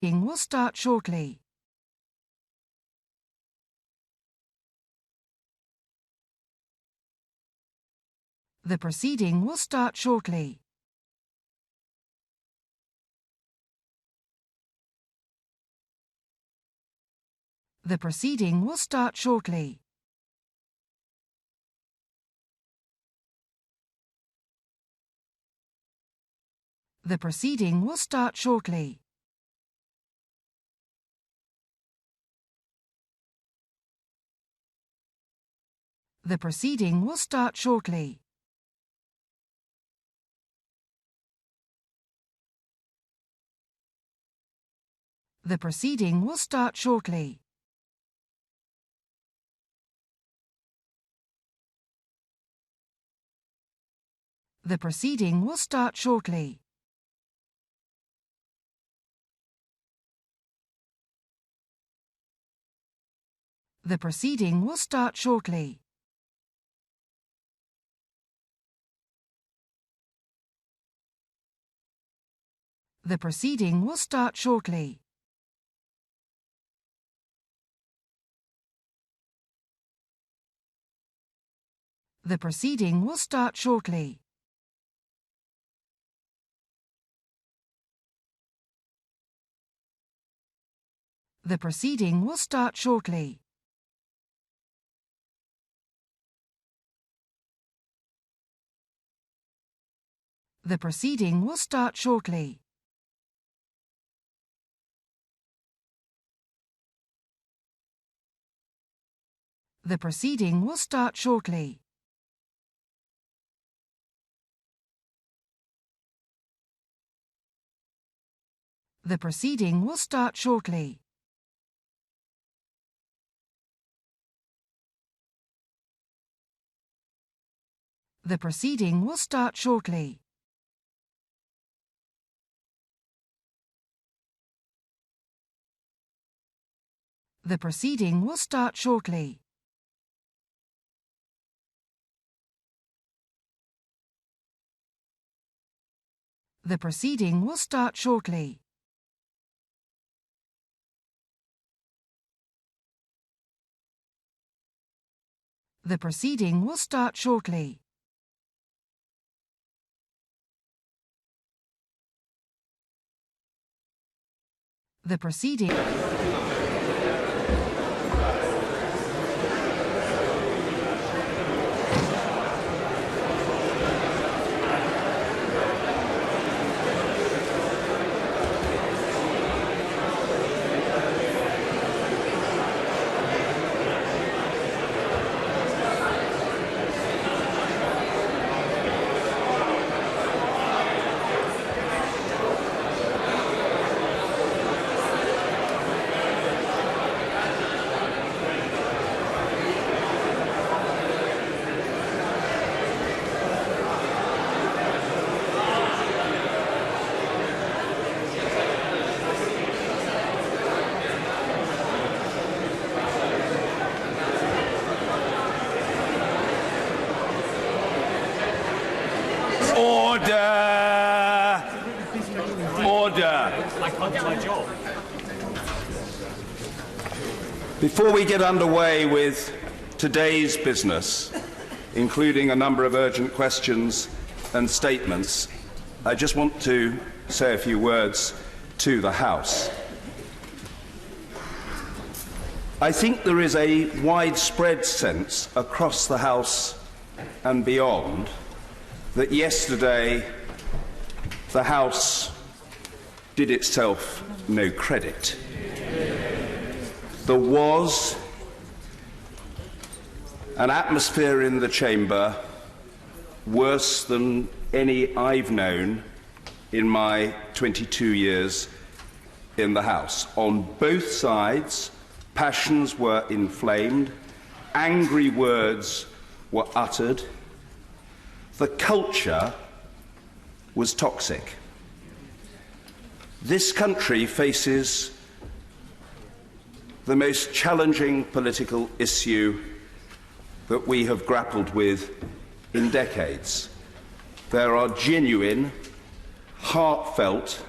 Meeting will start shortly. The proceeding will start shortly. The proceeding will start shortly. The proceeding will start shortly. The proceeding will start shortly. The proceeding will start shortly. The proceeding will start shortly. The proceeding will start shortly. The proceeding will start shortly. The proceeding will start shortly. The proceeding will start shortly. The proceeding will start shortly. The proceeding will start shortly. The proceeding will start shortly. The proceeding will start shortly. The proceeding will start shortly. The proceeding will start shortly. The proceeding will start shortly. The proceeding... Before we get underway with today's business, including a number of urgent questions and statements, I just want to say a few words to the House. I think there is a widespread sense across the House and beyond that yesterday the House did itself no credit. There was an atmosphere in the chamber worse than any I've known in my 22 years in the House. On both sides, passions were inflamed, angry words were uttered, the culture was toxic. This country faces the most challenging political issue that we have grappled with in decades. There are genuine, heartfelt,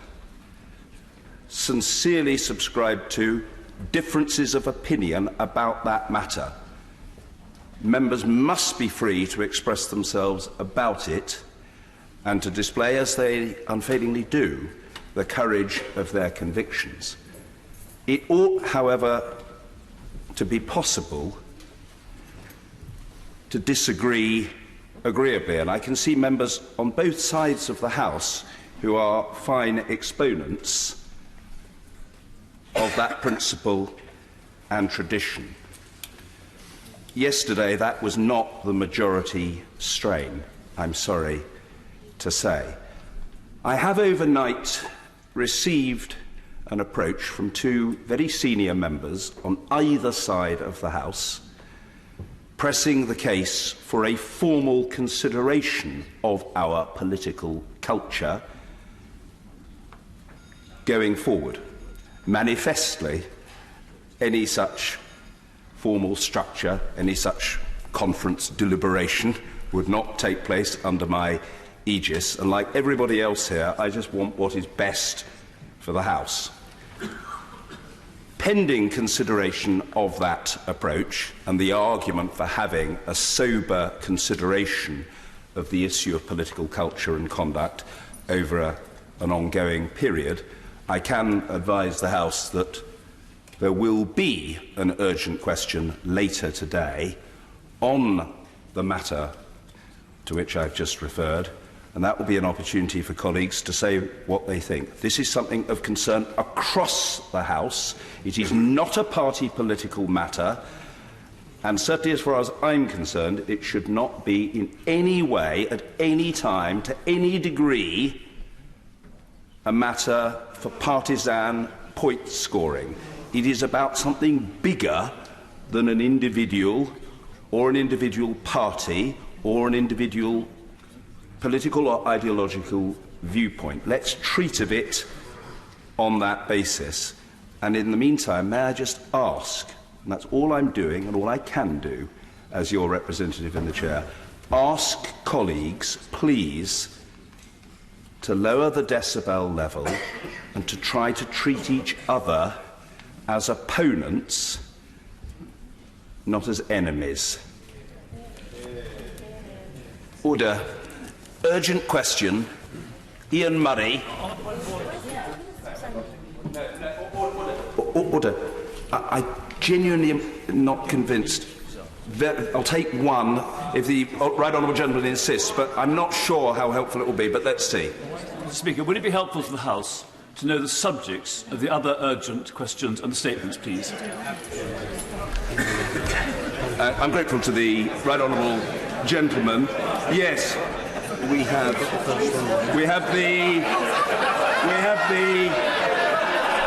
sincerely subscribe to differences of opinion about that matter. Members must be free to express themselves about it and to display, as they unfailingly do, the courage of their convictions. It ought, however, to be possible to disagree agreeably, and I can see members on both sides of the House who are fine exponents of that principle and tradition. Yesterday, that was not the majority strain, I'm sorry to say. I have overnight received an approach from two very senior members on either side of the House, pressing the case for a formal consideration of our political culture going forward. Manifestly, any such formal structure, any such conference deliberation would not take place under my aegis, and like everybody else here, I just want what is best for the House. Pending consideration of that approach and the argument for having a sober consideration of the issue of political culture and conduct over an ongoing period, I can advise the House that there will be an urgent question later today on the matter to which I've just referred, and that will be an opportunity for colleagues to say what they think. This is something of concern across the House. It is not a party political matter, and certainly as far as I'm concerned, it should not be in any way, at any time, to any degree, a matter for partisan point scoring. It is about something bigger than an individual or an individual party or an individual political or ideological viewpoint. Let's treat of it on that basis. And in the meantime, may I just ask, and that's all I'm doing and all I can do as your representative in the chair, ask colleagues, please, to lower the decibel level and to try to treat each other as opponents, not as enemies. Order. Urgent question. Ian Murray. Order. I genuinely am not convinced. I'll take one if the right honourable gentleman insists, but I'm not sure how helpful it will be, but let's see. Mr. Speaker, would it be helpful to the House to know the subjects of the other urgent questions and the statements, please? I'm grateful to the right honourable gentleman. Yes, we have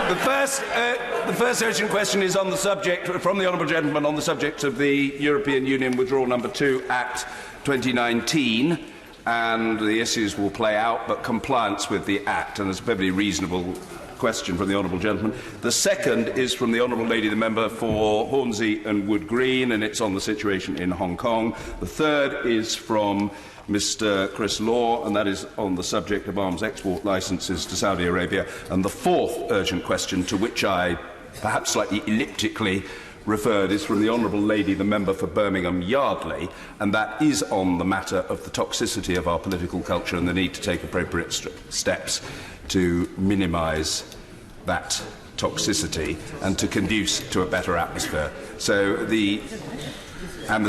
the first urgent question is on the subject from the honourable gentleman on the subject of the European Union Withdrawal No. 2 Act 2019. And the issues will play out, but compliance with the Act, and it's a very reasonable question from the honourable gentleman. The second is from the honourable lady, the member for Hornsey and Wood Green, and it's on the situation in Hong Kong. The third is from Mr. Chris Law, and that is on the subject of arms export licences to Saudi Arabia. And the fourth urgent question, to which I, perhaps slightly elliptically, referred, is from the honourable lady, the member for Birmingham Yardley, and that is on the matter of the toxicity of our political culture and the need to take appropriate steps to minimise that toxicity and to conduce to a better atmosphere. So the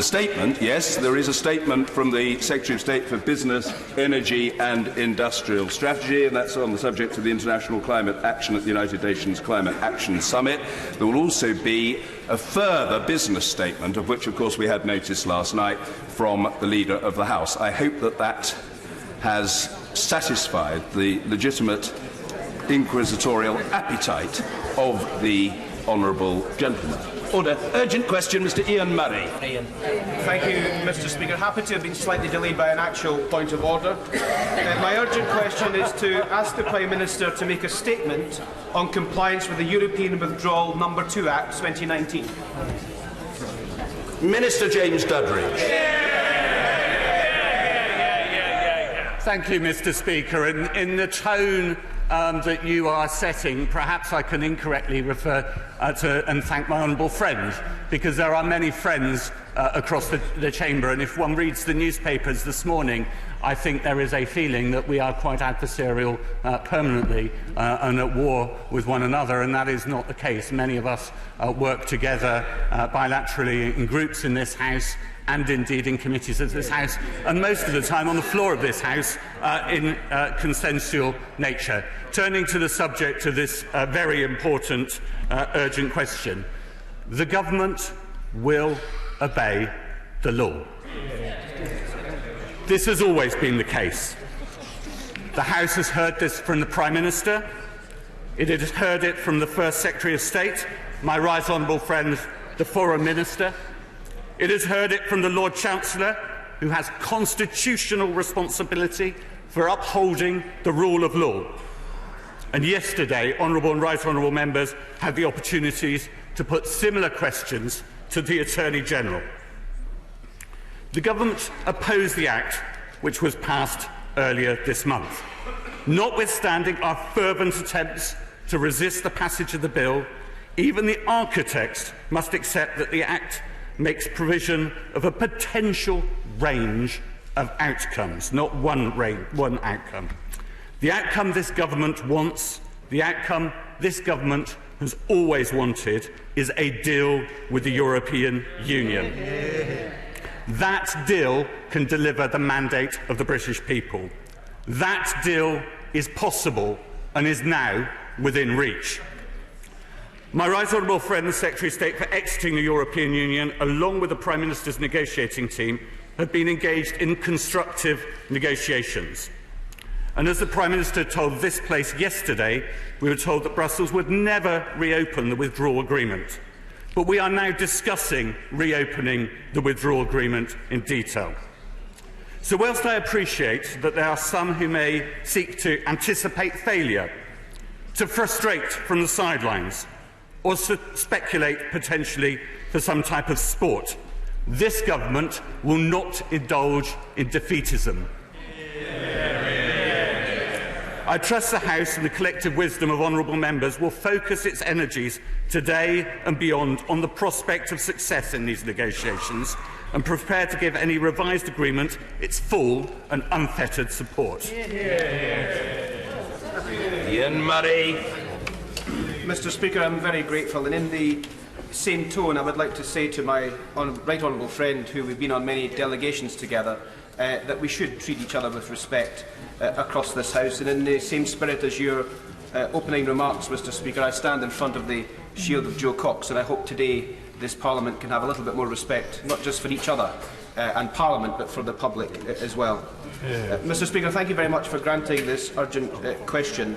statement, yes, there is a statement from the Secretary of State for Business, Energy and Industrial Strategy, and that's on the subject of the International Climate Action at the United Nations Climate Action Summit. There will also be a further business statement, of which, of course, we had notice last night from the Leader of the House. I hope that that has satisfied the legitimate inquisitorial appetite of the honourable gentleman. Order. Urgent question, Mr. Ian Murray. Ian. Thank you, Mr. Speaker. Happy to have been slightly delayed by an actual point of order. My urgent question is to ask the Prime Minister to make a statement on compliance with the European Withdrawal No. 2 Act 2019. Minister James Duddridge. Thank you, Mr. Speaker. In the tone that you are setting, perhaps I can incorrectly refer to and thank my honourable friend, because there are many friends across the chamber, and if one reads the newspapers this morning, I think there is a feeling that we are quite adversarial permanently and at war with one another, and that is not the case. Many of us work together bilaterally in groups in this House and indeed in committees of this House, and most of the time on the floor of this House in consensual nature. Turning to the subject of this very important urgent question, the government will obey the law. This has always been the case. The House has heard this from the Prime Minister. It has heard it from the First Secretary of State, my right honourable friend, the Foreign Minister. It has heard it from the Lord Chancellor, who has constitutional responsibility for upholding the rule of law. And yesterday, honourable and right honourable members had the opportunities to put similar questions to the Attorney-General. The government opposed the Act, which was passed earlier this month. Notwithstanding our fervent attempts to resist the passage of the bill, even the architects must accept that the Act makes provision of a potential range of outcomes, not one outcome. The outcome this government wants, the outcome this government has always wanted, is a deal with the European Union. That deal can deliver the mandate of the British people. That deal is possible and is now within reach. My right honourable friend, the Secretary of State for exiting the European Union, along with the Prime Minister's negotiating team, have been engaged in constructive negotiations. And as the Prime Minister told this place yesterday, we were told that Brussels would never reopen the withdrawal agreement. But we are now discussing reopening the withdrawal agreement in detail. So whilst I appreciate that there are some who may seek to anticipate failure, to frustrate from the sidelines, or to speculate potentially for some type of sport, this government will not indulge in defeatism. I trust the House and the collective wisdom of honourable members will focus its energies today and beyond on the prospect of success in these negotiations and prepare to give any revised agreement its full and unfettered support. Ian Murray. Mr. Speaker, I'm very grateful, and in the same tone I would like to say to my right honourable friend, who we've been on many delegations together, that we should treat each other with respect across this House. And in the same spirit as your opening remarks, Mr. Speaker, I stand in front of the shield of Joe Cox, and I hope today this Parliament can have a little bit more respect, not just for each other and Parliament, but for the public as well. Mr. Speaker, thank you very much for granting this urgent question.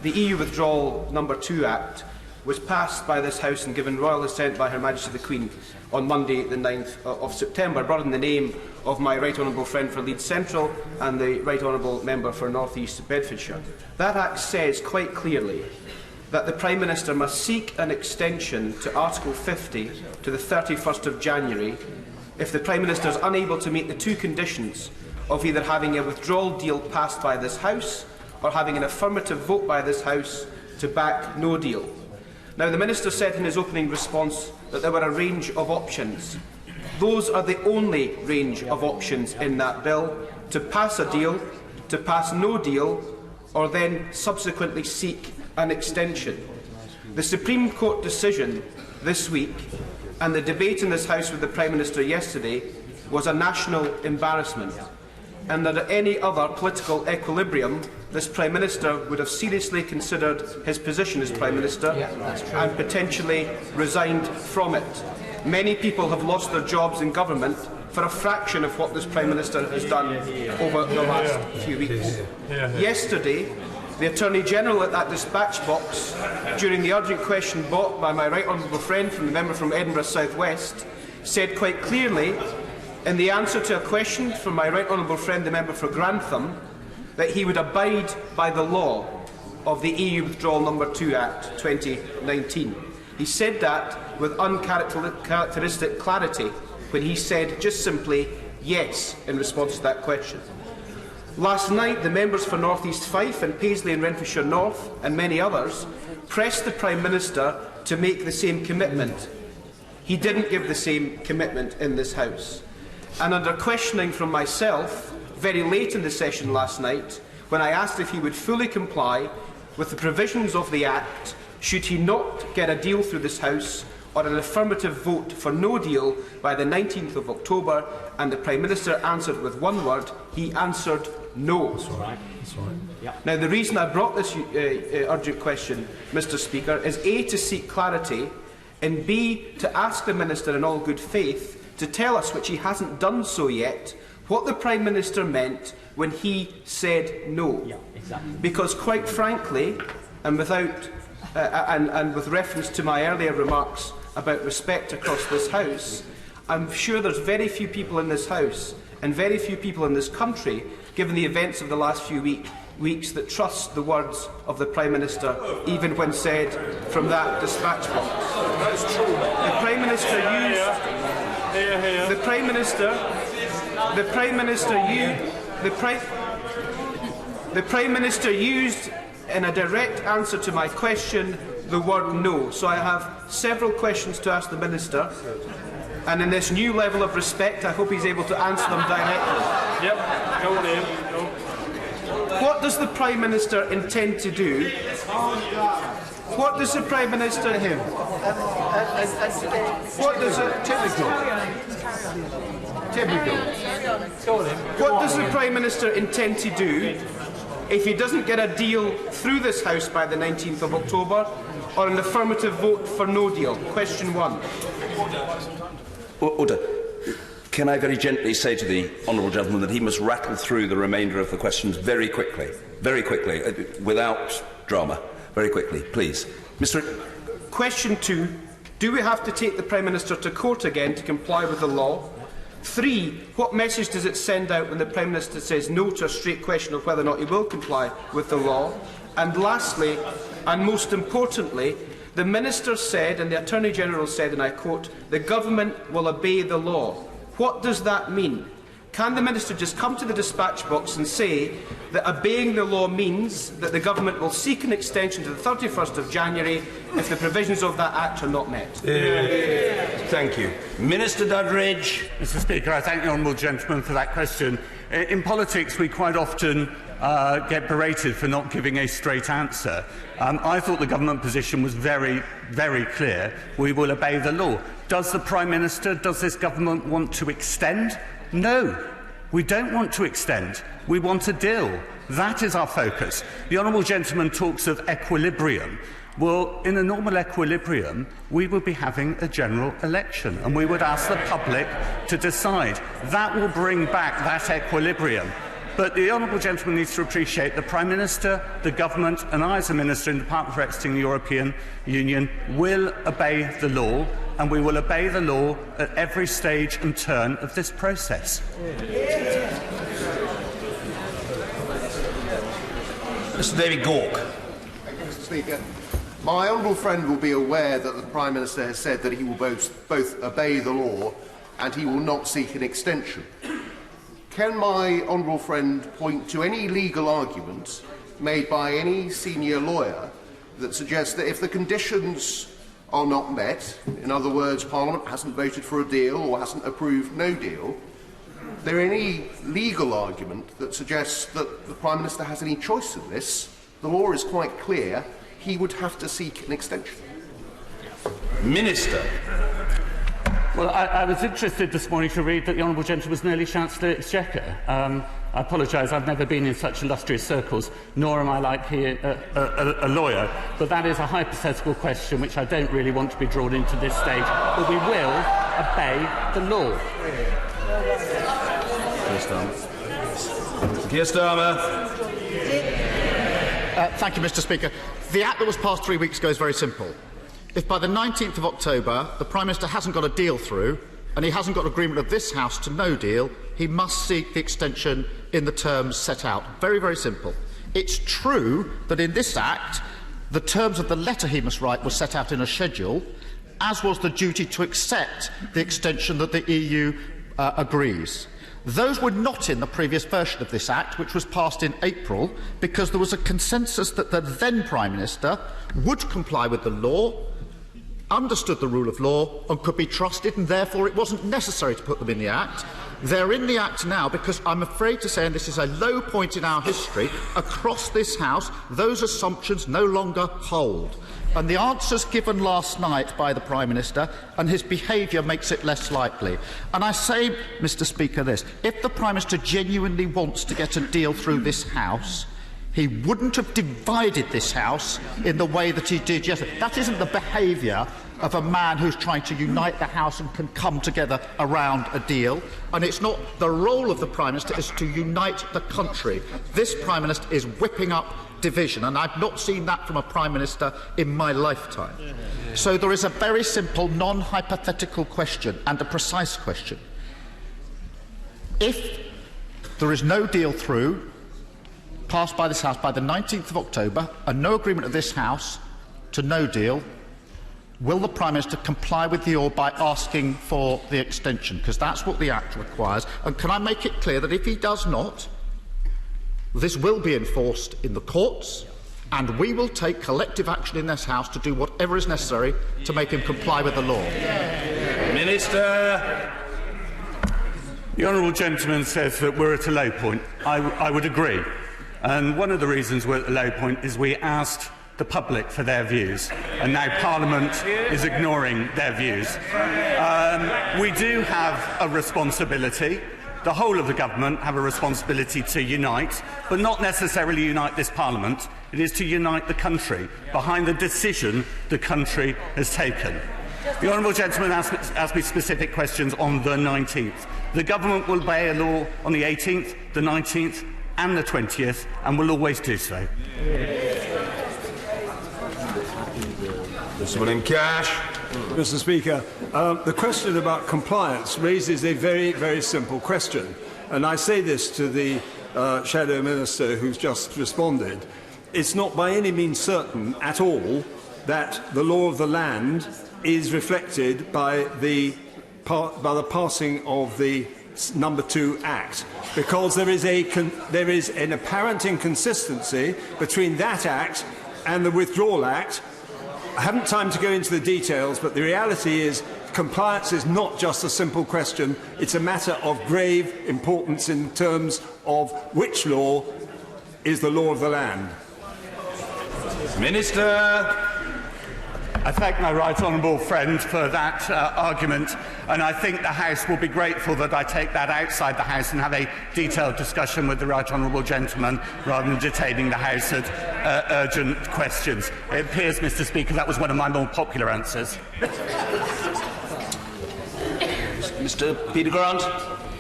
The EU Withdrawal No. 2 Act was passed by this House and given royal assent by Her Majesty the Queen on Monday the 9th of September, brought in the name of my right honourable friend for Leeds Central and the right honourable member for North East Bedfordshire. That Act says quite clearly that the Prime Minister must seek an extension to Article 50 to the 31st of January if the Prime Minister is unable to meet the two conditions of either having a withdrawal deal passed by this House or having an affirmative vote by this House to back no deal. Now, the Minister said in his opening response that there were a range of options. Those are the only range of options in that bill: to pass a deal, to pass no deal, or then subsequently seek an extension. The Supreme Court decision this week and the debate in this House with the Prime Minister yesterday was a national embarrassment, and that at any other political equilibrium, this Prime Minister would have seriously considered his position as Prime Minister and potentially resigned from it. Many people have lost their jobs in government for a fraction of what this Prime Minister has done over the last few weeks. Yesterday, the Attorney-General at that dispatch box, during the urgent question brought by my right honourable friend from the member from Edinburgh South West, said quite clearly, in the answer to a question from my right honourable friend, the member for Grantham, that he would abide by the law of the EU Withdrawal No. 2 Act 2019. He said that with uncharacteristic clarity when he said just simply yes in response to that question. Last night, the members for North East Fife and Paisley and Renfrewshire North and many others pressed the Prime Minister to make the same commitment. He didn't give the same commitment in this House. And under questioning from myself, very late in the session last night, when I asked if he would fully comply with the provisions of the Act, should he not get a deal through this House or an affirmative vote for no deal by the 19th of October, and the Prime Minister answered with one word, he answered no. That's all right. That's all right. Yep. Now, the reason I brought this urgent question, Mr Speaker, is A, to seek clarity, and B, to ask the Minister in all good faith to tell us, which he hasn't done so yet, what the Prime Minister meant when he said no. Yeah, exactly. Because, quite frankly, and without and with reference to my earlier remarks about respect across this House, I'm sure there's very few people in this House and very few people in this country, given the events of the last few weeks, that trust the words of the Prime Minister, even when said from that dispatch box. That's true. The Prime Minister used. The Prime Minister. The Prime Minister used. The Prime Minister used, in a direct answer to my question, the word no. So I have several questions to ask the Minister, and in this new level of respect, I hope he's able to answer them directly. Yep, go on in. Go. What does the Prime Minister intend to do? What does the Prime Minister... What does it... What does the Prime Minister intend to do if he doesn't get a deal through this House by the 19th of October, or an affirmative vote for no deal? Question 1. Order. Can I very gently say to the honourable gentleman that he must rattle through the remainder of the questions very quickly, without drama. Very quickly, please. Question 2. Do we have to take the Prime Minister to court again to comply with the law? 3. What message does it send out when the Prime Minister says no to a straight question of whether or not he will comply with the law? And lastly, and most importantly, the Minister said, and the Attorney-General said, and I quote, the government will obey the law. What does that mean? Can the Minister just come to the dispatch box and say that obeying the law means that the government will seek an extension to the 31st of January if the provisions of that Act are not met? Thank you. Minister Doddridge. Mr Speaker, I thank the honourable gentleman for that question. In politics, we quite often get berated for not giving a straight answer. I thought the government position was very, very clear. We will obey the law. Does the Prime Minister, does this government want to extend? No, we don't want to extend. We want a deal. That is our focus. The honourable gentleman talks of equilibrium. Well, in a normal equilibrium, we would be having a general election, and we would ask the public to decide. That will bring back that equilibrium. But the honourable gentleman needs to appreciate the Prime Minister, the government, and I as a Minister in the Department for Exiting the European Union will obey the law, and we will obey the law at every stage and turn of this process. Mr David Gauke. Mr Speaker, my honourable friend will be aware that the Prime Minister has said that he will both obey the law and he will not seek an extension. Can my honourable friend point to any legal argument made by any senior lawyer that suggests that if the conditions are not met, in other words, Parliament hasn't voted for a deal or hasn't approved no deal, there any legal argument that suggests that the Prime Minister has any choice in this? The law is quite clear. He would have to seek an extension. Minister. Well, I was interested this morning to read that the honourable gentleman was nearly Chancellor Exchequer. I apologise, I've never been in such illustrious circles, nor am I like he, a lawyer. But that is a hypothetical question which I don't really want to be drawn into this stage. But we will obey the law. Keir Starmer. Thank you, Mr Speaker. The Act that was passed 3 weeks ago is very simple. If by the 19th of October the Prime Minister hasn't got a deal through, and he hasn't got agreement of this House to no deal, he must seek the extension in the terms set out. Very, very simple. It's true that in this Act, the terms of the letter he must write were set out in a schedule, as was the duty to accept the extension that the EU agrees. Those were not in the previous version of this Act, which was passed in April, because there was a consensus that the then Prime Minister would comply with the law, understood the rule of law and could be trusted, and therefore it wasn't necessary to put them in the Act. They're in the Act now because I'm afraid to say, and this is a low point in our history, across this House, those assumptions no longer hold. And the answers given last night by the Prime Minister and his behaviour makes it less likely. And I say, Mr Speaker, this. If the Prime Minister genuinely wants to get a deal through this House, he wouldn't have divided this House in the way that he did yesterday. That isn't the behaviour of a man who's trying to unite the House and can come together around a deal. And it's not the role of the Prime Minister is to unite the country. This Prime Minister is whipping up division, and I've not seen that from a Prime Minister in my lifetime. So there is a very simple, non-hypothetical question and a precise question. If there is no deal through, passed by this House by the 19th of October, and no agreement of this House to no deal, will the Prime Minister comply with the law by asking for the extension? Because that's what the Act requires. And can I make it clear that if he does not, this will be enforced in the courts, and we will take collective action in this House to do whatever is necessary to make him comply with the law. Minister. The honourable gentleman says that we're at a low point. I would agree. And one of the reasons we're at a low point is we asked the public for their views, and now Parliament is ignoring their views. We do have a responsibility. The whole of the government have a responsibility to unite, but not necessarily unite this Parliament. It is to unite the country behind the decision the country has taken. The honourable gentleman asked me specific questions on the 19th. The government will obey a law on the 18th, the 19th and the 20th, and will always do so. Mr. William Cash. Mr Speaker, the question about compliance raises a very, very simple question. And I say this to the Shadow Minister who's just responded. It's not by any means certain at all that the law of the land is reflected by the passing of the No. 2 Act, because there is an apparent inconsistency between that Act and the Withdrawal Act. I haven't time to go into the details, but the reality is compliance is not just a simple question. It's a matter of grave importance in terms of which law is the law of the land. Minister. I thank my right honourable friend for that argument, and I think the House will be grateful that I take that outside the House and have a detailed discussion with the right honourable gentleman rather than detaining the House at urgent questions. It appears, Mr Speaker, that was one of my more popular answers. Mr Peter Grant.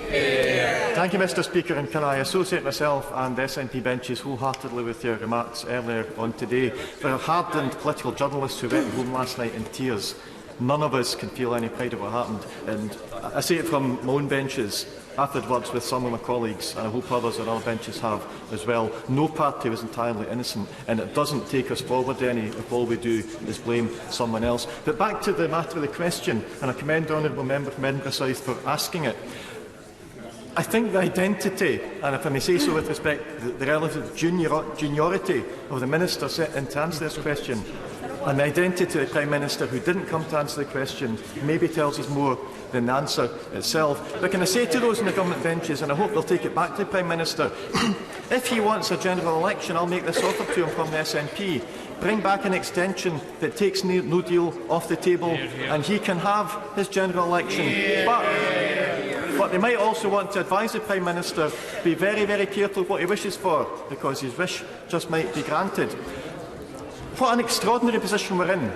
Thank you, Mr Speaker, and can I associate myself and the SNP benches wholeheartedly with your remarks earlier on today. For hardened political journalists who went home last night in tears, none of us can feel any pride of what happened. And I say it from my own benches. I've had words with some of my colleagues, and I hope others on other benches have as well. No party was entirely innocent, and it doesn't take us forward any if all we do is blame someone else. But back to the matter of the question, and I commend the honourable member from Edinburgh South for asking it. I think the identity, and if I may say so with respect, the relative juniority of the Minister set in to answer this question, and the identity of the Prime Minister who didn't come to answer the question, maybe tells us more than the answer itself. But can I say to those in the government benches, and I hope they'll take it back to the Prime Minister, if he wants a general election, I'll make this offer to him from the SNP. Bring back an extension that takes no deal off the table, and he can have his general election. But they might also want to advise the Prime Minister to be very, very careful of what he wishes for, because his wish just might be granted. What an extraordinary position we're in,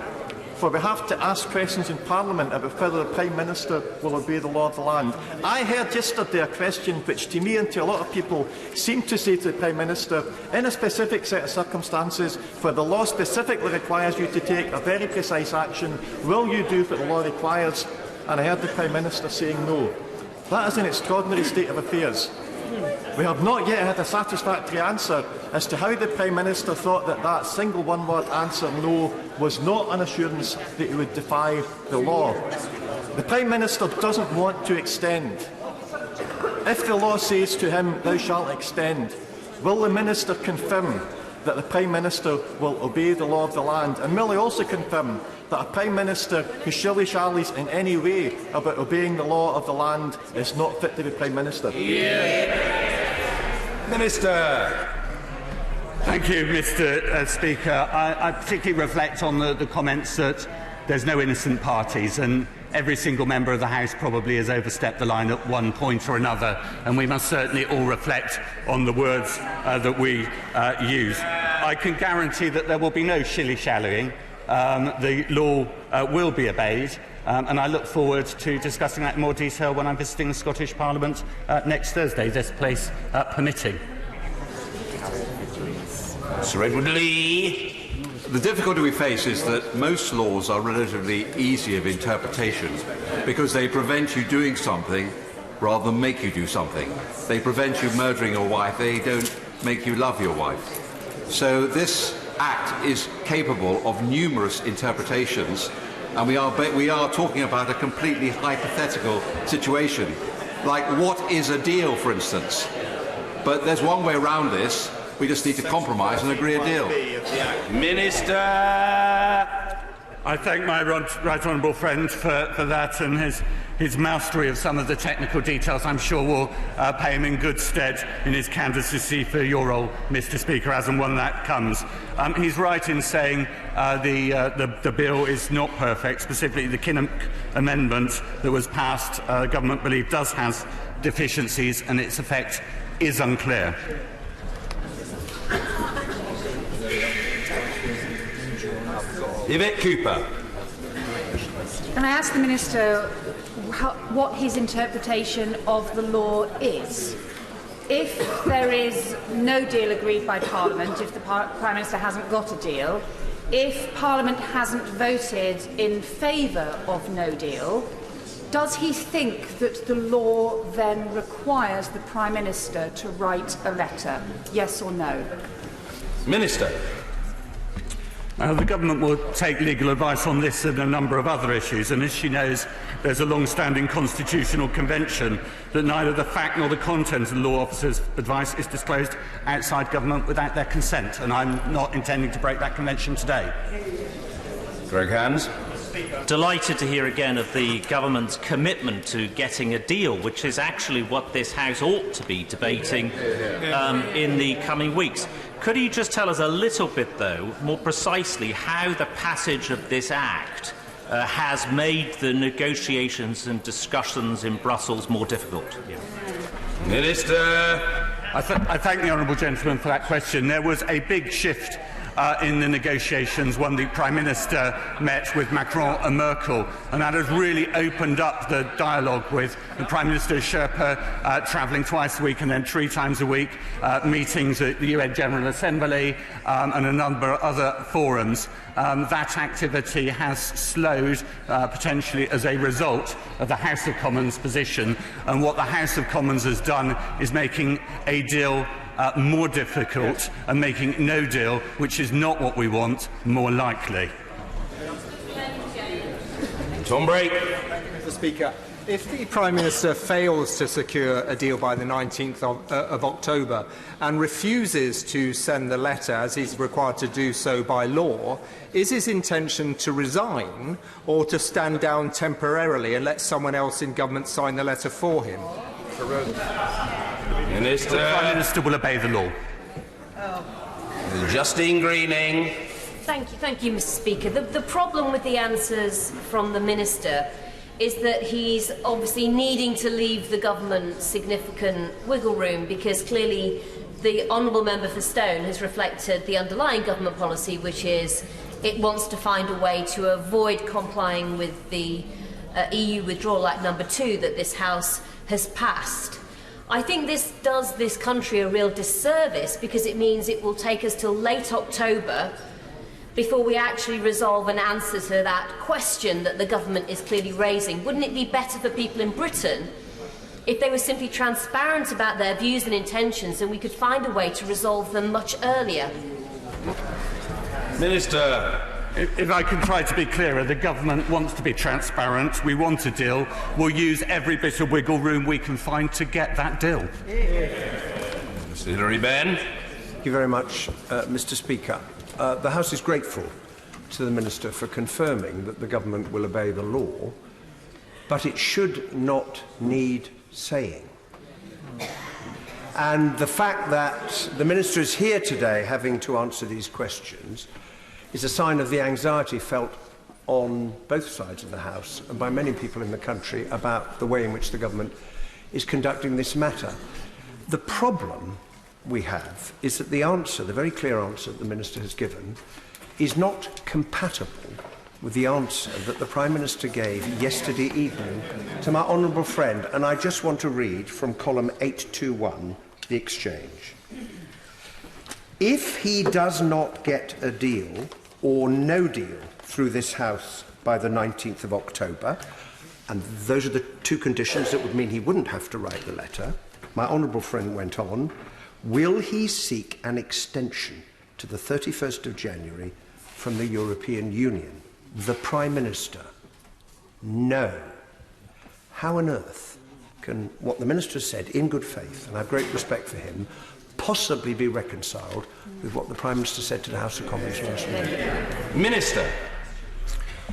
for we have to ask questions in Parliament about whether the Prime Minister will obey the law of the land. I heard yesterday a question which, to me and to a lot of people, seemed to say to the Prime Minister, in a specific set of circumstances where the law specifically requires you to take a very precise action, will you do what the law requires? And I heard the Prime Minister saying no. That is an extraordinary state of affairs. We have not yet had a satisfactory answer as to how the Prime Minister thought that that single one-word answer, no, was not an assurance that he would defy the law. The Prime Minister doesn't want to extend. If the law says to him, "Thou shalt extend," will the Minister confirm that the Prime Minister will obey the law of the land? And will he also confirm that a Prime Minister who shilly-shallies in any way about obeying the law of the land is not fit to be Prime Minister? Minister. Thank you, Mr. Speaker. I particularly reflect on the comments that there's no innocent parties, and every single member of the House probably has overstepped the line at one point or another, and we must certainly all reflect on the words that we use. I can guarantee that there will be no shilly-shallying. The law will be obeyed, and I look forward to discussing that in more detail when I'm visiting the Scottish Parliament next Thursday, this place permitting. Sir Edward Lee. The difficulty we face is that most laws are relatively easy of interpretation because they prevent you doing something rather than make you do something. They prevent you murdering your wife, they don't make you love your wife. So this Act is capable of numerous interpretations, and we are talking about a completely hypothetical situation, like what is a deal, for instance. But there's one way around this. We just need to compromise and agree a deal. Minister. I thank my right honourable friend for that, and his mastery of some of the technical details, I'm sure, will pay him in good stead in his candidacy for your role, Mr. Speaker, as and when that comes. He's right in saying the bill is not perfect. Specifically, the Kinnock Amendment that was passed, the government believe does have deficiencies, and its effect is unclear. Yvette Cooper. Can I ask the Minister what his interpretation of the law is? If there is no deal agreed by Parliament, if the Prime Minister hasn't got a deal, if Parliament hasn't voted in favour of no deal, does he think that the law then requires the Prime Minister to write a letter? Yes or no? Minister. The government will take legal advice on this and a number of other issues, and as she knows, there's a long-standing constitutional convention that neither the fact nor the content of the law officer's advice is disclosed outside government without their consent, and I'm not intending to break that convention today. Greg Hands. Delighted to hear again of the government's commitment to getting a deal, which is actually what this House ought to be debating in the coming weeks. Could you just tell us a little bit, though, more precisely, how the passage of this Act has made the negotiations and discussions in Brussels more difficult? Minister. I thank the honourable gentleman for that question. There was a big shift in the negotiations when the Prime Minister met with Macron and Merkel, and that has really opened up the dialogue with the Prime Minister's Sherpa travelling twice a week and then 3 times a week, meetings at the UN General Assembly and a number of other forums. That activity has slowed, potentially as a result of the House of Commons position, and what the House of Commons has done is making a deal more difficult and making no deal, which is not what we want, more likely. Tom Brake. Mr. Speaker, if the Prime Minister fails to secure a deal by the 19th of October and refuses to send the letter, as he's required to do so by law, is his intention to resign or to stand down temporarily and let someone else in government sign the letter for him? Minister. The Prime Minister will obey the law. Justine Greening. Thank you, Mr. Speaker. The problem with the answers from the Minister is that he's obviously needing to leave the government significant wiggle room, because clearly the honourable member for Stone has reflected the underlying government policy, which is it wants to find a way to avoid complying with the EU Withdrawal Act No. 2 that this House has passed. I think this does this country a real disservice, because it means it will take us till late October before we actually resolve an answer to that question that the government is clearly raising. Wouldn't it be better for people in Britain if they were simply transparent about their views and intentions, and we could find a way to resolve them much earlier? Minister. If I can try to be clearer, the government wants to be transparent. We want a deal. We'll use every bit of wiggle room we can find to get that deal. Mr. Hilary Benn. Thank you very much, Mr. Speaker. The House is grateful to the Minister for confirming that the government will obey the law, but it should not need saying. And the fact that the Minister is here today having to answer these questions is a sign of the anxiety felt on both sides of the House and by many people in the country about the way in which the government is conducting this matter. The problem we have is that the answer, the very clear answer that the Minister has given, is not compatible with the answer that the Prime Minister gave yesterday evening to my honourable friend, and I just want to read from column 821, The Exchange. If he does not get a deal or no deal through this House by the 19th of October, and those are the two conditions that would mean he wouldn't have to write the letter, my honourable friend went on, will he seek an extension to the 31st of January from the European Union? The Prime Minister, no. How on earth can what the Minister has said in good faith, and I have great respect for him, possibly be reconciled with what the Prime Minister said to the House of Commons last night? Minister.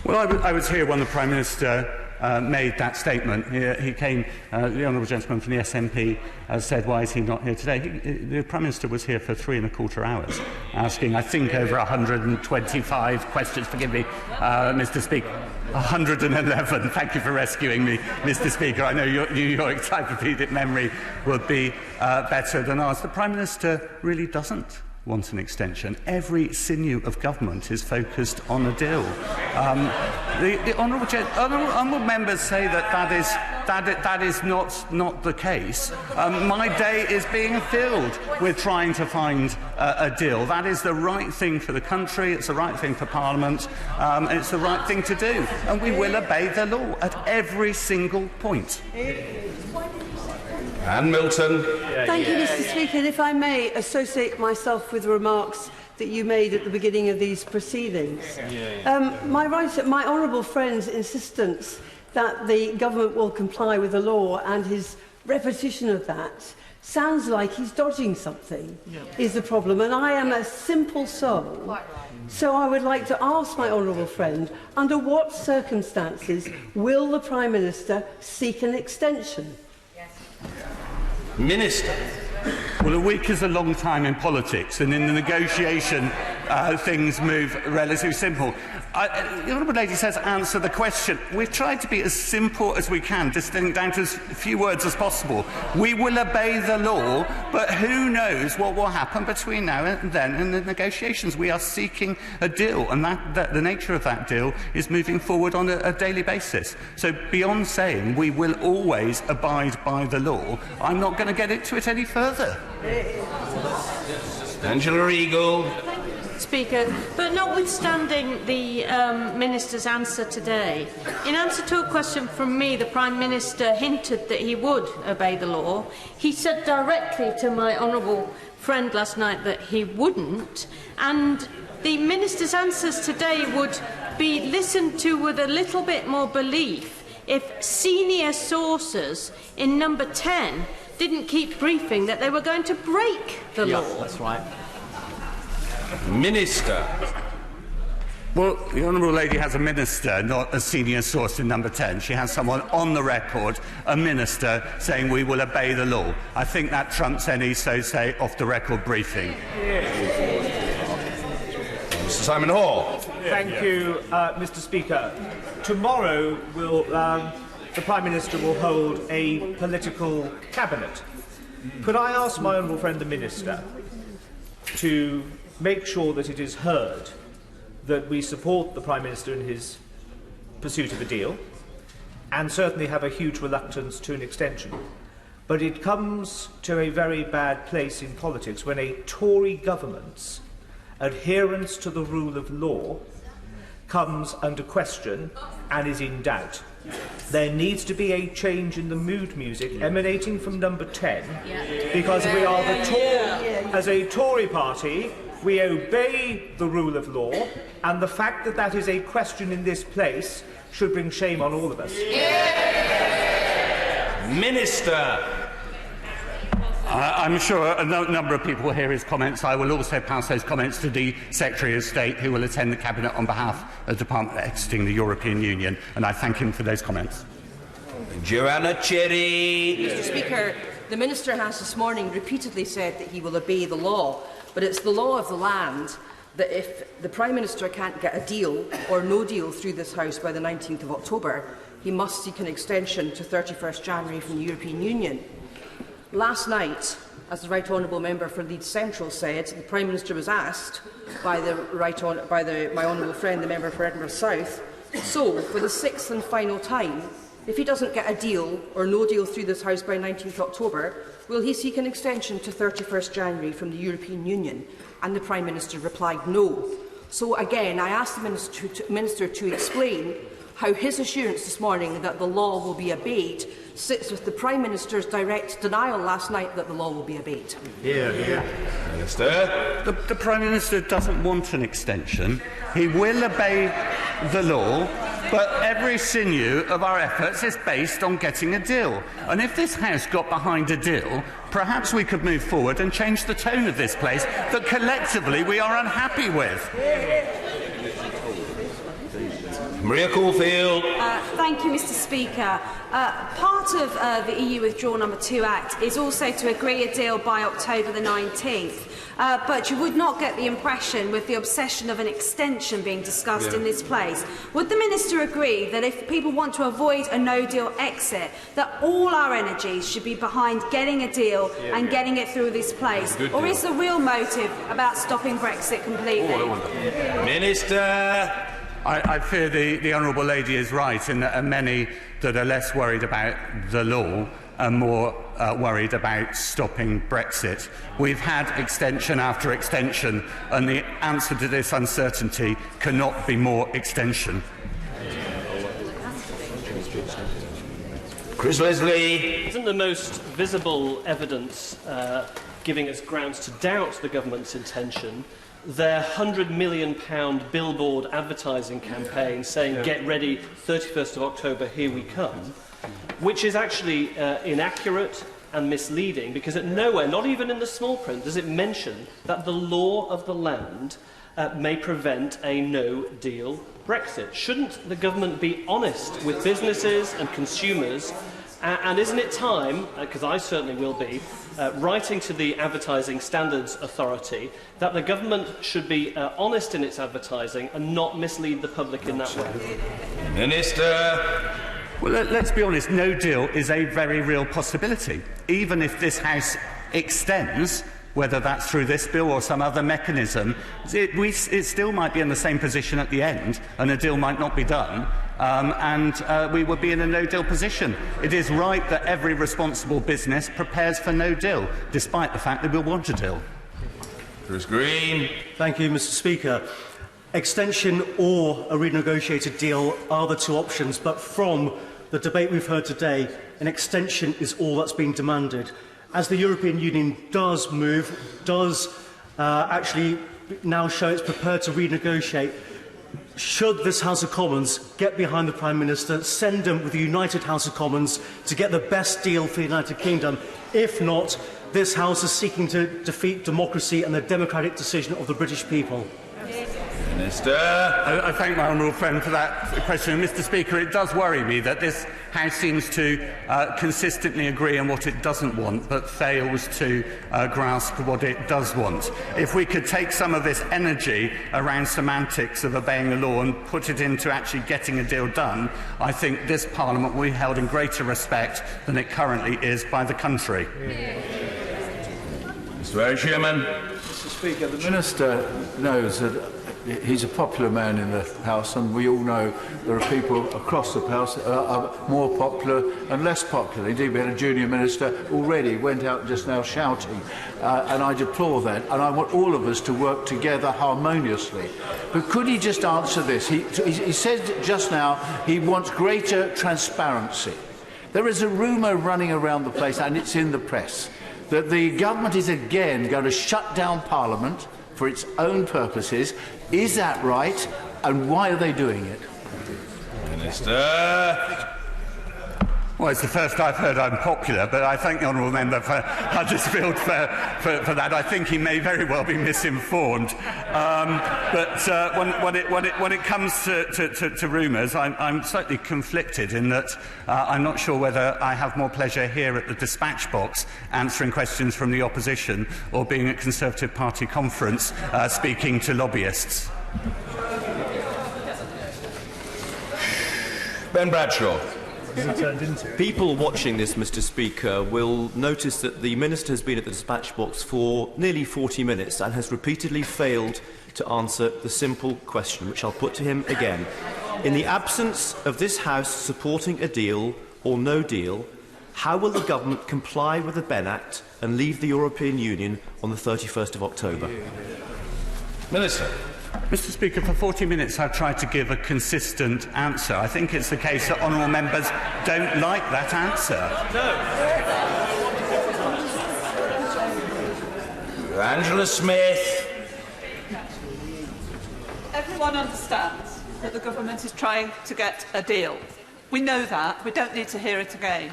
Well, I was here when the Prime Minister made that statement. He came, the honourable gentleman from the SNP said, why is he not here today? The Prime Minister was here for 3¼ hours, asking, I think, over 125 questions. Forgive me, Mr. Speaker. 111. Thank you for rescuing me, Mr. Speaker. I know your encyclopedic memory would be better than ours. The Prime Minister really doesn't want an extension. Every sinew of government is focused on a deal. The honourable members say that is not the case. My day is being filled with trying to find a deal. That is the right thing for the country. It's the right thing for Parliament. It's the right thing to do, and we will obey the law at every single point. Anne Milton. Thank you, Mr. Speaker. And if I may associate myself with the remarks that you made at the beginning of these proceedings. My honourable friend's insistence that the government will comply with the law and his repetition of that sounds like he's dodging something, is the problem. And I am a simple soul. So I would like to ask my honourable friend, under what circumstances will the Prime Minister seek an extension? Minister. Well, a week is a long time in politics, and in the negotiation, things move relatively simple. The honourable lady says, answer the question. We've tried to be as simple as we can, distilling down to as few words as possible. We will obey the law, but who knows what will happen between now and then in the negotiations. We are seeking a deal, and the nature of that deal is moving forward on a daily basis. So beyond saying we will always abide by the law, I'm not going to get into it any further. Angela Eagle. Speaker, but notwithstanding the Minister's answer today, in answer to a question from me, the Prime Minister hinted that he would obey the law. He said directly to my honourable friend last night that he wouldn't, and the Minister's answers today would be listened to with a little bit more belief if senior sources in number 10 didn't keep briefing that they were going to break the law. That's right. Minister. Well, the honourable lady has a minister, not a senior source in number 10. She has someone on the record, a minister, saying we will obey the law. I think that trumps any, so say, off-the-record briefing. Mr. Simon Hall. Thank you, Mr. Speaker. Tomorrow the Prime Minister will hold a political cabinet. Could I ask my honourable friend the Minister to make sure that it is heard that we support the Prime Minister in his pursuit of a deal, and certainly have a huge reluctance to an extension. But it comes to a very bad place in politics when a Tory government's adherence to the rule of law comes under question and is in doubt. There needs to be a change in the mood music emanating from number 10, because we are as a Tory party, We obey the rule of law, and the fact that that is a question in this place should bring shame on all of us. Minister. I'm sure a number of people will hear his comments. I will also pass those comments to the Secretary of State, who will attend the Cabinet on behalf of the Department exiting the European Union, and I thank him for those comments. Joanna Cherry. Mr. Speaker, the Minister has this morning repeatedly said that he will obey the law, but it's the law of the land that if the Prime Minister can't get a deal or no deal through this House by the 19th of October, he must seek an extension to 31st January from the European Union. Last night, as the Right Honourable Member for Leeds Central said, the Prime Minister was asked by my honourable friend, the Member for Edinburgh South, so, for the sixth and final time, if he doesn't get a deal or no deal through this House by 19th October, will he seek an extension to 31st January from the European Union? And the Prime Minister replied no. So again, I asked the Minister to explain how his assurance this morning that the law will be obeyed sits with the Prime Minister's direct denial last night that the law will be obeyed. Minister. The Prime Minister doesn't want an extension. He will obey the law, but every sinew of our efforts is based on getting a deal. And if this House got behind a deal, perhaps we could move forward and change the tone of this place that collectively we are unhappy with. Maria Caulfield. Thank you, Mr. Speaker. Part of the EU Withdrawal No. 2 Act is also to agree a deal by October the 19th. But you would not get the impression, with the obsession of an extension being discussed in this place, would the Minister agree that if people want to avoid a no-deal exit, that all our energies should be behind getting a deal and getting it through this place? Or is the real motive about stopping Brexit completely? Minister. I fear the Honourable Lady is right in that many that are less worried about the law are more worried about stopping Brexit. We've had extension after extension, and the answer to this uncertainty cannot be more extension. Chris Leslie. Isn't the most visible evidence giving us grounds to doubt the government's intention their £100 million billboard advertising campaign saying get ready, 31st of October, here we come, which is actually inaccurate and misleading, because at nowhere, not even in the small print, does it mention that the law of the land may prevent a no-deal Brexit. Shouldn't the government be honest with businesses and consumers? And isn't it time, because I certainly will be, writing to the Advertising Standards Authority, that the government should be honest in its advertising and not mislead the public in that way? Minister. Well, let's be honest, no deal is a very real possibility. Even if this House extends, whether that's through this bill or some other mechanism, it still might be in the same position at the end, and a deal might not be done, and we would be in a no-deal position. It is right that every responsible business prepares for no deal, despite the fact that we want a deal. Chris Green. Thank you, Mr. Speaker. Extension or a renegotiated deal are the two options, but from the debate we've heard today, an extension is all that's been demanded. As the European Union does actually now show it's prepared to renegotiate, should this House of Commons get behind the Prime Minister, send him with the United House of Commons to get the best deal for the United Kingdom? If not, this House is seeking to defeat democracy and the democratic decision of the British people. Minister. I thank my honourable friend for that question. Mr. Speaker, it does worry me that this House seems to consistently agree on what it doesn't want, but fails to grasp what it does want. If we could take some of this energy around semantics of obeying the law and put it into actually getting a deal done, I think this Parliament will be held in greater respect than it currently is by the country. Mr. Chairman. Mr. Speaker, the Minister knows that he's a popular man in the House, and we all know there are people across the House that are more popular and less popular. Indeed, we had a junior minister already went out just now shouting, and I deplore that, and I want all of us to work together harmoniously. But could he just answer this? He said just now he wants greater transparency. There is a rumour running around the place, and it's in the press, that the government is again going to shut down Parliament for its own purposes. Is that right? And why are they doing it? Minister. Well, it's the first I've heard I'm popular, but I thank the honourable member for Huddersfield for that. I think he may very well be misinformed. But when it comes to rumours, I'm slightly conflicted in that I'm not sure whether I have more pleasure here at the dispatch box answering questions from the opposition or being at Conservative Party conference speaking to lobbyists. Ben Bradshaw. People watching this, Mr. Speaker, will notice that the Minister has been at the dispatch box for nearly 40 minutes and has repeatedly failed to answer the simple question, which I'll put to him again. In the absence of this House supporting a deal or no deal, how will the Government comply with the Benn Act and leave the European Union on the 31st of October? Minister. Mr. Speaker, for 40 minutes I've tried to give a consistent answer. I think it's the case that honourable members don't like that answer. No. Angela Smith. Everyone understands that the government is trying to get a deal. We know that. We don't need to hear it again.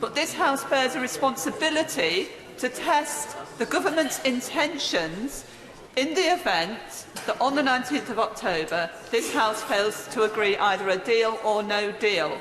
But this House bears a responsibility to test the government's intentions in the event that on the 19th of October this House fails to agree either a deal or no deal.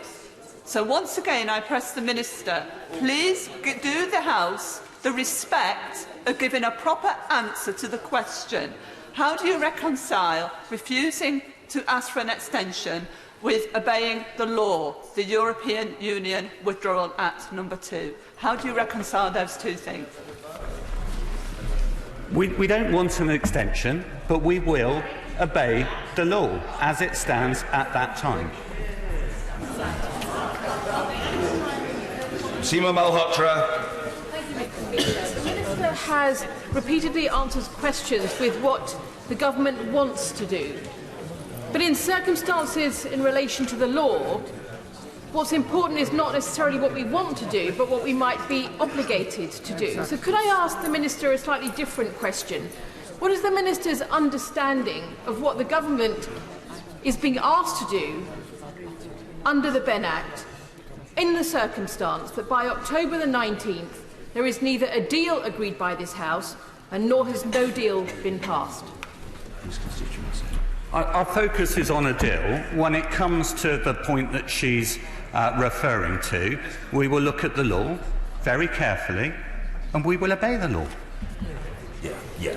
So once again I press the Minister, please do the House the respect of giving a proper answer to the question. How do you reconcile refusing to ask for an extension with obeying the law, the European Union Withdrawal Act No. 2? How do you reconcile those two things? We don't want an extension, but we will obey the law as it stands at that time. Seema Malhotra. The Minister has repeatedly answered questions with what the government wants to do. But in circumstances in relation to the law, what's important is not necessarily what we want to do, but what we might be obligated to do. So could I ask the Minister a slightly different question? What is the Minister's understanding of what the government is being asked to do under the Benn Act in the circumstance that by October the 19th there is neither a deal agreed by this House and nor has no deal been passed? Our focus is on a deal. When it comes to the point that she's referring to, we will look at the law very carefully and we will obey the law. Yeah.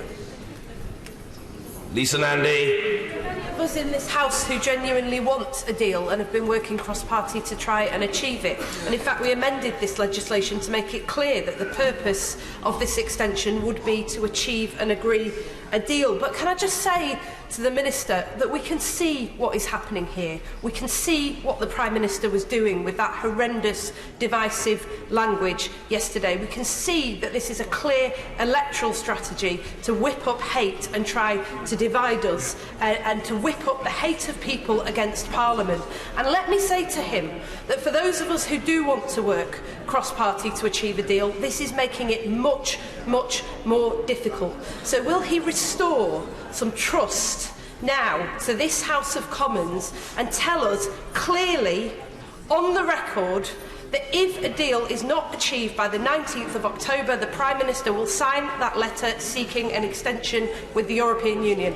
Lisa Nandy. Of us in this House who genuinely want a deal and have been working cross-party to try and achieve it. And in fact, we amended this legislation to make it clear that the purpose of this extension would be to achieve and agree a deal. But can I just say to the Minister that we can see what is happening here. We can see what the Prime Minister was doing with that horrendous, divisive language yesterday. We can see that this is a clear electoral strategy to whip up hate and try to divide us and to whip up the hate of people against Parliament. And let me say to him that for those of us who do want to work cross-party to achieve a deal, this is making it much, much more difficult. So will he restore some trust now to this House of Commons and tell us clearly on the record that if a deal is not achieved by the 19th of October, the Prime Minister will sign that letter seeking an extension with the European Union?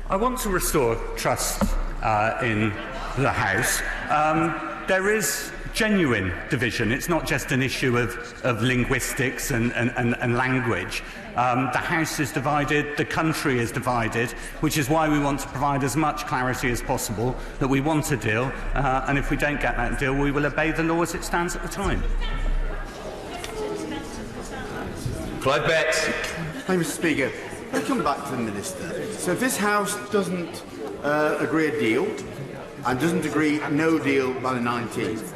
I want to restore trust in the House. There is genuine division. It's not just an issue of linguistics and language. The House is divided, the country is divided, which is why we want to provide as much clarity as possible that we want a deal, and if we don't get that deal, we will obey the law as it stands at the time. Clive Betts. Thank you, Mr. Speaker. I come back to the Minister. So if this House doesn't agree a deal and doesn't agree no deal by the 19th,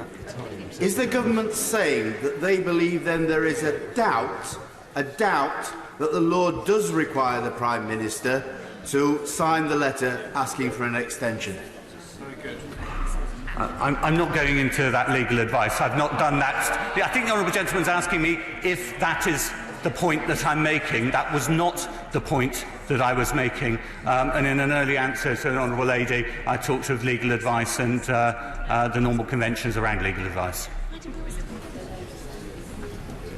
is the government saying that they believe then there is a doubt that the law does require the Prime Minister to sign the letter asking for an extension? I'm not going into that legal advice. I've not done that. I think the Honourable Gentleman's asking me if that is the point that I'm making. That was not the point that I was making. And in an early answer to an honourable lady, I talked of legal advice and the normal conventions around legal advice.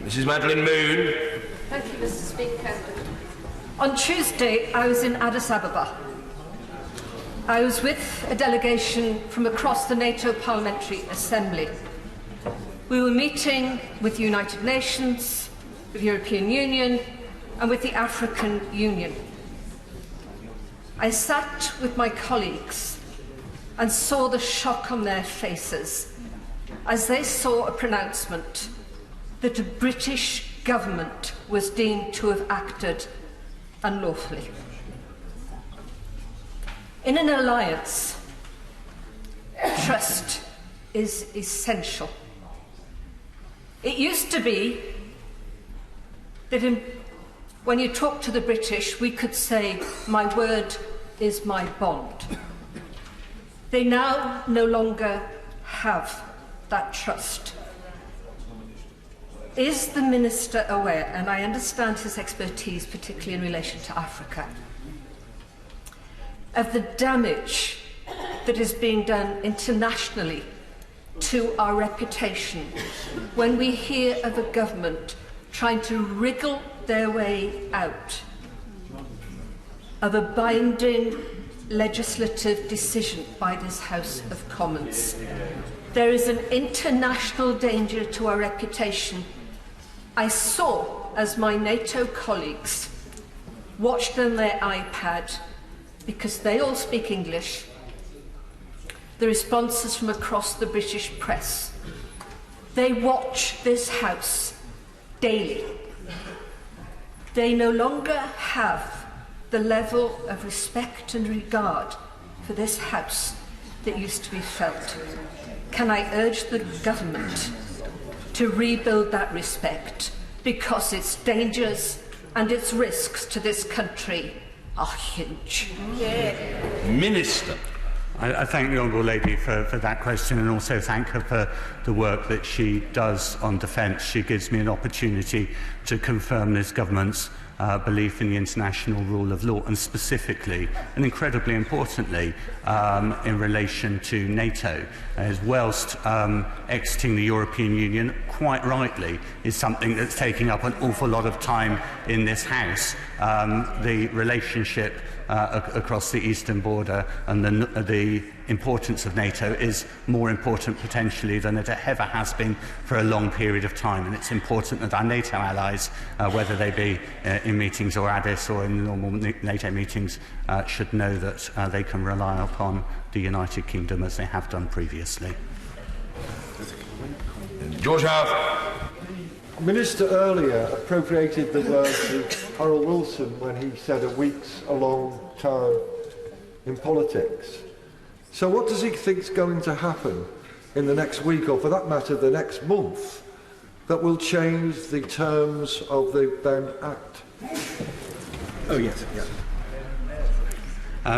Mrs. Madeline Moon. Thank you, Mr. Speaker. On Tuesday, I was in Addis Ababa. I was with a delegation from across the NATO Parliamentary Assembly. We were meeting with the United Nations, with the European Union, and with the African Union. I sat with my colleagues and saw the shock on their faces as they saw a pronouncement that the British government was deemed to have acted unlawfully. In an alliance, trust is essential. It used to be that when you talk to the British, we could say, "My word is my bond." They now no longer have that trust. Is the Minister aware, and I understand his expertise, particularly in relation to Africa, of the damage that is being done internationally to our reputation when we hear of a government trying to wriggle their way out of a binding legislative decision by this House of Commons? There is an international danger to our reputation. I saw, as my NATO colleagues watched on their iPad, because they all speak English, the responses from across the British press. They watch this House daily. They no longer have the level of respect and regard for this House that used to be felt. Can I urge the government to rebuild that respect, because its dangers and its risks to this country are huge? Minister. I thank the honourable lady for that question, and also thank her for the work that she does on defence. She gives me an opportunity to confirm this government's belief in the international rule of law, and specifically and incredibly importantly in relation to NATO, as whilst exiting the European Union, quite rightly, is something that's taking up an awful lot of time in this House. The relationship across the eastern border and the importance of NATO is more important potentially than it ever has been for a long period of time, and it's important that our NATO allies, whether they be in meetings or Addis or in normal NATO meetings, should know that they can rely upon the United Kingdom as they have done previously. George Howe. The Minister earlier appropriated the words of Harold Wilson when he said a week's a long time in politics. So what does he think is going to happen in the next week, or for that matter the next month, that will change the terms of the then Act? Oh yes, yeah.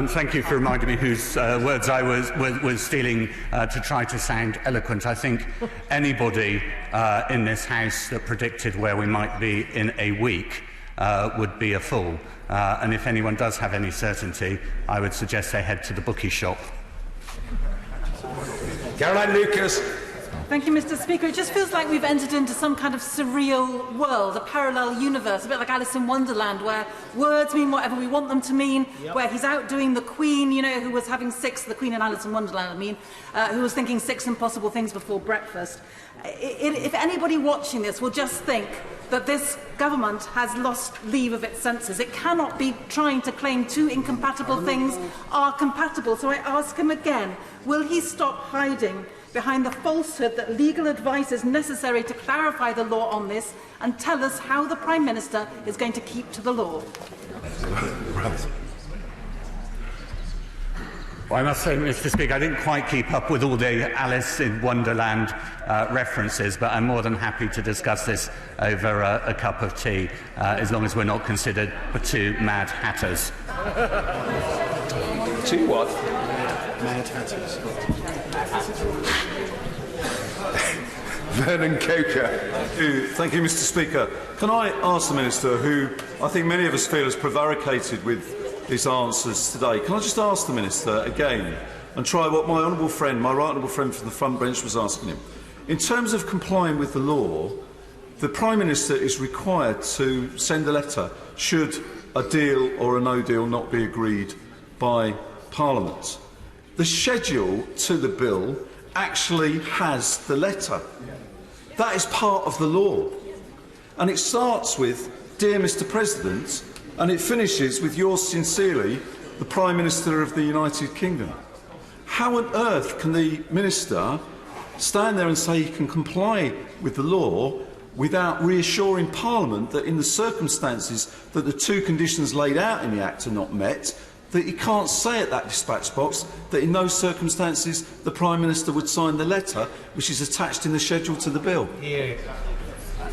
Thank you for reminding me whose words I was stealing to try to sound eloquent. I think anybody in this House that predicted where we might be in a week would be a fool. And if anyone does have any certainty, I would suggest they head to the bookie shop. Caroline Lucas. Thank you, Mr. Speaker. It just feels like we've entered into some kind of surreal world, a parallel universe, a bit like Alice in Wonderland, where words mean whatever we want them to mean, where he's outdoing the Queen, you know, who was having the Queen in Alice in Wonderland, who was thinking 6 impossible things before breakfast. If anybody watching this will just think that this government has lost leave of its senses, it cannot be trying to claim 2 incompatible things are compatible. So I ask him again, will he stop hiding behind the falsehood that legal advice is necessary to clarify the law on this, and tell us how the Prime Minister is going to keep to the law? Well, I must say, Mr. Speaker, I didn't quite keep up with all the Alice in Wonderland references, but I'm more than happy to discuss this over a cup of tea, as long as we're not considered 2 mad hatters. 2 what? Mad hatters. Vernon Coker. Thank you, Mr. Speaker. Can I ask the Minister, who I think many of us feel has prevaricated with his answers today, can I just ask the Minister again and try what my honourable friend, my right honourable friend from the front bench was asking him? In terms of complying with the law, the Prime Minister is required to send a letter should a deal or a no deal not be agreed by Parliament. The schedule to the bill actually has the letter. That is part of the law. And it starts with, "Dear Mr. President," and it finishes with "yours sincerely, the Prime Minister of the United Kingdom." How on earth can the Minister stand there and say he can comply with the law without reassuring Parliament that in the circumstances that the two conditions laid out in the Act are not met, that he can't say at that dispatch box that in those circumstances the Prime Minister would sign the letter which is attached in the schedule to the bill? Yeah.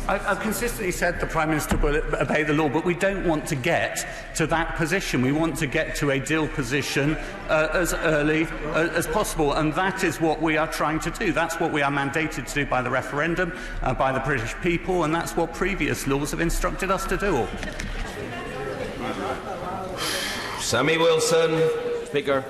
I've consistently said the Prime Minister will obey the law, but we don't want to get to that position. We want to get to a deal position as early as possible, and that is what we are trying to do. That's what we are mandated to do by the referendum, by the British people, and that's what previous laws have instructed us to do. Sammy Wilson. Speaker,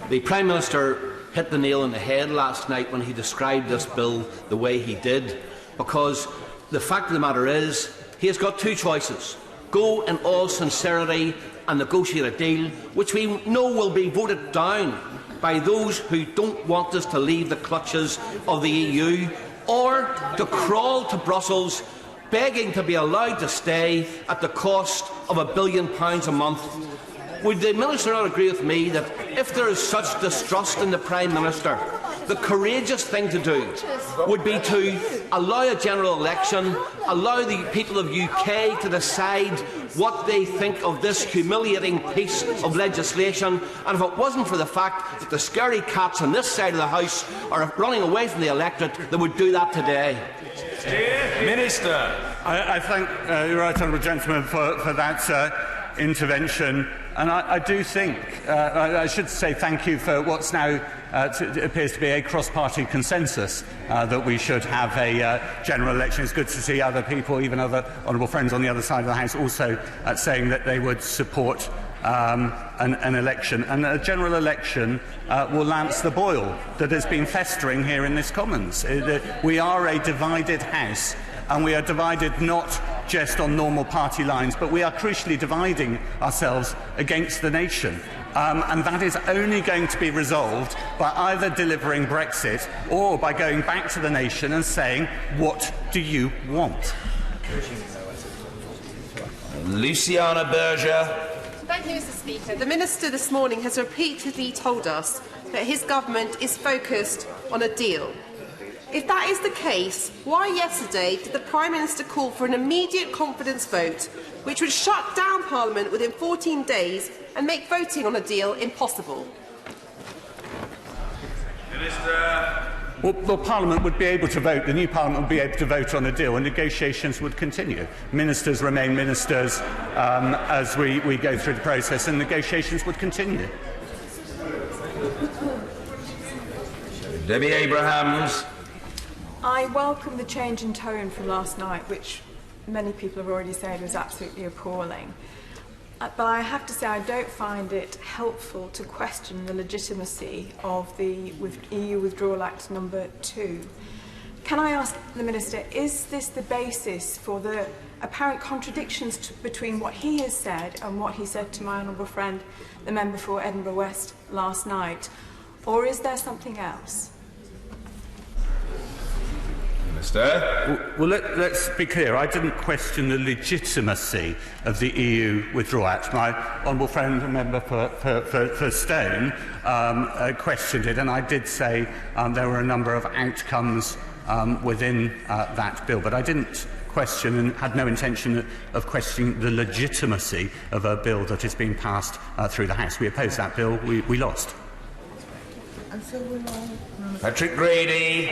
the Prime Minister hit the nail on the head last night when he described this bill the way he did, because the fact of the matter is he has got two choices: go in all sincerity and negotiate a deal which we know will be voted down by those who don't want us to leave the clutches of the EU, or to crawl to Brussels begging to be allowed to stay at the cost of £1 billion a month. Would the Minister not agree with me that if there is such distrust in the Prime Minister, the courageous thing to do would be to allow a general election, allow the people of UK to decide what they think of this humiliating piece of legislation, and if it wasn't for the fact that the scary cats on this side of the House are running away from the electorate, they would do that today? Minister. I thank the Right Honourable Gentleman for that intervention, and I do think I should say thank you for what's now appears to be a cross-party consensus that we should have a general election. It's good to see other people, even other honourable friends on the other side of the House, also saying that they would support an election. And a general election will lance the boil that has been festering here in this Commons. We are a divided House, and we are divided not just on normal party lines, but we are crucially dividing ourselves against the nation. And that is only going to be resolved by either delivering Brexit or by going back to the nation and saying, what do you want? Luciana Berger. Thank you, Mr. Speaker. The Minister this morning has repeatedly told us that his government is focused on a deal. If that is the case, why yesterday did the Prime Minister call for an immediate confidence vote, which would shut down Parliament within 14 days and make voting on a deal impossible? Minister. Well, Parliament would be able to vote, the new Parliament would be able to vote on a deal, and negotiations would continue. Ministers remain ministers as we go through the process, and negotiations would continue. Debbie Abrahams. I welcome the change in tone from last night, which many people have already said was absolutely appalling. But I have to say I don't find it helpful to question the legitimacy of the EU Withdrawal Act number 2. Can I ask the Minister, is this the basis for the apparent contradictions between what he has said and what he said to my honourable friend, the member for Edinburgh West, last night? Or is there something else? Well, let's be clear. I didn't question the legitimacy of the EU Withdrawal Act. My honourable friend, a member for Stone, questioned it, and I did say there were a number of outcomes within that bill, but I didn't question and had no intention of questioning the legitimacy of a bill that is being passed through the House. We opposed that bill. We lost. Patrick Grady.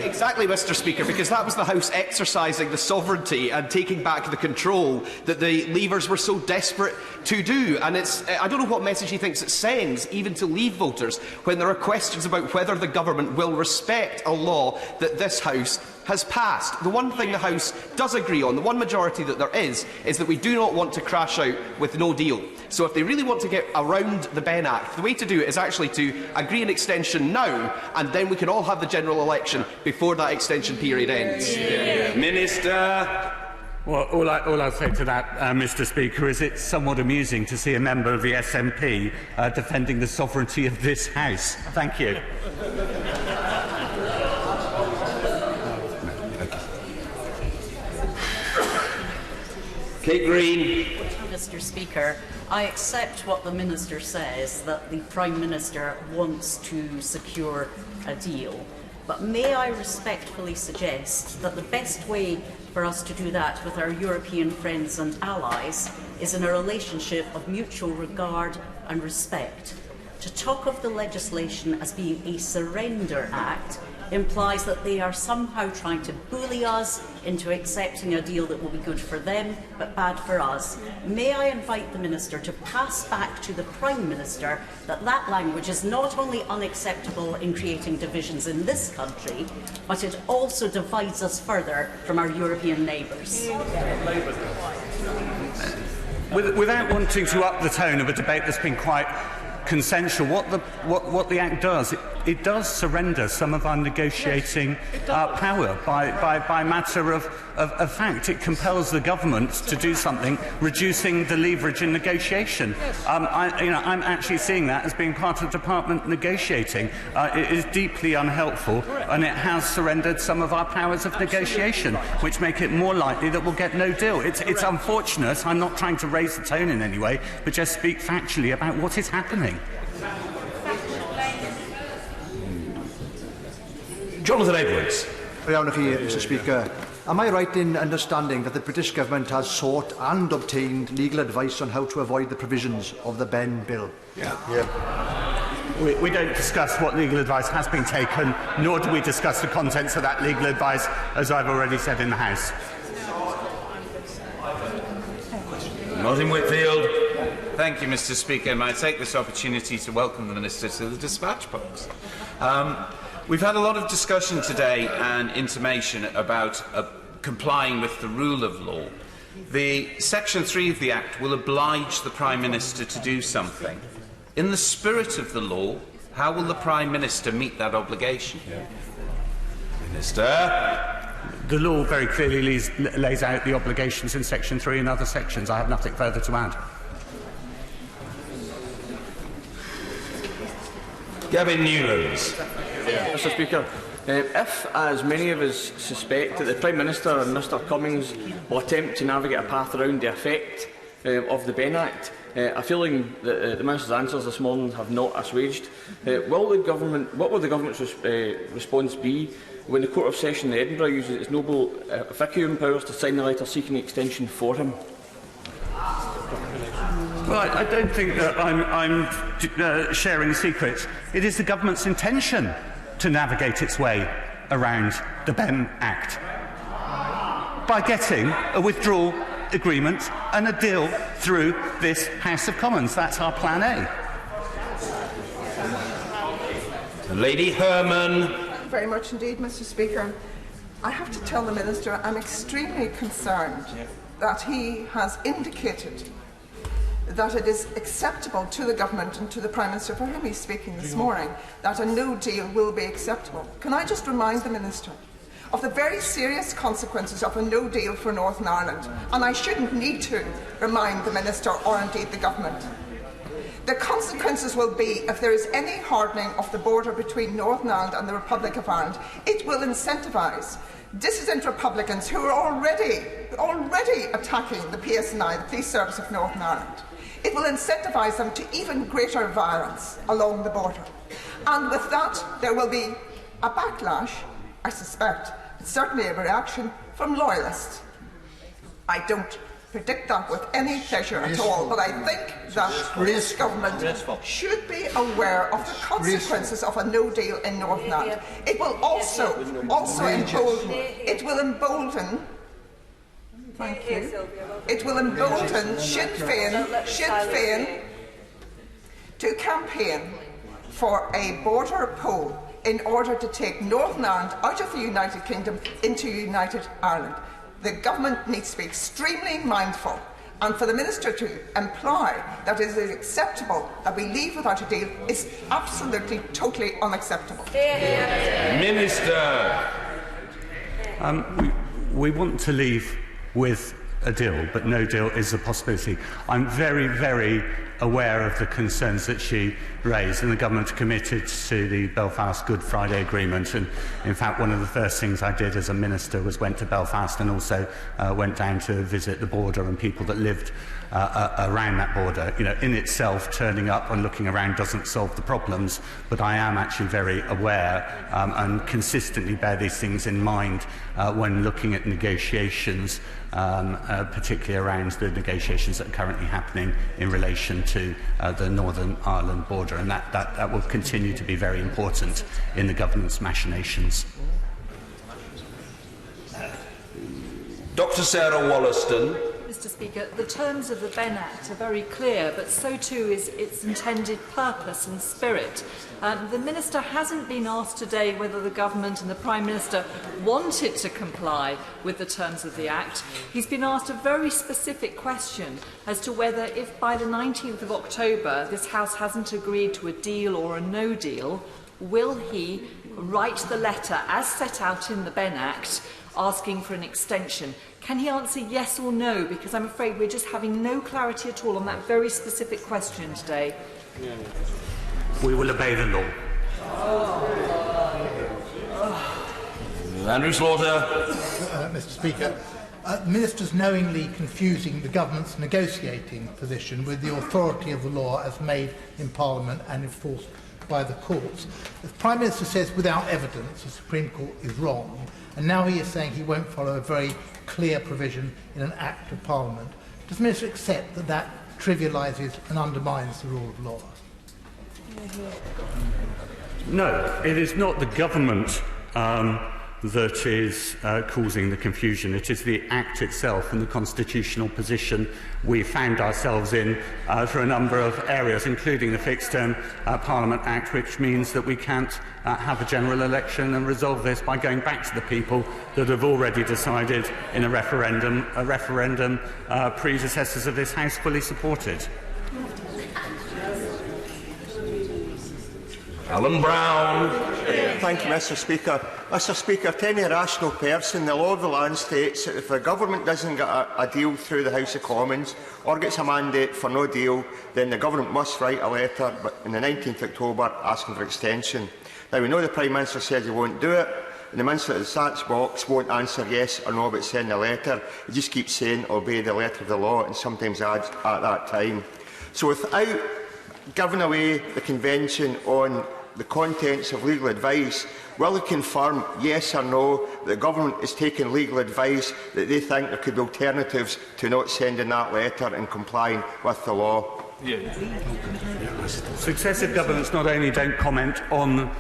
Exactly, Mr. Speaker, because that was the House exercising the sovereignty and taking back the control that the Leavers were so desperate to do. And I don't know what message he thinks it sends, even to Leave voters, when there are questions about whether the government will respect a law that this House has passed. The one thing the House does agree on, the one majority that there is that we do not want to crash out with no deal. So if they really want to get around the Benn Act, the way to do it is actually to agree an extension now, and then we can all have the general election before that extension period ends. Yeah. Minister. Well, all I'll say to that, Mr. Speaker, is it's somewhat amusing to see a member of the SNP defending the sovereignty of this House. Thank you. Kate Green. Mr. Speaker, I accept what the Minister says, that the Prime Minister wants to secure a deal. But may I respectfully suggest that the best way for us to do that with our European friends and allies is in a relationship of mutual regard and respect. To talk of the legislation as being a surrender act implies that they are somehow trying to bully us into accepting a deal that will be good for them but bad for us. May I invite the Minister to pass back to the Prime Minister that that language is not only unacceptable in creating divisions in this country, but it also divides us further from our European neighbours. Without wanting to up the tone of a debate that's been quite consensual, what the Act does, it does surrender some of our negotiating power by matter of fact. It compels the government to do something, reducing the leverage in negotiation. I'm actually seeing that as being part of department negotiating. It is deeply unhelpful, and it has surrendered some of our powers of negotiation, which make it more likely that we'll get no deal. It's unfortunate. I'm not trying to raise the tone in any way, but just speak factually about what is happening. Jonathan Edwards. Mr. Speaker. Am I right in understanding that the British Government has sought and obtained legal advice on how to avoid the provisions of the Benn Bill? We don't discuss what legal advice has been taken, nor do we discuss the contents of that legal advice, as I've already said in the House. Martin Whitfield. Thank you, Mr. Speaker. And I take this opportunity to welcome the Minister to the dispatch box. We've had a lot of discussion today and intimation about complying with the rule of law. The Section 3 of the Act will oblige the Prime Minister to do something. In the spirit of the law, how will the Prime Minister meet that obligation? Minister. The law very clearly lays out the obligations in Section 3 and other sections. I have nothing further to add. Gavin Newlands. Mr. Speaker, if, as many of us suspect, that the Prime Minister and Mr Cummings will attempt to navigate a path around the effect of the Benn Act, a feeling that the Minister's answers this morning have not assuaged, what will the Government's response be when the Court of Session in Edinburgh uses its noble officium powers to sign the letter seeking extension for him? Well, I don't think that I'm sharing secrets. It is the Government's intention to navigate its way around the Benn Act by getting a withdrawal agreement and a deal through this House of Commons. That's our plan A. Lady Herman. Thank you very much indeed, Mr. Speaker. I have to tell the Minister I'm extremely concerned that he has indicated that it is acceptable to the Government and to the Prime Minister, for whom he's speaking this morning, that a no deal will be acceptable. Can I just remind the Minister of the very serious consequences of a no deal for Northern Ireland? And I shouldn't need to remind the Minister or indeed the Government. The consequences will be, if there is any hardening of the border between Northern Ireland and the Republic of Ireland, it will incentivise dissident Republicans who are already attacking the PSNI, the Police Service of Northern Ireland. It will incentivise them to even greater violence along the border. And with that, there will be a backlash, I suspect, certainly a reaction from loyalists. I don't predict that with any pleasure at all, but I think that this Government should be aware of the consequences of a no deal in Northern Ireland. It will also embolden Thank you. It will embolden Sinn Féin to campaign for a border poll in order to take Northern Ireland out of the United Kingdom into United Ireland. The government needs to be extremely mindful, and for the Minister to imply that it is acceptable that we leave without a deal is absolutely, totally unacceptable. Minister. We want to leave with a deal, but no deal is a possibility. I'm very, very aware of the concerns that she raised, and the government committed to the Belfast Good Friday Agreement. And in fact, one of the first things I did as a minister was went to Belfast and also went down to visit the border and people that lived around that border. You know, in itself, turning up and looking around doesn't solve the problems, but I am actually very aware and consistently bear these things in mind when looking at negotiations, particularly around the negotiations that are currently happening in relation to the Northern Ireland border, and that will continue to be very important in the government's machinations. Dr. Sarah Wollaston. Mr. Speaker, the terms of the Benn Act are very clear, but so too is its intended purpose and spirit. The Minister hasn't been asked today whether the Government and the Prime Minister wanted to comply with the terms of the Act. He's been asked a very specific question as to whether, if by the 19th of October this House hasn't agreed to a deal or a no deal, will he write the letter as set out in the Benn Act asking for an extension? Can he answer yes or no? Because I'm afraid we're just having no clarity at all on that very specific question today. We will obey the law. Andrew Slaughter. Mr. Speaker, the Minister's knowingly confusing the Government's negotiating position with the authority of the law as made in Parliament and enforced by the courts. The Prime Minister says without evidence the Supreme Court is wrong, and now he is saying he won't follow a very clear provision in an Act of Parliament. Does the Minister accept that that trivialises and undermines the rule of law? No, it is not the government that is causing the confusion. It is the Act itself and the constitutional position we found ourselves in for a number of areas, including the Fixed-Term Parliament Act, which means that we can't have a general election and resolve this by going back to the people that have already decided in a referendum. Predecessors of this House fully supported. Alan Brown. Thank you, Mr. Speaker. Mr. Speaker, to any rational person, the law of the land states that if the government doesn't get a deal through the House of Commons or gets a mandate for no deal, then the government must write a letter on the 19th of October asking for extension. Now, we know the Prime Minister says he won't do it, and the Minister at the Stats box won't answer yes or no about sending a letter. He just keeps saying obey the letter of the law and sometimes adds at that time. So without giving away the Convention on the contents of legal advice, will he confirm, yes or no, that the government is taking legal advice that they think there could be alternatives to not sending that letter and complying with the law? Successive governments not only don't comment on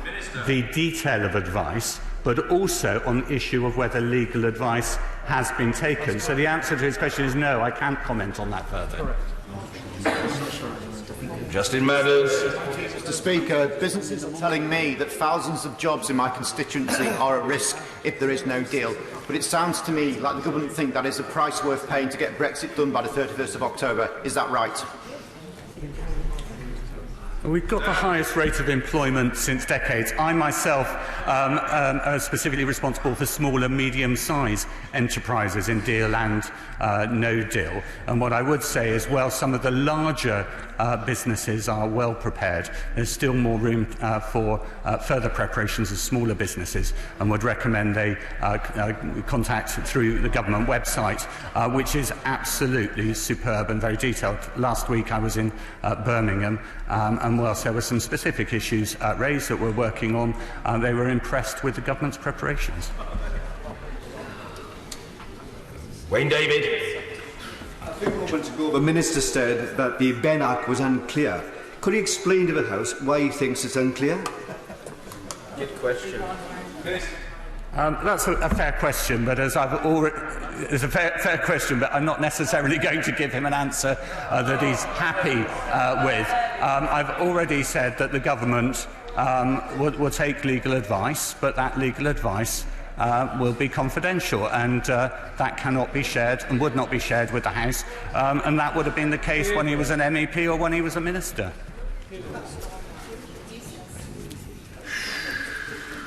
the detail of advice, but also on the issue of whether legal advice has been taken. So the answer to his question is no, I can't comment on that further. Justin Meadows. Mr. Speaker, businesses are telling me that thousands of jobs in my constituency are at risk if there is no deal. But it sounds to me like the government think that is a price worth paying to get Brexit done by the 31st of October. Is that right? We've got the highest rate of employment since decades. I myself am specifically responsible for small and medium-sized enterprises in deal and no deal. And what I would say is, well, some of the larger businesses are well prepared. There's still more room for further preparations of smaller businesses, and would recommend they contact through the government website, which is absolutely superb and very detailed. Last week I was in Birmingham, and whilst there were some specific issues raised that we're working on, they were impressed with the government's preparations. Wayne David. A few moments ago, the Minister said that the Benn Act was unclear. Could he explain to the House why he thinks it's unclear? Good question. That's a fair question, but as I've already, it's a fair question, but I'm not necessarily going to give him an answer that he's happy with. I've already said that the government will take legal advice, but that legal advice will be confidential, and that cannot be shared and would not be shared with the House, and that would have been the case when he was an MEP or when he was a minister.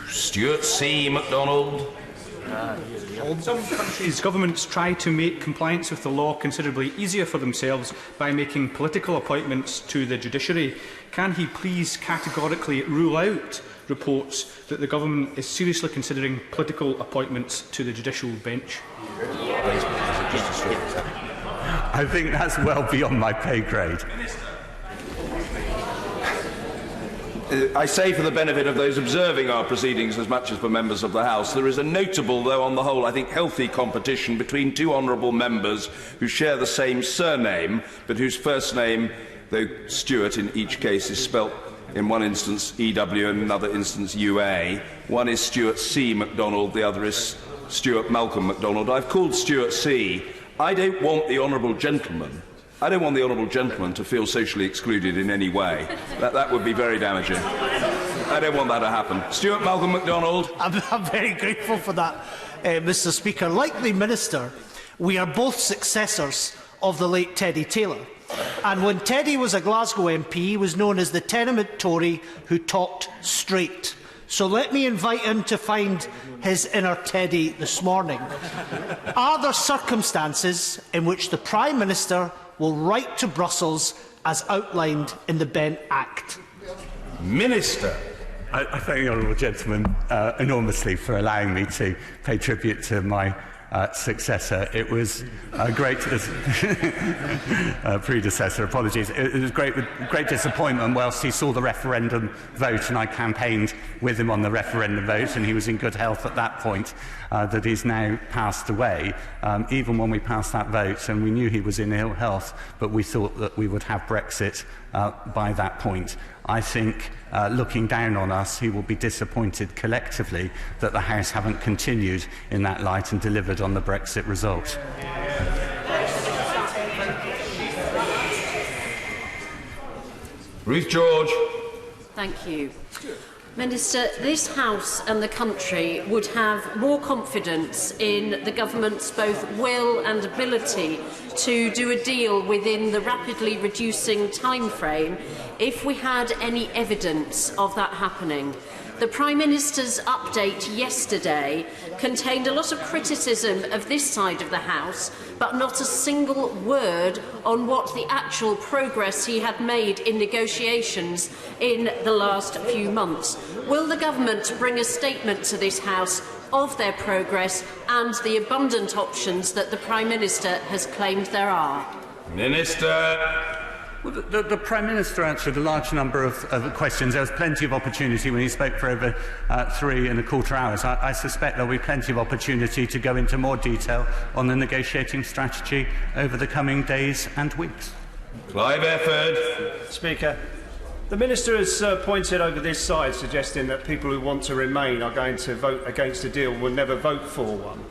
Stuart C. MacDonald. Some countries' governments try to make compliance with the law considerably easier for themselves by making political appointments to the judiciary. Can he please categorically rule out reports that the government is seriously considering political appointments to the judicial bench? I think that's well beyond my pay grade. I say for the benefit of those observing our proceedings as much as for members of the House, there is a notable, though on the whole I think healthy competition between two honourable members who share the same surname, but whose first name, though Stuart in each case, is spelt in one instance EW and in another instance UA. One is Stuart C. MacDonald, the other is Stuart Malcolm MacDonald. I've called Stuart C. I don't want the honourable gentleman to feel socially excluded in any way. That would be very damaging. I don't want that to happen. Stuart Malcolm MacDonald. I'm very grateful for that, Mr. Speaker. Like the Minister, we are both successors of the late Teddy Taylor. And when Teddy was a Glasgow MP, he was known as the tenement Tory who talked straight. So let me invite him to find his inner Teddy this morning. Are there circumstances in which the Prime Minister will write to Brussels as outlined in the Benn Act? Minister. I thank the honourable gentleman enormously for allowing me to pay tribute to my successor. It was a great predecessor. Apologies. It was great disappointment whilst he saw the referendum vote, and I campaigned with him on the referendum vote, and he was in good health at that point. That he's now passed away. Even when we passed that vote, and we knew he was in ill health, but we thought that we would have Brexit by that point. I think, looking down on us, he will be disappointed collectively that the House haven't continued in that light and delivered on the Brexit result. Ruth George. Thank you. Minister, this House and the country would have more confidence in the government's both will and ability to do a deal within the rapidly reducing timeframe if we had any evidence of that happening. The Prime Minister's update yesterday contained a lot of criticism of this side of the House, but not a single word on what the actual progress he had made in negotiations in the last few months. Will the government bring a statement to this House of their progress and the abundant options that the Prime Minister has claimed there are? Minister. Well, the Prime Minister answered a large number of questions. There was plenty of opportunity when he spoke for over 3¼ hours. I suspect there will be plenty of opportunity to go into more detail on the negotiating strategy over the coming days and weeks. Clive Efford. Speaker, the Minister has pointed over this side, suggesting that people who want to remain are going to vote against a deal, will never vote for one.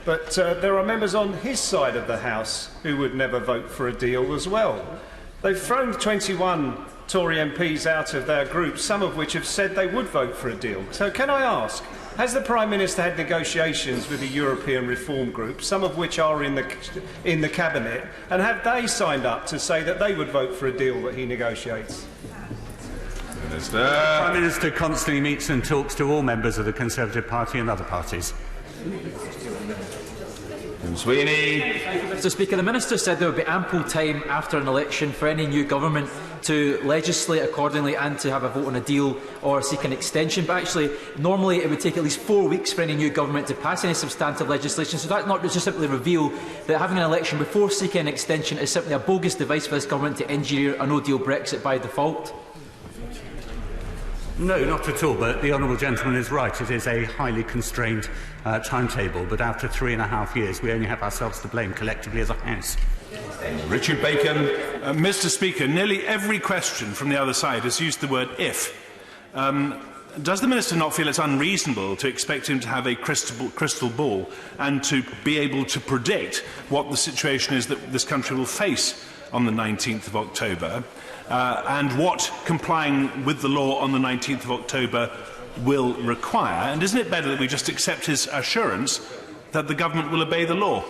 But there are members on his side of the House who would never vote for a deal as well. They've thrown 21 Tory MPs out of their group, some of which have said they would vote for a deal. So can I ask, has the Prime Minister had negotiations with the European Reform Group, some of which are in the Cabinet, and have they signed up to say that they would vote for a deal that he negotiates? Minister. The Prime Minister constantly meets and talks to all members of the Conservative Party and other parties. Sweeney. Mr. Speaker, the Minister said there would be ample time after an election for any new government to legislate accordingly and to have a vote on a deal or seek an extension. But actually, normally it would take at least 4 weeks for any new government to pass any substantive legislation. So that not just simply reveal that having an election before seeking an extension is simply a bogus device for this government to engineer a no-deal Brexit by default? No, not at all, but the honourable gentleman is right. It is a highly constrained timetable, but after 3½ years we only have ourselves to blame collectively as a House. Richard Bacon. Mr. Speaker, nearly every question from the other side has used the word if. Does the Minister not feel it's unreasonable to expect him to have a crystal ball and to be able to predict what the situation is that this country will face on the 19th of October, and what complying with the law on the 19th of October will require? And isn't it better that we just accept his assurance that the government will obey the law?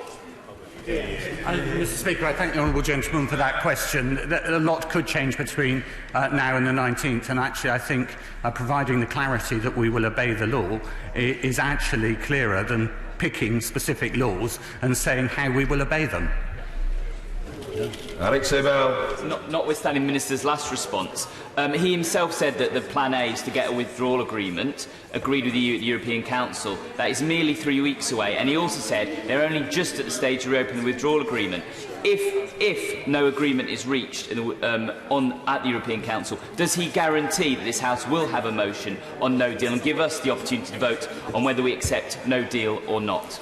Mr. Speaker, I thank the honourable gentleman for that question. A lot could change between now and the 19th, and actually I think providing the clarity that we will obey the law is actually clearer than picking specific laws and saying how we will obey them. Alex Abel. Notwithstanding the Minister's last response, he himself said that the Plan A is to get a withdrawal agreement agreed with the European Council. That is merely 3 weeks away, and he also said they're only just at the stage to reopen the withdrawal agreement. If no agreement is reached at the European Council, does he guarantee that this House will have a motion on no deal and give us the opportunity to vote on whether we accept no deal or not?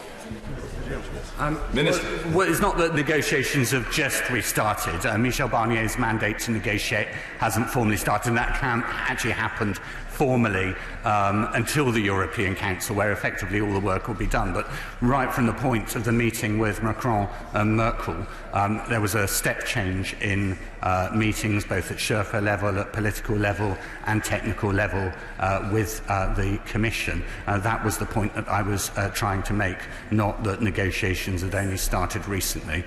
Well, it's not that negotiations have just restarted. Michel Barnier's mandate to negotiate hasn't formally started, and that can't actually happen formally until the European Council, where effectively all the work will be done. But right from the point of the meeting with Macron and Merkel, there was a step change in meetings, both at Schurfer level, at political level and technical level with the Commission. That was the point that I was trying to make, not that negotiations had only started recently.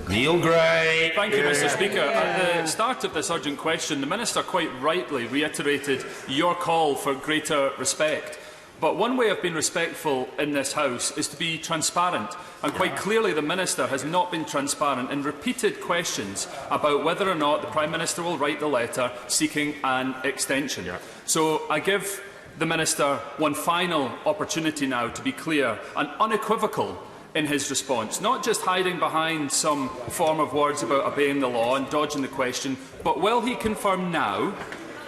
Neil Gray. Thank you, Mr. Speaker. At the start of this urgent question, the Minister quite rightly reiterated your call for greater respect. But one way of being respectful in this House is to be transparent. And quite clearly the Minister has not been transparent in repeated questions about whether or not the Prime Minister will write the letter seeking an extension. So I give the Minister one final opportunity now to be clear and unequivocal in his response, not just hiding behind some form of words about obeying the law and dodging the question, but will he confirm now,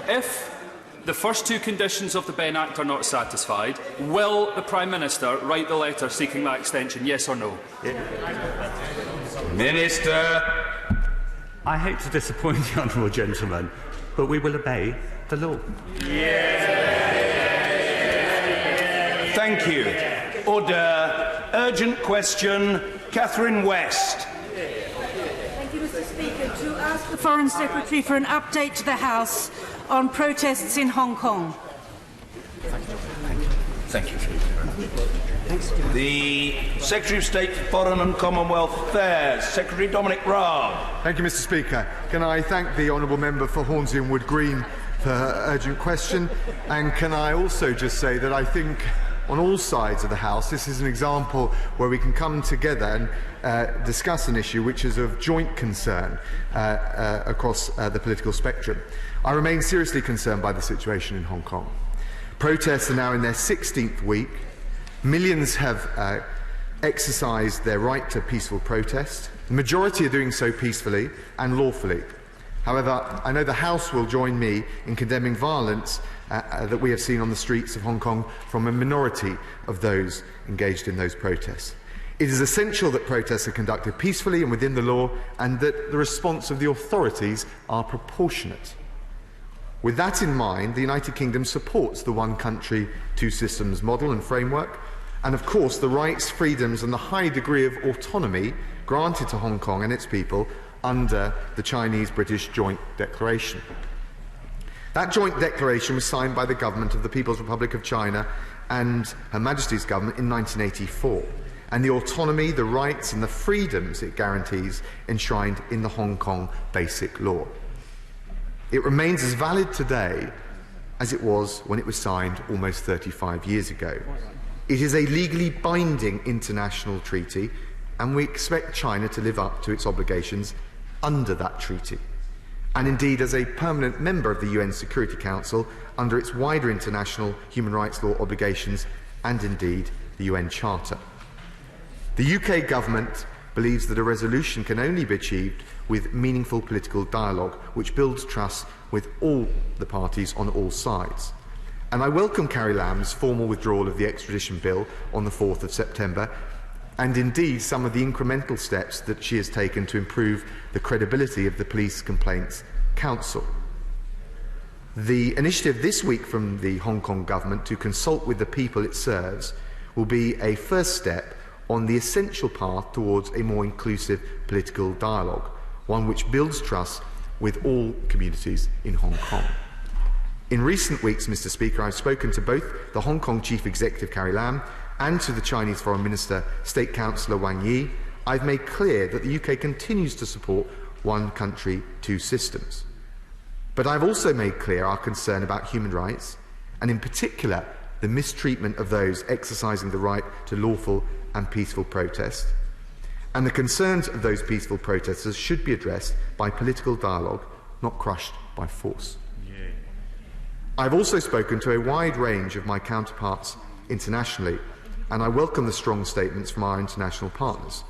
if the first two conditions of the Benn Act are not satisfied, will the Prime Minister write the letter seeking that extension, yes or no? Minister. I hate to disappoint the honourable gentleman, but we will obey the law. Thank you. Order. Urgent question, Catherine West. Thank you, Mr. Speaker. To ask the Foreign Secretary for an update to the House on protests in Hong Kong. Thank you. The Secretary of State for Foreign and Commonwealth Affairs, Secretary Dominic Raab. Thank you, Mr. Speaker. Can I thank the honourable member for Hornsey and Wood Green for her urgent question, and can I also just say that I think on all sides of the House, this is an example where we can come together and discuss an issue which is of joint concern across the political spectrum. I remain seriously concerned by the situation in Hong Kong. Protests are now in their 16th week. Millions have exercised their right to peaceful protest. The majority are doing so peacefully and lawfully. However, I know the House will join me in condemning violence that we have seen on the streets of Hong Kong from a minority of those engaged in those protests. It is essential that protests are conducted peacefully and within the law, and that the response of the authorities are proportionate. With that in mind, the United Kingdom supports the one country, two systems model and framework, and of course the rights, freedoms and the high degree of autonomy granted to Hong Kong and its people under the Chinese-British Joint Declaration. That joint declaration was signed by the government of the People's Republic of China and Her Majesty's government in 1984, and the autonomy, the rights and the freedoms it guarantees enshrined in the Hong Kong Basic Law. It remains as valid today as it was when it was signed almost 35 years ago. It is a legally binding international treaty, and we expect China to live up to its obligations under that treaty, and indeed as a permanent member of the UN Security Council under its wider international human rights law obligations and indeed the UN Charter. The UK government believes that a resolution can only be achieved with meaningful political dialogue which builds trust with all the parties on all sides. And I welcome Carrie Lam's formal withdrawal of the extradition bill on the 4th of September, and indeed some of the incremental steps that she has taken to improve the credibility of the Police Complaints Council. The initiative this week from the Hong Kong government to consult with the people it serves will be a first step on the essential path towards a more inclusive political dialogue, one which builds trust with all communities in Hong Kong. In recent weeks, Mr. Speaker, I've spoken to both the Hong Kong Chief Executive Carrie Lam and to the Chinese Foreign Minister, State Councillor Wang Yi. I've made clear that the UK continues to support one country, two systems. But I've also made clear our concern about human rights, and in particular the mistreatment of those exercising the right to lawful and peaceful protest. And the concerns of those peaceful protesters should be addressed by political dialogue, not crushed by force. I've also spoken to a wide range of my counterparts internationally, and I welcome the strong statements from our international partners.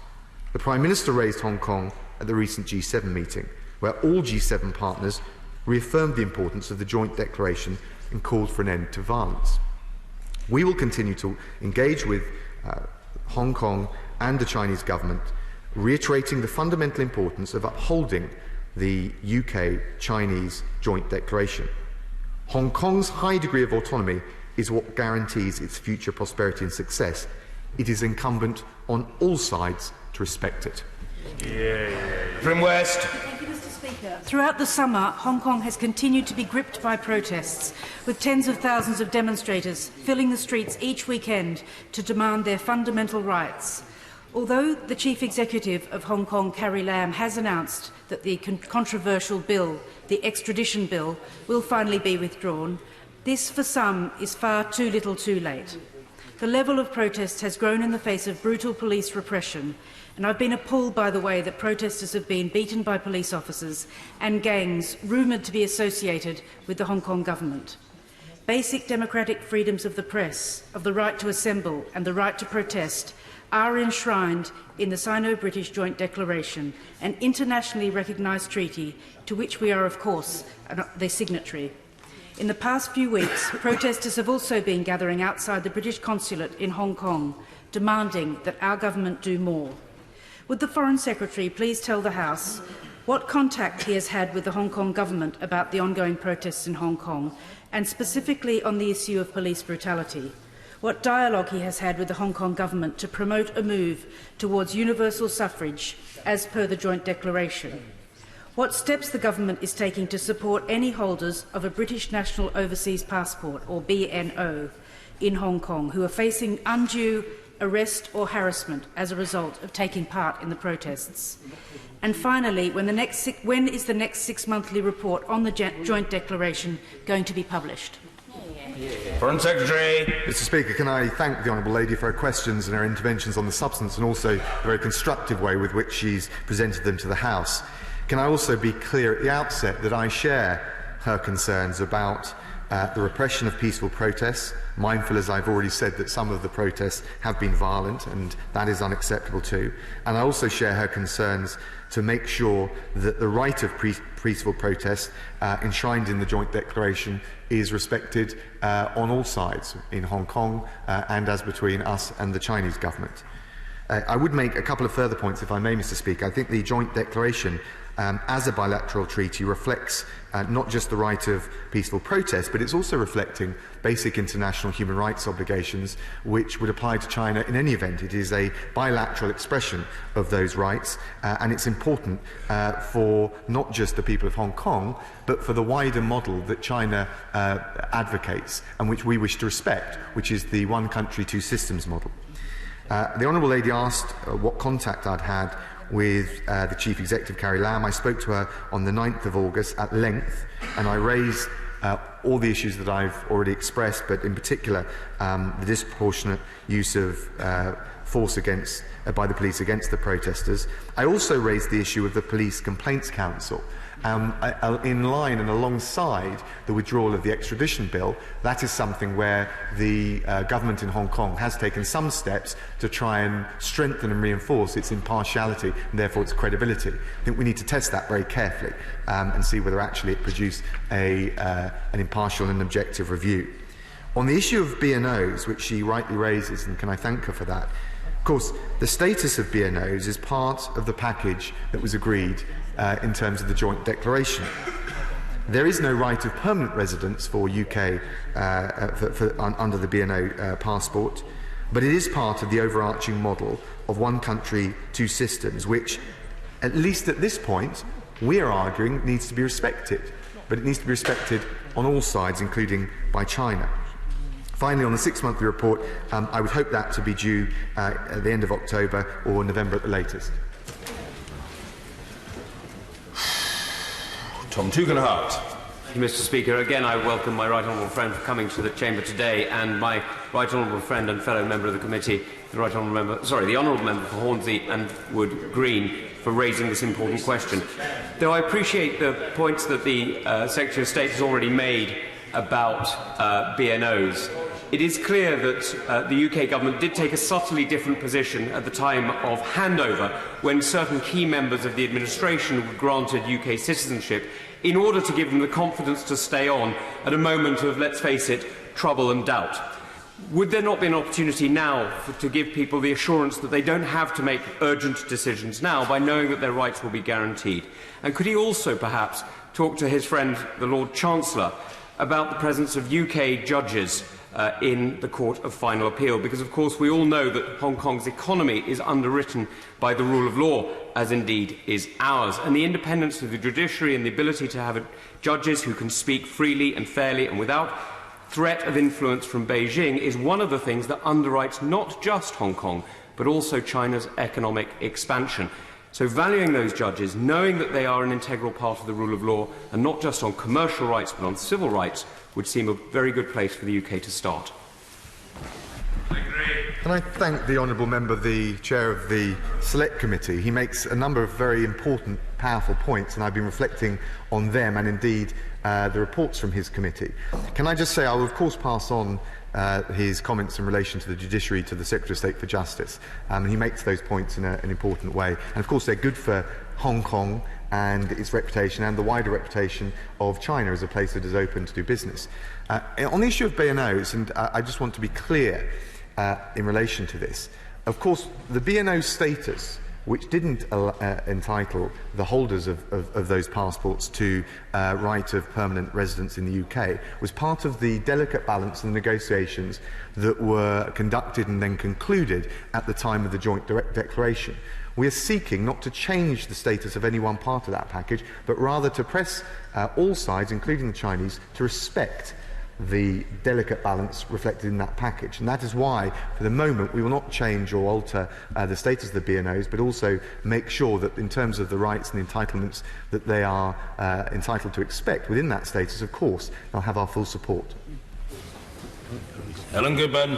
The Prime Minister raised Hong Kong at the recent G7 meeting, where all G7 partners reaffirmed the importance of the joint declaration and called for an end to violence. We will continue to engage with Hong Kong and the Chinese government, reiterating the fundamental importance of upholding the UK-Chinese joint declaration. Hong Kong's high degree of autonomy is what guarantees its future prosperity and success. It is incumbent on all sides to respect it. From West. Thank you, Mr. Speaker. Throughout the summer, Hong Kong has continued to be gripped by protests, with tens of thousands of demonstrators filling the streets each weekend to demand their fundamental rights. Although the Chief Executive of Hong Kong, Carrie Lam, has announced that the controversial bill, the extradition bill, will finally be withdrawn, this, for some, is far too little too late. The level of protest has grown in the face of brutal police repression, and I've been appalled by the way that protesters have been beaten by police officers and gangs rumoured to be associated with the Hong Kong government. Basic democratic freedoms of the press, of the right to assemble and the right to protest are enshrined in the Sino-British Joint Declaration, an internationally recognised treaty to which we are, of course, the signatory. In the past few weeks, protesters have also been gathering outside the British consulate in Hong Kong, demanding that our government do more. Would the Foreign Secretary please tell the House what contact he has had with the Hong Kong government about the ongoing protests in Hong Kong, and specifically on the issue of police brutality? What dialogue he has had with the Hong Kong government to promote a move towards universal suffrage as per the Joint Declaration? What steps the government is taking to support any holders of a British National Overseas Passport, or BNO, in Hong Kong who are facing undue arrest or harassment as a result of taking part in the protests? And finally, when is the next six-monthly report on the Joint Declaration going to be published? Foreign Secretary. Mr. Speaker, can I thank the Honourable Lady for her questions and her interventions on the substance, and also the very constructive way with which she's presented them to the House. Can I also be clear at the outset that I share her concerns about the repression of peaceful protests, mindful, as I've already said, that some of the protests have been violent, and that is unacceptable too. And I also share her concerns to make sure that the right of peaceful protest enshrined in the Joint Declaration is respected on all sides, in Hong Kong and as between us and the Chinese government. I would make a couple of further points, if I may, Mr. Speaker. I think the Joint Declaration, as a bilateral treaty, reflects not just the right of peaceful protest, but it's also reflecting basic international human rights obligations which would apply to China in any event. It is a bilateral expression of those rights, and it's important for not just the people of Hong Kong, but for the wider model that China advocates and which we wish to respect, which is the one country, two systems model. The Honourable Lady asked what contact I'd had with the Chief Executive, Carrie Lam. I spoke to her on the 9th of August at length, and I raised all the issues that I've already expressed, but in particular the disproportionate use of force by the police against the protesters. I also raised the issue of the Police Complaints Council. In line and alongside the withdrawal of the extradition bill, that is something where the government in Hong Kong has taken some steps to try and strengthen and reinforce its impartiality and therefore its credibility. I think we need to test that very carefully and see whether actually it produced an impartial and objective review. On the issue of BNOs, which she rightly raises, and can I thank her for that, of course, the status of BNOs is part of the package that was agreed in terms of the Joint Declaration. There is no right of permanent residence for UK under the BNO passport, But it is part of the overarching model of one country, two systems, which, at least at this point, we are arguing needs to be respected. But it needs to be respected on all sides, including by China. Finally, on the 6-monthly report, I would hope that to be due at the end of October or November at the latest. Tom Tugendhat. Thank you, Mr. Speaker. Again, I welcome my right honourable friend for coming to the Chamber today, and my right honourable friend and fellow member of the committee, the honourable member for Hornsey and Wood Green, for raising this important question. Though I appreciate the points that the Secretary of State has already made about BNOs, it is clear that the UK government did take a subtly different position at the time of handover, when certain key members of the administration were granted UK citizenship, in order to give them the confidence to stay on at a moment of, let's face it, trouble and doubt. Would there not be an opportunity now to give people the assurance that they don't have to make urgent decisions now, by knowing that their rights will be guaranteed? And could he also perhaps talk to his friend, the Lord Chancellor, about the presence of UK judges in the Court of Final Appeal? Because, of course, we all know that Hong Kong's economy is underwritten by the rule of law, as indeed is ours. And the independence of the judiciary and the ability to have judges who can speak freely and fairly and without threat of influence from Beijing is one of the things that underwrites not just Hong Kong, but also China's economic expansion. So valuing those judges, knowing that they are an integral part of the rule of law, and not just on commercial rights but on civil rights, would seem a very good place for the UK to start. Can I thank the honourable member, the chair of the Select Committee? He makes a number of very important, powerful points, and I've been reflecting on them and indeed the reports from his committee. Can I just say I will of course pass on his comments in relation to the judiciary to the Secretary of State for Justice, and he makes those points in an important way. And of course they're good for Hong Kong and its reputation and the wider reputation of China as a place that is open to do business. On the issue of BNOs, and I just want to be clear in relation to this, of course the BNO status, which didn't entitle the holders of those passports to right of permanent residence in the UK, was part of the delicate balance and negotiations that were conducted and then concluded at the time of the joint declaration. We are seeking not to change the status of any one part of that package, but rather to press all sides, including the Chinese, to respect the delicate balance reflected in that package. And that is why, for the moment, we will not change or alter the status of the BNOs, but also make sure that in terms of the rights and the entitlements that they are entitled to expect within that status, of course, they'll have our full support. Helen Goodman.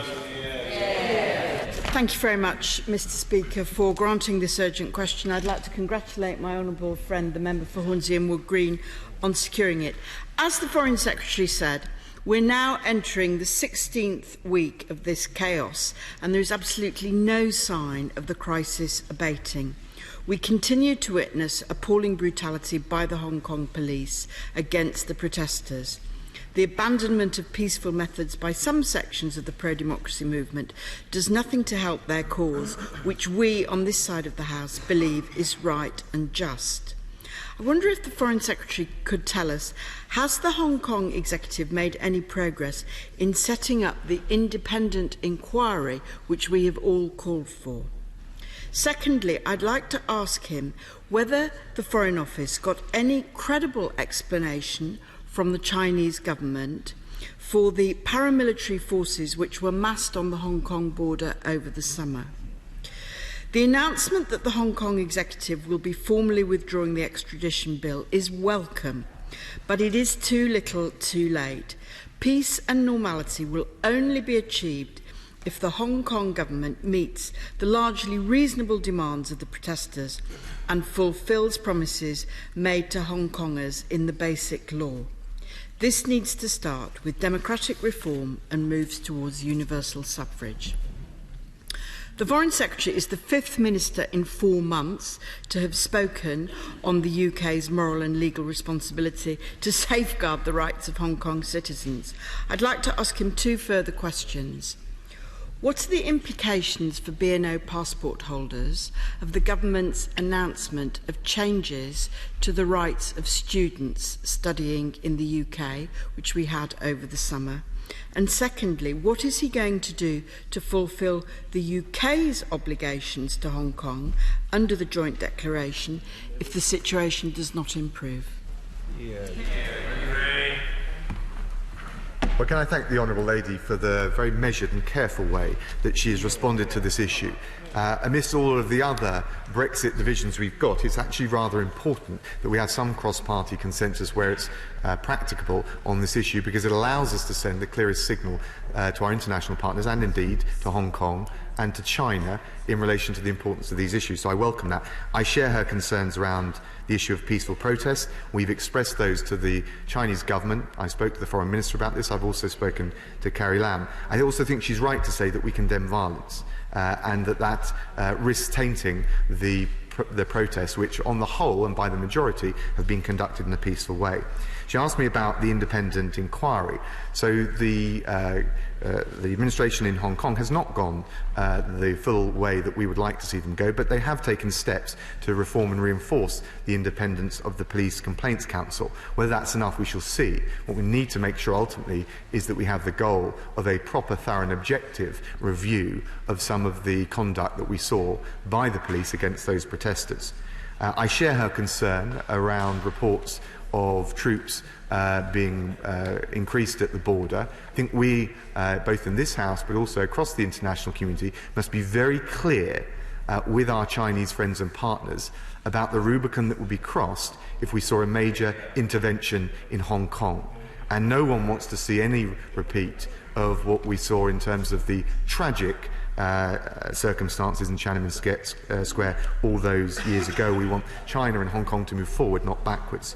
Thank you very much, Mr. Speaker, for granting this urgent question. I'd like to congratulate my honourable friend, the member for Hornsey and Wood Green, on securing it. As the Foreign Secretary said, we're now entering the 16th week of this chaos, and there is absolutely no sign of the crisis abating. We continue to witness appalling brutality by the Hong Kong police against the protesters. The abandonment of peaceful methods by some sections of the pro-democracy movement does nothing to help their cause, which we on this side of the House believe is right and just. I wonder if the Foreign Secretary could tell us, has the Hong Kong executive made any progress in setting up the independent inquiry which we have all called for? Secondly, I'd like to ask him whether the Foreign Office got any credible explanation from the Chinese government for the paramilitary forces which were massed on the Hong Kong border over the summer. The announcement that the Hong Kong executive will be formally withdrawing the extradition bill is welcome, but it is too little too late. Peace and normality will only be achieved if the Hong Kong government meets the largely reasonable demands of the protesters and fulfills promises made to Hong Kongers in the Basic Law. This needs to start with democratic reform and moves towards universal suffrage. The Foreign Secretary is the 5th Minister in 4 months to have spoken on the UK's moral and legal responsibility to safeguard the rights of Hong Kong citizens. I'd like to ask him 2 further questions. What are the implications for BNO passport holders of the government's announcement of changes to the rights of students studying in the UK, which we had over the summer? And secondly, what is he going to do to fulfil the UK's obligations to Hong Kong under the joint declaration if the situation does not improve? Well, can I thank the Honourable Lady for the very measured and careful way that she has responded to this issue. Amidst all of the other Brexit divisions we've got, it's actually rather important that we have some cross-party consensus where it's practicable on this issue, because it allows us to send the clearest signal to our international partners and indeed to Hong Kong and to China in relation to the importance of these issues. So I welcome that. I share her concerns around the issue of peaceful protest. We've expressed those to the Chinese government. I spoke to the Foreign Minister about this. I've also spoken to Carrie Lam. I also think she's right to say that we condemn violence and that risks tainting the protests, which on the whole and by the majority have been conducted in a peaceful way. She asked me about the independent inquiry. So the administration in Hong Kong has not gone the full way that we would like to see them go, but they have taken steps to reform and reinforce the independence of the Police Complaints Council. Whether that's enough, we shall see. What we need to make sure ultimately is that we have the goal of a proper, thorough and objective review of some of the conduct that we saw by the police against those protesters. I share her concern around reports of troops being increased at the border. I think we, both in this House but also across the international community, must be very clear with our Chinese friends and partners about the Rubicon that would be crossed if we saw a major intervention in Hong Kong. And no one wants to see any repeat of what we saw in terms of the tragic circumstances in Tiananmen Square all those years ago. We want China and Hong Kong to move forward, not backwards.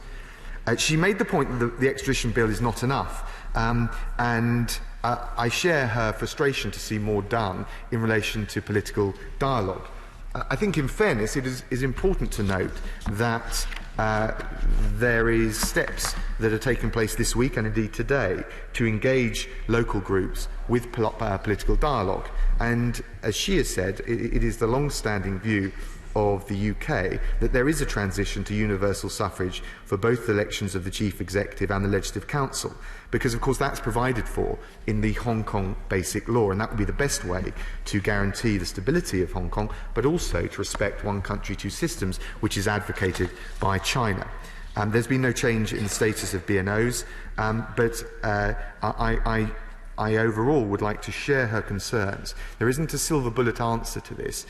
She made the point that the extradition bill is not enough, and I share her frustration to see more done in relation to political dialogue. I think, in fairness, it is important to note that there is steps that are taking place this week and indeed today to engage local groups with political dialogue. And as she has said, it is the long-standing view of the UK that there is a transition to universal suffrage for both the elections of the Chief Executive and the Legislative Council, because of course that's provided for in the Hong Kong Basic Law, and that would be the best way to guarantee the stability of Hong Kong, but also to respect one country, two systems, which is advocated by China. There's been no change in the status of BNOs, but I overall would like to share her concerns. There isn't a silver bullet answer to this.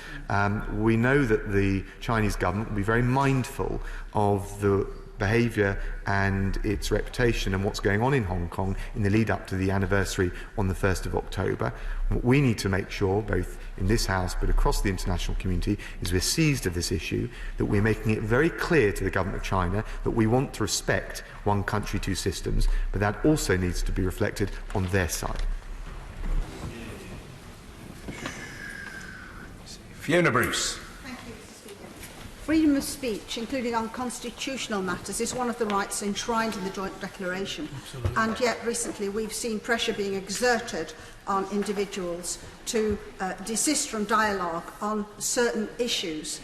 We know that the Chinese government will be very mindful of the behaviour and its reputation and what's going on in Hong Kong in the lead up to the anniversary on the 1st of October. What we need to make sure, both in this House but across the international community, is we're seized of this issue, that we're making it very clear to the government of China that we want to respect one country, two systems, but that also needs to be reflected on their side. Fiona Bruce. Freedom of speech, including on constitutional matters, is one of the rights enshrined in the Joint Declaration. Absolutely. And yet recently we've seen pressure being exerted on individuals to desist from dialogue on certain issues.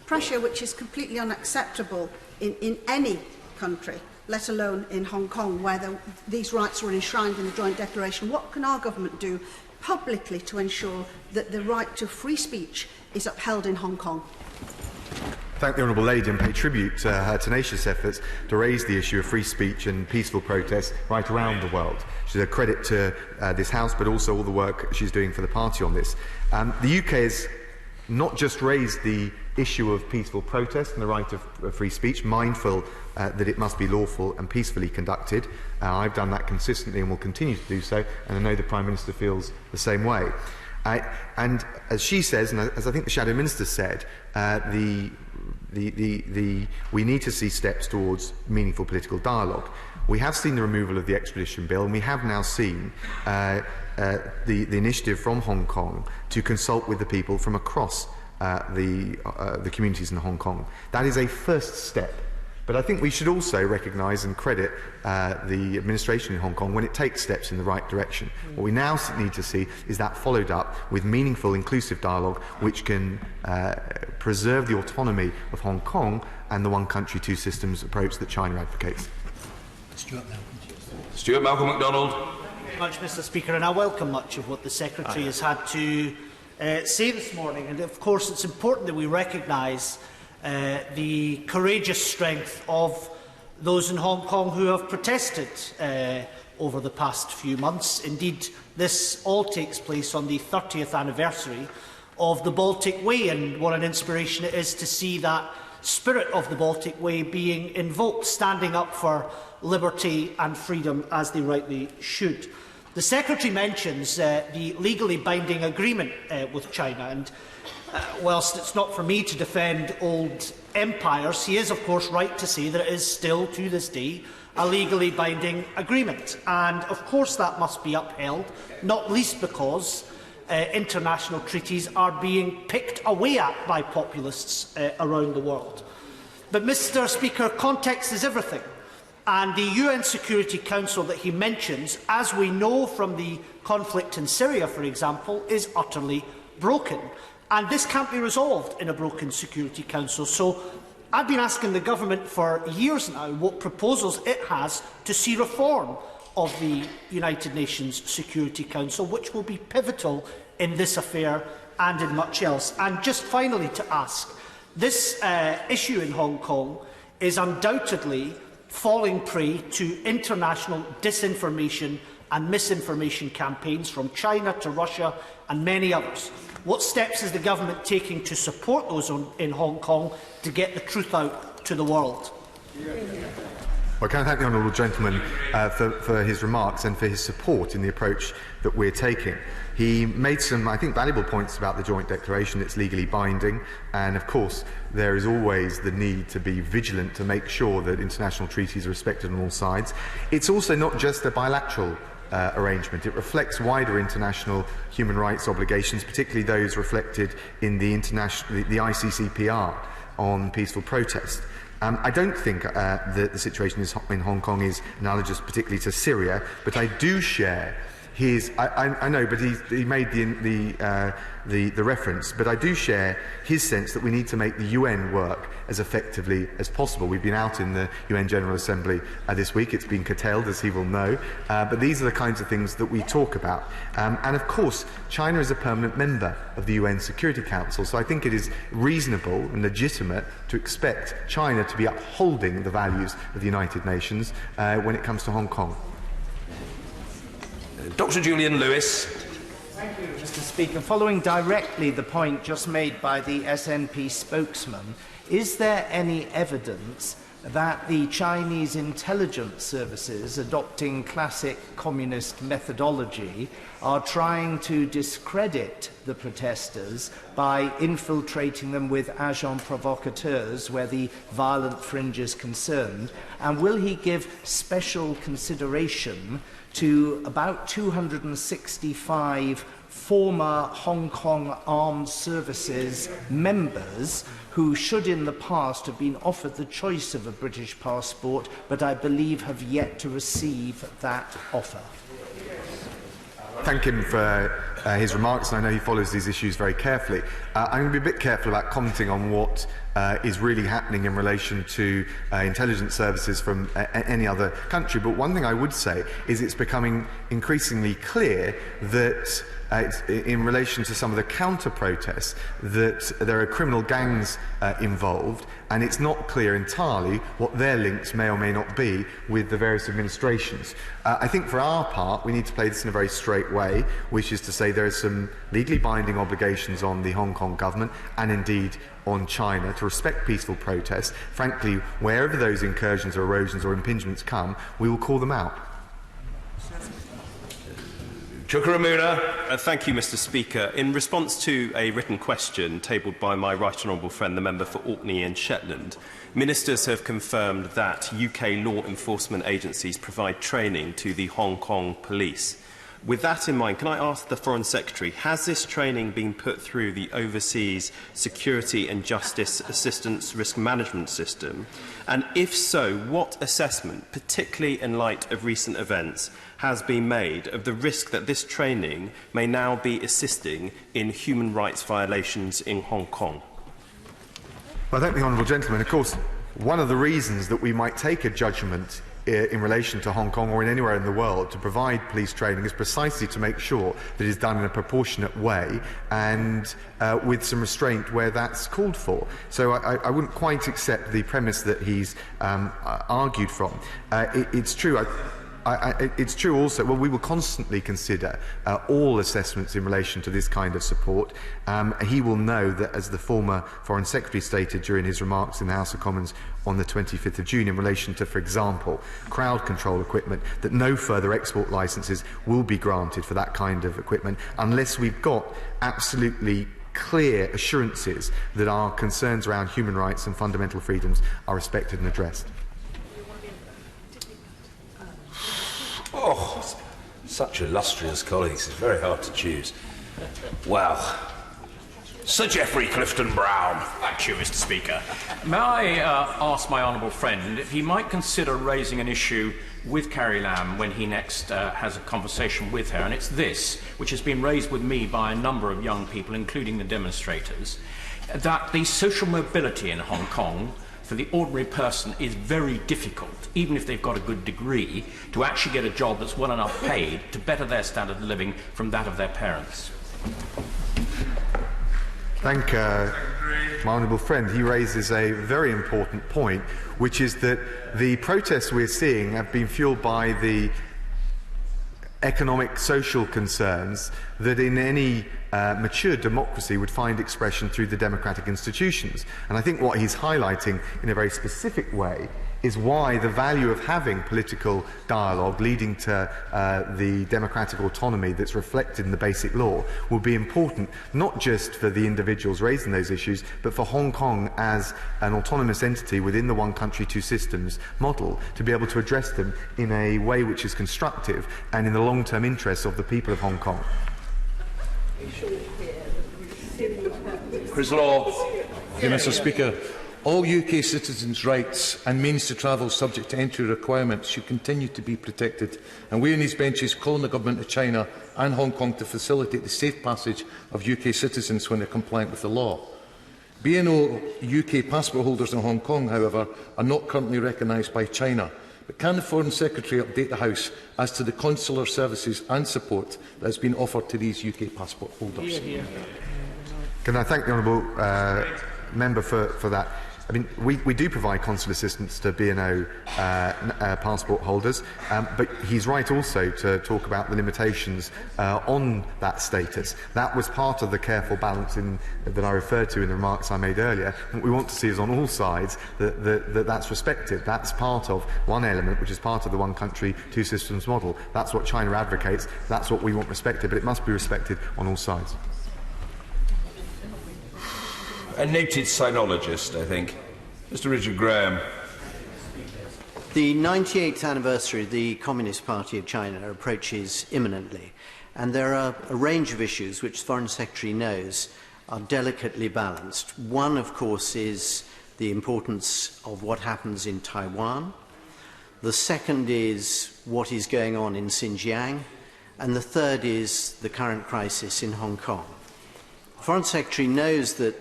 Pressure which is completely unacceptable in any country, let alone in Hong Kong, where these rights were enshrined in the Joint Declaration. What can our government do publicly to ensure that the right to free speech is upheld in Hong Kong? Thank the Honourable Lady and pay tribute to her tenacious efforts to raise the issue of free speech and peaceful protest right around the world. She's a credit to this House, but also all the work she's doing for the party on this. The UK has not just raised the issue of peaceful protest and the right of free speech, mindful that it must be lawful and peacefully conducted. I've done that consistently and will continue to do so, and I know the Prime Minister feels the same way. And as she says, and as I think the Shadow Minister said, we need to see steps towards meaningful political dialogue. We have seen the removal of the extradition bill, and we have now seen the initiative from Hong Kong to consult with the people from across the communities in Hong Kong. That is a first step. But I think we should also recognise and credit the administration in Hong Kong when it takes steps in the right direction. What we now need to see is that followed up with meaningful, inclusive dialogue which can preserve the autonomy of Hong Kong and the one country, two systems approach that China advocates. Stuart Malcolm MacDonald. much, Mr. Speaker, and I welcome much of what the Secretary has had to say this morning. And of course, it's important that we recognise the courageous strength of those in Hong Kong who have protested over the past few months. Indeed, this all takes place on the 30th anniversary of the Baltic Way, and what an inspiration it is to see that spirit of the Baltic Way being invoked, standing up for liberty and freedom as they rightly should. The Secretary mentions the legally binding agreement with China, and whilst it's not for me to defend old empires, he is of course right to say that it is still to this day a legally binding agreement, and of course that must be upheld, not least because international treaties are being picked away at by populists around the world. But, Mr. Speaker, context is everything, and the UN Security Council that he mentions, as we know from the conflict in Syria, for example, is utterly broken, and this can't be resolved in a broken Security Council. So I've been asking the government for years now what proposals it has to see reform of the United Nations Security Council, which will be pivotal in this affair and in much else. And just finally to ask, this issue in Hong Kong is undoubtedly falling prey to international disinformation and misinformation campaigns from China to Russia and many others. What steps is the government taking to support those in Hong Kong to get the truth out to the world? Well, can I thank the honourable gentleman for his remarks and for his support in the approach that we're taking. He made some, I think, valuable points about the joint declaration. It's legally binding, and of course there is always the need to be vigilant to make sure that international treaties are respected on all sides. It's also not just a bilateral arrangement. It reflects wider international human rights obligations, particularly those reflected in the ICCPR on peaceful protest. I don't think that the situation in Hong Kong is analogous particularly to Syria, but I do share his... I know, but he made the reference, but I do share his sense that we need to make the UN work as effectively as possible. We've been out in the UN General Assembly this week. It's been curtailed, as he will know, but these are the kinds of things that we talk about. And of course, China is a permanent member of the UN Security Council, so I think it is reasonable and legitimate to expect China to be upholding the values of the United Nations when it comes to Hong Kong. Dr. Julian Lewis. Thank you, Mr. Speaker. Following directly the point just made by the SNP spokesman, is there any evidence that the Chinese intelligence services, adopting classic communist methodology, are trying to discredit the protesters by infiltrating them with agents provocateurs where the violent fringe is concerned? And will he give special consideration to about 265 former Hong Kong Armed Services members who should in the past have been offered the choice of a British passport, but I believe have yet to receive that offer? Thank him for his remarks, and I know he follows these issues very carefully. I'm going to be a bit careful about commenting on what is really happening in relation to intelligence services from any other country, but one thing I would say is it's becoming increasingly clear that in relation to some of the counter-protests that there are criminal gangs involved, and it's not clear entirely what their links may or may not be with the various administrations. I think for our part we need to play this in a very straight way, which is to say there are some legally binding obligations on the Hong Kong government and indeed on China to respect peaceful protests. Frankly, wherever those incursions or erosions or impingements come, we will call them out. Thank you, Mr. Speaker. In response to a written question tabled by my right honourable friend, the member for Orkney and Shetland, ministers have confirmed that UK law enforcement agencies provide training to the Hong Kong police. With that in mind, can I ask the Foreign Secretary, has this training been put through the Overseas Security and Justice Assistance Risk Management System? And if so, what assessment, particularly in light of recent events, has been made of the risk that this training may now be assisting in human rights violations in Hong Kong? Well, I thank the honourable gentleman. Of course, one of the reasons that we might take a judgment in relation to Hong Kong or in anywhere in the world to provide police training is precisely to make sure that it is done in a proportionate way and with some restraint where that's called for. So I wouldn't quite accept the premise that he's argued from. It's true. It's true also, well, we will constantly consider all assessments in relation to this kind of support. He will know that, as the former Foreign Secretary stated during his remarks in the House of Commons on the 25th of June in relation to, for example, crowd control equipment, that no further export licences will be granted for that kind of equipment unless we've got absolutely clear assurances that our concerns around human rights and fundamental freedoms are respected and addressed. Oh, such illustrious colleagues. It's very hard to choose. Well, Sir Geoffrey Clifton-Brown. Thank you, Mr. Speaker. May I ask my honourable friend if he might consider raising an issue with Carrie Lam when he next has a conversation with her, and it's this, which has been raised with me by a number of young people, including the demonstrators, that the social mobility in Hong Kong for the ordinary person is very difficult, even if they've got a good degree, to actually get a job that's well enough paid to better their standard of living from that of their parents. Thank my honourable friend. He raises a very important point, which is that the protests we're seeing have been fuelled by the economic, social concerns that in any mature democracy would find expression through the democratic institutions. And I think what he's highlighting in a very specific way is why the value of having political dialogue leading to the democratic autonomy that's reflected in the basic law will be important, not just for the individuals raising those issues, but for Hong Kong as an autonomous entity within the one country, two systems model, to be able to address them in a way which is constructive and in the long-term interests of the people of Hong Kong. Chris Law. Thank you, Mr. Speaker. All UK citizens' rights and means to travel subject to entry requirements should continue to be protected, and we in these benches call on the Government of China and Hong Kong to facilitate the safe passage of UK citizens when they are compliant with the law. BNO UK passport holders in Hong Kong, however, are not currently recognised by China. But can the Foreign Secretary update the House as to the consular services and support that has been offered to these UK passport holders? Can I thank the honourable member for that? I mean, we do provide consular assistance to B&O passport holders, but he's right also to talk about the limitations on that status. That was part of the careful balancing that I referred to in the remarks I made earlier. What we want to see is on all sides that's respected. That's part of one element, which is part of the one country, two systems model. That's what China advocates. That's what we want respected, but it must be respected on all sides. A noted sinologist, I think. Mr. Richard Graham. The 98th anniversary of the Communist Party of China approaches imminently, and there are a range of issues which the Foreign Secretary knows are delicately balanced. One, of course, is the importance of what happens in Taiwan. The second is what is going on in Xinjiang. And the third is the current crisis in Hong Kong. The Foreign Secretary knows that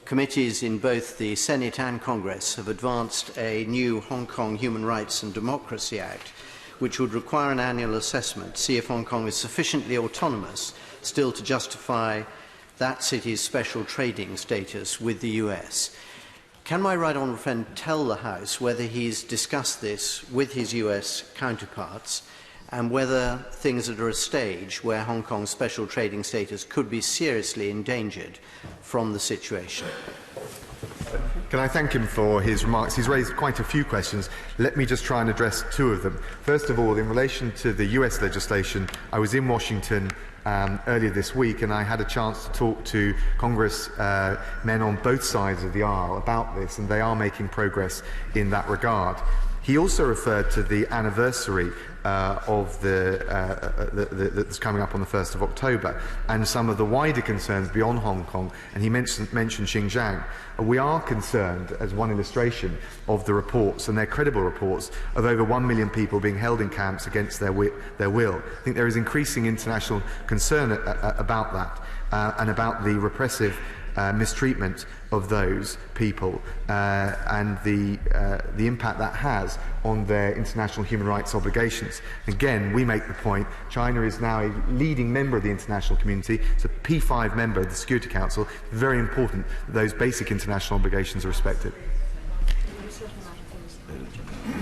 committees in both the Senate and Congress have advanced a new Hong Kong Human Rights and Democracy Act, which would require an annual assessment to see if Hong Kong is sufficiently autonomous still to justify that city's special trading status with the US. Can my right honourable friend tell the House whether he's discussed this with his US counterparts and whether things are at a stage where Hong Kong's special trading status could be seriously endangered from the situation? Can I thank him for his remarks? He's raised quite a few questions. Let me just try and address two of them. First of all, in relation to the US legislation, I was in Washington earlier this week, and I had a chance to talk to Congress men on both sides of the aisle about this, and they are making progress in that regard. He also referred to the anniversary of that's coming up on the 1st of October and some of the wider concerns beyond Hong Kong, and he mentioned Xinjiang. We are concerned, as one illustration of the reports, and they're credible reports, of over 1 million people being held in camps against their will. I think there is increasing international concern about that and about the repressive mistreatment of those people and the impact that has on their international human rights obligations. Again, we make the point, China is now a leading member of the international community. It's a P5 member of the Security Council. Very important that those basic international obligations are respected.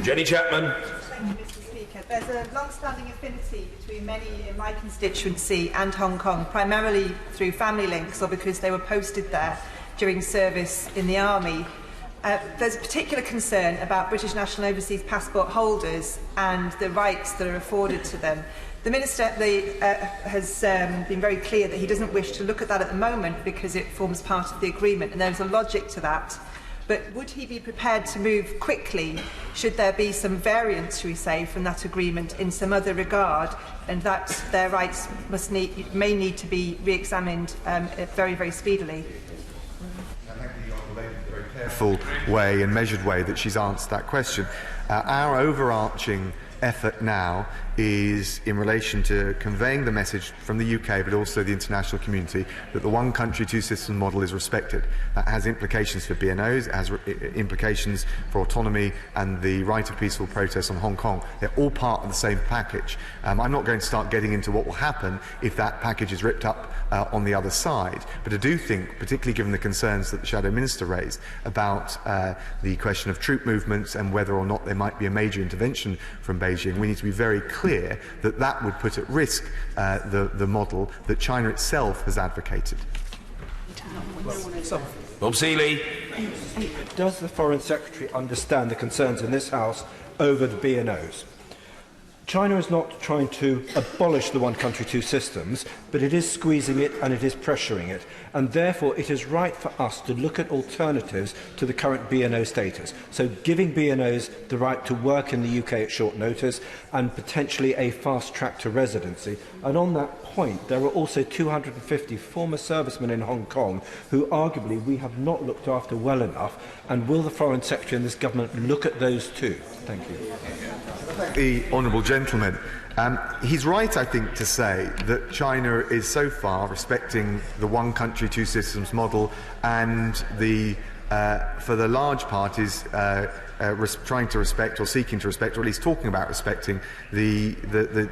Jenny Chapman. Thank you, Mr. Speaker. There's a long-standing affinity between many in my constituency and Hong Kong, primarily through family links or because they were posted there during service in the army. There's a particular concern about British national overseas passport holders and the rights that are afforded to them. The Minister has been very clear that he doesn't wish to look at that at the moment because it forms part of the agreement, and there's a logic to that. But would he be prepared to move quickly should there be some variance, shall we say, from that agreement in some other regard, and that their rights may need to be re-examined very, very speedily? Careful way and measured way that she's answered that question. Our overarching effort now is in relation to conveying the message from the UK but also the international community that the one country, two systems model is respected. That has implications for BNOs, it has implications for autonomy and the right of peaceful protest on Hong Kong. They're all part of the same package. I'm not going to start getting into what will happen if that package is ripped up on the other side, but I do think, particularly given the concerns that the Shadow Minister raised about the question of troop movements and whether or not there might be a major intervention from Beijing, we need to be very clear that that would put at risk the model that China itself has advocated. Bob Seeley. Does the Foreign Secretary understand the concerns in this House over the BNOs? China is not trying to abolish the one country, two systems, but it is squeezing it and it is pressuring it. And therefore, it is right for us to look at alternatives to the current BNO status. So giving BNOs the right to work in the UK at short notice and potentially a fast track to residency. And on that point, there are also 250 former servicemen in Hong Kong who arguably we have not looked after well enough. And will the Foreign Secretary and this government look at those too? Thank you. The honourable gentleman. He's right, I think, to say that China is so far respecting the one country, two systems model, and for the large part is trying to respect or seeking to respect, or at least talking about respecting the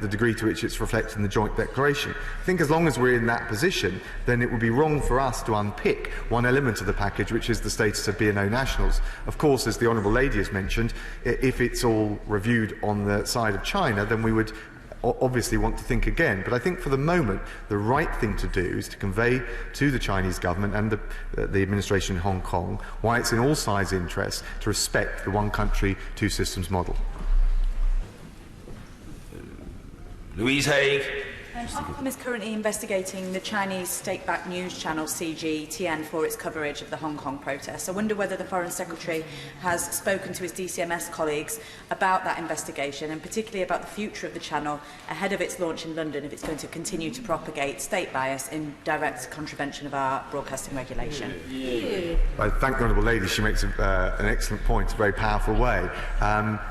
degree to which it's reflected in the joint declaration. I think as long as we're in that position, then it would be wrong for us to unpick one element of the package, which is the status of BNO nationals. Of course, as the Honourable Lady has mentioned, if it's all reviewed on the side of China, then we would obviously want to think again. But I think for the moment, the right thing to do is to convey to the Chinese government and the administration in Hong Kong why it's in all sides' interest to respect the one country, two systems model. Louise Haig. Ofcom is currently investigating the Chinese state-backed news channel CGTN for its coverage of the Hong Kong protests. I wonder whether the Foreign Secretary has spoken to his DCMS colleagues about that investigation, and particularly about the future of the channel ahead of its launch in London, if it's going to continue to propagate state bias in direct contravention of our broadcasting regulation. I thank the Honourable Lady. She makes an excellent point, a very powerful way.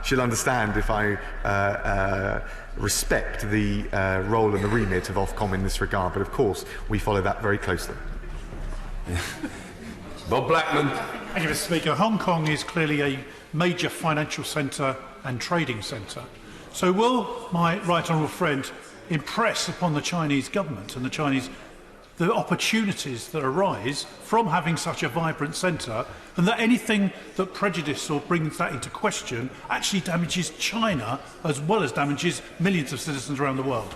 She'll understand if I respect the role and the remit of Ofcom in this regard, but of course we follow that very closely. Bob Blackman. Thank you, Mr. Speaker. Hong Kong is clearly a major financial centre and trading centre. So will my right honourable friend impress upon the Chinese government and the opportunities that arise from having such a vibrant centre, and that anything that prejudices or brings that into question actually damages China as well as damages millions of citizens around the world?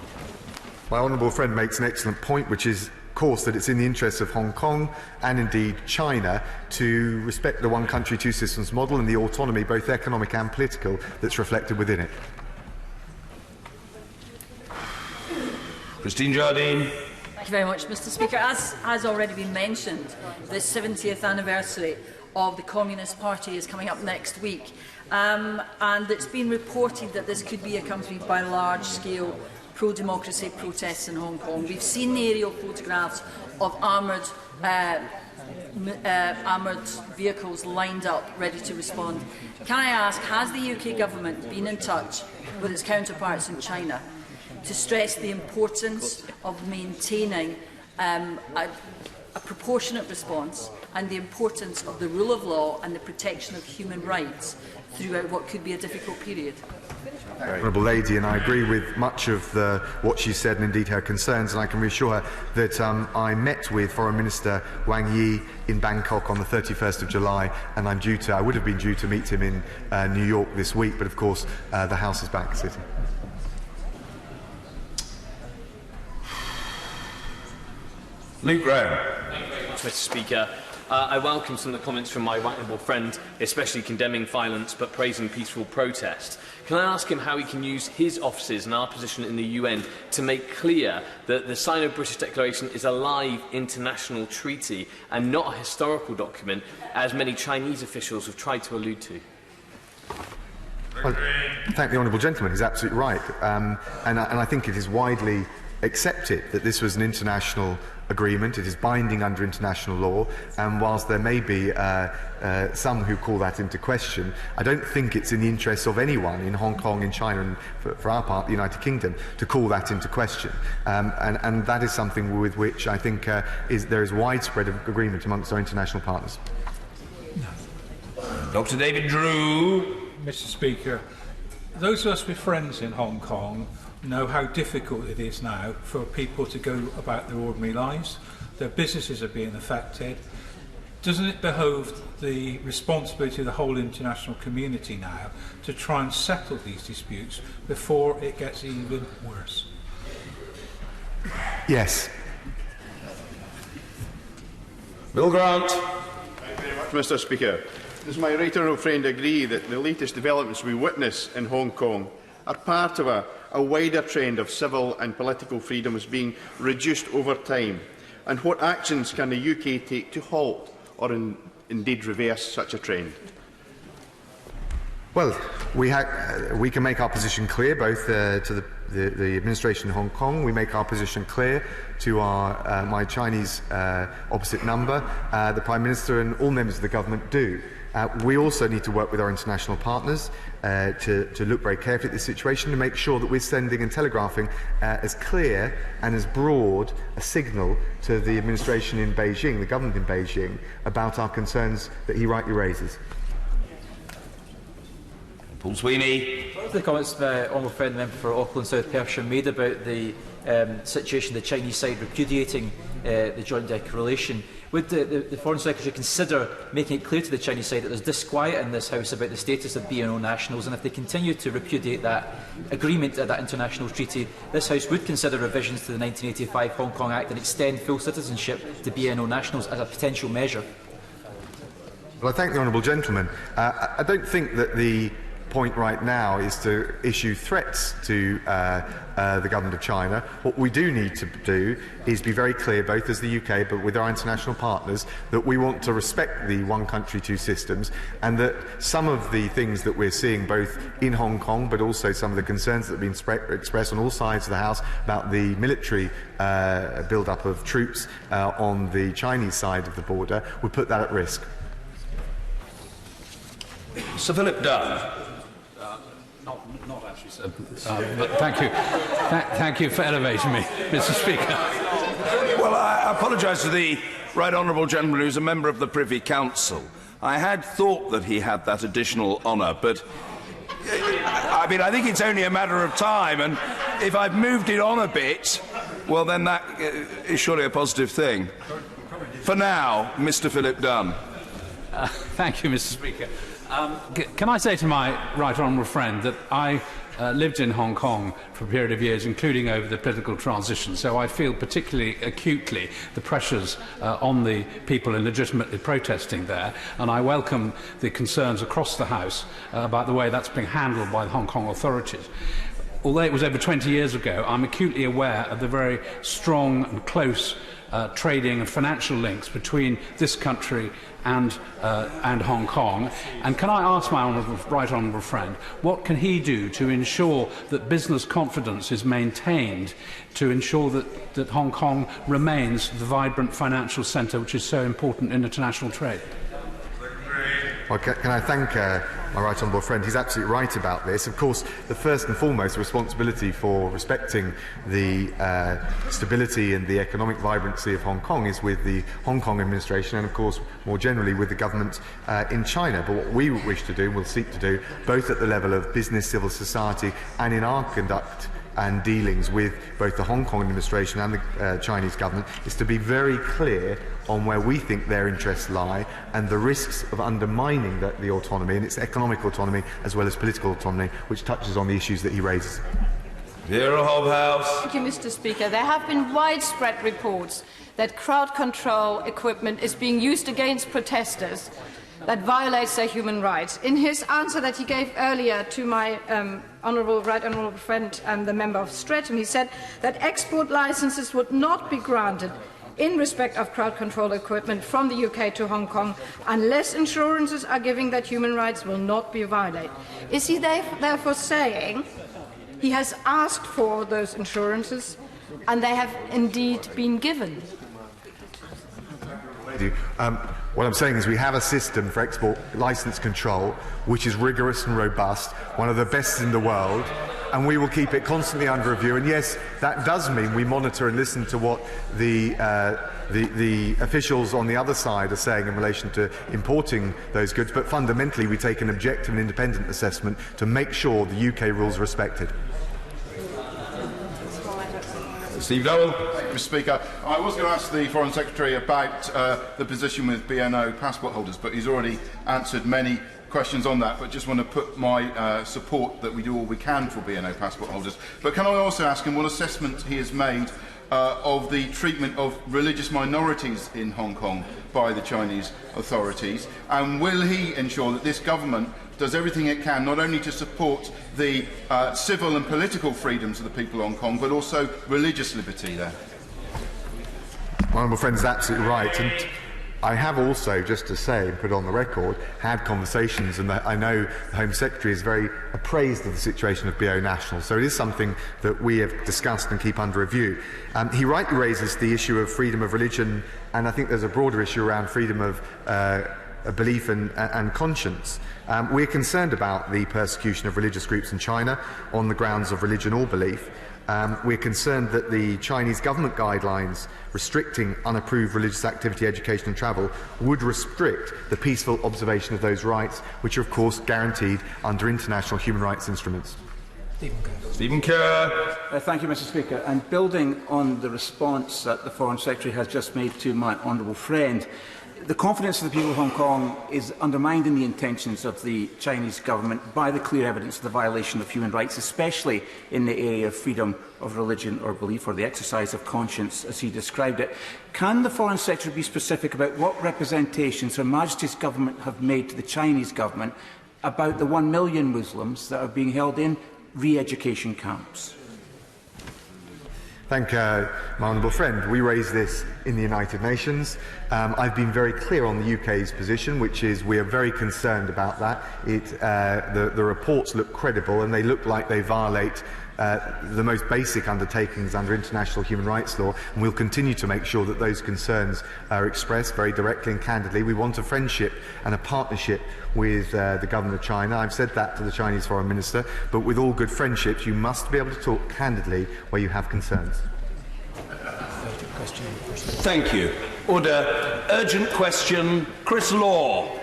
My honourable friend makes an excellent point, which is, of course, that it's in the interests of Hong Kong and indeed China to respect the one country, two systems model and the autonomy, both economic and political, that's reflected within it. Christine Jardine. Thank you very much, Mr. Speaker. As has already been mentioned, the 70th anniversary of the Communist Party is coming up next week, and it's been reported that this could be accompanied by large-scale pro-democracy protests in Hong Kong. We've seen the aerial photographs of armoured vehicles lined up, ready to respond. Can I ask, has the UK government been in touch with its counterparts in China to stress the importance of maintaining a proportionate response and the importance of the rule of law and the protection of human rights throughout what could be a difficult period? Honourable Lady, and I agree with much of what she said and indeed her concerns, and I can reassure her that I met with Foreign Minister Wang Yi in Bangkok on the 31st of July, and I would have been due to meet him in New York this week, but of course the House is back sitting. Luke Graham. Thank you very much, Mr. Speaker. I welcome some of the comments from my right honourable friend, especially condemning violence but praising peaceful protest. Can I ask him how he can use his offices and our position in the UN to make clear that the Sino-British Declaration is a live international treaty and not a historical document, as many Chinese officials have tried to allude to? Well, thank the honourable gentleman. He's absolutely right, and I think it is widely accepted that this was an international agreement. It is binding under international law, and whilst there may be some who call that into question, I don't think it's in the interests of anyone in Hong Kong, in China, and for our part, the United Kingdom, to call that into question. And that is something with which I think there is widespread agreement amongst our international partners. Dr. David Drew. Mr. Speaker, those of us with friends in Hong Kong know how difficult it is now for people to go about their ordinary lives. Their businesses are being affected. Doesn't it behove the responsibility of the whole international community now to try and settle these disputes before it gets even worse? Yes. Bill Grant. Thank you very much, Mr. Speaker. Does my right honourable friend agree that the latest developments we witness in Hong Kong are part of a wider trend of civil and political freedoms being reduced over time? And what actions can the UK take to halt or indeed reverse such a trend? Well, we can make our position clear, both to the administration in Hong Kong. We make our position clear to my Chinese opposite number. The Prime Minister and all members of the government do. We also need to work with our international partners to look very carefully at this situation and make sure that we're sending and telegraphing as clear and as broad a signal to the administration in Beijing, the government in Beijing, about our concerns that he rightly raises. Paul Sweeney. The comments the honourable friend, the member for Auckland South Perthshire, made about the situation, the Chinese side repudiating the joint declaration. Would the Foreign Secretary consider making it clear to the Chinese side that there's disquiet in this House about the status of BNO nationals, and if they continue to repudiate that agreement, that international treaty, this House would consider revisions to the 1985 Hong Kong Act and extend full citizenship to BNO nationals as a potential measure? Well, I thank the honourable gentleman. I don't think that the point right now is to issue threats to the government of China. What we do need to do is be very clear, both as the UK but with our international partners, that we want to respect the one country, two systems, and that some of the things that we're seeing both in Hong Kong but also some of the concerns that have been expressed on all sides of the House about the military build-up of troops on the Chinese side of the border would put that at risk. Sir Philip Dunn. Not actually, sir. But thank you. Thank you for elevating me, Mr. Speaker. Well, I apologise to the right honourable gentleman who's a member of the Privy Council. I had thought that he had that additional honour, but I think it's only a matter of time, and if I've moved it on a bit, well, then that is surely a positive thing. For now, Mr. Philip Dunn. Thank you, Mr. Speaker. Can I say to my right honourable friend that I lived in Hong Kong for a period of years, including over the political transition, so I feel particularly acutely the pressures on the people illegitimately protesting there, and I welcome the concerns across the House about the way that's being handled by the Hong Kong authorities. Although it was over 20 years ago, I'm acutely aware of the very strong and close trading and financial links between this country and Hong Kong. And can I ask my right honourable friend, what can he do to ensure that business confidence is maintained, to ensure that Hong Kong remains the vibrant financial centre which is so important in international trade? Well, can I thank my right honourable friend. He's absolutely right about this. Of course, the first and foremost responsibility for respecting the stability and the economic vibrancy of Hong Kong is with the Hong Kong administration and, of course, more generally with the government in China. But what we wish to do, and will seek to do, both at the level of business, civil society and in our conduct and dealings with both the Hong Kong administration and the Chinese government, is to be very clear on where we think their interests lie and the risks of undermining the autonomy, and its economic autonomy as well as political autonomy, which touches on the issues that he raises. Thank you, Mr. Speaker. There have been widespread reports that crowd control equipment is being used against protesters that violates their human rights. In his answer that he gave earlier to my right honourable friend, the member of Streatham, he said that export licences would not be granted in respect of crowd control equipment from the UK to Hong Kong unless assurances are given that human rights will not be violated. Is he therefore saying he has asked for those assurances and they have indeed been given? What I'm saying is we have a system for export licence control which is rigorous and robust, one of the best in the world, and we will keep it constantly under review. And yes, that does mean we monitor and listen to what the officials on the other side are saying in relation to importing those goods, but fundamentally we take an objective and independent assessment to make sure the UK rules are respected. Steve Dowell. Thank you, Mr. Speaker. I was going to ask the Foreign Secretary about the position with BNO passport holders, but he's already answered many questions on that, but just want to put my support that we do all we can for BNO passport holders. But can I also ask him what assessment he has made of the treatment of religious minorities in Hong Kong by the Chinese authorities, and will he ensure that this government does everything it can not only to support the civil and political freedoms of the people of Hong Kong, but also religious liberty there? My honourable friend is absolutely right. And I have also, just to say, put on the record, had conversations, and I know the Home Secretary is very appraised of the situation of BO nationals, so it is something that we have discussed and keep under review. He rightly raises the issue of freedom of religion, and I think there's a broader issue around freedom of belief and conscience. We're concerned about the persecution of religious groups in China on the grounds of religion or belief. We're concerned that the Chinese government guidelines restricting unapproved religious activity, education and travel would restrict the peaceful observation of those rights, which are of course guaranteed under international human rights instruments. Stephen Kerr. Thank you, Mr. Speaker. And building on the response that the Foreign Secretary has just made to my honourable friend, the confidence of the people of Hong Kong is undermined in the intentions of the Chinese government by the clear evidence of the violation of human rights, especially in the area of freedom of religion or belief, or the exercise of conscience, as he described it. Can the Foreign Secretary be specific about what representations Her Majesty's government have made to the Chinese government about the 1 million Muslims that are being held in re-education camps? Thank my honourable friend. We raised this in the United Nations. I've been very clear on the UK's position, which is we are very concerned about that. The reports look credible and they look like they violate the most basic undertakings under international human rights law, and we'll continue to make sure that those concerns are expressed very directly and candidly. We want a friendship and a partnership with the government of China. I've said that to the Chinese Foreign Minister, but with all good friendships you must be able to talk candidly where you have concerns. Thank you. Order. Urgent question. Chris Law.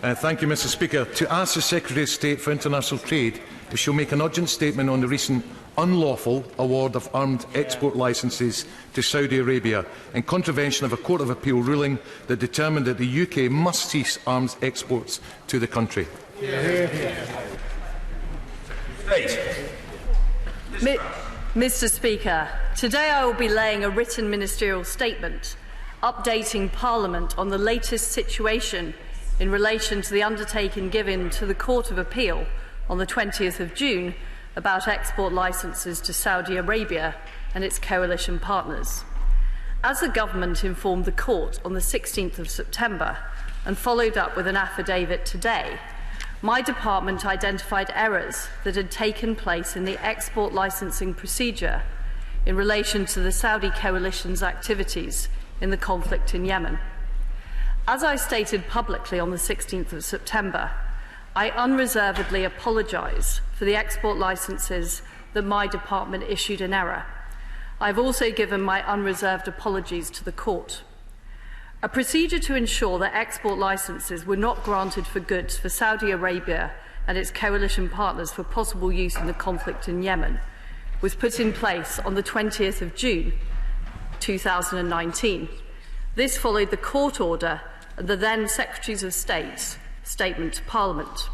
Thank you, Mr. Speaker. To ask the Secretary of State for International Trade if she'll make an urgent statement on the recent unlawful award of armed export licences to Saudi Arabia in contravention of a Court of Appeal ruling that determined that the UK must cease arms exports to the country. Mr. Speaker, today I will be laying a written ministerial statement updating Parliament on the latest situation in relation to the undertaking given to the Court of Appeal on the 20th of June about export licences to Saudi Arabia and its coalition partners. As the Government informed the Court on the 16th of September and followed up with an affidavit today, my department identified errors that had taken place in the export licensing procedure in relation to the Saudi coalition's activities in the conflict in Yemen. As I stated publicly on the 16th of September, I unreservedly apologise for the export licences that my department issued in error. I have also given my unreserved apologies to the court. A procedure to ensure that export licences were not granted for goods for Saudi Arabia and its coalition partners for possible use in the conflict in Yemen was put in place on the 20th of June 2019. This followed the court order and the then Secretaries of State's statement to Parliament.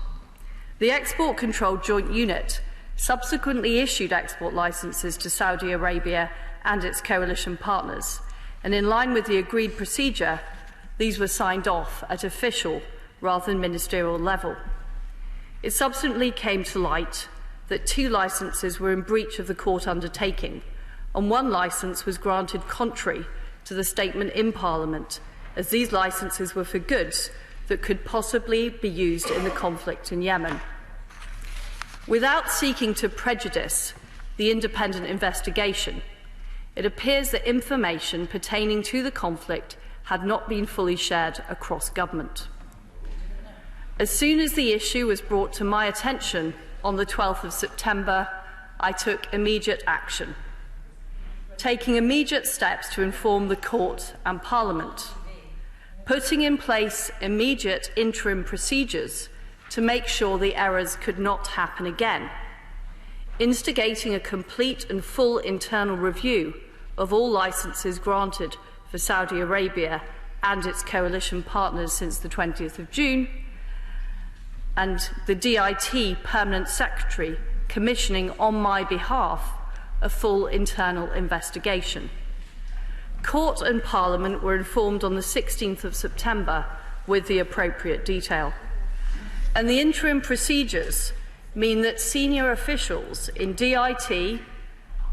The Export Control Joint Unit subsequently issued export licences to Saudi Arabia and its coalition partners, and in line with the agreed procedure, these were signed off at official rather than ministerial level. It subsequently came to light that 2 licences were in breach of the court undertaking, and 1 licence was granted contrary to the statement in Parliament, as these licences were for goods that could possibly be used in the conflict in Yemen. Without seeking to prejudice the independent investigation, it appears that information pertaining to the conflict had not been fully shared across government. As soon as the issue was brought to my attention on the 12th of September, I took immediate action, taking immediate steps to inform the court and Parliament, putting in place immediate interim procedures to make sure the errors could not happen again, instigating a complete and full internal review of all licences granted for Saudi Arabia and its coalition partners since the 20th of June, and the DIT Permanent Secretary commissioning on my behalf a full internal investigation. Court and Parliament were informed on the 16th of September with the appropriate detail. And the interim procedures mean that senior officials in DIT,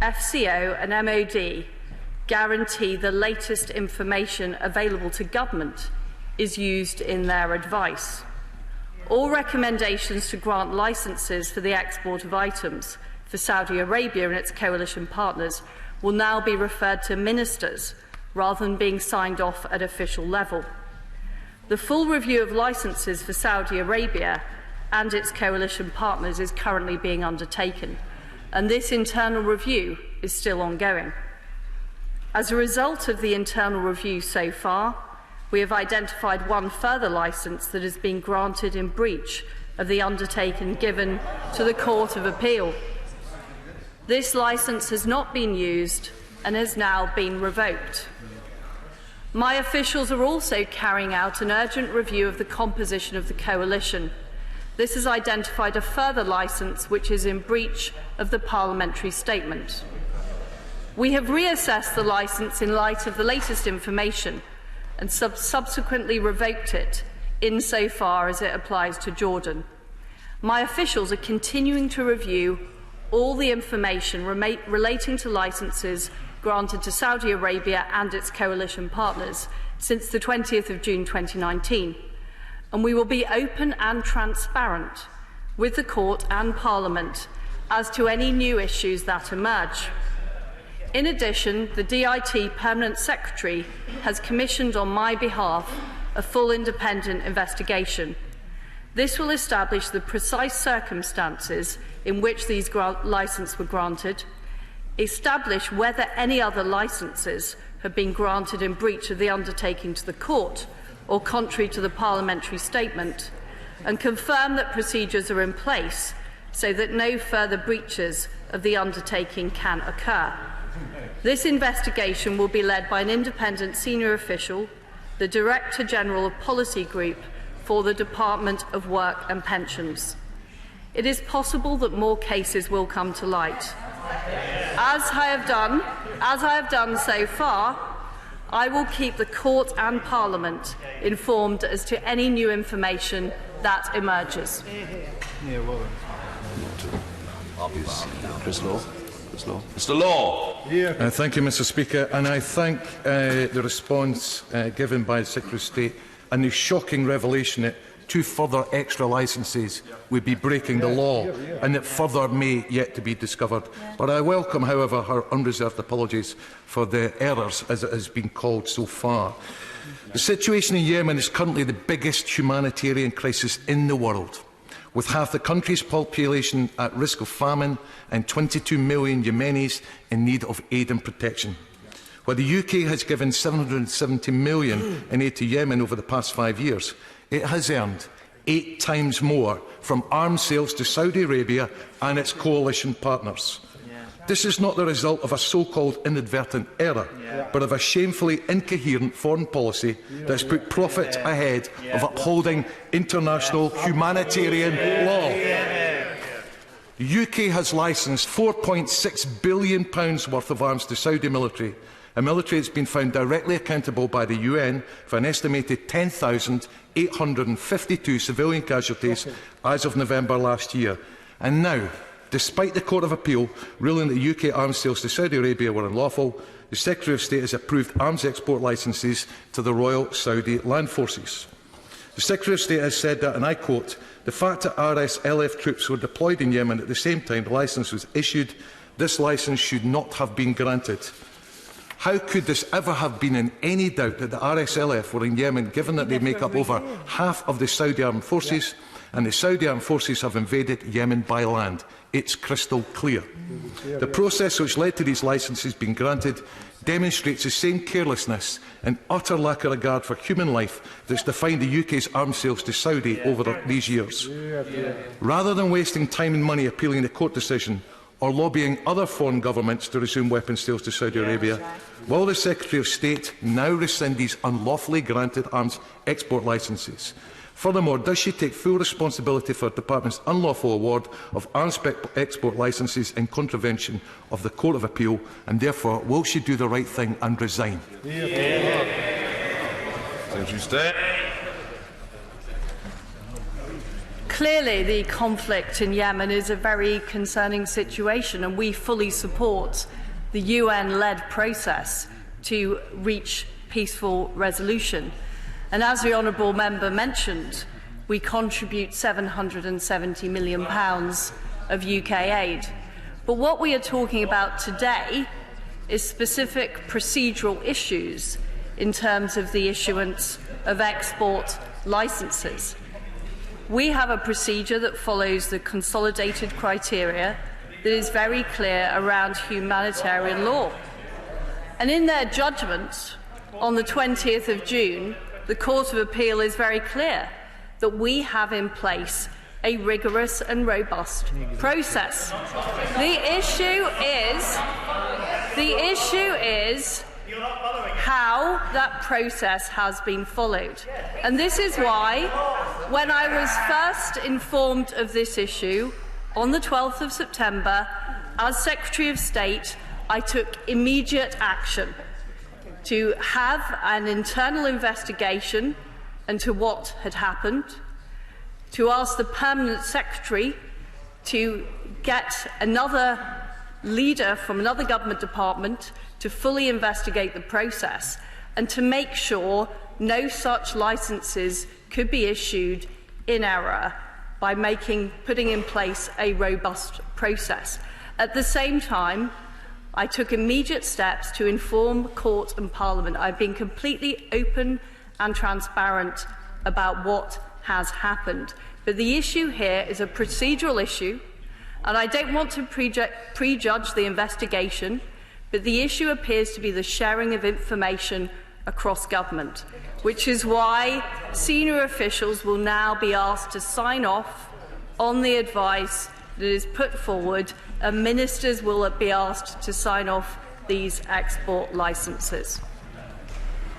FCO and MOD guarantee the latest information available to government is used in their advice. All recommendations to grant licences for the export of items for Saudi Arabia and its coalition partners will now be referred to ministers rather than being signed off at official level. The full review of licences for Saudi Arabia and its coalition partners is currently being undertaken, and this internal review is still ongoing. As a result of the internal review so far, we have identified 1 further licence that has been granted in breach of the undertaking given to the Court of Appeal. This licence has not been used and has now been revoked. My officials are also carrying out an urgent review of the composition of the coalition. This has identified a further licence which is in breach of the parliamentary statement. We have reassessed the licence in light of the latest information and subsequently revoked it insofar as it applies to Jordan. My officials are continuing to review all the information relating to licences granted to Saudi Arabia and its coalition partners since the 20th of June 2019, and we will be open and transparent with the Court and Parliament as to any new issues that emerge. In addition, the DIT Permanent Secretary has commissioned on my behalf a full independent investigation. This will establish the precise circumstances in which these licences were granted, establish whether any other licences have been granted in breach of the undertaking to the Court or contrary to the parliamentary statement, and confirm that procedures are in place so that no further breaches of the undertaking can occur. This investigation will be led by an independent senior official, the Director General of Policy Group for the Department of Work and Pensions. It is possible that more cases will come to light. As I have done so far, I will keep the Court and Parliament informed as to any new information that emerges. Mr. Law. Thank you, Mr. Speaker, and I thank the response given by the Secretary of State and the shocking revelation that 2 further extra licences would be breaking the law and that further may yet to be discovered. But I welcome, however, her unreserved apologies for the errors, as it has been called so far. The situation in Yemen is currently the biggest humanitarian crisis in the world, with half the country's population at risk of famine and 22 million Yemenis in need of aid and protection. While the UK has given £770 million in aid to Yemen over the past 5 years, it has earned 8 times more from arms sales to Saudi Arabia and its coalition partners. This is not the result of a so-called inadvertent error, but of a shamefully incoherent foreign policy that has put profit ahead of upholding international humanitarian law. The UK has licensed £4.6 billion worth of arms to Saudi military, a military that's been found directly accountable by the UN for an estimated 10,852 civilian casualties as of November last year. And now, despite the Court of Appeal ruling that UK arms sales to Saudi Arabia were unlawful, the Secretary of State has approved arms export licences to the Royal Saudi Land Forces. The Secretary of State has said that, and I quote, "The fact that RSLF troops were deployed in Yemen at the same time the licence was issued, this licence should not have been granted." How could this ever have been in any doubt that the RSLF were in Yemen, given that they make up over half of the Saudi armed forces, and the Saudi armed forces have invaded Yemen by land? It's crystal clear. The process which led to these licences being granted demonstrates the same carelessness and utter lack of regard for human life that's defined the UK's arms sales to Saudi over these years. Rather than wasting time and money appealing the court decision or lobbying other foreign governments to resume weapons sales to Saudi Arabia, will the Secretary of State now rescind these unlawfully granted arms export licences? Furthermore, does she take full responsibility for the Department's unlawful award of arms export licences in contravention of the Court of Appeal, and therefore will she do the right thing and resign? Secretary of State. Clearly, the conflict in Yemen is a very concerning situation, and we fully support the UN-led process to reach peaceful resolution. And as the honourable member mentioned, we contribute £770 million of UK aid. But what we are talking about today is specific procedural issues in terms of the issuance of export licences. We have a procedure that follows the consolidated criteria that is very clear around humanitarian law. And in their judgment on the 20th of June, the Court of Appeal is very clear that we have in place a rigorous and robust process. The issue is how that process has been followed. And this is why, when I was first informed of this issue on the 12th of September, as Secretary of State, I took immediate action to have an internal investigation into what had happened, to ask the Permanent Secretary to get another leader from another government department to fully investigate the process, and to make sure no such licences could be issued in error by putting in place a robust process. At the same time, I took immediate steps to inform Court and Parliament. I've been completely open and transparent about what has happened. But the issue here is a procedural issue, and I don't want to prejudge the investigation, but the issue appears to be the sharing of information across government, which is why senior officials will now be asked to sign off on the advice that is put forward, and ministers will be asked to sign off these export licences.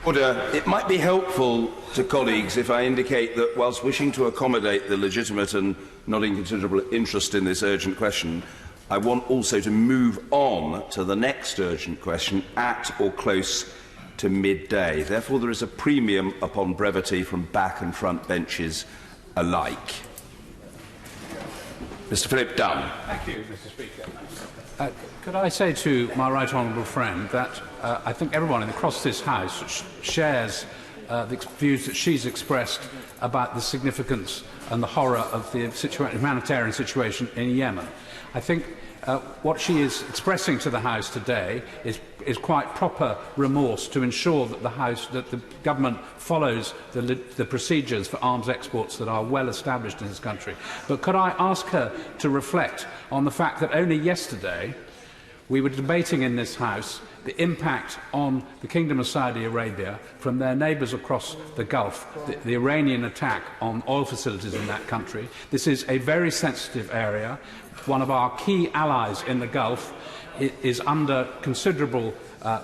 Order. It might be helpful to colleagues if I indicate that, whilst wishing to accommodate the legitimate and not inconsiderable interest in this urgent question, I want also to move on to the next urgent question at or close to midday. Therefore, there is a premium upon brevity from back and front benches alike. Mr. Philip Dunn. Thank you, Mr. Speaker. Could I say to my right honourable friend that I think everyone across this House shares the views that she's expressed about the significance and the horror of the humanitarian situation in Yemen. I think what she is expressing to the House today is quite proper remorse to ensure that the government follows the procedures for arms exports that are well established in this country. But could I ask her to reflect on the fact that only yesterday we were debating in this House the impact on the Kingdom of Saudi Arabia from their neighbours across the Gulf, the Iranian attack on oil facilities in that country. This is a very sensitive area. One of our key allies in the Gulf is under considerable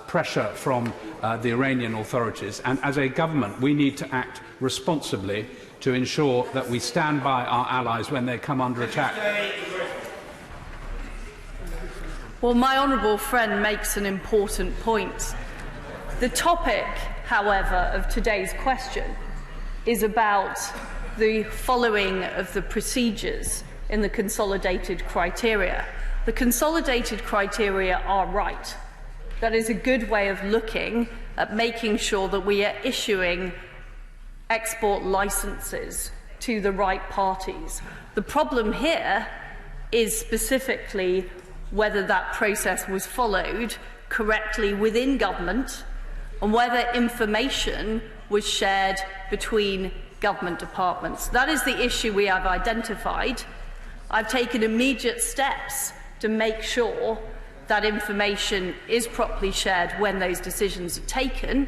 pressure from the Iranian authorities, and as a government we need to act responsibly to ensure that we stand by our allies when they come under attack. Well, my honourable friend makes an important point. The topic, however, of today's question is about the following of the procedures in the consolidated criteria. The consolidated criteria are right. That is a good way of looking at making sure that we are issuing export licences to the right parties. The problem here is specifically whether that process was followed correctly within government and whether information was shared between government departments. That is the issue we have identified. I've taken immediate steps to make sure that information is properly shared when those decisions are taken,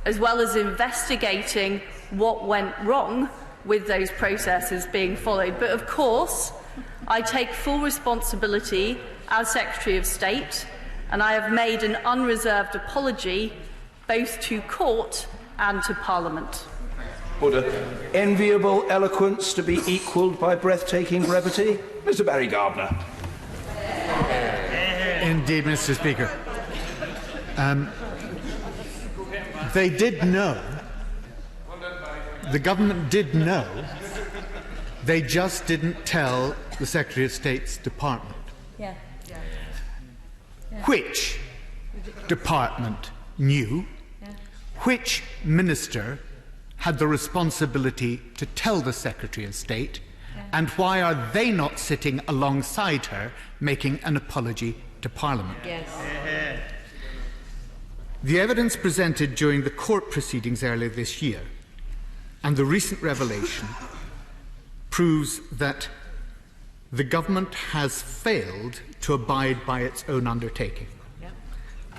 as well as investigating what went wrong with those processes being followed. But of course, I take full responsibility as Secretary of State, and I have made an unreserved apology both to court and to Parliament. Order. Enviable eloquence to be equalled by breathtaking brevity. Mr. Barry Gardner. Indeed, Mr. Speaker. They did know. The government did know. They just didn't tell the Secretary of State's department. Yeah. Which department knew? Which minister had the responsibility to tell the Secretary of State? And why are they not sitting alongside her making an apology to Parliament? Yes. The evidence presented during the court proceedings earlier this year and the recent revelation proves that the government has failed to abide by its own undertaking.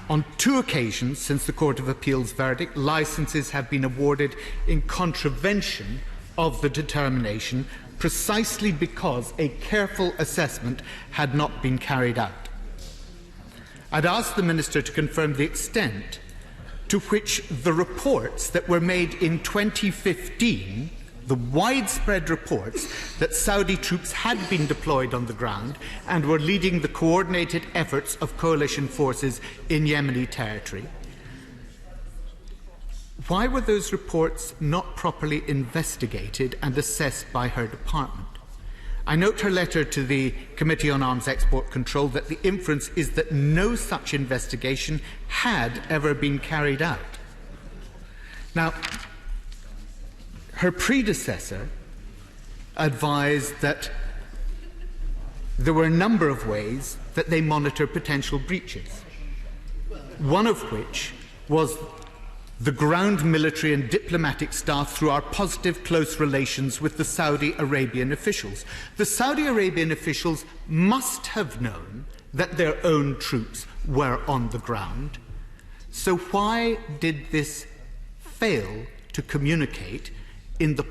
On 2 occasions since the Court of Appeal's verdict, licences have been awarded in contravention of the determination precisely because a careful assessment had not been carried out. I'd ask the Minister to confirm the extent to which the reports that were made in 2015, the widespread reports that Saudi troops had been deployed on the ground and were leading the coordinated efforts of coalition forces in Yemeni territory, why were those reports not properly investigated and assessed by her department? I note her letter to the Committee on Arms Export Control that the inference is that no such investigation had ever been carried out. Now, her predecessor advised that there were a number of ways that they monitor potential breaches, one of which was the ground military and diplomatic staff through our positive close relations with the Saudi Arabian officials. The Saudi Arabian officials must have known that their own troops were on the ground. So why did this fail to communicate in the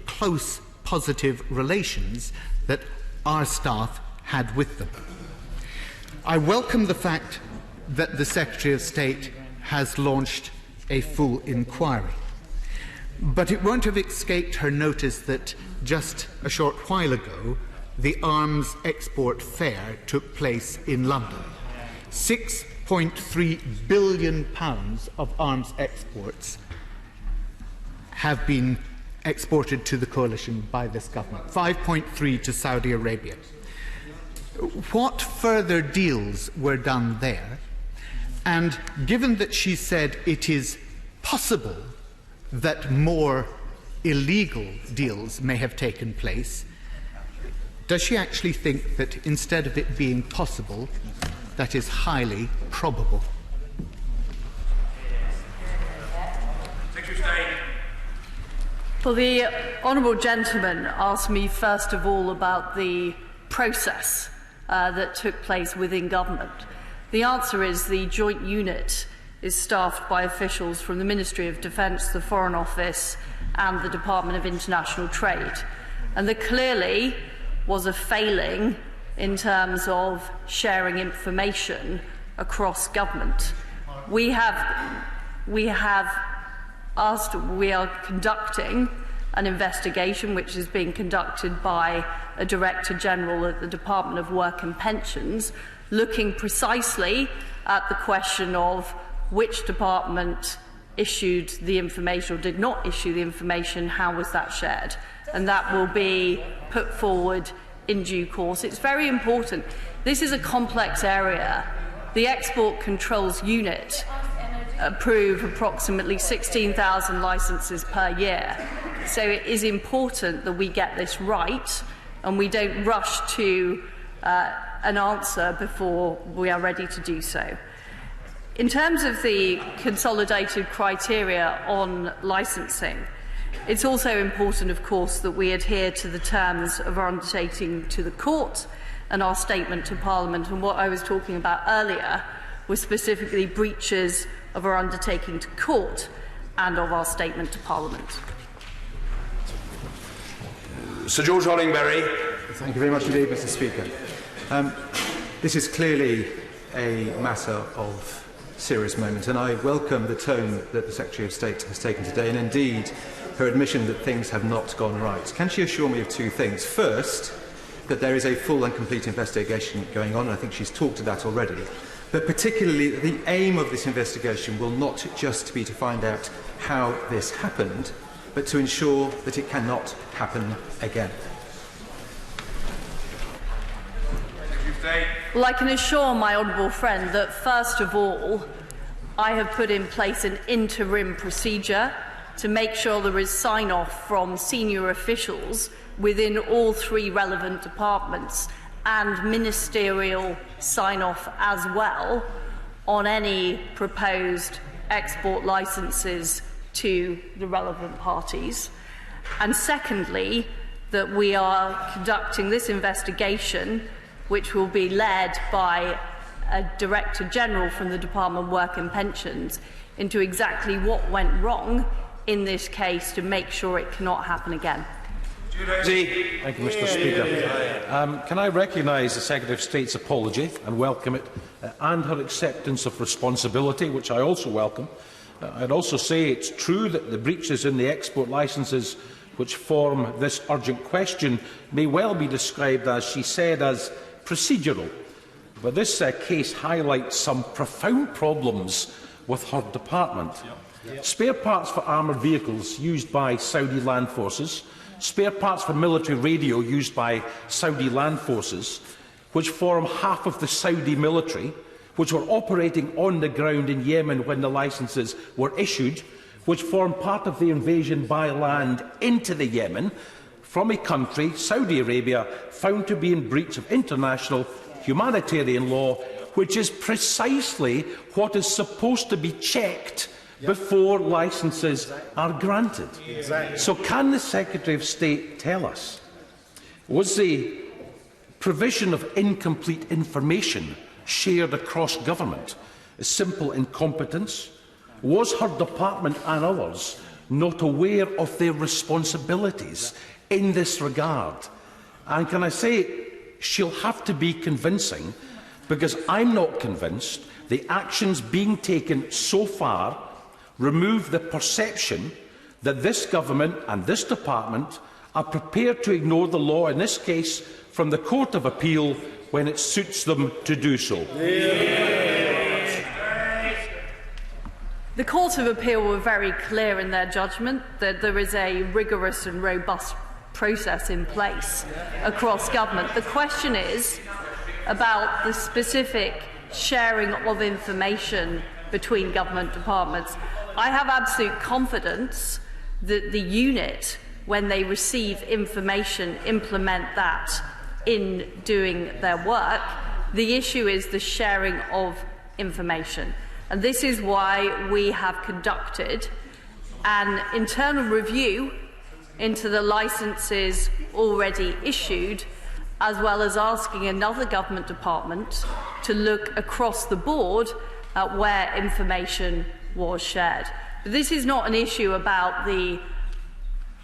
close positive relations that our staff had with them? I welcome the fact that the Secretary of State has launched a full inquiry, but it won't have escaped her notice that just a short while ago the arms export fair took place in London. £6.3 billion of arms exports have been exported to the coalition by this government, 5.3 to Saudi Arabia. What further deals were done there? And given that she said it is possible that more illegal deals may have taken place, does she actually think that instead of it being possible, that is highly probable? Well, the honourable gentleman asked me first of all about the process that took place within government. The answer is the joint unit is staffed by officials from the Ministry of Defence, the Foreign Office and the Department of International Trade. And there clearly was a failing in terms of sharing information across government. We are conducting an investigation which is being conducted by a Director General at the Department of Work and Pensions, looking precisely at the question of which department issued the information or did not issue the information, how was that shared? And that will be put forward in due course. It's very important. This is a complex area. The Export Controls Unit approve approximately 16,000 licences per year. So it is important that we get this right and we don't rush to an answer before we are ready to do so. In terms of the consolidated criteria on licensing, it's also important, of course, that we adhere to the terms of our undertaking to the court and our statement to Parliament. And what I was talking about earlier was specifically breaches of our undertaking to court and of our statement to Parliament. Sir George Hollingberry. Thank you very much indeed, Mr. Speaker. This is clearly a matter of serious moment, and I welcome the tone that the Secretary of State has taken today, and indeed her admission that things have not gone right. Can she assure me of two things? First, that there is a full and complete investigation going on, and I think she's talked to that already, but particularly the aim of this investigation will not just be to find out how this happened, but to ensure that it cannot happen again. Well, I can assure my honourable friend that, first of all, I have put in place an interim procedure to make sure there is sign-off from senior officials within all three relevant departments and ministerial sign-off as well on any proposed export licences to the relevant parties. And secondly, that we are conducting this investigation, which will be led by a Director General from the Department of Work and Pensions, into exactly what went wrong in this case to make sure it cannot happen again. Thank you, Mr. Speaker. Can I recognise the Secretary of State's apology and welcome it, and her acceptance of responsibility, which I also welcome. I'd also say it's true that the breaches in the export licences which form this urgent question may well be described, as she said, as procedural. But this case highlights some profound problems with her department. Spare parts for armoured vehicles used by Saudi land forces, spare parts for military radio used by Saudi land forces, which form half of the Saudi military, which were operating on the ground in Yemen when the licences were issued, which form part of the invasion by land into the Yemen, from a country, Saudi Arabia, found to be in breach of international humanitarian law, which is precisely what is supposed to be checked before licences are granted. So can the Secretary of State tell us, was the provision of incomplete information shared across government a simple incompetence? Was her department and others not aware of their responsibilities in this regard? And can I say, she'll have to be convincing, because I'm not convinced the actions being taken so far remove the perception that this government and this department are prepared to ignore the law, in this case from the Court of Appeal, when it suits them to do so. The Court of Appeal were very clear in their judgment that there is a rigorous and robust process in place across government. The question is about the specific sharing of information between government departments. I have absolute confidence that the unit, when they receive information, implement that in doing their work. The issue is the sharing of information. And this is why we have conducted an internal review into the licences already issued, as well as asking another government department to look across the board at where information was shared. But this is not an issue about the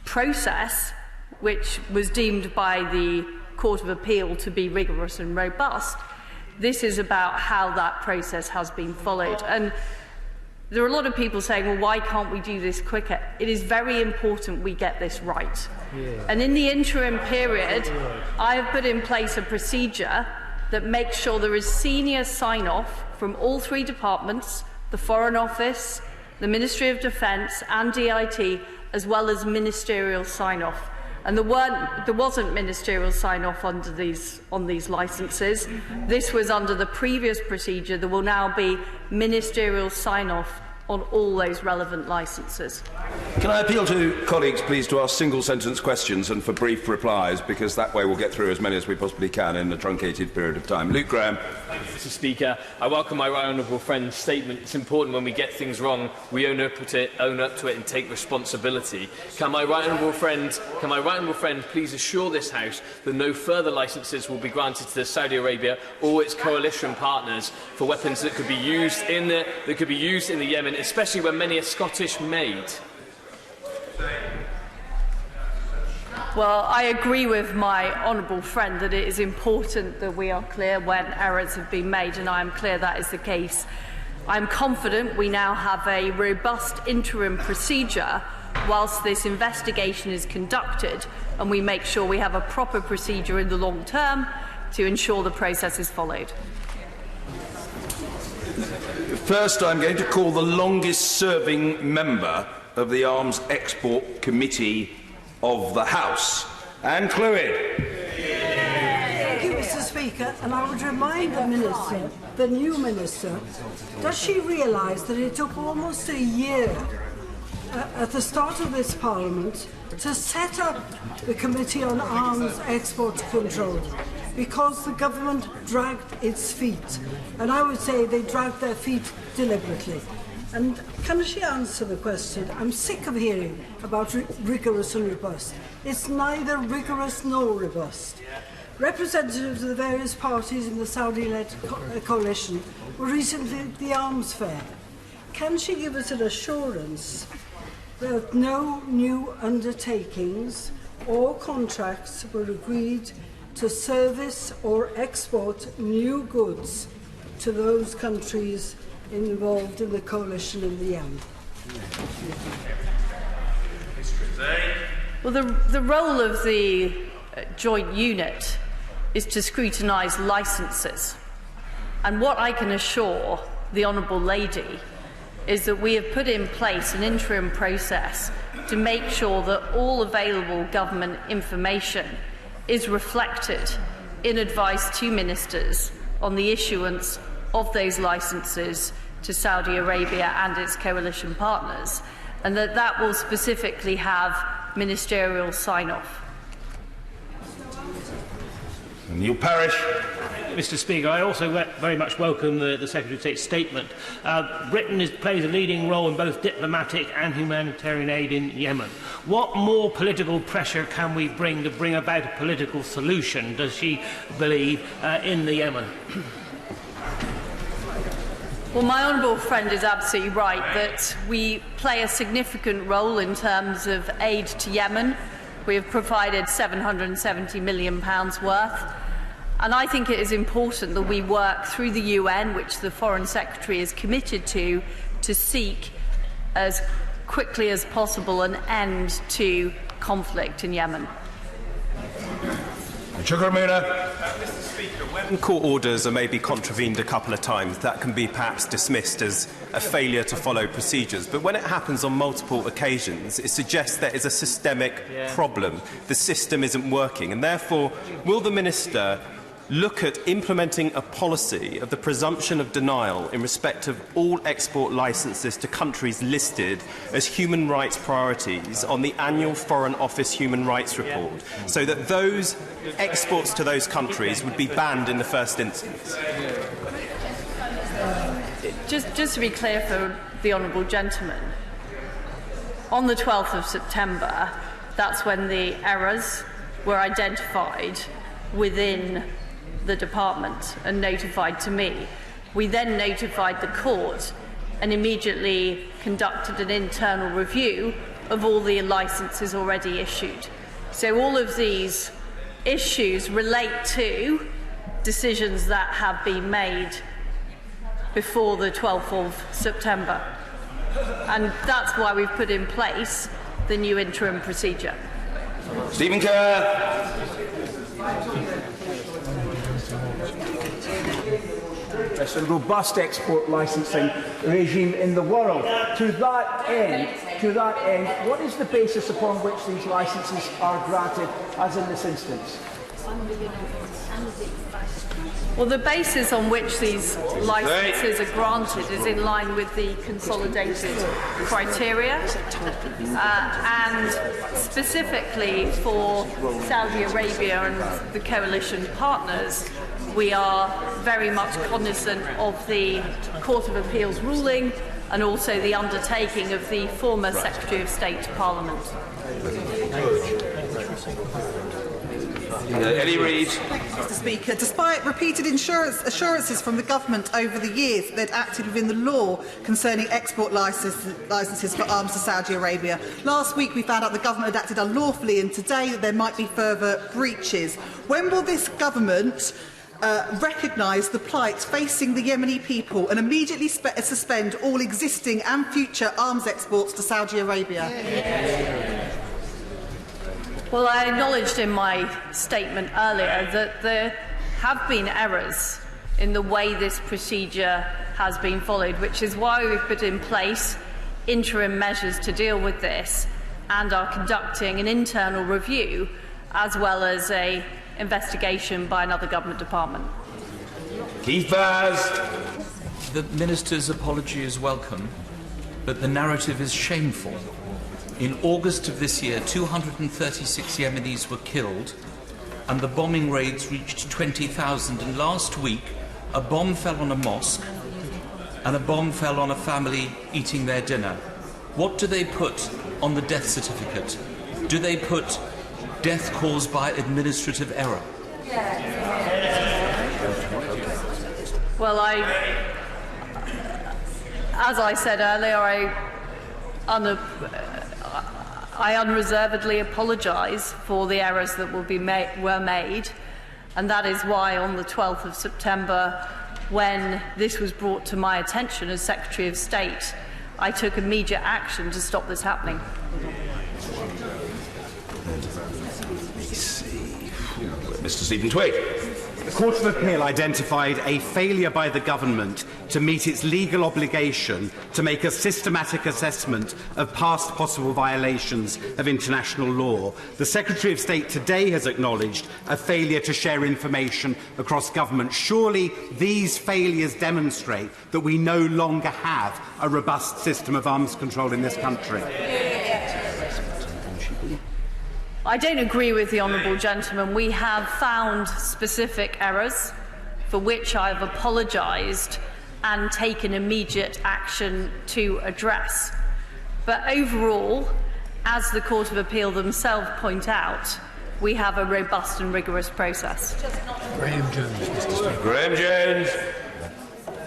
process, which was deemed by the Court of Appeal to be rigorous and robust. This is about how that process has been followed. And there are a lot of people saying, well, why can't we do this quicker? It is very important we get this right. And in the interim period, I have put in place a procedure that makes sure there is senior sign-off from all three departments, the Foreign Office, the Ministry of Defence and DIT, as well as ministerial sign-off. And there wasn't ministerial sign-off on these licences. This was under the previous procedure. There will now be ministerial sign-off on all those relevant licences. Can I appeal to colleagues, please, to ask single-sentence questions and for brief replies, because that way we'll get through as many as we possibly can in a truncated period of time. Luke Graham. Thank you, Mr. Speaker. I welcome my right honourable friend's statement. It's important when we get things wrong, we own up to it and take responsibility. Can my right honourable friend please assure this House that no further licences will be granted to Saudi Arabia or its coalition partners for weapons that could be used in the Yemen, especially when many are Scottish-made? Well, I agree with my honourable friend that it is important that we are clear when errors have been made, and I am clear that is the case. I am confident we now have a robust interim procedure whilst this investigation is conducted, and we make sure we have a proper procedure in the long term to ensure the process is followed. First, I'm going to call the longest-serving member of the Arms Export Committee of the House, Anne Clwyd. Thank you, Mr. Speaker, and I would remind the Minister, the new Minister, does she realise that it took almost a year at the start of this Parliament to set up the Committee on Arms Export Control, because the government dragged its feet, and I would say they dragged their feet deliberately. And can she answer the question? I'm sick of hearing about rigorous and robust. It's neither rigorous nor robust. Representatives of the various parties in the Saudi-led coalition were recently at the arms fair. Can she give us an assurance that no new undertakings or contracts were agreed to service or export new goods to those countries involved in the coalition in the Yemen? Well, the role of the joint unit is to scrutinise licences. And what I can assure the Honourable Lady is that we have put in place an interim process to make sure that all available government information is reflected in advice to ministers on the issuance of those licences to Saudi Arabia and its coalition partners, and that will specifically have ministerial sign-off. Neil Parish. Mr. Speaker, I also very much welcome the Secretary of State's statement. Britain plays a leading role in both diplomatic and humanitarian aid in Yemen. What more political pressure can we bring to bring about a political solution, does she believe, in the Yemen? Well, my honourable friend is absolutely right that we play a significant role in terms of aid to Yemen. We have provided £770 million worth. And I think it is important that we work through the UN, which the Foreign Secretary is committed to seek as quickly as possible an end to conflict in Yemen. Mr. Speaker, when court orders are maybe contravened a couple of times, that can be perhaps dismissed as a failure to follow procedures. But when it happens on multiple occasions, it suggests there is a systemic problem. The system isn't working. And therefore, will the Minister look at implementing a policy of the presumption of denial in respect of all export licences to countries listed as human rights priorities on the annual Foreign Office Human Rights Report, so that those exports to those countries would be banned in the first instance? Just to be clear for the honourable gentleman, on the 12th of September, that's when the errors were identified within the department and notified to me. We then notified the court and immediately conducted an internal review of all the licences already issued. So all of these issues relate to decisions that have been made before the 12th of September. And that's why we've put in place the new interim procedure. Stephen Kerr. It's a robust export licensing regime in the world. To that end, what is the basis upon which these licences are granted, as in this instance? Well, the basis on which these licences are granted is in line with the consolidated criteria, and specifically for Saudi Arabia and the coalition partners, we are very much cognizant of the Court of Appeal's ruling and also the undertaking of the former Secretary of State to Parliament. Ellie Reid. Mr Speaker, despite repeated assurances from the government over the years that they'd acted within the law concerning export licences for arms to Saudi Arabia, last week we found out the government had acted unlawfully, and today that there might be further breaches. When will this government recognise the plight facing the Yemeni people and immediately suspend all existing and future arms exports to Saudi Arabia? Well, I acknowledged in my statement earlier that there have been errors in the way this procedure has been followed, which is why we've put in place interim measures to deal with this and are conducting an internal review as well as an investigation by another government department. Keith Vaz. The Minister's apology is welcome, but the narrative is shameful. In August of this year, 236 Yemenis were killed, and the bombing raids reached 20,000. And last week, a bomb fell on a mosque, and a bomb fell on a family eating their dinner. What do they put on the death certificate? Do they put death caused by administrative error? Well, as I said earlier, I unreservedly apologise for the errors that were made, and that is why on the 12th of September, when this was brought to my attention as Secretary of State, I took immediate action to stop this happening. Mr. Stephen Twigg. The Court of Appeal identified a failure by the government to meet its legal obligation to make a systematic assessment of past possible violations of international law. The Secretary of State today has acknowledged a failure to share information across government. Surely these failures demonstrate that we no longer have a robust system of arms control in this country. I don't agree with the honourable gentleman. We have found specific errors for which I have apologised and taken immediate action to address. But overall, as the Court of Appeal themselves point out, we have a robust and rigorous process. Graham Jones, Mr. Speaker. Graham Jones.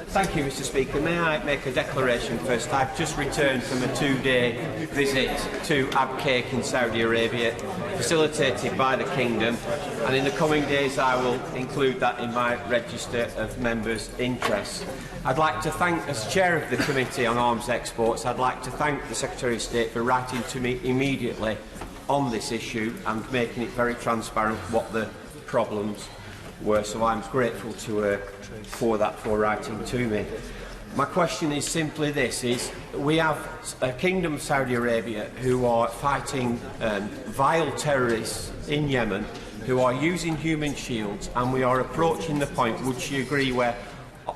Thank you, Mr. Speaker. May I make a declaration first? I've just returned from a 2-day visit to Abqaiq in Saudi Arabia, facilitated by the Kingdom, and in the coming days I will include that in my register of members' interests. I'd like to thank, as Chair of the Committee on Arms Exports, I'd like to thank the Secretary of State for writing to me immediately on this issue and making it very transparent what the problems were, so I'm grateful to her for writing to me. My question is simply this: we have a Kingdom of Saudi Arabia who are fighting vile terrorists in Yemen who are using human shields, and we are approaching the point, would she agree, where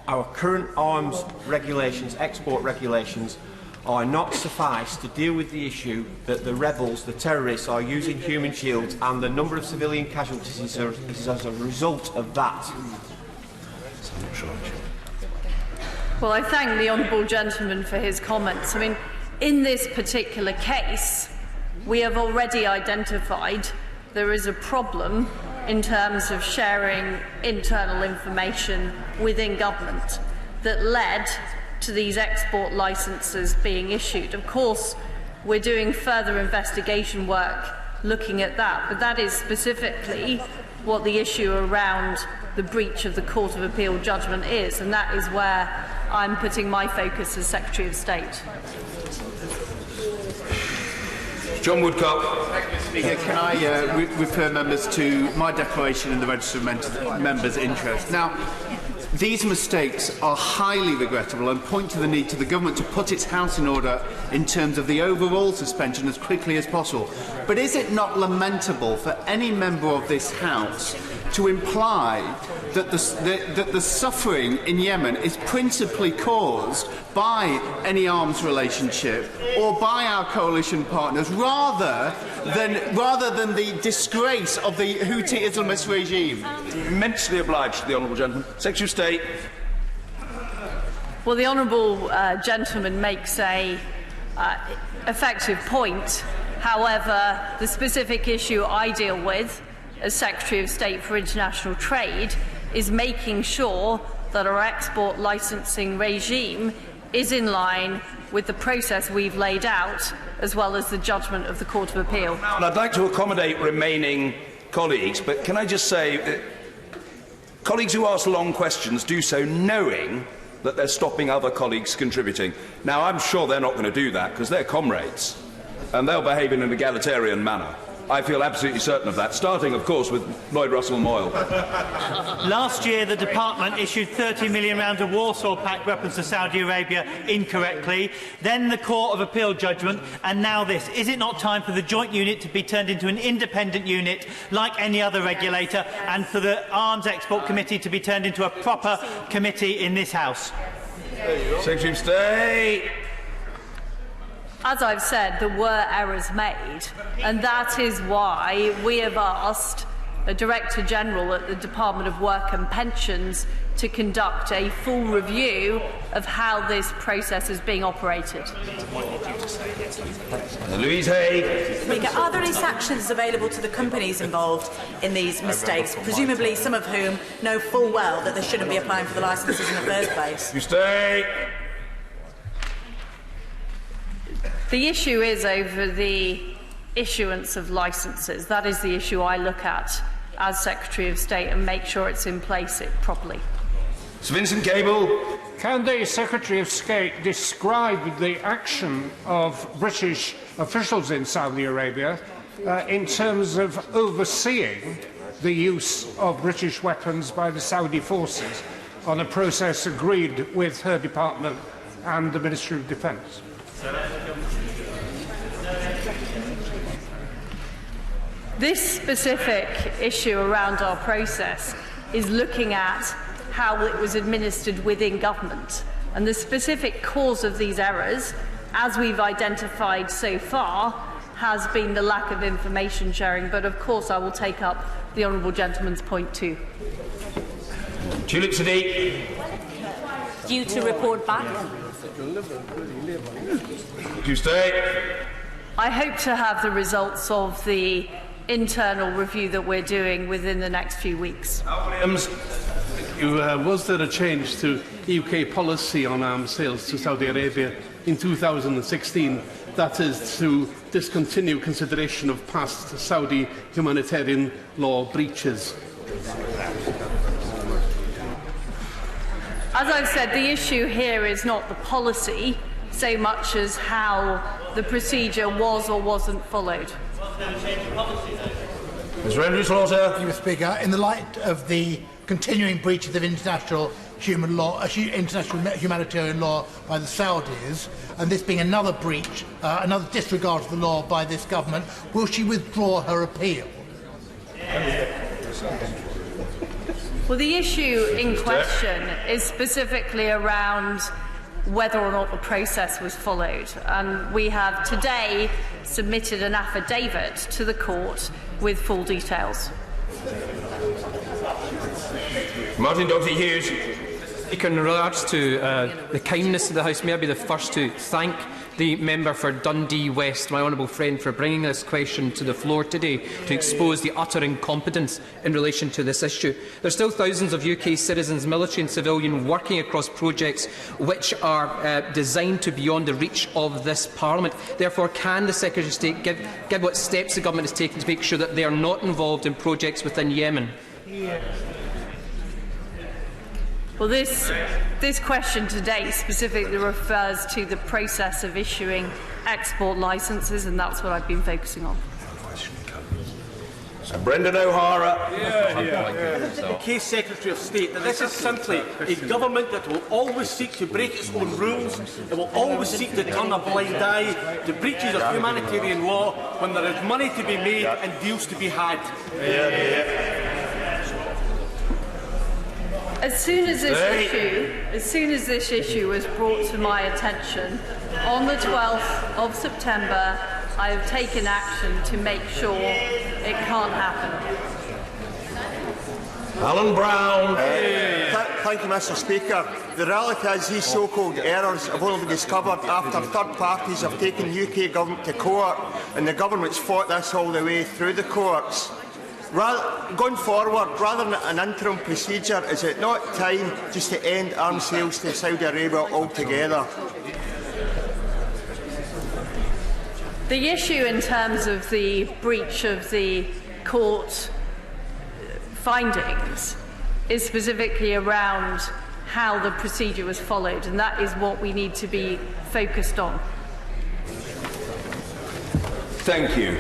our current arms regulations, export regulations, are not suffice to deal with the issue that the rebels, the terrorists, are using human shields, and the number of civilian casualties is as a result of that? Well, I thank the honourable gentleman for his comments. I mean, in this particular case, we have already identified there is a problem in terms of sharing internal information within government that led to these export licences being issued. Of course, we're doing further investigation work looking at that, but that is specifically what the issue around the breach of the Court of Appeal judgment is, and that is where I'm putting my focus as Secretary of State. John Woodcock. Thank you, Mr. Speaker. Can I refer members to my declaration in the Register of Members' interest? Now, these mistakes are highly regrettable and point to the need to the government to put its house in order in terms of the overall suspension as quickly as possible. But is it not lamentable for any member of this House to imply that the suffering in Yemen is principally caused by any arms relationship or by our coalition partners, rather than the disgrace of the Houthi Islamist regime? Immensely obliged to the honourable gentleman. Secretary of State. Well, the honourable gentleman makes a effective point. However, the specific issue I deal with as Secretary of State for International Trade is making sure that our export licensing regime is in line with the process we've laid out, as well as the judgment of the Court of Appeal. And I'd like to accommodate remaining colleagues, but can I just say that colleagues who ask long questions do so knowing that they're stopping other colleagues contributing. Now, I'm sure they're not going to do that because they're comrades and they'll behave in an egalitarian manner. I feel absolutely certain of that, starting, of course, with Lloyd Russell Moyle. Last year, the Department issued 30 million rounds of Warsaw Pact weapons to Saudi Arabia incorrectly, then the Court of Appeal judgment, and now this. Is it not time for the joint unit to be turned into an independent unit, like any other regulator, and for the Arms Export Committee to be turned into a proper committee in this House? Secretary of State. As I've said, there were errors made, and that is why we have asked the Director General at the Department of Work and Pensions to conduct a full review of how this process is being operated. Louise Hay. Speaker, are there any sanctions available to the companies involved in these mistakes, presumably some of whom know full well that they shouldn't be applying for the licences in the first place? You stay. The issue is over the issuance of licences. That is the issue I look at as Secretary of State and make sure it's in place properly. Sir Vincent Cable. Can the Secretary of State describe the action of British officials in Saudi Arabia in terms of overseeing the use of British weapons by the Saudi forces on a process agreed with her department and the Ministry of Defence? This specific issue around our process is looking at how it was administered within government, and the specific cause of these errors, as we've identified so far, has been the lack of information sharing, but of course I will take up the honourable gentleman's point too. Tulip Sadiq. Due to report back. You stay. I hope to have the results of the internal review that we're doing within the next few weeks. Was there a change to UK policy on arms sales to Saudi Arabia in 2016, that is to discontinue consideration of past Saudi humanitarian law breaches? As I've said, the issue here is not the policy so much as how the procedure was or wasn't followed. Mr. Andrew Slaughter. Thank you, Mr. Speaker. In the light of the continuing breaches of international humanitarian law by the Saudis, and this being another breach, another disregard of the law by this government, will she withdraw her appeal? Well, the issue in question is specifically around whether or not the process was followed. And we have today submitted an affidavit to the court with full details. Martin Doherty-Hughes. In regards to the kindness of the House, may I be the first to thank the member for Dundee West, my honourable friend, for bringing this question to the floor today to expose the utter incompetence in relation to this issue. There are still thousands of UK citizens, military and civilian, working across projects which are designed to be beyond the reach of this Parliament. Therefore, can the Secretary of State give what steps the Government has taken to make sure that they are not involved in projects within Yemen? Well, this question today specifically refers to the process of issuing export licences, and that's what I've been focusing on. Brendan O'Hara. The case Secretary of State that this is simply a government that will always seek to break its own rules. It will always seek to turn a blind eye to breaches of humanitarian law when there is money to be made and deals to be had. As soon as this issue was brought to my attention on the 12th of September, I have taken action to make sure it can't happen. Alan Brown. Thank you, Mr. Speaker. The reality is these so-called errors have only been discovered after third parties have taken UK government to court, and the government's fought this all the way through the courts. Going forward, rather than an interim procedure, is it not time just to end arms sales to Saudi Arabia altogether? The issue in terms of the breach of the court findings is specifically around how the procedure was followed, and that is what we need to be focused on. Thank you.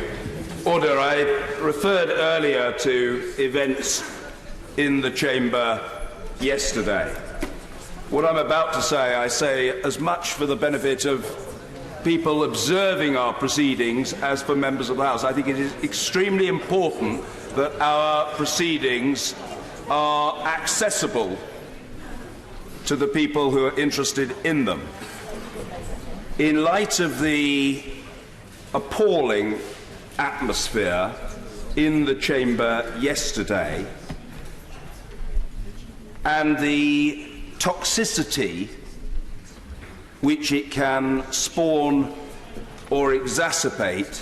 Order. I referred earlier to events in the chamber yesterday. What I'm about to say, I say as much for the benefit of people observing our proceedings as for members of the House. I think it is extremely important that our proceedings are accessible to the people who are interested in them. In light of the appalling atmosphere in the chamber yesterday and the toxicity which it can spawn or exacerbate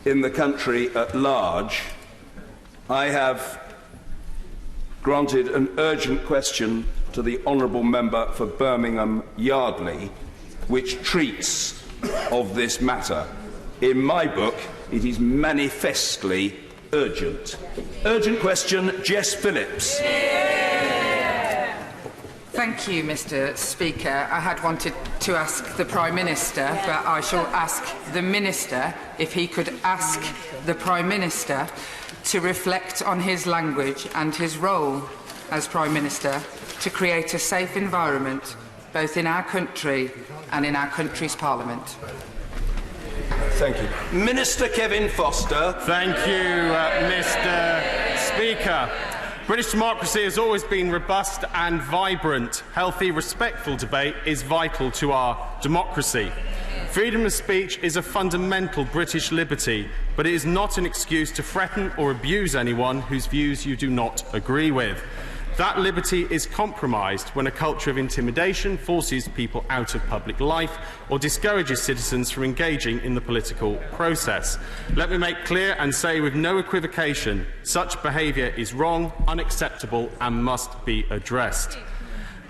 in the country at large, I have granted an urgent question to the honourable member for Birmingham Yardley, which treats of this matter. In my book, it is manifestly urgent. Urgent question, Jess Phillips. Thank you, Mr. Speaker. I had wanted to ask the Prime Minister, but I shall ask the Minister if he could ask the Prime Minister to reflect on his language and his role as Prime Minister to create a safe environment both in our country and in our country's Parliament. Thank you. Minister Kevin Foster. Thank you, Mr. Speaker. British democracy has always been robust and vibrant. Healthy, respectful debate is vital to our democracy. Freedom of speech is a fundamental British liberty, but it is not an excuse to threaten or abuse anyone whose views you do not agree with. That liberty is compromised when a culture of intimidation forces people out of public life or discourages citizens from engaging in the political process. Let me make clear and say with no equivocation, such behaviour is wrong, unacceptable and must be addressed.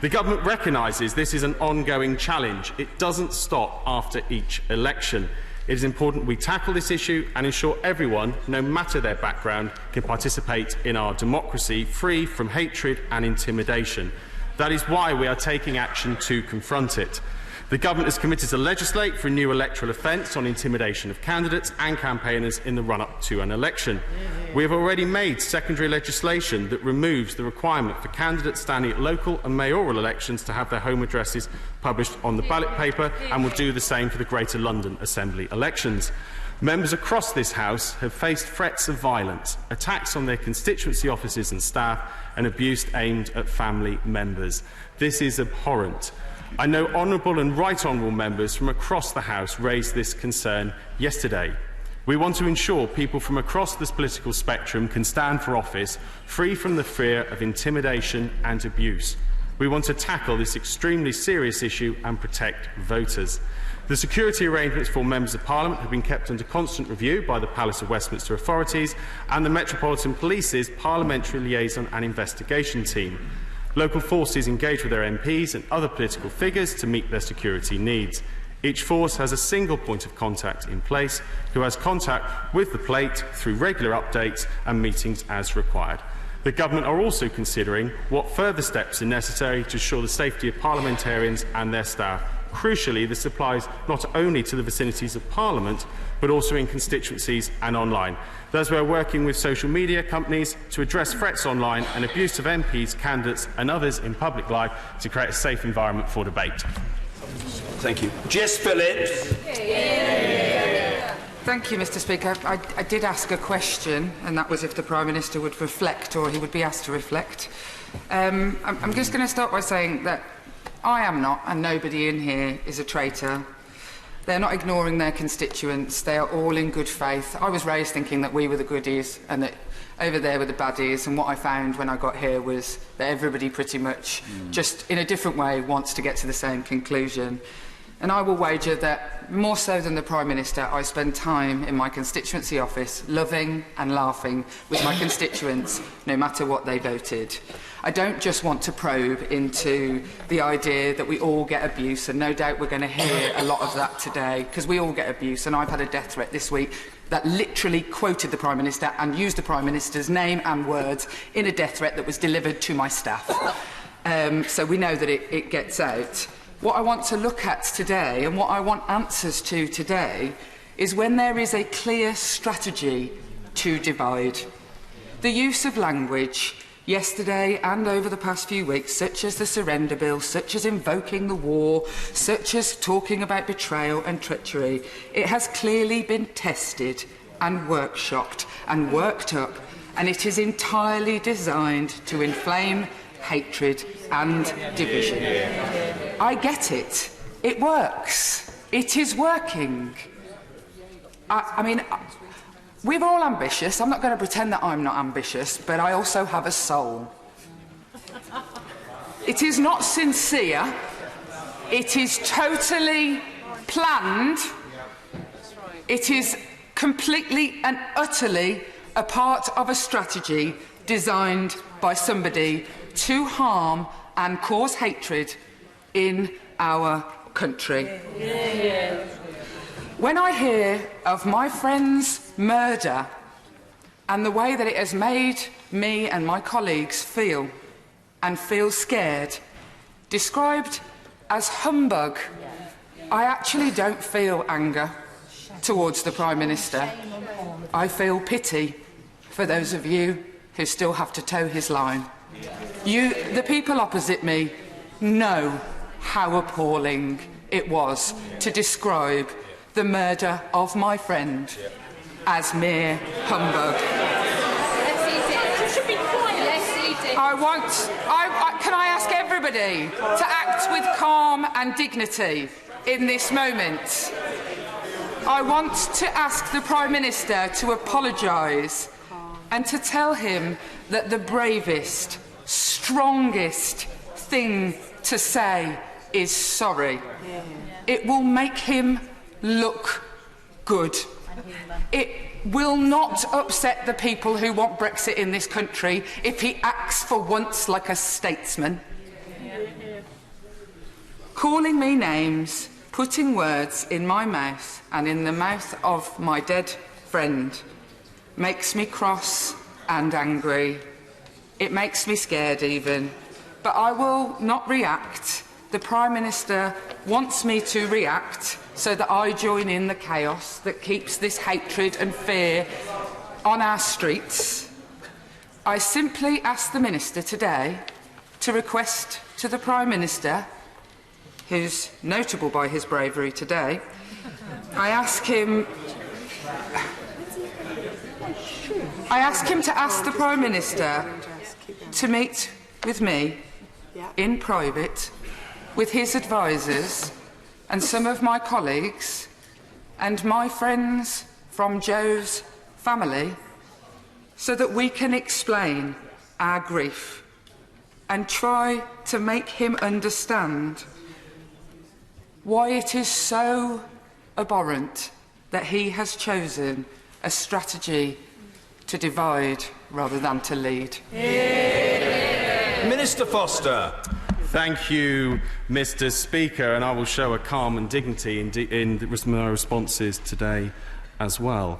The government recognises this is an ongoing challenge. It doesn't stop after each election. It is important we tackle this issue and ensure everyone, no matter their background, can participate in our democracy free from hatred and intimidation. That is why we are taking action to confront it. The government is committed to legislate for a new electoral offence on intimidation of candidates and campaigners in the run-up to an election. We have already made secondary legislation that removes the requirement for candidates standing at local and mayoral elections to have their home addresses published on the ballot paper and will do the same for the Greater London Assembly elections. Members across this House have faced threats of violence, attacks on their constituency offices and staff, and abuse aimed at family members. This is abhorrent. I know honourable and right honourable members from across the House raised this concern yesterday. We want to ensure people from across this political spectrum can stand for office free from the fear of intimidation and abuse. We want to tackle this extremely serious issue and protect voters. The security arrangements for Members of Parliament have been kept under constant review by the Palace of Westminster authorities and the Metropolitan Police's Parliamentary Liaison and Investigation Team. Local forces engage with their MPs and other political figures to meet their security needs. Each force has a single point of contact in place who has contact with the plate through regular updates and meetings as required. The Government are also considering what further steps are necessary to ensure the safety of parliamentarians and their staff. Crucially, this applies not only to the vicinities of Parliament, but also in constituencies and online. Thus, we are working with social media companies to address threats online and abuse of MPs, candidates and others in public life to create a safe environment for debate. Thank you. Jess Phillips. Thank you, Mr. Speaker. I did ask a question, and that was if the Prime Minister would reflect, or he would be asked to reflect. I'm just going to start by saying that I am not, and nobody in here is a traitor. They're not ignoring their constituents. They are all in good faith. I was raised thinking that we were the goodies and that over there were the baddies, and what I found when I got here was that everybody pretty much, just in a different way, wants to get to the same conclusion. And I will wager that, more so than the Prime Minister, I spend time in my constituency office loving and laughing with my constituents, no matter what they voted. I don't just want to probe into the idea that we all get abuse, and no doubt we're going to hear a lot of that today, because we all get abuse, and I've had a death threat this week that literally quoted the Prime Minister and used the Prime Minister's name and words in a death threat that was delivered to my staff. So we know that it gets out. What I want to look at today, and what I want answers to today, is when there is a clear strategy to divide. The use of language yesterday and over the past few weeks, such as the surrender bill, such as invoking the war, such as talking about betrayal and treachery, it has clearly been tested and workshopped and worked up, and it is entirely designed to inflame hatred and division. I get it. It works. It is working. I mean, we're all ambitious. I'm not going to pretend that I'm not ambitious, but I also have a soul. It is not sincere. It is totally planned. It is completely and utterly a part of a strategy designed by somebody to harm and cause hatred in our country. When I hear of my friend's murder and the way that it has made me and my colleagues feel, and feel scared, described as humbug, I actually don't feel anger towards the Prime Minister. I feel pity for those of you who still have to toe his line. You, the people opposite me, know how appalling it was to describe the murder of my friend as mere humbug. Can I ask everybody to act with calm and dignity in this moment? I want to ask the Prime Minister to apologise and to tell him that the bravest, strongest thing to say is sorry. It will make him look good. It will not upset the people who want Brexit in this country if he acts for once like a statesman. Calling me names, putting words in my mouth and in the mouth of my dead friend makes me cross and angry. It makes me scared even. But I will not react. The Prime Minister wants me to react so that I join in the chaos that keeps this hatred and fear on our streets. I simply ask the Minister today to request to the Prime Minister, who's notable by his bravery today, I ask him I ask him to ask the Prime Minister to meet with me in private, with his advisers and some of my colleagues and my friends from Joe's family, so that we can explain our grief and try to make him understand why it is so abhorrent that he has chosen a strategy to divide rather than to lead. Minister Foster. Thank you, Mr. Speaker, and I will show a calm and dignity in my responses today as well.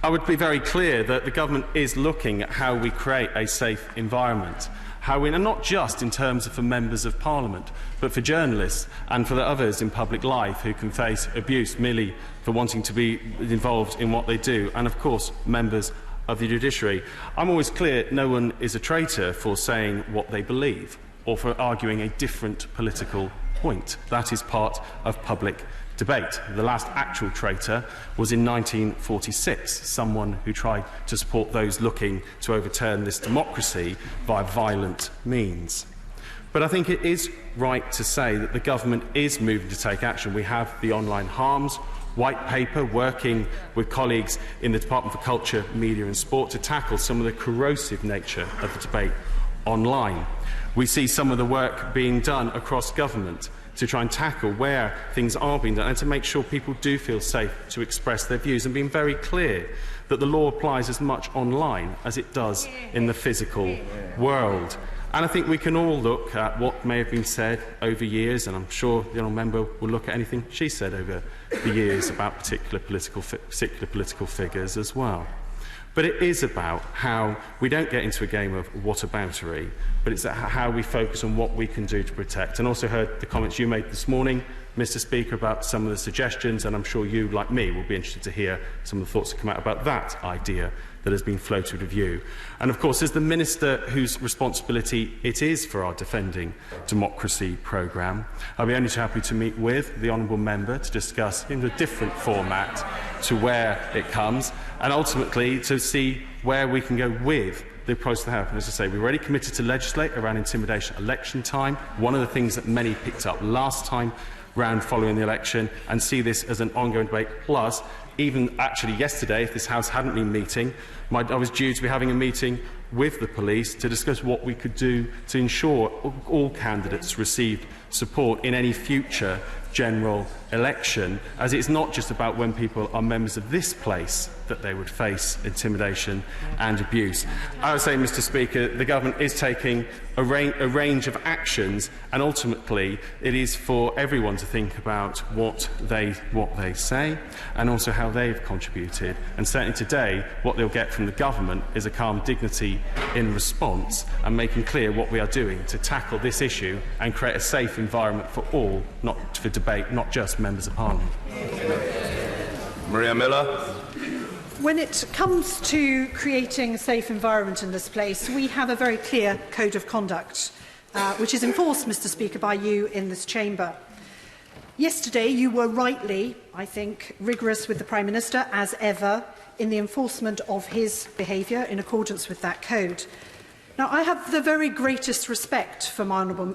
I would be very clear that the government is looking at how we create a safe environment, and not just in terms of for members of Parliament, but for journalists and for the others in public life who can face abuse merely for wanting to be involved in what they do, and of course members of the judiciary. I'm always clear no one is a traitor for saying what they believe or for arguing a different political point. That is part of public debate. The last actual traitor was in 1946, someone who tried to support those looking to overturn this democracy by violent means. But I think it is right to say that the government is moving to take action. We have the online harms white paper, working with colleagues in the Department for Culture, Media and Sport to tackle some of the corrosive nature of the debate online. We see some of the work being done across government to try and tackle where things are being done and to make sure people do feel safe to express their views, and being very clear that the law applies as much online as it does in the physical world. And I think we can all look at what may have been said over years, and I'm sure the honourable member will look at anything she said over the years about particular political figures as well. But it is about how we don't get into a game of whataboutery, but it's how we focus on what we can do to protect. And also heard the comments you made this morning, Mr. Speaker, about some of the suggestions, and I'm sure you, like me, will be interested to hear some of the thoughts that come out about that idea that has been floated with you. And of course, as the Minister whose responsibility it is for our Defending Democracy programme, I'll be only too happy to meet with the honourable member to discuss in a different format to where it comes, and ultimately to see where we can go with the approach to help. And as I say, we're already committed to legislate around intimidation election time, one of the things that many picked up last time round following the election, and see this as an ongoing debate. Plus, even actually yesterday, if this House hadn't been meeting, I was due to be having a meeting with the police to discuss what we could do to ensure all candidates received support in any future general election, as it's not just about when people are members of this place that they would face intimidation and abuse. I would say, Mr. Speaker, the government is taking a range of actions, and ultimately it is for everyone to think about what they say and also how they've contributed. And certainly today, what they'll get from the government is a calm dignity in response and making clear what we are doing to tackle this issue and create a safe environment for all, not for debate, not just members of Parliament. Maria Miller. When it comes to creating a safe environment in this place, we have a very clear code of conduct, which is enforced, Mr. Speaker, by you in this chamber. Yesterday, you were rightly, I think, rigorous with the Prime Minister, as ever, in the enforcement of his behaviour in accordance with that code. Now, I have the very greatest respect for my honourable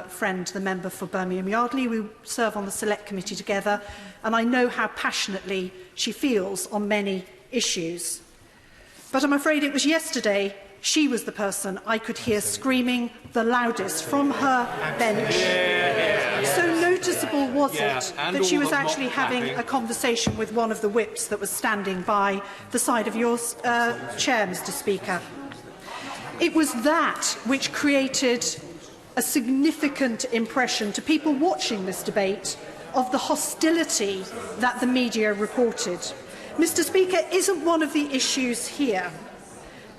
friend, the member for Birmingham Yardley. We serve on the Select Committee together, and I know how passionately she feels on many issues. But I'm afraid it was yesterday she was the person I could hear screaming the loudest from her bench. So noticeable was it that she was actually having a conversation with one of the whips that was standing by the side of your chair, Mr. Speaker. It was that which created a significant impression to people watching this debate of the hostility that the media reported. Mr. Speaker, isn't one of the issues here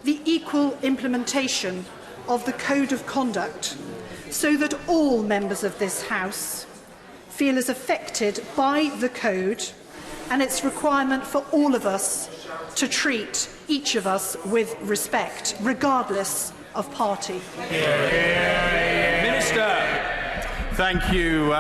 the equal implementation of the Code of Conduct, so that all members of this House feel as affected by the Code and its requirement for all of us to treat each of us with respect, regardless of party? Minister. Thank you,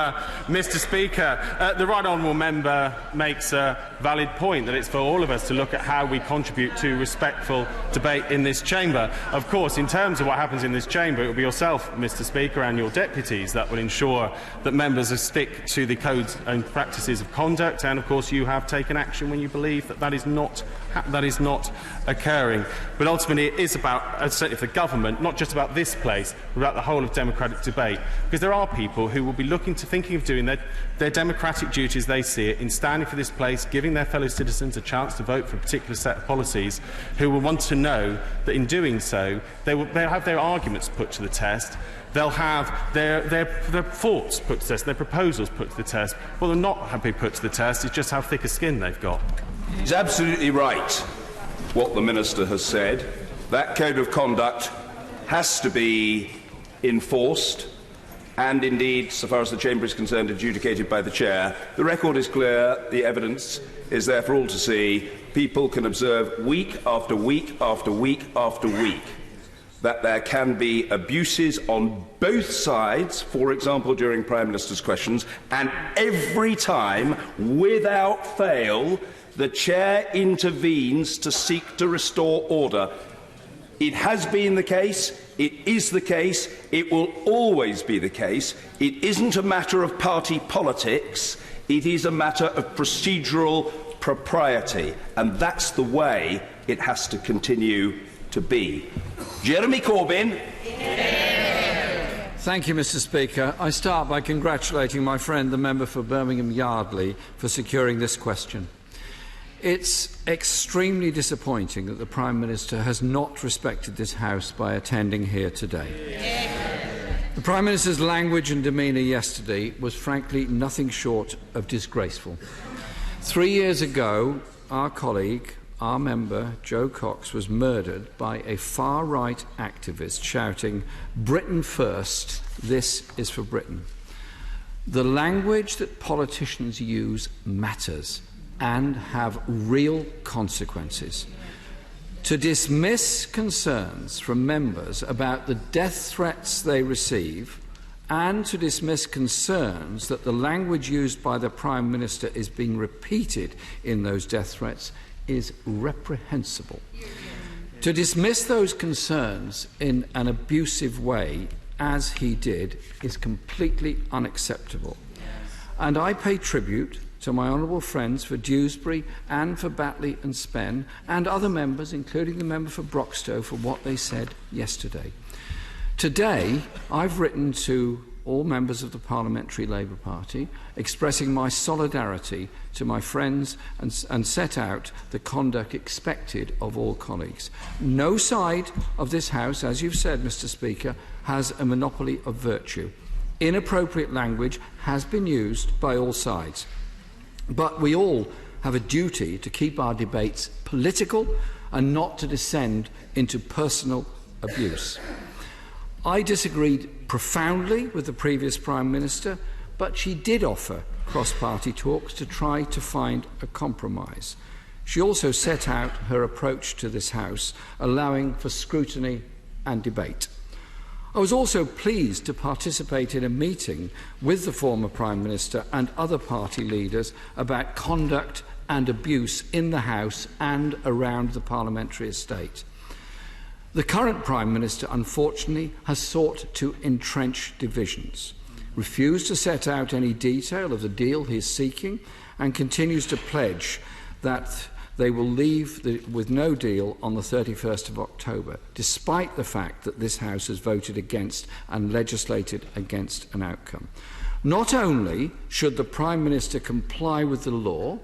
Mr. Speaker, the right honourable member makes a valid point that it's for all of us to look at how we contribute to respectful debate in this chamber. Of course, in terms of what happens in this chamber, it will be yourself, Mr. Speaker, and your deputies that will ensure that members stick to the codes and practices of conduct, and of course you have taken action when you believe that that is not occurring. But ultimately it is about, certainly for the government, not just about this place, but about the whole of democratic debate, because there are people who will be thinking of doing their democratic duties, they see it, in standing for this place, giving their fellow citizens a chance to vote for a particular set of policies, who will want to know that in doing so they'll have their arguments put to the test, they'll have their thoughts put to the test, their proposals put to the test. What they'll not have been put to the test is just how thick a skin they've got. He's absolutely right, what the Minister has said. That code of conduct has to be enforced and, indeed, so far as the Chamber is concerned, adjudicated by the Chair. The record is clear. The evidence is there for all to see. People can observe week after week after week after week that there can be abuses on both sides, for example, during Prime Minister's questions, and every time, without fail, the Chair intervenes to seek to restore order. It has been the case, it is the case, it will always be the case. It isn't a matter of party politics, it is a matter of procedural propriety, and that's the way it has to continue to be. Jeremy Corbyn. Thank you, Mr. Speaker. I start by congratulating my friend, the member for Birmingham Yardley, for securing this question. It's extremely disappointing that the Prime Minister has not respected this House by attending here today. The Prime Minister's language and demeanour yesterday was frankly nothing short of disgraceful. 3 years ago, our colleague, our member, Joe Cox, was murdered by a far-right activist shouting, "Britain first, this is for Britain." The language that politicians use matters and have real consequences. To dismiss concerns from members about the death threats they receive and to dismiss concerns that the language used by the Prime Minister is being repeated in those death threats is reprehensible. To dismiss those concerns in an abusive way, as he did, is completely unacceptable. And I pay tribute to my honourable friends for Dewsbury and for Batley and Spen and other members, including the member for Broxtowe, for what they said yesterday. Today, I've written to all members of the Parliamentary Labour Party, expressing my solidarity to my friends and set out the conduct expected of all colleagues. No side of this House, as you've said, Mr. Speaker, has a monopoly of virtue. Inappropriate language has been used by all sides. But we all have a duty to keep our debates political and not to descend into personal abuse. I disagreed profoundly with the previous Prime Minister, but she did offer cross-party talks to try to find a compromise. She also set out her approach to this House, allowing for scrutiny and debate. I was also pleased to participate in a meeting with the former Prime Minister and other party leaders about conduct and abuse in the House and around the parliamentary estate. The current Prime Minister, unfortunately, has sought to entrench divisions, refused to set out any detail of the deal he is seeking, and continues to pledge that they will leave with no deal on the 31st of October, despite the fact that this House has voted against and legislated against an outcome. Not only should the Prime Minister comply with the law,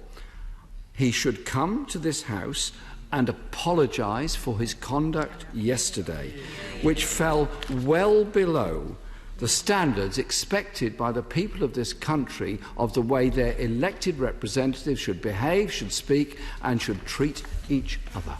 he should come to this House and apologise for his conduct yesterday, which fell well below the standards expected by the people of this country of the way their elected representatives should behave, should speak and should treat each other.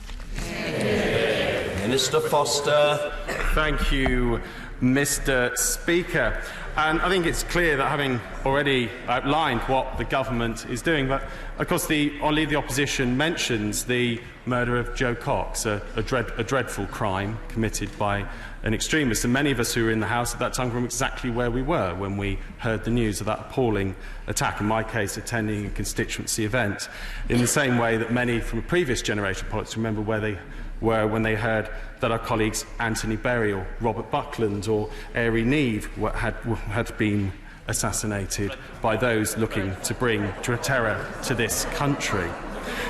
Minister Foster. Thank you, Mr. Speaker. And I think it's clear that, having already outlined what the government is doing, but of course our Leader of the Opposition mentions the murder of Joe Cox, a dreadful crime committed by an extremist. And many of us who were in the House at that time were exactly where we were when we heard the news of that appalling attack, in my case attending a constituency event, in the same way that many from a previous generation of politics remember where they were when they heard that our colleagues Anthony Berry or Robert Buckland or Airey Neave had been assassinated by those looking to bring terror to this country.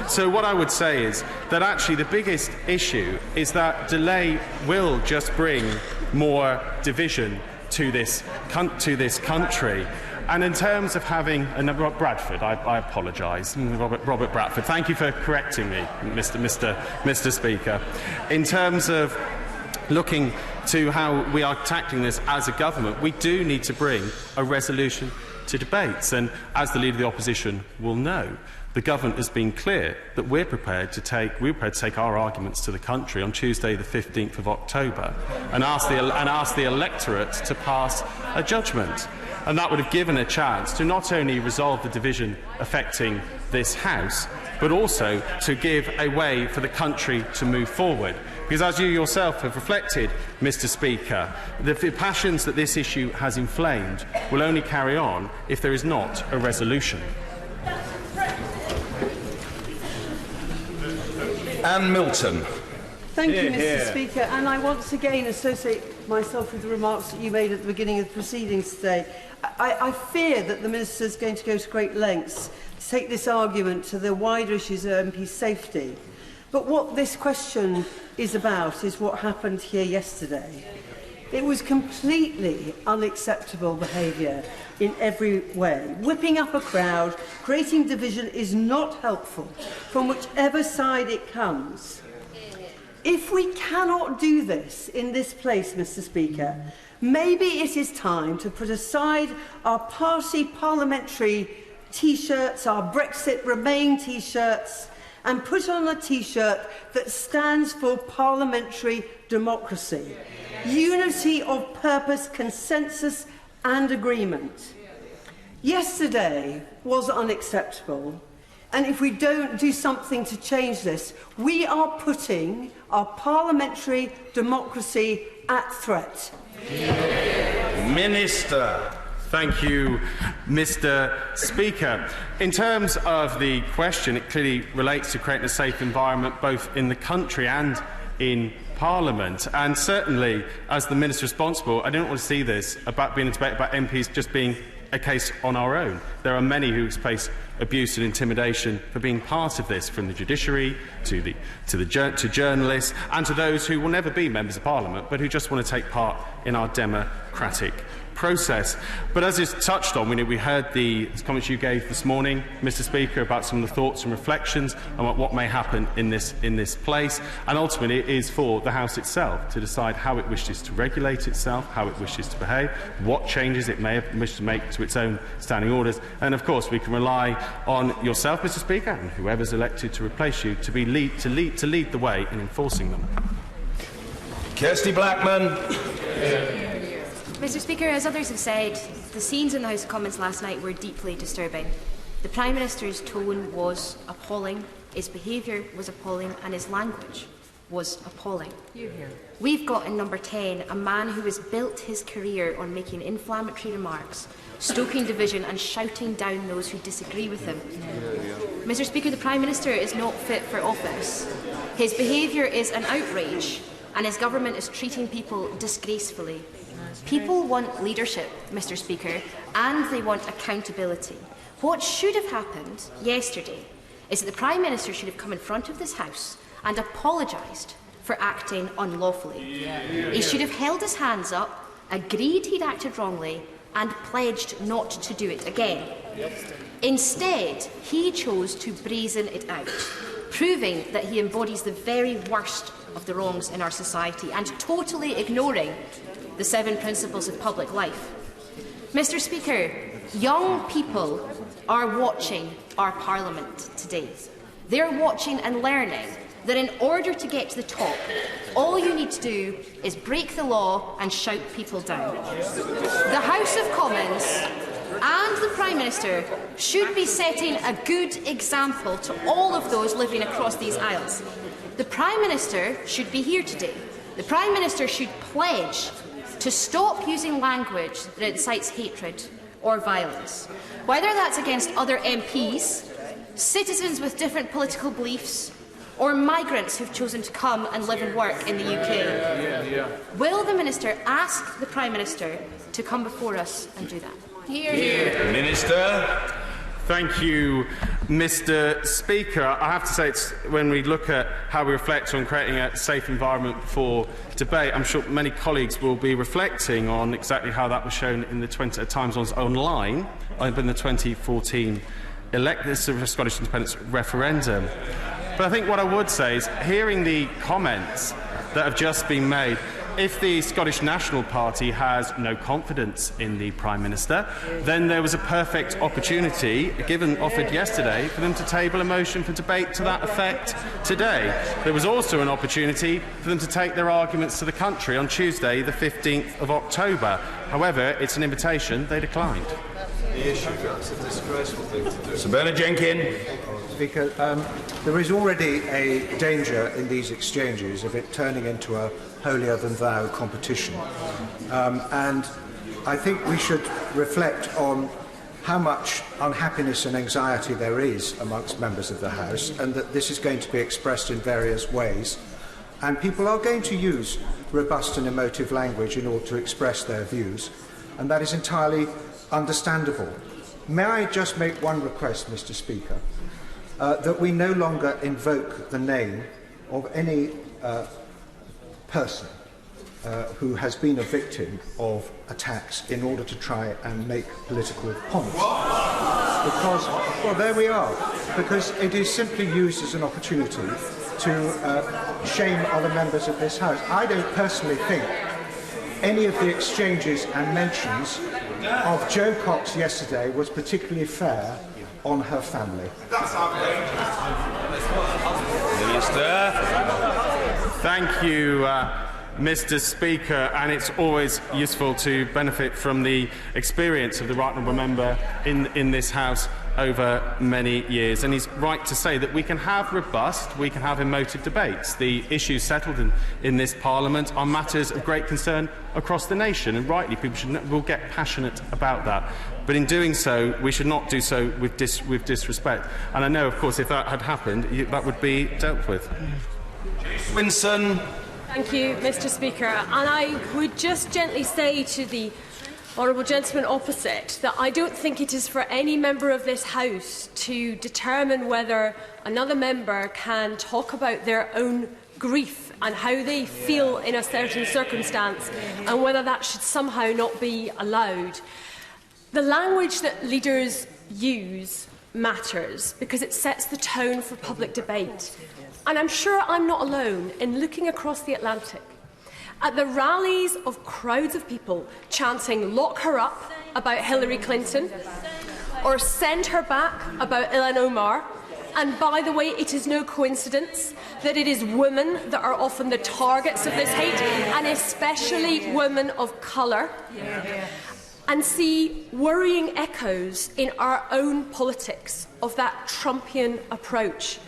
So what I would say is that actually the biggest issue is that delay will just bring more division to this country. And in terms of having Bradford, I apologise, Robert Bradford. Thank you for correcting me, Mr. Speaker. In terms of looking to how we are tackling this as a government, we do need to bring a resolution to debates. And as the Leader of the Opposition will know, the government has been clear that we're prepared to take our arguments to the country on Tuesday, the 15th of October, and ask the electorate to pass a judgment. And that would have given a chance to not only resolve the division affecting this House, but also to give a way for the country to move forward. Because as you yourself have reflected, Mr. Speaker, the passions that this issue has inflamed will only carry on if there is not a resolution. Anne Milton. Thank you, Mr. Speaker. And I once again associate myself with the remarks that you made at the beginning of the proceedings today. I fear that the Minister is going to go to great lengths to take this argument to the wider issues of MP safety. But what this question is about is what happened here yesterday. It was completely unacceptable behaviour in every way. Whipping up a crowd, creating division is not helpful from whichever side it comes. If we cannot do this in this place, Mr. Speaker, maybe it is time to put aside our party parliamentary T-shirts, our Brexit Remain T-shirts, and put on a T-shirt that stands for parliamentary democracy, unity of purpose, consensus and agreement. Yesterday was unacceptable. And if we don't do something to change this, we are putting our parliamentary democracy at threat. Minister. Thank you, Mr. Speaker. In terms of the question, it clearly relates to creating a safe environment both in the country and in Parliament. And certainly, as the Minister responsible, I don't want to see this about being a debate about MPs just being a case on our own. There are many who face abuse and intimidation for being part of this, from the judiciary to journalists and to those who will never be members of Parliament but who just want to take part in our democratic process. But as is touched on, we heard the comments you gave this morning, Mr. Speaker, about some of the thoughts and reflections on what may happen in this place, and ultimately it is for the House itself to decide how it wishes to regulate itself, how it wishes to behave, what changes it may wish to make to its own standing orders, and of course we can rely on yourself, Mr. Speaker, and whoever's elected to replace you to lead the way in enforcing them. Kirsty Blackman. Mr. Speaker, as others have said, the scenes in the House of Commons last night were deeply disturbing. The Prime Minister's tone was appalling, his behaviour was appalling, and his language was appalling. We've got in number 10 a man who has built his career on making inflammatory remarks, stoking division and shouting down those who disagree with him. Mr. Speaker, the Prime Minister is not fit for office. His behaviour is an outrage, and his government is treating people disgracefully. People want leadership, Mr. Speaker, and they want accountability. What should have happened yesterday is that the Prime Minister should have come in front of this House and apologised for acting unlawfully. He should have held his hands up, agreed he'd acted wrongly, and pledged not to do it again. Instead, he chose to brazen it out, proving that he embodies the very worst of the wrongs in our society and totally ignoring the 7 principles of public life. Mr. Speaker, young people are watching our Parliament today. They're watching and learning that in order to get to the top, all you need to do is break the law and shout people down. The House of Commons and the Prime Minister should be setting a good example to all of those living across these aisles. The Prime Minister should be here today. The Prime Minister should pledge to stop using language that incites hatred or violence, whether that's against other MPs, citizens with different political beliefs, or migrants who've chosen to come and live and work in the UK. Will the Minister ask the Prime Minister to come before us and do that? Here. Minister. Thank you, Mr. Speaker. I have to say, when we look at how we reflect on creating a safe environment for debate, I'm sure many colleagues will be reflecting on exactly how that was shown in the Times online in the 2014 Scottish independence referendum. But I think what I would say is, hearing the comments that have just been made, if the Scottish National Party has no confidence in the Prime Minister, then there was a perfect opportunity offered yesterday for them to table a motion for debate to that effect today. There was also an opportunity for them to take their arguments to the country on Tuesday, the 15th of October. However, it's an invitation they declined. The issue, that's a disgraceful thing to do. Sir Bernard Jenkin. Speaker, there is already a danger in these exchanges of it turning into a holier-than-thou competition. And I think we should reflect on how much unhappiness and anxiety there is amongst members of the House, and that this is going to be expressed in various ways. And people are going to use robust and emotive language in order to express their views, and that is entirely understandable. May I just make one request, Mr. Speaker? That we no longer invoke the name of any person who has been a victim of attacks in order to try and make political points. Because, well, there we are. Because it is simply used as an opportunity to shame other members of this House. I don't personally think any of the exchanges and mentions of Jo Cox yesterday was particularly fair on her family. Minister. Thank you, Mr. Speaker, and it's always useful to benefit from the experience of the right honourable member in this House over many years. And he's right to say that we can have robust, we can have emotive debates. The issues settled in this Parliament are matters of great concern across the nation, and rightly people will get passionate about that. But in doing so, we should not do so with disrespect. And I know, of course, if that had happened, that would be dealt with. Winson. Thank you, Mr. Speaker. And I would just gently say to the honourable gentleman opposite that I don't think it is for any member of this House to determine whether another member can talk about their own grief and how they feel in a certain circumstance, and whether that should somehow not be allowed. The language that leaders use matters because it sets the tone for public debate. And I'm sure I'm not alone in looking across the Atlantic at the rallies of crowds of people chanting "lock her up" about Hillary Clinton, or "send her back" about Ilhan Omar. And by the way, it is no coincidence that it is women that are often the targets of this hate, and especially women of colour. And see worrying echoes in our own politics of that Trumpian approach.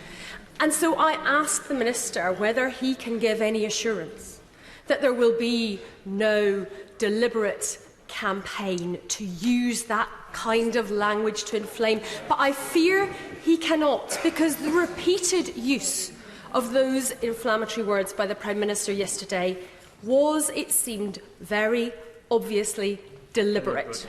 And so I ask the Minister whether he can give any assurance that there will be no deliberate campaign to use that kind of language to inflame. But I fear he cannot, because the repeated use of those inflammatory words by the Prime Minister yesterday was, it seemed, very obviously deliberate.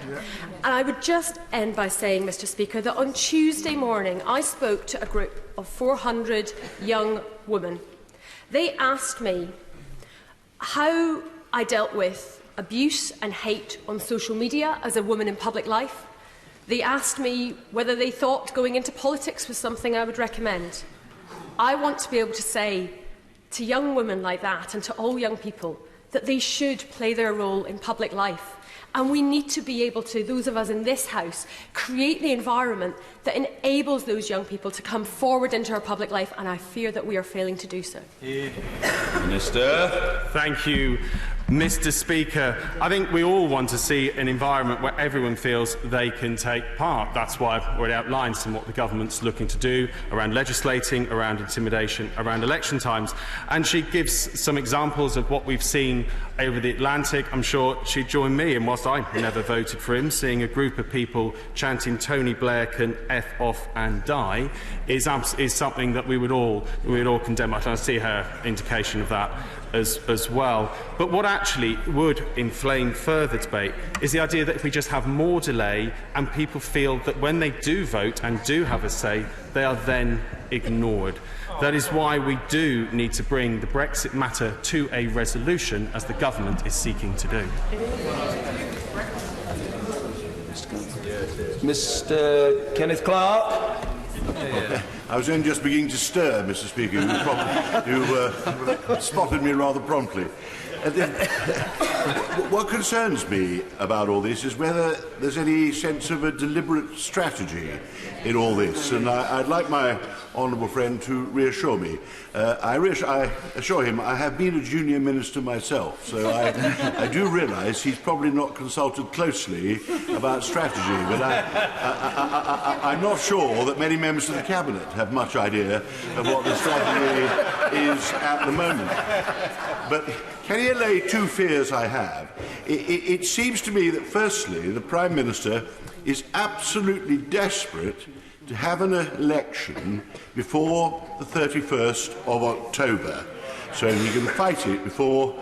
And I would just end by saying, Mr. Speaker, that on Tuesday morning I spoke to a group of 400 young women. They asked me how I dealt with abuse and hate on social media as a woman in public life. They asked me whether they thought going into politics was something I would recommend. I want to be able to say to young women like that, and to all young people, that they should play their role in public life. And we need to be able to, those of us in this House, create the environment that enables those young people to come forward into our public life, and I fear that we are failing to do so. Minister. Thank you, Mr. Speaker. I think we all want to see an environment where everyone feels they can take part. That's why I've already outlined some of what the government's looking to do around legislating, around intimidation, around election times. And she gives some examples of what we've seen over the Atlantic. I'm sure she'd join me, and whilst I never voted for him, seeing a group of people chanting Tony Blair can F off and die is something that we would all condemn. I see her indication of that as well. But what actually would inflame further debate is the idea that if we just have more delay and people feel that when they do vote and do have a say, they are then ignored. That is why we do need to bring the Brexit matter to a resolution, as the government is seeking to do. Mr. Kenneth Clark. I was only just beginning to stir, Mr. Speaker. You spotted me rather promptly. What concerns me about all this is whether there's any sense of a deliberate strategy in all this, and I'd like my honourable friend to reassure me. I assure him I have been a junior minister myself, so I do realise he's probably not consulted closely about strategy, but I'm not sure that many members of the Cabinet have much idea of what the strategy is at the moment. But can you allay two fears I have? It seems to me that, firstly, the Prime Minister is absolutely desperate to have an election before the 31st of October, so he can fight it before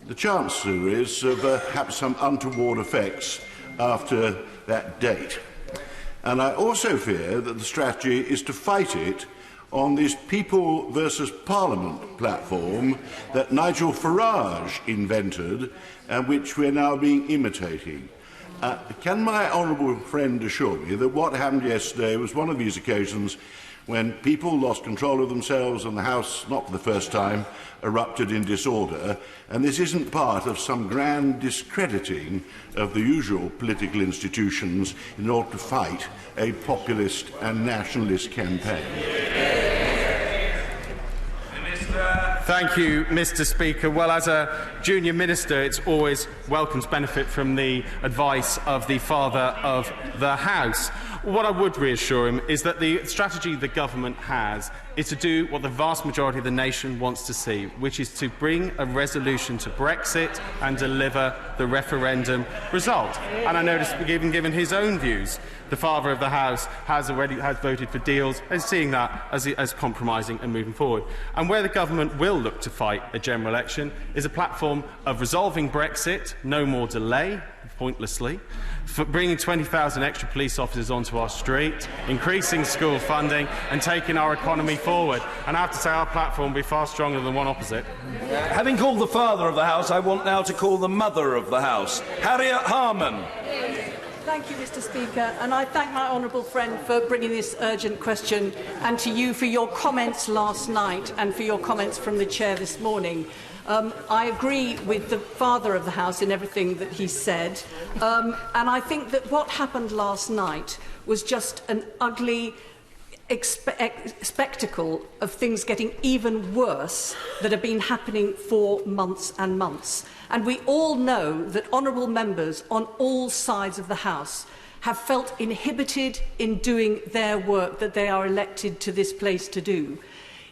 the chance there is of perhaps some untoward effects after that date. And I also fear that the strategy is to fight it on this People versus Parliament platform that Nigel Farage invented and which we're now being imitating. Can my honourable friend assure me that what happened yesterday was one of these occasions when people lost control of themselves and the House, not for the first time, erupted in disorder, and this isn't part of some grand discrediting of the usual political institutions in order to fight a populist and nationalist campaign? Thank you, Mr. Speaker. Well, as a junior minister, it's always welcome to benefit from the advice of the Father of the House. What I would reassure him is that the strategy the government has is to do what the vast majority of the nation wants to see, which is to bring a resolution to Brexit and deliver the referendum result. And I notice, given his own views, the Father of the House has voted for deals and seeing that as compromising and moving forward. And where the government will look to fight a general election is a platform of resolving Brexit, no more delay, pointlessly, for bringing 20,000 extra police officers onto our street, increasing school funding and taking our economy forward. And I have to say our platform will be far stronger than one opposite. Having called the Father of the House, I want now to call the Mother of the House, Harriet Harman. Thank you, Mr. Speaker, and I thank my honourable friend for bringing this urgent question, and to you for your comments last night and for your comments from the Chair this morning. I agree with the Father of the House in everything that he said, and I think that what happened last night was just an ugly spectacle of things getting even worse that have been happening for months and months. And we all know that honourable members on all sides of the House have felt inhibited in doing their work that they are elected to this place to do.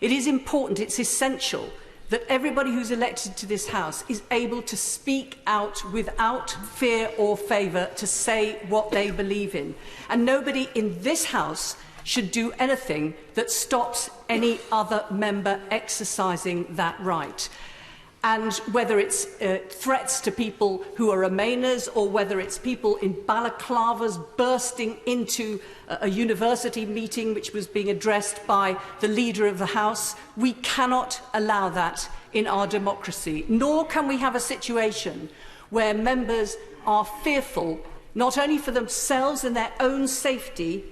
It is important, it's essential, that everybody who's elected to this House is able to speak out without fear or favour to say what they believe in. And nobody in this House should do anything that stops any other member exercising that right. And whether it's threats to people who are Remainers or whether it's people in balaclavas bursting into a university meeting which was being addressed by the Leader of the House, we cannot allow that in our democracy. Nor can we have a situation where members are fearful not only for themselves and their own safety,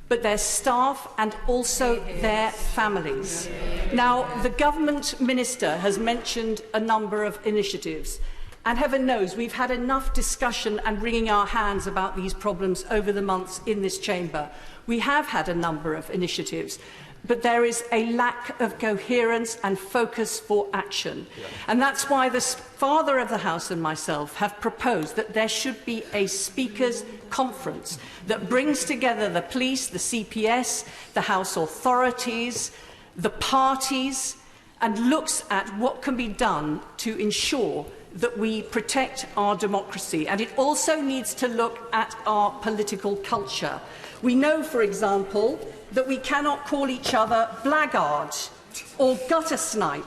but their staff and also their families. Now, the Government Minister has mentioned a number of initiatives, And heaven knows we've had enough discussion and wringing our hands about these problems over the months in this chamber. We have had a number of initiatives, but there is a lack of coherence and focus for action. And that's why the Father of the House and myself have proposed that there should be a Speakers' Conference that brings together the police, the CPS, the House authorities, the parties, and looks at what can be done to ensure that we protect our democracy. And it also needs to look at our political culture. We know, for example, that we cannot call each other blackguard or gutter snipe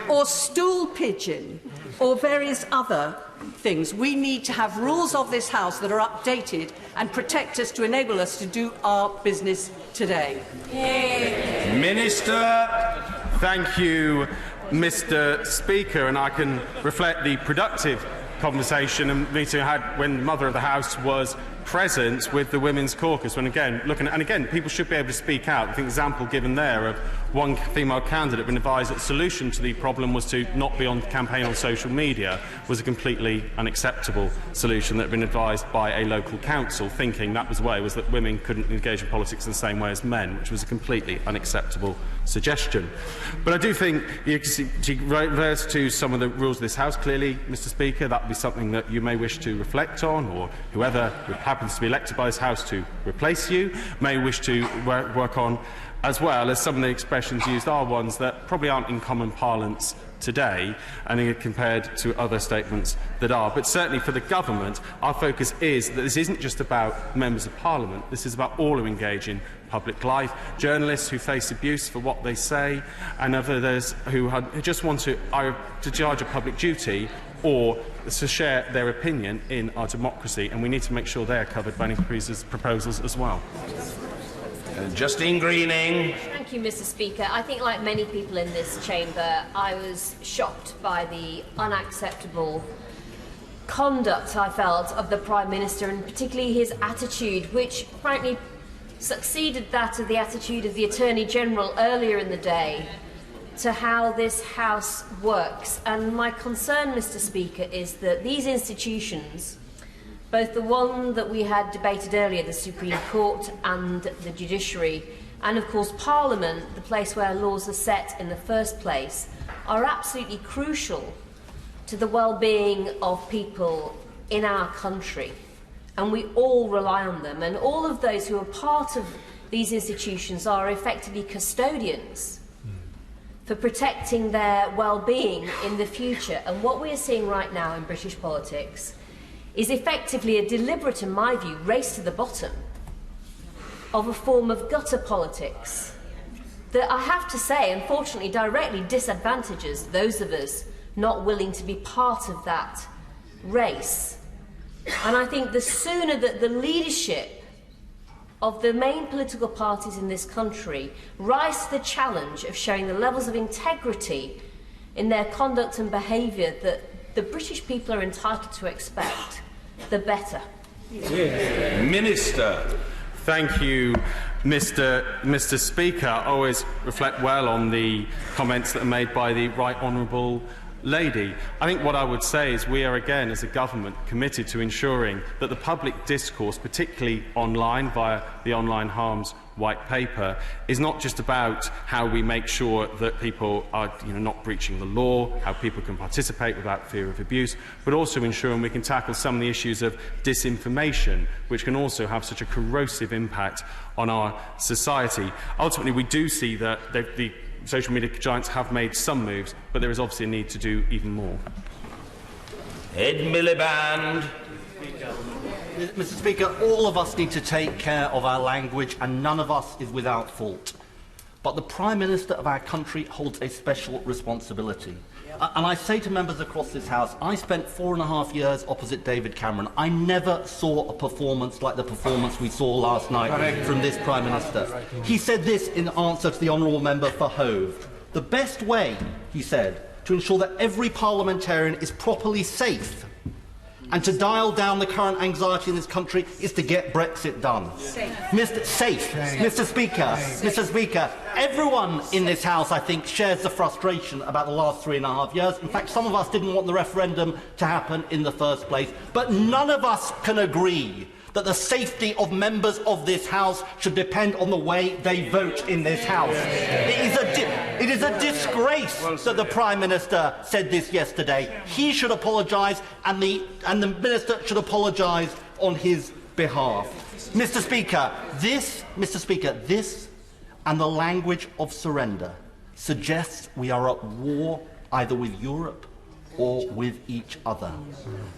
or stool pigeon or various other things. We need to have rules of this House that are updated and protect us to enable us to do our business today. Yay. Minister. Thank you, Mr. Speaker, and I can reflect the productive conversation and meeting I had when the Mother of the House was present with the Women's Caucus. When again, people should be able to speak out. I think the example given there of one female candidate being advised that the solution to the problem was to not be on campaign on social media was a completely unacceptable solution that had been advised by a local council, thinking that was the way, was that women couldn't engage in politics in the same way as men, which was a completely unacceptable suggestion. But I do think to reverse to some of the rules of this House, clearly, Mr. Speaker, that would be something that you may wish to reflect on, or whoever happens to be elected by this House to replace you may wish to work on, as well as some of the expressions used are ones that probably aren't in common parlance today and compared to other statements that are. But certainly for the government, our focus is that this isn't just about members of Parliament, this is about all who engage in public life, journalists who face abuse for what they say, and others who just want to either discharge a public duty or to share their opinion in our democracy, and we need to make sure they are covered by any proposals as well. Justine Greening. Thank you, Mr. Speaker. I think, like many people in this chamber, I was shocked by the unacceptable conduct I felt of the Prime Minister, and particularly his attitude, which frankly succeeded that of the attitude of the Attorney General earlier in the day to how this House works. And my concern, Mr. Speaker, is that these institutions, both the one that we had debated earlier, the Supreme Court and the judiciary, and of course Parliament, the place where laws are set in the first place, are absolutely crucial to the well-being of people in our country. And we all rely on them. And all of those who are part of these institutions are effectively custodians for protecting their well-being in the future. And what we are seeing right now in British politics is effectively a deliberate, in my view, race to the bottom of a form of gutter politics that I have to say, unfortunately, directly disadvantages those of us not willing to be part of that race. And I think the sooner that the leadership of the main political parties in this country rise to the challenge of showing the levels of integrity in their conduct and behaviour that the British people are entitled to expect, the better. Minister. Thank you, Mr. Speaker. I always reflect well on the comments that are made by the Right Honourable Lady. I think what I would say is we are again, as a government, committed to ensuring that the public discourse, particularly online via the Online Harms White Paper, is not just about how we make sure that people are not breaching the law, how people can participate without fear of abuse, but also ensuring we can tackle some of the issues of disinformation, which can also have such a corrosive impact on our society. Ultimately, we do see that the social media giants have made some moves, but there is obviously a need to do even more. Ed Miliband. Mr. Speaker, all of us need to take care of our language, and none of us is without fault. But the Prime Minister of our country holds a special responsibility. And I say to members across this House, I spent 4.5 years opposite David Cameron. I never saw a performance like the performance we saw last night from this Prime Minister. He said this in answer to the honourable member for Hove. The best way, he said, to ensure that every parliamentarian is properly safe And to dial down the current anxiety in this country is to get Brexit done. Mr. Speaker, everyone in this House, I think, shares the frustration about the last 3.5 years. In fact, some of us didn't want the referendum to happen in the first place. But none of us can agree that the safety of members of this House should depend on the way they vote in this House. It is a disgrace that the Prime Minister said this yesterday. He should apologise, and the Minister should apologise on his behalf. Mr. Speaker, this and the language of surrender suggests we are at war either with Europe or with each other.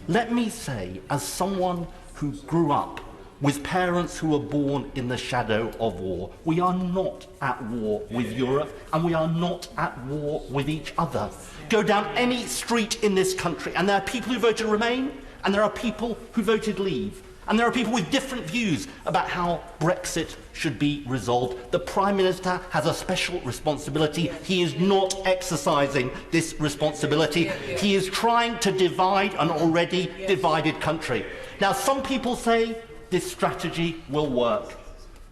Let me say, as someone who grew up with parents who were born in the shadow of war, we are not at war with Europe, and we are not at war with each other. Go down any street in this country, and there are people who voted Remain, and there are people who voted Leave. And there are people with different views about how Brexit should be resolved. The Prime Minister has a special responsibility. He is not exercising this responsibility. He is trying to divide an already divided country. Now, some people say this strategy will work.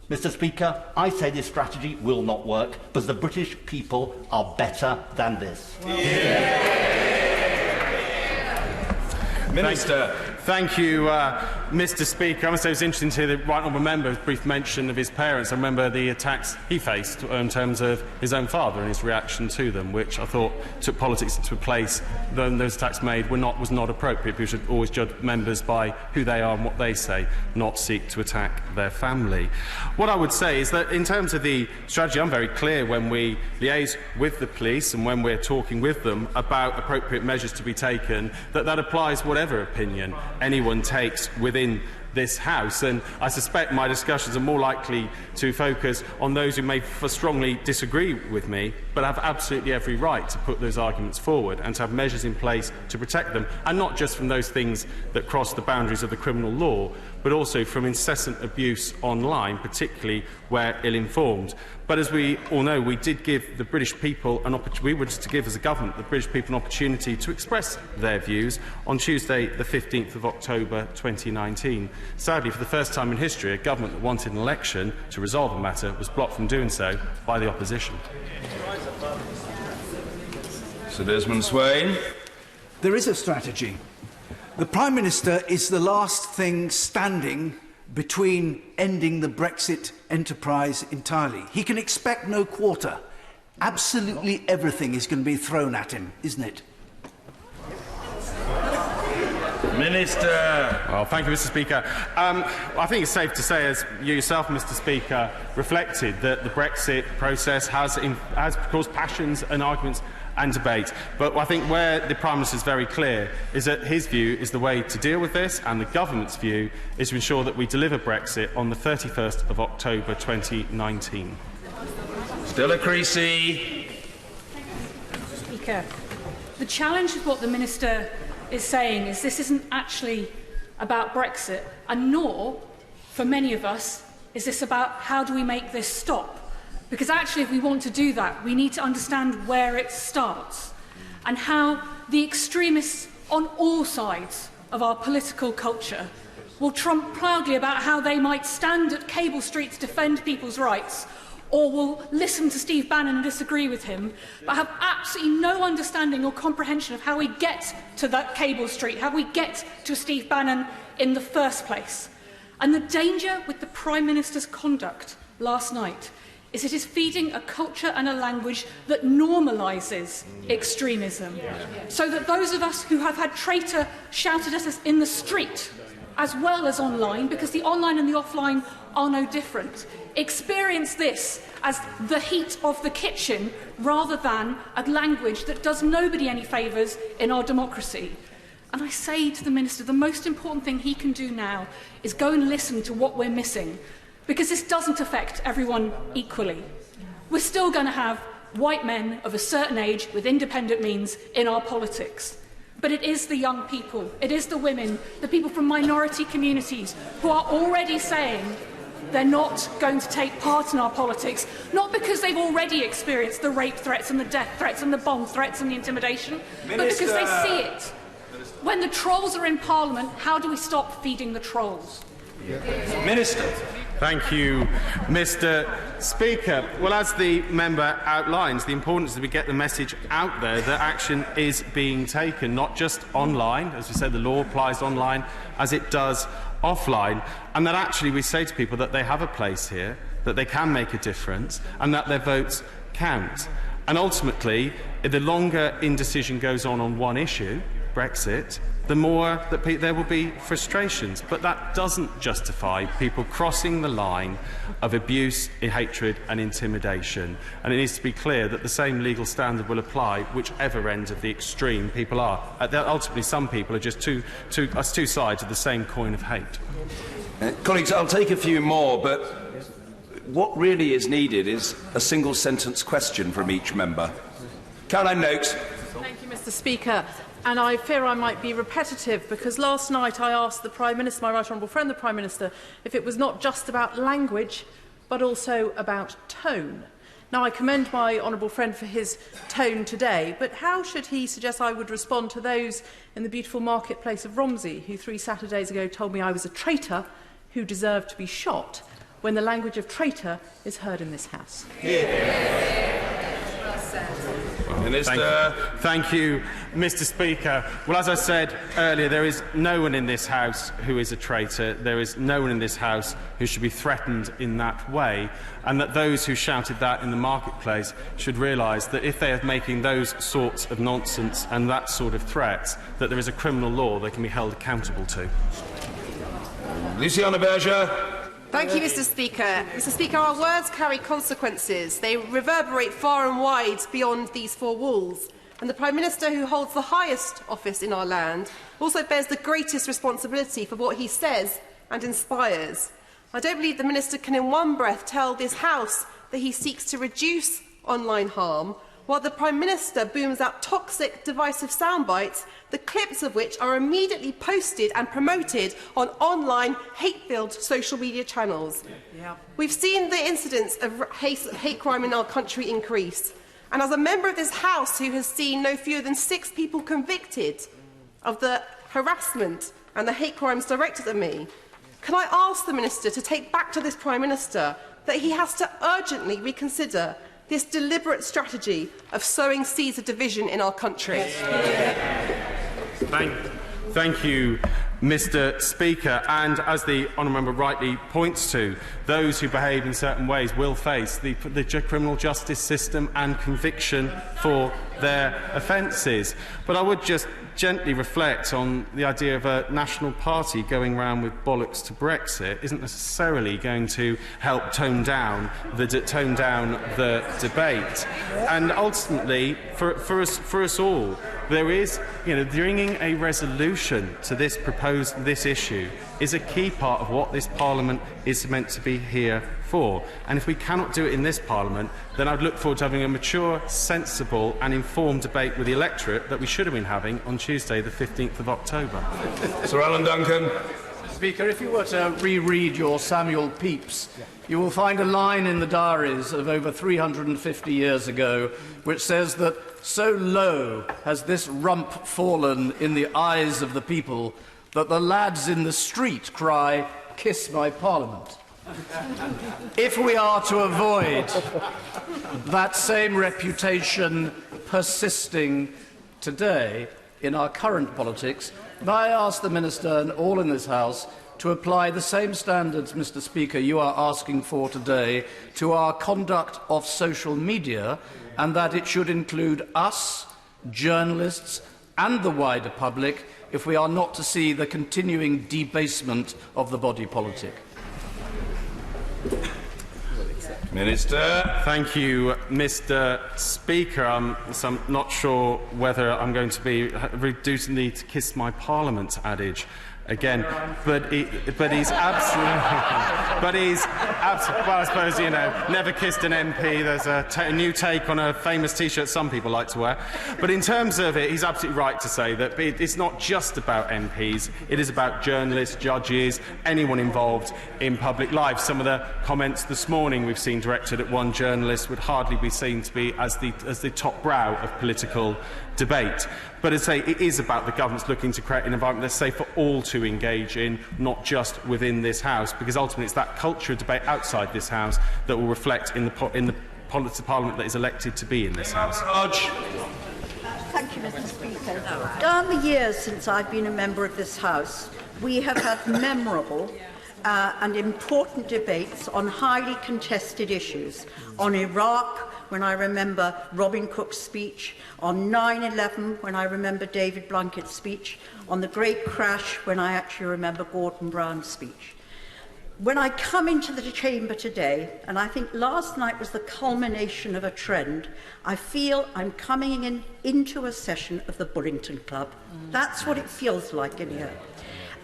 Mr. Speaker, I say this strategy will not work because the British people are better than this. Minister. Thank you, Mr. Speaker. I must say it was interesting to hear the right honourable member's brief mention of his parents. I remember the attacks he faced in terms of his own father and his reaction to them, which I thought took politics into a place when those attacks made was not appropriate. People should always judge members by who they are and what they say, not seek to attack their family. What I would say is that in terms of the strategy, I'm very clear when we liaise with the police and when we're talking with them about appropriate measures to be taken, that applies whatever opinion anyone takes within this House, and I suspect my discussions are more likely to focus on those who may strongly disagree with me, but have absolutely every right to put those arguments forward and to have measures in place to protect them, and not just from those things that cross the boundaries of the criminal law, but also from incessant abuse online, particularly where ill-informed. But as we all know, we did give the British people an opportunity, we were to give as a government the British people an opportunity to express their views on Tuesday the 15th of October 2019. Sadly, for the first time in history, a government that wanted an election to resolve a matter was blocked from doing so by the opposition. Sir Desmond Swain. There is a strategy. The Prime Minister is the last thing standing between ending the Brexit enterprise entirely. He can expect no quarter. Absolutely everything is going to be thrown at him, isn't it? Minister. Well, thank you, Mr. Speaker. I think it's safe to say, as you yourself, Mr. Speaker, reflected, that the Brexit process has caused passions and arguments and debate. But I think where the Prime Minister is very clear is that his view is the way to deal with this, and the government's view is to ensure that we deliver Brexit on the 31st of October 2019. Stella Creasy. Speaker, the challenge with what the Minister is saying is this isn't actually about Brexit, and nor, for many of us, is this about how do we make this stop. Because actually, if we want to do that, we need to understand where it starts and how the extremists on all sides of our political culture will trump proudly about how they might stand at Cable Street to defend people's rights, or will listen to Steve Bannon and disagree with him, but have absolutely no understanding or comprehension of how we get to that Cable Street, how we get to Steve Bannon in the first place. And the danger with the Prime Minister's conduct last night is it is feeding a culture and a language that normalises extremism, so that those of us who have had traitor shouted at us in the street, as well as online, because the online and the offline are no different, experience this as the heat of the kitchen rather than a language that does nobody any favours in our democracy. And I say to the Minister, the most important thing he can do now is go and listen to what we're missing, because this doesn't affect everyone equally. We're still going to have white men of a certain age with independent means in our politics. But it is the young people, it is the women, the people from minority communities who are already saying they're not going to take part in our politics, not because they've already experienced the rape threats and the death threats and the bomb threats and the intimidation, but because they see it. When the trolls are in Parliament, how do we stop feeding the trolls? Minister. Thank you, Mr. Speaker. Well, as the member outlines, the importance is that we get the message out there that action is being taken, not just online. As we said, the law applies online as it does offline, and that actually we say to people that they have a place here, that they can make a difference, and that their votes count. And ultimately, the longer indecision goes on one issue, Brexit, the more that there will be frustrations. But that doesn't justify people crossing the line of abuse, hatred and intimidation. And it needs to be clear that the same legal standard will apply whichever end of the extreme people are. Ultimately, some people are just two sides of the same coin of hate. Colleagues, I'll take a few more, but what really is needed is a single sentence question from each member. Caroline Noakes. Thank you, Mr. Speaker. And I fear I might be repetitive, because last night I asked the Prime Minister, my right honourable friend, the Prime Minister, if it was not just about language, but also about tone. Now, I commend my honourable friend for his tone today, but how should he suggest I would respond to those in the beautiful marketplace of Romsey who 3 Saturdays ago told me I was a traitor who deserved to be shot, when the language of traitor is heard in this House? Minister. Thank you, Mr. Speaker. Well, as I said earlier, there is no one in this House who is a traitor. There is no one in this House who should be threatened in that way, and that those who shouted that in the marketplace should realise that if they are making those sorts of nonsense and that sort of threats, that there is a criminal law they can be held accountable to. Luciana Berger. Thank you, Mr. Speaker. Mr. Speaker, our words carry consequences. They reverberate far and wide beyond these 4 walls. And the Prime Minister, who holds the highest office in our land, also bears the greatest responsibility for what he says and inspires. I don't believe the Minister can in one breath tell this House that he seeks to reduce online harm, while the Prime Minister booms out toxic, divisive soundbites, the clips of which are immediately posted and promoted on online, hate-filled social media channels. We've seen the incidents of hate crime in our country increase. And as a member of this House who has seen no fewer than 6 people convicted of the harassment and the hate crimes directed at me, can I ask the Minister to take back to this Prime Minister that he has to urgently reconsider this deliberate strategy of sowing seeds of division in our country? Thank you, Mr. Speaker. And as the honourable member rightly points to, those who behave in certain ways will face the criminal justice system and conviction for their offences. But I would just gently reflect on the idea of a national party going round with bollocks to Brexit isn't necessarily going to help tone down the debate. And ultimately, for us all, there is, bringing a resolution to this issue is a key part of what this Parliament is meant to be here for. And if we cannot do it in this Parliament, then I'd look forward to having a mature, sensible and informed debate with the electorate that we should have been having on Tuesday, the 15th of October. Sir Alan Duncan. Speaker, if you were to reread your Samuel Pepys, you will find a line in the diaries of over 350 years ago which says that so low has this rump fallen in the eyes of the people that the lads in the street cry, "Kiss my Parliament." If we are to avoid that same reputation persisting today in our current politics, may I ask the Minister and all in this House to apply the same standards, Mr. Speaker, you are asking for today to our conduct of social media, and that it should include us, journalists and the wider public if we are not to see the continuing debasement of the body politic. Minister. Thank you, Mr. Speaker. I'm not sure whether I'm going to be reducing the "to kiss my Parliament" adage again. But he's absolutely. But he's absolutely. Well, I suppose, you know, never kissed an MP. There's a new take on a famous T-shirt some people like to wear. But in terms of it, he's absolutely right to say that it's not just about MPs. It is about journalists, judges, anyone involved in public life. Some of the comments this morning we've seen directed at one journalist would hardly be seen to be as the top brow of political debate. But as I say, it is about the government's looking to create an environment that's safe for all to engage in, not just within this House, because ultimately it's that culture of debate outside this House that will reflect in the politics of Parliament that is elected to be in this House. Thank you, Mr. Speaker. Down the years since I've been a member of this House, we have had memorable and important debates on highly contested issues, on Iraq, when I remember Robin Cook's speech, on 9/11, when I remember David Blunkett's speech, on the Great Crash, when I actually remember Gordon Brown's speech. When I come into the chamber today, and I think last night was the culmination of a trend, I feel I'm coming into a session of the Bullington Club. That's what it feels like in here.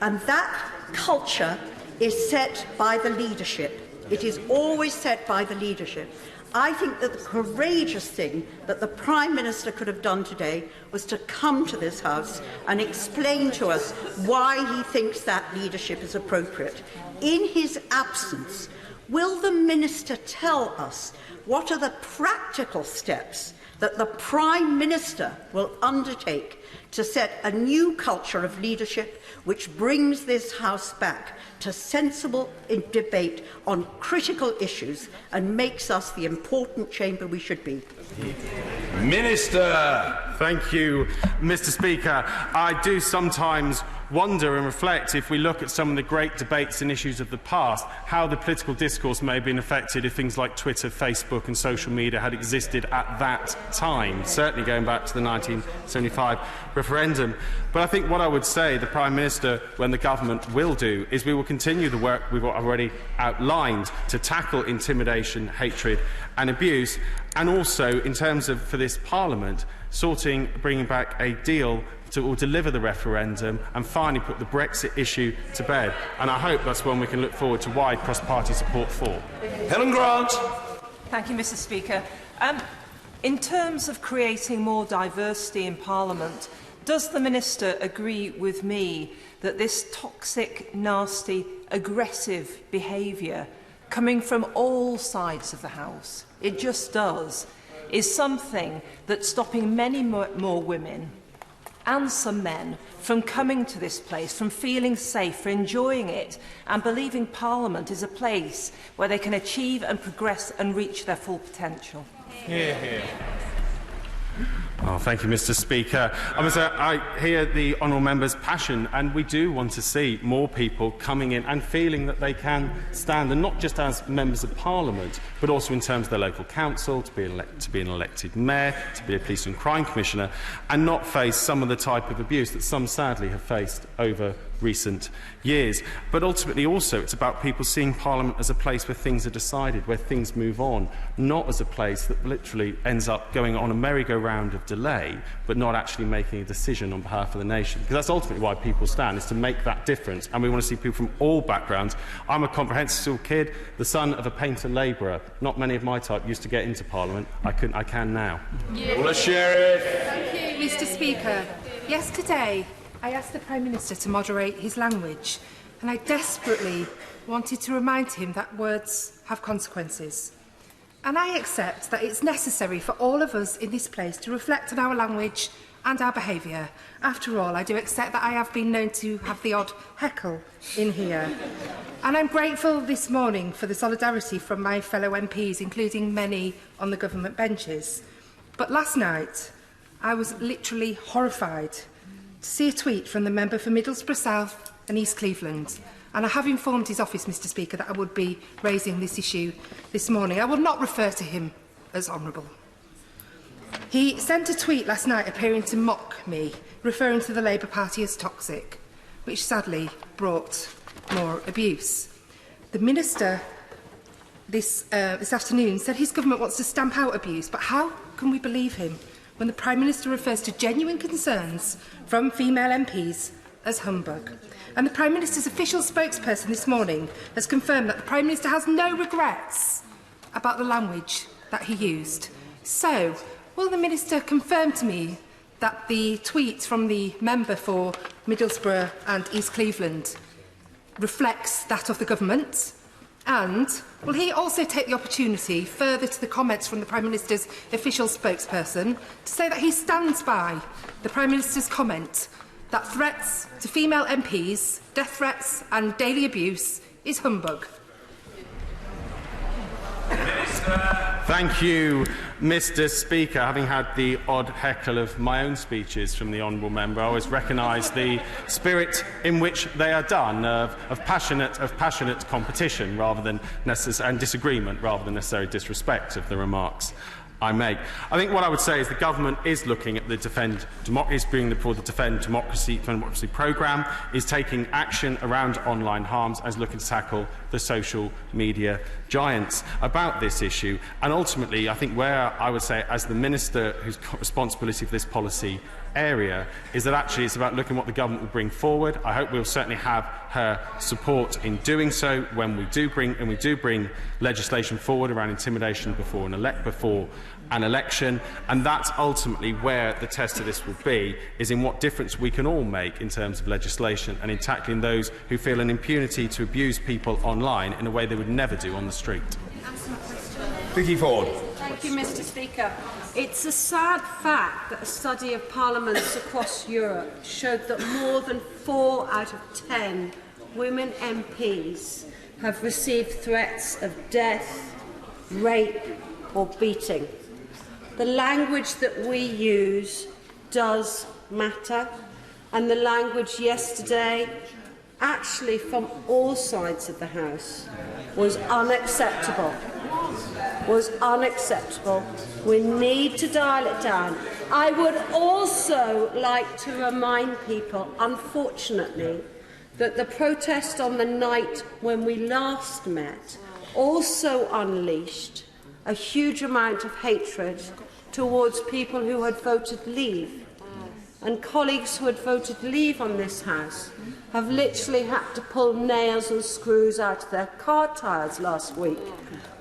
And that culture is set by the leadership. It is always set by the leadership. I think that the courageous thing that the Prime Minister could have done today was to come to this House and explain to us why he thinks that leadership is appropriate. In his absence, will the Minister tell us what are the practical steps that the Prime Minister will undertake to set a new culture of leadership which brings this House back to sensible debate on critical issues and makes us the important chamber we should be? Minister. Thank you, Mr. Speaker. I do sometimes wonder and reflect, if we look at some of the great debates and issues of the past, how the political discourse may have been affected if things like Twitter, Facebook and social media had existed at that time, certainly going back to the 1975 referendum. But I think what I would say the Prime Minister, when the government will do, is we will continue the work we've already outlined to tackle intimidation, hatred and abuse, and also, in terms of, for this Parliament, bringing back a deal that will deliver the referendum and finally put the Brexit issue to bed. And I hope that's one we can look forward to wide cross-party support for. Helen Grant. Thank you, Mr. Speaker. In terms of creating more diversity in Parliament, does the Minister agree with me that this toxic, nasty, aggressive behaviour coming from all sides of the House, it just does, is something that's stopping many more women and some men from coming to this place, from feeling safe, for enjoying it, and believing Parliament is a place where they can achieve and progress and reach their full potential? Hear, hear. Oh, thank you, Mr. Speaker. I hear the honourable member's passion, and we do want to see more people coming in and feeling that they can stand, and not just as members of Parliament, but also in terms of their local council, to be an elected mayor, to be a police and crime commissioner, and not face some of the type of abuse that some sadly have faced over recent years. But ultimately also it's about people seeing Parliament as a place where things are decided, where things move on, not as a place that literally ends up going on a merry-go-round of delay, but not actually making a decision on behalf of the nation. Because that's ultimately why people stand, is to make that difference, and we want to see people from all backgrounds. I'm a comprehensive school kid, the son of a painter labourer. Not many of my type used to get into Parliament. I can now. Thank you, Mr. Speaker. Yesterday, I asked the Prime Minister to moderate his language, and I desperately wanted to remind him that words have consequences. And I accept that it's necessary for all of us in this place to reflect on our language and our behaviour. After all, I do accept that I have been known to have the odd heckle in here. And I'm grateful this morning for the solidarity from my fellow MPs, including many on the government benches. But last night, I was literally horrified to see a tweet from the member for Middlesbrough South and East Cleveland, and I have informed his office, Mr. Speaker, that I would be raising this issue this morning. I will not refer to him as honourable. He sent a tweet last night appearing to mock me, referring to the Labour Party as toxic, which sadly brought more abuse. The Minister this afternoon said his government wants to stamp out abuse, but how can we believe him when the Prime Minister refers to genuine concerns from female MPs as humbug. And the Prime Minister's official spokesperson this morning has confirmed that the Prime Minister has no regrets about the language that he used. So, will the Minister confirm to me that the tweet from the member for Middlesbrough and East Cleveland reflects that of the government? And will he also take the opportunity, further to the comments from the Prime Minister's official spokesperson, to say that he stands by the Prime Minister's comment that threats to female MPs, death threats and daily abuse is humbug? Thank you, Mr. Speaker. Having had the odd heckle of my own speeches from the honourable member, I always recognise the spirit in which they are done, of passionate competition rather than and disagreement rather than necessary disrespect of the remarks I make. I think what I would say is the government is looking at the Defend Democracy programme, is taking action around online harms, and is looking to tackle the social media giants about this issue. And ultimately, I think where I would say, as the Minister who's got responsibility for this policy area, is that actually it's about looking what the government will bring forward. I hope we'll certainly have her support in doing so when we do bring legislation forward around intimidation before an election, and that's ultimately where the test of this will be, is in what difference we can all make in terms of legislation and in tackling those who feel an impunity to abuse people online in a way they would never do on the street. Vicky Ford. Thank you, Mr. Speaker. It's a sad fact that a study of parliaments across Europe showed that more than 4 out of 10 women MPs have received threats of death, rape or beating. The language that we use does matter, and the language yesterday, actually from all sides of the House, was unacceptable. We need to dial it down. I would also like to remind people, unfortunately, that the protest on the night when we last met also unleashed a huge amount of hatred towards people who had voted leave. And colleagues who had voted leave on this House have literally had to pull nails and screws out of their car tyres last week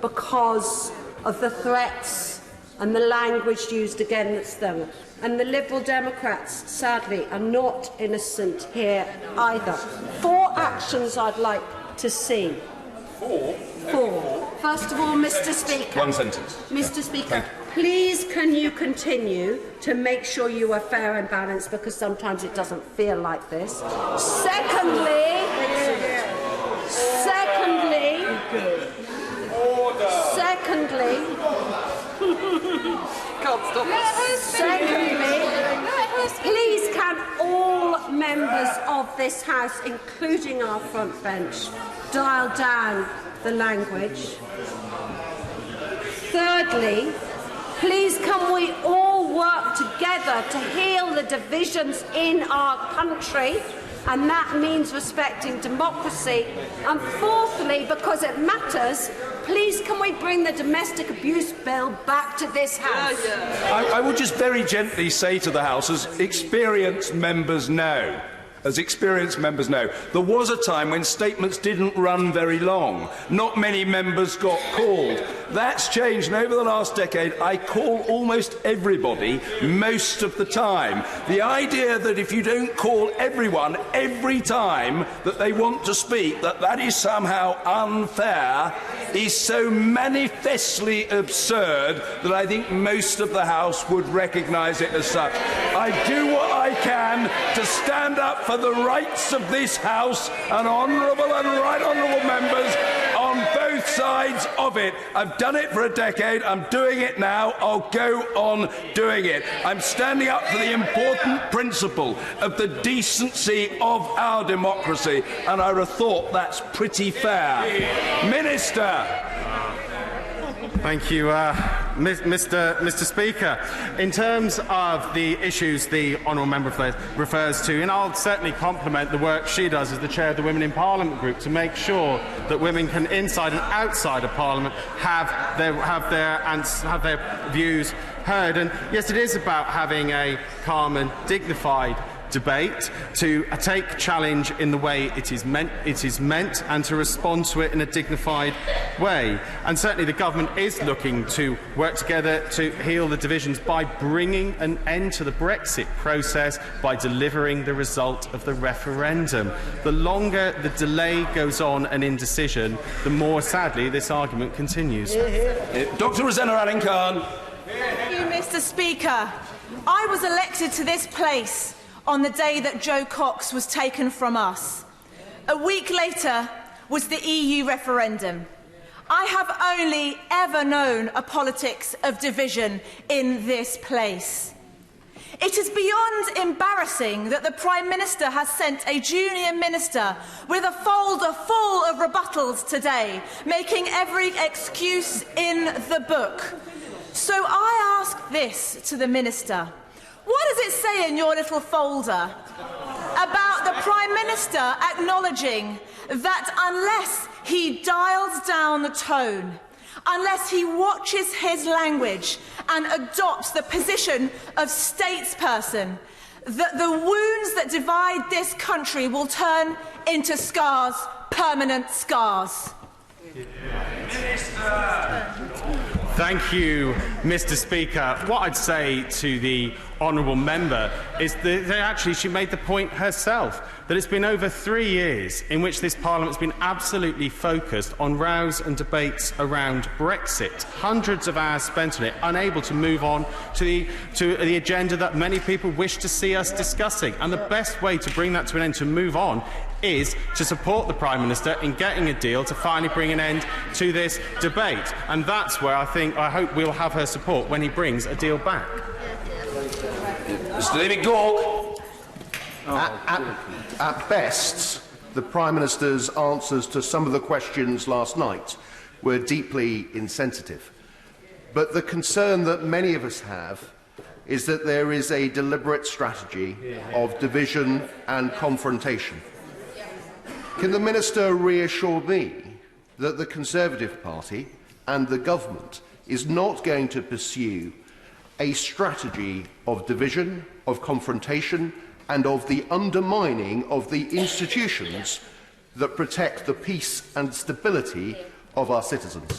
because of the threats and the language used against them. And the Liberal Democrats, sadly, are not innocent here either. 4 actions I'd like to see. 4? First of all, Mr. Speaker. One sentence. Mr. Speaker, please can you continue to make sure you are fair and balanced, because sometimes it doesn't feel like this. Secondly, please can all members of this House, including our front bench, dial down the language. Thirdly, please can we all work together to heal the divisions in our country, and that means respecting democracy. And fourthly, because it matters, please can we bring the domestic abuse bill back to this House? I will just very gently say to the House, as experienced members know, there was a time when statements didn't run very long. Not many members got called. That's changed, and over the last decade, I call almost everybody most of the time. The idea that if you don't call everyone every time that they want to speak, that is somehow unfair, is so manifestly absurd that I think most of the House would recognise it as such. I do what I can to stand up for the rights of this House and honourable and right honourable members on both sides of it. I've done it for a decade. I'm doing it now. I'll go on doing it. I'm standing up for the important principle of the decency of our democracy, and I would have thought that's pretty fair. Minister. Thank you, Mr. Speaker. In terms of the issues the honourable member refers to, and I'll certainly compliment the work she does as the chair of the Women in Parliament group to make sure that women can, inside and outside of Parliament, have their views heard. And yes, it is about having a calm and dignified debate, to take challenge in the way it is meant, and to respond to it in a dignified way. And certainly the government is looking to work together to heal the divisions by bringing an end to the Brexit process, by delivering the result of the referendum. The longer the delay goes on and indecision, the more, sadly, this argument continues. Dr. Rosanna Allen-Khan. Thank you, Mr. Speaker. I was elected to this place on the day that Joe Cox was taken from us. A week later was the EU referendum. I have only ever known a politics of division in this place. It is beyond embarrassing that the Prime Minister has sent a junior minister with a folder full of rebuttals today, making every excuse in the book. So I ask this to the Minister. What does it say in your little folder about the Prime Minister acknowledging that unless he dials down the tone, unless he watches his language and adopts the position of statesperson, that the wounds that divide this country will turn into scars, permanent scars? Thank you, Mr. Speaker. What I'd say to the honourable member is that actually she made the point herself, that it's been over 3 years in which this Parliament has been absolutely focused on rows and debates around Brexit. Hundreds of hours spent on it, unable to move on to the agenda that many people wish to see us discussing. And the best way to bring that to an end, to move on, is to support the Prime Minister in getting a deal to finally bring an end to this debate. And that's where I hope we'll have her support when he brings a deal back. Mr. David Gork. At best, the Prime Minister's answers to some of the questions last night were deeply insensitive. But the concern that many of us have is that there is a deliberate strategy of division and confrontation. Can the Minister reassure me that the Conservative Party and the Government is not going to pursue a strategy of division, of confrontation, and of the undermining of the institutions that protect the peace and stability of our citizens?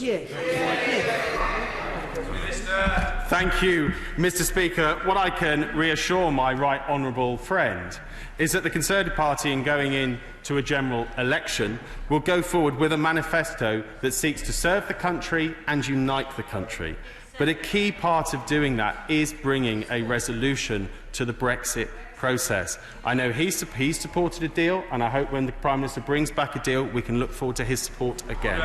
Thank you, Mr. Speaker. What I can reassure my right honourable friend is that the Conservative Party, in going into a general election, will go forward with a manifesto that seeks to serve the country and unite the country. But a key part of doing that is bringing a resolution to the Brexit process. I know he's supported a deal, and I hope when the Prime Minister brings back a deal, we can look forward to his support again.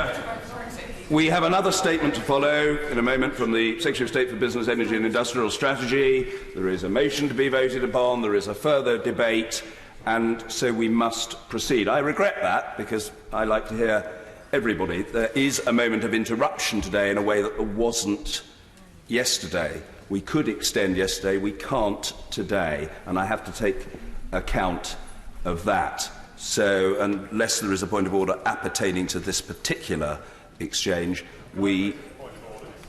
We have another statement to follow in a moment from the Secretary of State for Business, Energy and Industrial Strategy. There is a motion to be voted upon, there is a further debate, and so we must proceed. I regret that, because I like to hear everybody. There is a moment of interruption today in a way that there wasn't yesterday. We could extend yesterday, we can't today, and I have to take account of that. So, unless there is a point of order appertaining to this particular exchange, we...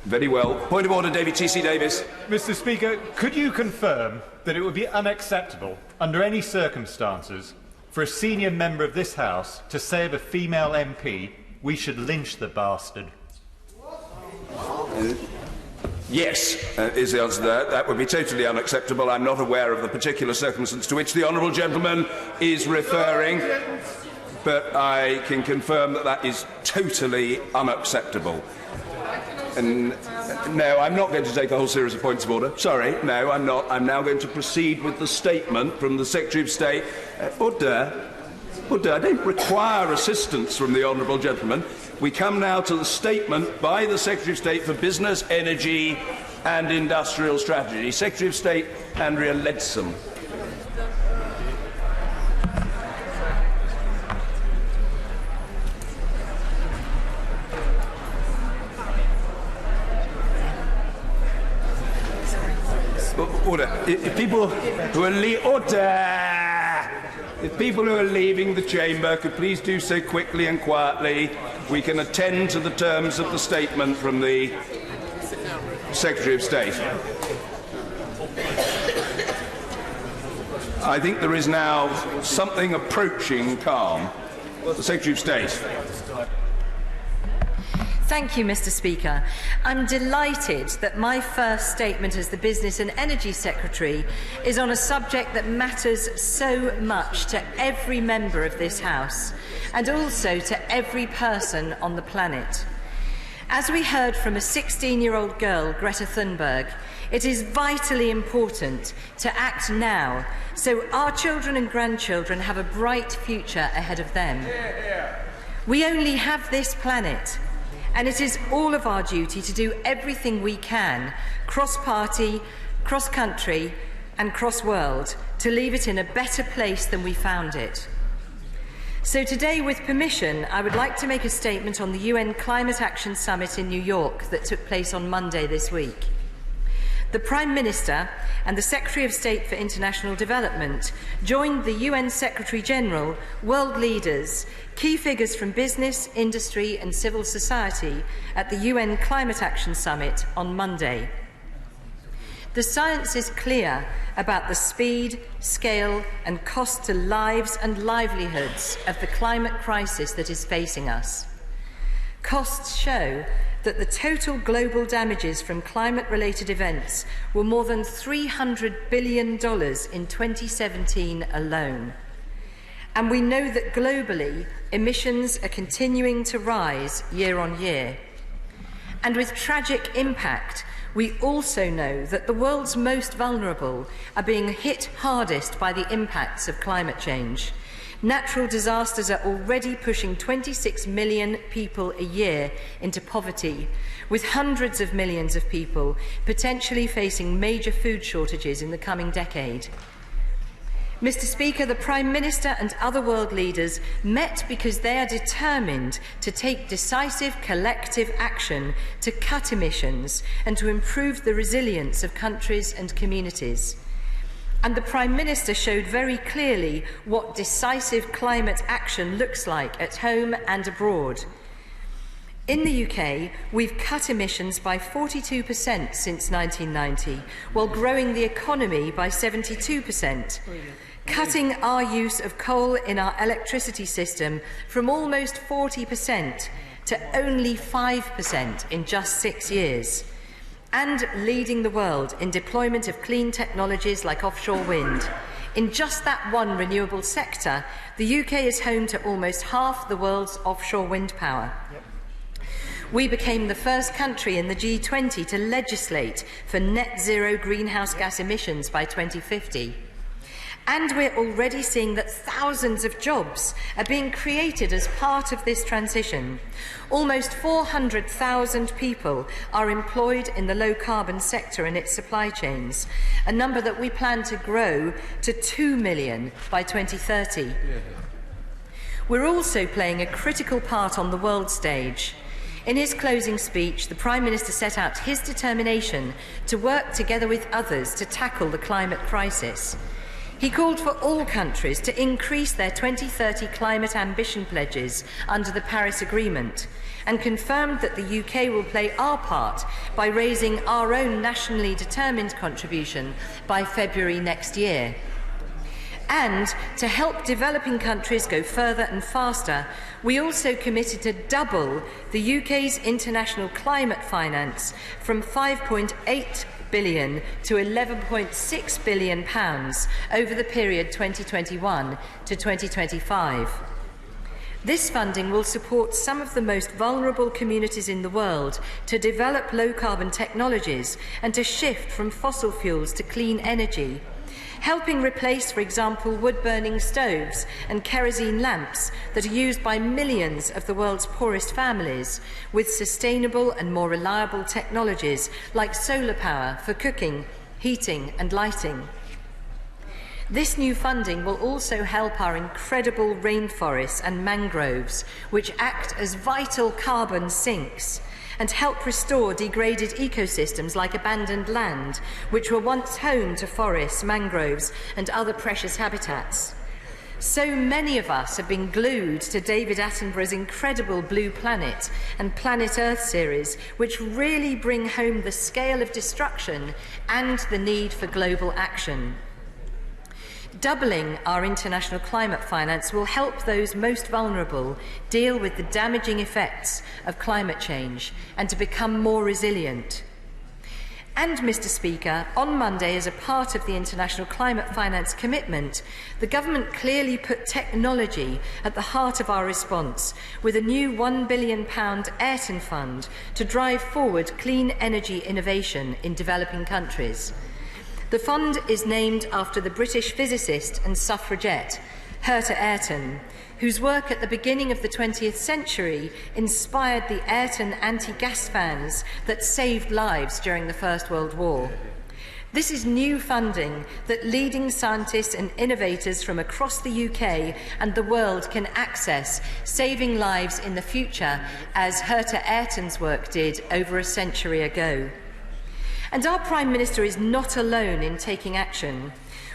Very well. Point of order, David T.C. Davis. Mr. Speaker, could you confirm that it would be unacceptable, under any circumstances, for a senior member of this House to say of a female MP, "We should lynch the bastard"? Yes, is the answer to that. That would be totally unacceptable. I'm not aware of the particular circumstance to which the honourable gentleman is referring, but I can confirm that that is totally unacceptable. And no, I'm not going to take a whole series of points of order. Sorry, no, I'm not. I'm now going to proceed with the statement from the Secretary of State. Order, I don't require assistance from the honourable gentleman. We come now to the statement by the Secretary of State for Business, Energy and Industrial Strategy. Secretary of State Andrea Leadsom. Order. If people who are leaving the chamber could please do so quickly and quietly, we can attend to the terms of the statement from the Secretary of State. I think there is now something approaching calm. The Secretary of State. Thank you, Mr. Speaker. I'm delighted that my first statement as the Business and Energy Secretary is on a subject that matters so much to every member of this House and also to every person on the planet. As we heard from a 16-year-old girl, Greta Thunberg, it is vitally important to act now so our children and grandchildren have a bright future ahead of them. We only have this planet, and it is all of our duty to do everything we can, cross-party, cross-country and cross-world, to leave it in a better place than we found it. So today, with permission, I would like to make a statement on the UN Climate Action Summit in New York that took place on Monday this week. The Prime Minister and the Secretary of State for International Development joined the UN Secretary-General, world leaders, key figures from business, industry and civil society at the UN Climate Action Summit on Monday. The science is clear about the speed, scale and cost to lives and livelihoods of the climate crisis that is facing us. Costs show that the total global damages from climate-related events were more than $300 billion in 2017 alone. And we know that globally, emissions are continuing to rise year on year. And with tragic impact, we also know that the world's most vulnerable are being hit hardest by the impacts of climate change. Natural disasters are already pushing 26 million people a year into poverty, with hundreds of millions of people potentially facing major food shortages in the coming decade. Mr. Speaker, the Prime Minister and other world leaders met because they are determined to take decisive collective action to cut emissions and to improve the resilience of countries and communities. And the Prime Minister showed very clearly what decisive climate action looks like at home and abroad. In the UK, we've cut emissions by 42% since 1990, while growing the economy by 72%, cutting our use of coal in our electricity system from almost 40% to only 5% in just 6 years, and leading the world in deployment of clean technologies like offshore wind. In just that one renewable sector, the UK is home to almost half the world's offshore wind power. We became the first country in the G20 to legislate for net zero greenhouse gas emissions by 2050. And we're already seeing that thousands of jobs are being created as part of this transition. Almost 400,000 people are employed in the low-carbon sector and its supply chains, a number that we plan to grow to 2 million by 2030. We're also playing a critical part on the world stage. In his closing speech, the Prime Minister set out his determination to work together with others to tackle the climate crisis. He called for all countries to increase their 2030 climate ambition pledges under the Paris Agreement and confirmed that the UK will play our part by raising our own nationally determined contribution by February next year. And to help developing countries go further and faster, we also committed to double the UK's international climate finance from £5.8 billion to £11.6 billion over the period 2021 to 2025. This funding will support some of the most vulnerable communities in the world to develop low-carbon technologies and to shift from fossil fuels to clean energy, helping replace, for example, wood-burning stoves and kerosene lamps that are used by millions of the world's poorest families with sustainable and more reliable technologies like solar power for cooking, heating and lighting. This new funding will also help our incredible rainforests and mangroves, which act as vital carbon sinks, and help restore degraded ecosystems like abandoned land, which were once home to forests, mangroves and other precious habitats. So many of us have been glued to David Attenborough's incredible Blue Planet and Planet Earth series, which really bring home the scale of destruction and the need for global action. Doubling our international climate finance will help those most vulnerable deal with the damaging effects of climate change and to become more resilient. And, Mr. Speaker, on Monday, as a part of the international climate finance commitment, the government clearly put technology at the heart of our response, with a new £1 billion Ayrton Fund to drive forward clean energy innovation in developing countries. The fund is named after the British physicist and suffragette Herta Ayrton, whose work at the beginning of the 20th century inspired the Ayrton anti-gas fans that saved lives during the First World War. This is new funding that leading scientists and innovators from across the UK and the world can access, saving lives in the future, as Herta Ayrton's work did over a century ago. And our Prime Minister is not alone in taking action.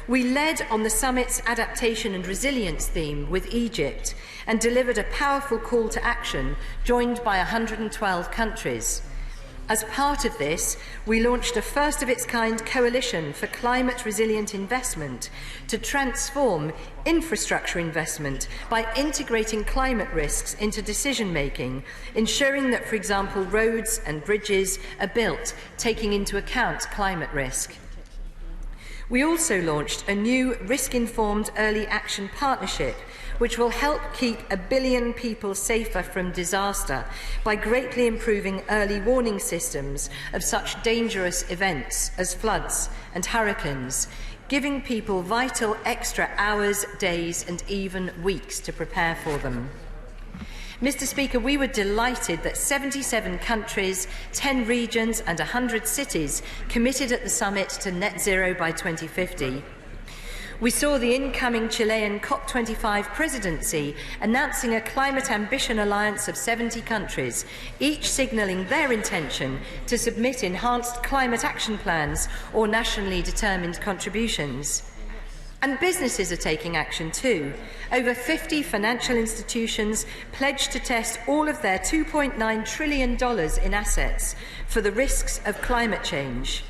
We led on the summit's adaptation and resilience theme with Egypt and delivered a powerful call to action joined by 112 countries. As part of this, we launched a first-of-its-kind coalition for climate-resilient investment to transform infrastructure investment by integrating climate risks into decision-making, ensuring that, for example, roads and bridges are built taking into account climate risk. We also launched a new risk-informed early action partnership which will help keep 1 billion people safer from disaster by greatly improving early warning systems of such dangerous events as floods and hurricanes, giving people vital extra hours, days and even weeks to prepare for them. Mr. Speaker, we were delighted that 77 countries, 10 regions and 100 cities committed at the summit to net zero by 2050. We saw the incoming Chilean COP25 presidency announcing a climate ambition alliance of 70 countries, each signalling their intention to submit enhanced climate action plans or nationally determined contributions. And businesses are taking action too. Over 50 financial institutions pledged to test all of their $2.9 trillion in assets for the risks of climate change.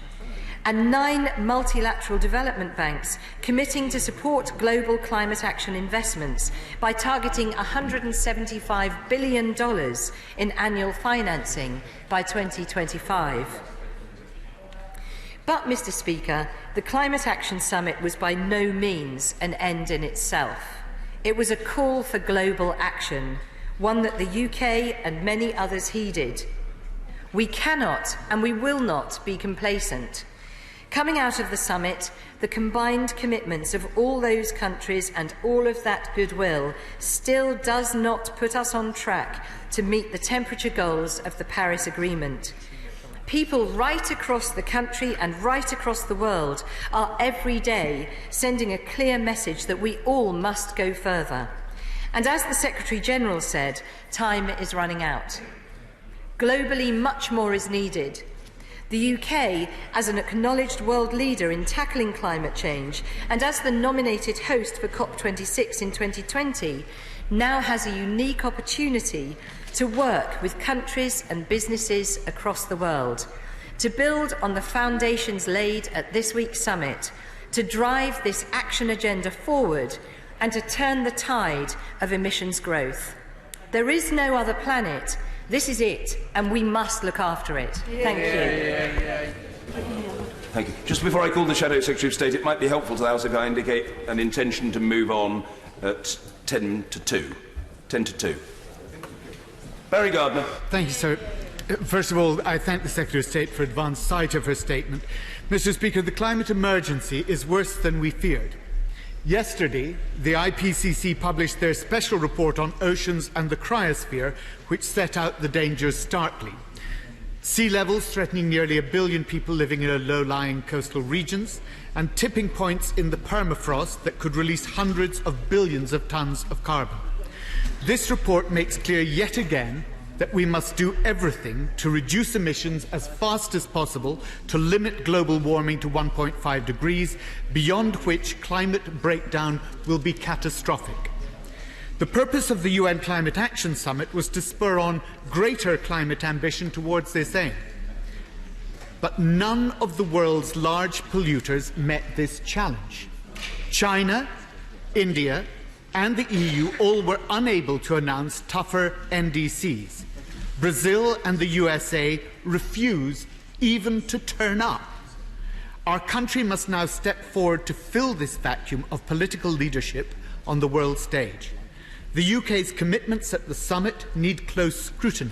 And 9 multilateral development banks committing to support global climate action investments by targeting $175 billion in annual financing by 2025. But, Mr. Speaker, the Climate Action Summit was by no means an end in itself. It was a call for global action, one that the UK and many others heeded. We cannot and we will not be complacent. Coming out of the summit, the combined commitments of all those countries and all of that goodwill still does not put us on track to meet the temperature goals of the Paris Agreement. People right across the country and right across the world are every day sending a clear message that we all must go further. And as the Secretary-General said, time is running out. Globally, much more is needed. The UK, as an acknowledged world leader in tackling climate change and as the nominated host for COP26 in 2020, now has a unique opportunity to work with countries and businesses across the world, to build on the foundations laid at this week's summit, to drive this action agenda forward and to turn the tide of emissions growth. There is no other planet. This is it, and we must look after it. Thank you. Thank you. Just before I call the Shadow Secretary of State, it might be helpful to the House if I indicate an intention to move on at 10 to 2. 10 to 2. Barry Gardner. Thank you, sir. First of all, I thank the Secretary of State for advance sight of her statement. Mr. Speaker, the climate emergency is worse than we feared. Yesterday, the IPCC published their special report on oceans and the cryosphere, which set out the dangers starkly. Sea levels threatening nearly 1 billion people living in low-lying coastal regions, and tipping points in the permafrost that could release hundreds of billions of tons of carbon. This report makes clear yet again that we must do everything to reduce emissions as fast as possible to limit global warming to 1.5 degrees, beyond which climate breakdown will be catastrophic. The purpose of the UN Climate Action Summit was to spur on greater climate ambition towards this aim. But none of the world's large polluters met this challenge. China, India, and the EU all were unable to announce tougher NDCs. Brazil and the USA refused even to turn up. Our country must now step forward to fill this vacuum of political leadership on the world stage. The UK's commitments at the summit need close scrutiny.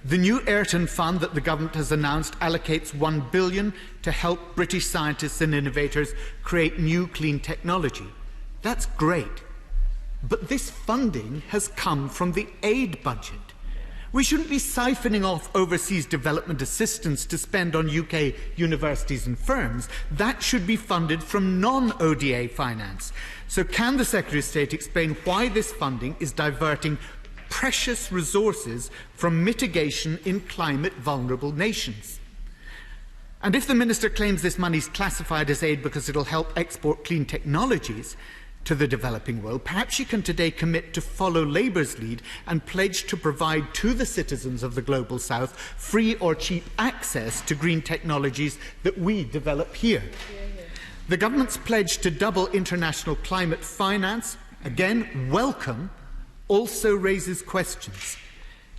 The new Ayrton Fund that the government has announced allocates £1 billion to help British scientists and innovators create new clean technology. That's great. But this funding has come from the aid budget. We shouldn't be siphoning off overseas development assistance to spend on UK universities and firms. That should be funded from non-ODA finance. So can the Secretary of State explain why this funding is diverting precious resources from mitigation in climate-vulnerable nations? And if the Minister claims this money is classified as aid because it will help export clean technologies to the developing world, perhaps she can today commit to follow Labour's lead and pledge to provide to the citizens of the Global South free or cheap access to green technologies that we develop here. The government's pledge to double international climate finance, again welcome, also raises questions.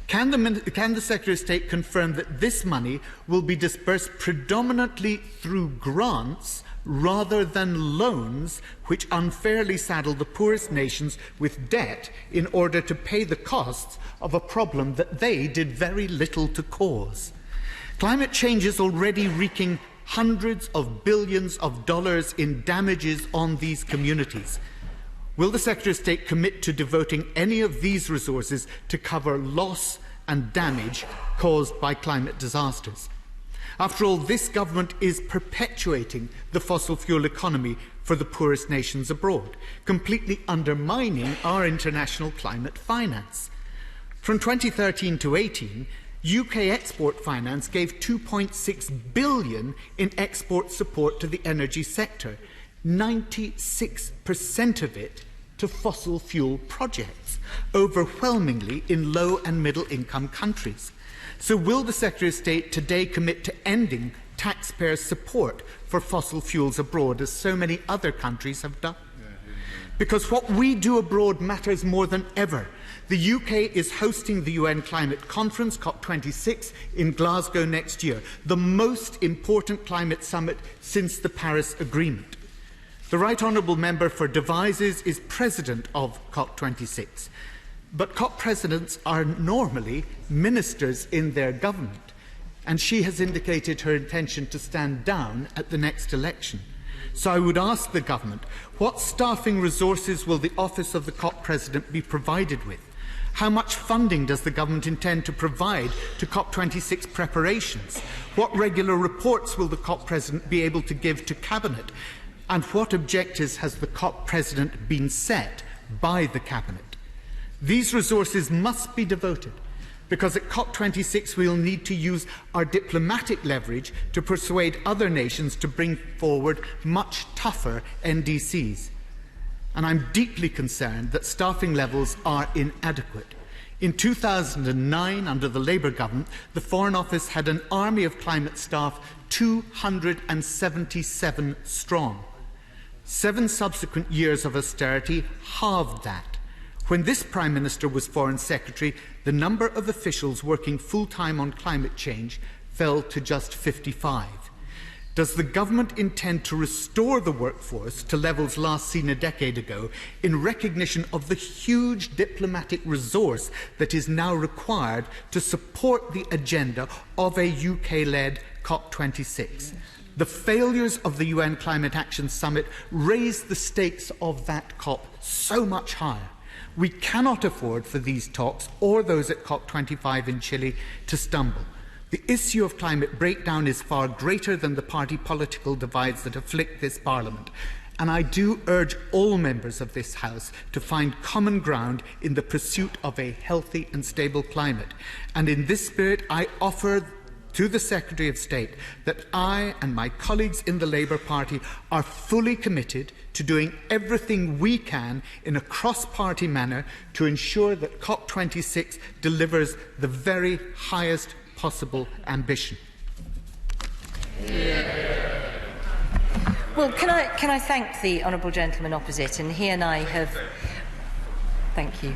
Can the Secretary of State confirm that this money will be disbursed predominantly through grants rather than loans, which unfairly saddle the poorest nations with debt in order to pay the costs of a problem that they did very little to cause? Climate change is already wreaking hundreds of billions of dollars in damages on these communities. Will the Secretary of State commit to devoting any of these resources to cover loss and damage caused by climate disasters? After all, this government is perpetuating the fossil fuel economy for the poorest nations abroad, completely undermining our international climate finance. From 2013 to 18, UK export finance gave £2.6 billion in export support to the energy sector, 96% of it to fossil fuel projects, overwhelmingly in low and middle income countries. So will the Secretary of State today commit to ending taxpayer support for fossil fuels abroad, as so many other countries have done? Because what we do abroad matters more than ever. The UK is hosting the UN Climate Conference, COP26, in Glasgow next year, the most important climate summit since the Paris Agreement. The Right Honourable Member for Devizes is president of COP26. But COP presidents are normally ministers in their government, and she has indicated her intention to stand down at the next election. So I would ask the government, what staffing resources will the office of the COP president be provided with? How much funding does the government intend to provide to COP26 preparations? What regular reports will the COP president be able to give to cabinet? And what objectives has the COP president been set by the cabinet? These resources must be devoted, because at COP26 we will need to use our diplomatic leverage to persuade other nations to bring forward much tougher NDCs. And I'm deeply concerned that staffing levels are inadequate. In 2009, under the Labour government, the Foreign Office had an army of climate staff 277 strong. 7 subsequent years of austerity halved that. When this Prime Minister was Foreign Secretary, the number of officials working full-time on climate change fell to just 55. Does the government intend to restore the workforce to levels last seen a decade ago in recognition of the huge diplomatic resource that is now required to support the agenda of a UK-led COP26? The failures of the UN Climate Action Summit raised the stakes of that COP so much higher. We cannot afford for these talks, or those at COP25 in Chile, to stumble. The issue of climate breakdown is far greater than the party political divides that afflict this Parliament. And I do urge all members of this House to find common ground in the pursuit of a healthy and stable climate. And in this spirit, I offer to the Secretary of State that I and my colleagues in the Labour Party are fully committed to doing everything we can in a cross-party manner to ensure that COP26 delivers the very highest possible ambition. Well, can I thank the honourable gentleman opposite, and he and I have... Thank you.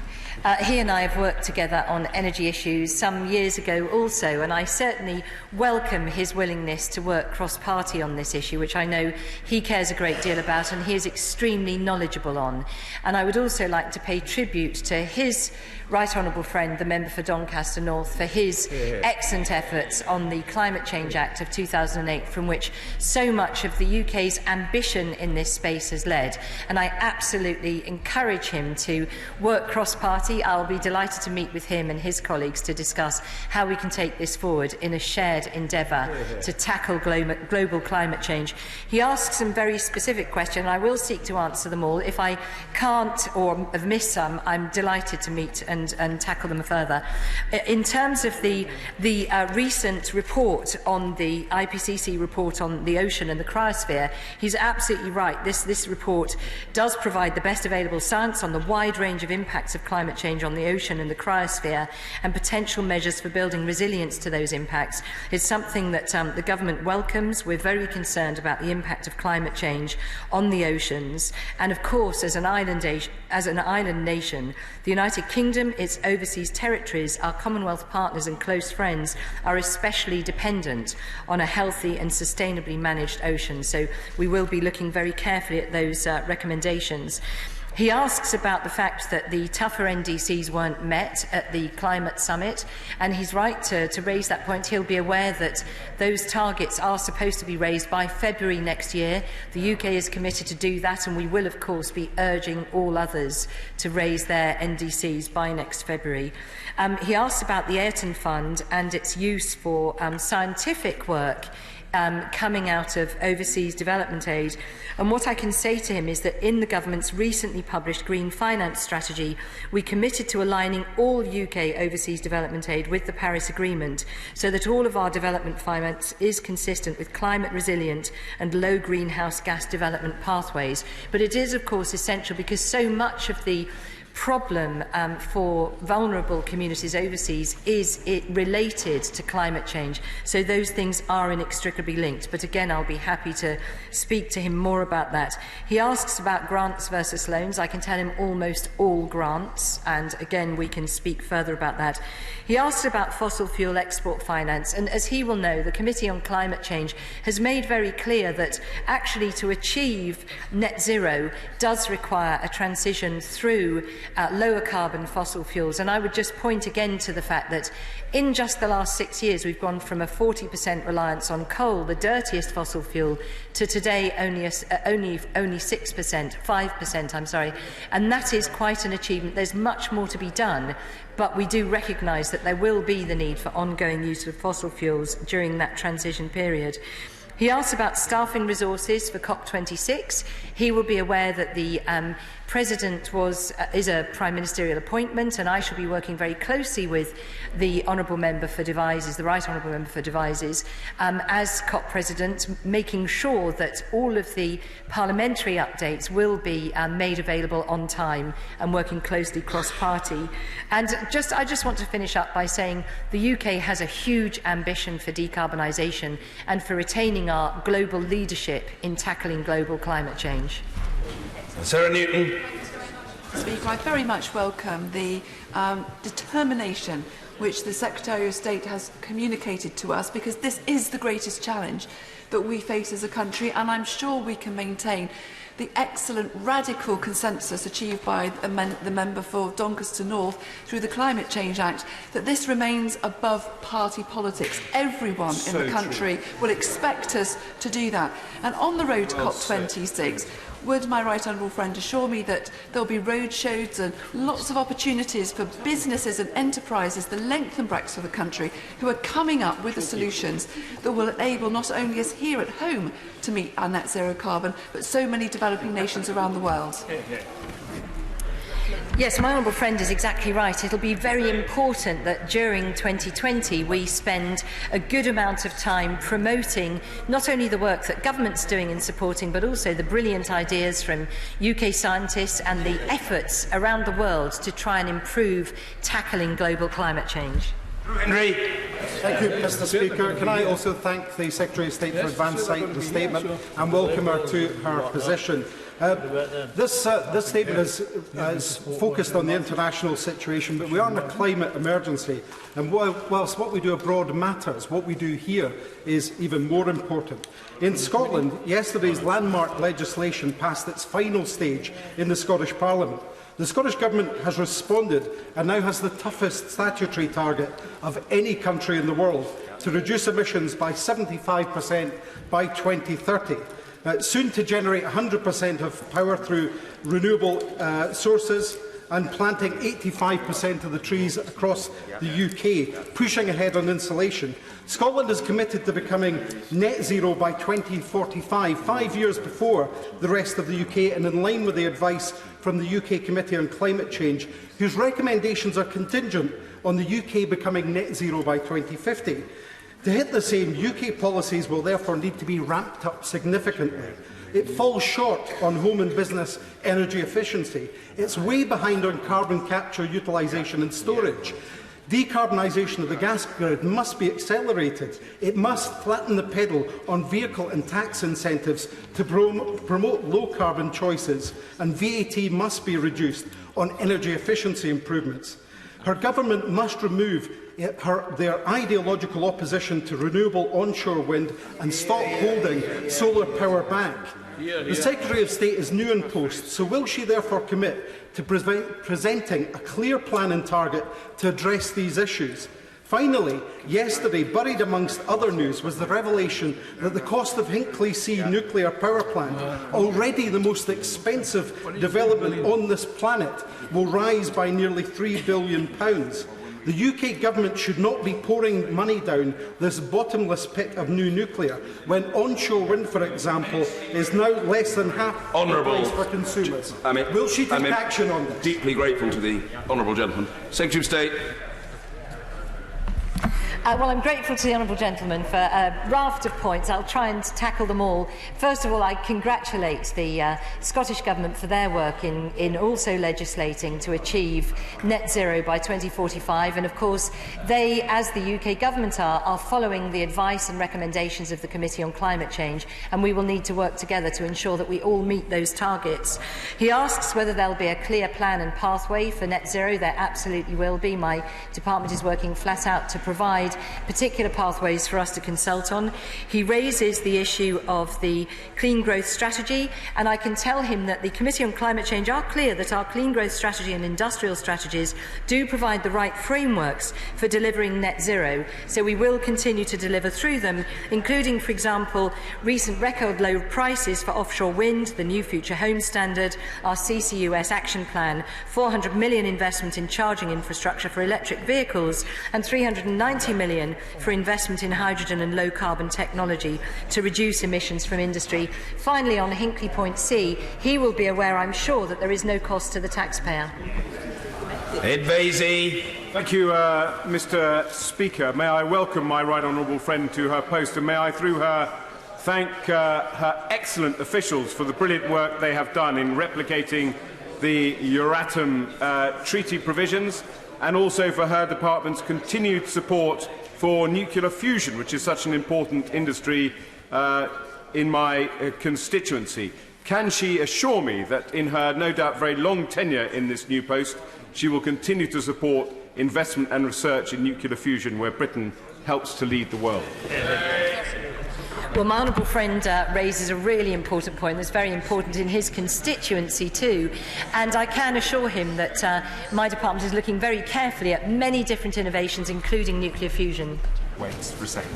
He and I have worked together on energy issues some years ago also, and I certainly welcome his willingness to work cross-party on this issue, which I know he cares a great deal about and he is extremely knowledgeable on. And I would also like to pay tribute to his right honourable friend, the member for Doncaster North, for his excellent efforts on the Climate Change Act of 2008, from which so much of the UK's ambition in this space has led. And I absolutely encourage him to work cross-party. I'll be delighted to meet with him and his colleagues to discuss how we can take this forward in a shared endeavour to tackle global climate change. He asks some very specific questions, and I will seek to answer them all. If I can't or have missed some, I'm delighted to meet and tackle them further. In terms of the recent report on the IPCC report on the ocean and the cryosphere, he's absolutely right. This report does provide the best available science on the wide range of impacts of climate change on the ocean and the cryosphere and potential measures for building resilience to those impacts. It's something that the government welcomes. We're very concerned about the impact of climate change on the oceans, and of course, as an island nation, the United Kingdom, its overseas territories, our Commonwealth partners and close friends are especially dependent on a healthy and sustainably managed ocean. So we will be looking very carefully at those recommendations. He asks about the fact that the tougher NDCs weren't met at the climate summit, and he's right to raise that point. He'll be aware that those targets are supposed to be raised by February next year. The UK is committed to do that, and we will, of course, be urging all others to raise their NDCs by next February. He asks about the Ayrton Fund and its use for scientific work coming out of overseas development aid. And what I can say to him is that in the government's recently published Green Finance Strategy, we committed to aligning all UK overseas development aid with the Paris Agreement so that all of our development finance is consistent with climate resilient and low greenhouse gas development pathways. But it is, of course, essential because so much of the problem for vulnerable communities overseas is related to climate change. So those things are inextricably linked. But again, I'll be happy to speak to him more about that. He asks about grants versus loans. I can tell him almost all grants, and again, we can speak further about that. He asks about fossil fuel export finance, and as he will know, the Committee on Climate Change has made very clear that actually to achieve net zero does require a transition through lower carbon fossil fuels. And I would just point again to the fact that in just the last 6 years, we've gone from a 40% reliance on coal, the dirtiest fossil fuel, to today only 5%, I'm sorry. And that is quite an achievement. There's much more to be done, but we do recognise that there will be the need for ongoing use of fossil fuels during that transition period. He asks about staffing resources for COP26. He will be aware that the President is a Prime Ministerial appointment, and I shall be working very closely with the Honourable Member for Devizes, the Right Honourable Member for Devizes, as COP President, making sure that all of the parliamentary updates will be made available on time and working closely cross-party. And I just want to finish up by saying the UK has a huge ambition for decarbonisation and for retaining our global leadership in tackling global climate change. Sarah Newton. Speaker, I very much welcome the determination which the Secretary of State has communicated to us, because this is the greatest challenge that we face as a country, and I'm sure we can maintain the excellent radical consensus achieved by the member for Doncaster North through the Climate Change Act, that this remains above party politics. Everyone in the country will expect us to do that. And on the road to COP26, would my right honourable friend assure me that there will be road shows and lots of opportunities for businesses and enterprises, the length and breadth of the country, who are coming up with the solutions that will enable not only us here at home to meet our net zero carbon, but so many developing nations around the world? Yes, my honourable friend is exactly right. It'll be very important that during 2020 we spend a good amount of time promoting not only the work that government's doing in supporting, but also the brilliant ideas from UK scientists and the efforts around the world to try and improve tackling global climate change. Henry. Thank you, Mr. Speaker. Can I also thank the Secretary of State for advance sight of the statement and welcome her to her position. This statement is focused on the international situation, but we are in a climate emergency. And whilst what we do abroad matters, what we do here is even more important. In Scotland, yesterday's landmark legislation passed its final stage in the Scottish Parliament. The Scottish Government has responded and now has the toughest statutory target of any country in the world to reduce emissions by 75% by 2030. Soon to generate 100% of power through renewable sources and planting 85% of the trees across the UK, pushing ahead on insulation. Scotland is committed to becoming net zero by 2045, 5 years before the rest of the UK, and in line with the advice from the UK Committee on Climate Change, whose recommendations are contingent on the UK becoming net zero by 2050. To hit the same, UK policies will therefore need to be ramped up significantly. It falls short on home and business energy efficiency. It's way behind on carbon capture, utilisation and storage. Decarbonisation of the gas grid must be accelerated. It must flatten the pedal on vehicle and tax incentives to promote low-carbon choices, and VAT must be reduced on energy efficiency improvements. Her government must remove their ideological opposition to renewable onshore wind and stop holding solar power back. The Secretary of State is new in post, so will she therefore commit to presenting a clear plan and target to address these issues? Finally, yesterday, buried amongst other news, was the revelation that the cost of Hinkley C nuclear power plant, already the most expensive development on this planet, will rise by nearly £3 billion. The UK Government should not be pouring money down this bottomless pit of new nuclear, when onshore wind, for example, is now less than half the price for consumers. Will she take action on this? Deeply grateful to the honourable gentleman. Secretary of State. Well, I'm grateful to the honourable gentleman for a raft of points. I'll try and tackle them all. First of all, I congratulate the Scottish Government for their work in also legislating to achieve net zero by 2045. And of course, they, as the UK Government are following the advice and recommendations of the Committee on Climate Change, and we will need to work together to ensure that we all meet those targets. He asks whether there will be a clear plan and pathway for net zero. There absolutely will be. My department is working flat out to provide particular pathways for us to consult on. He raises the issue of the clean growth strategy, and I can tell him that the Committee on Climate Change are clear that our clean growth strategy and industrial strategies do provide the right frameworks for delivering net zero, so we will continue to deliver through them, including, for example, recent record low prices for offshore wind, the new Future Home Standard, our CCUS action plan, 400 million investment in charging infrastructure for electric vehicles, and 390 million for investment in hydrogen and low-carbon technology to reduce emissions from industry. Finally, on Hinkley Point C, he will be aware, I'm sure, that there is no cost to the taxpayer. Ed Vasey. Thank you, Mr. Speaker. May I welcome my right honourable friend to her post, and may I, through her, thank her excellent officials for the brilliant work they have done in replicating the Euratom treaty provisions, and also for her department's continued support for nuclear fusion, which is such an important industry in my constituency. Can she assure me that in her no doubt very long tenure in this new post, she will continue to support investment and research in nuclear fusion, where Britain helps to lead the world? Well, my honourable friend raises a really important point that's very important in his constituency too, and I can assure him that my department is looking very carefully at many different innovations, including nuclear fusion. Wait for a second.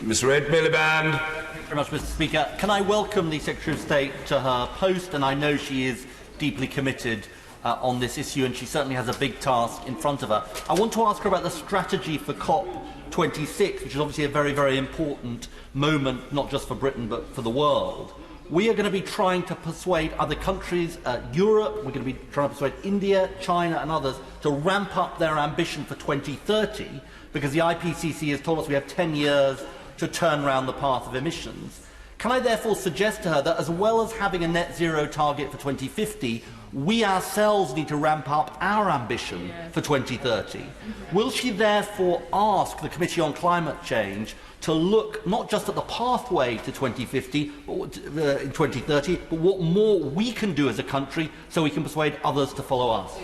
Mr. Ed Miliband. Thank you very much, Mr. Speaker. Can I welcome the Secretary of State to her post, and I know she is deeply committed on this issue, and she certainly has a big task in front of her. I want to ask her about the strategy for COP26, which is obviously a very, very important moment, not just for Britain, but for the world. We are going to be trying to persuade other countries, Europe, we're going to be trying to persuade India, China and others to ramp up their ambition for 2030, because the IPCC has told us we have 10 years to turn around the path of emissions. Can I therefore suggest to her that as well as having a net zero target for 2050, we ourselves need to ramp up our ambition for 2030? Will she therefore ask the Committee on Climate Change to look not just at the pathway to 2050, in 2030, but what more we can do as a country so we can persuade others to follow us?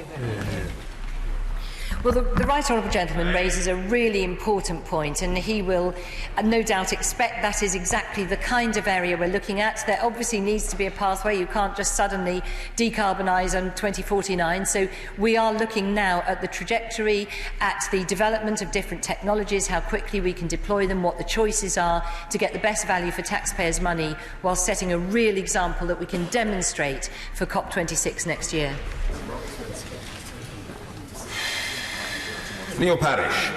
Well, the Right Honourable Gentleman raises a really important point, and he will no doubt expect that is exactly the kind of area we're looking at. There obviously needs to be a pathway. You can't just suddenly decarbonise on 2049. So we are looking now at the trajectory, at the development of different technologies, how quickly we can deploy them, what the choices are to get the best value for taxpayers' money, while setting a real example that we can demonstrate for COP26 next year. Neil Parish.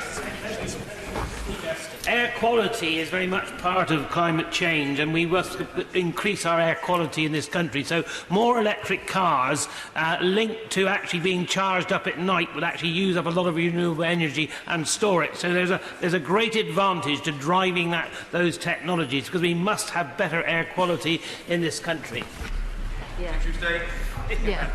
Air quality is very much part of climate change, and we must increase our air quality in this country. So more electric cars linked to actually being charged up at night would actually use up a lot of renewable energy and store it. So there's a great advantage to driving those technologies, because we must have better air quality in this country. Yeah. Yeah.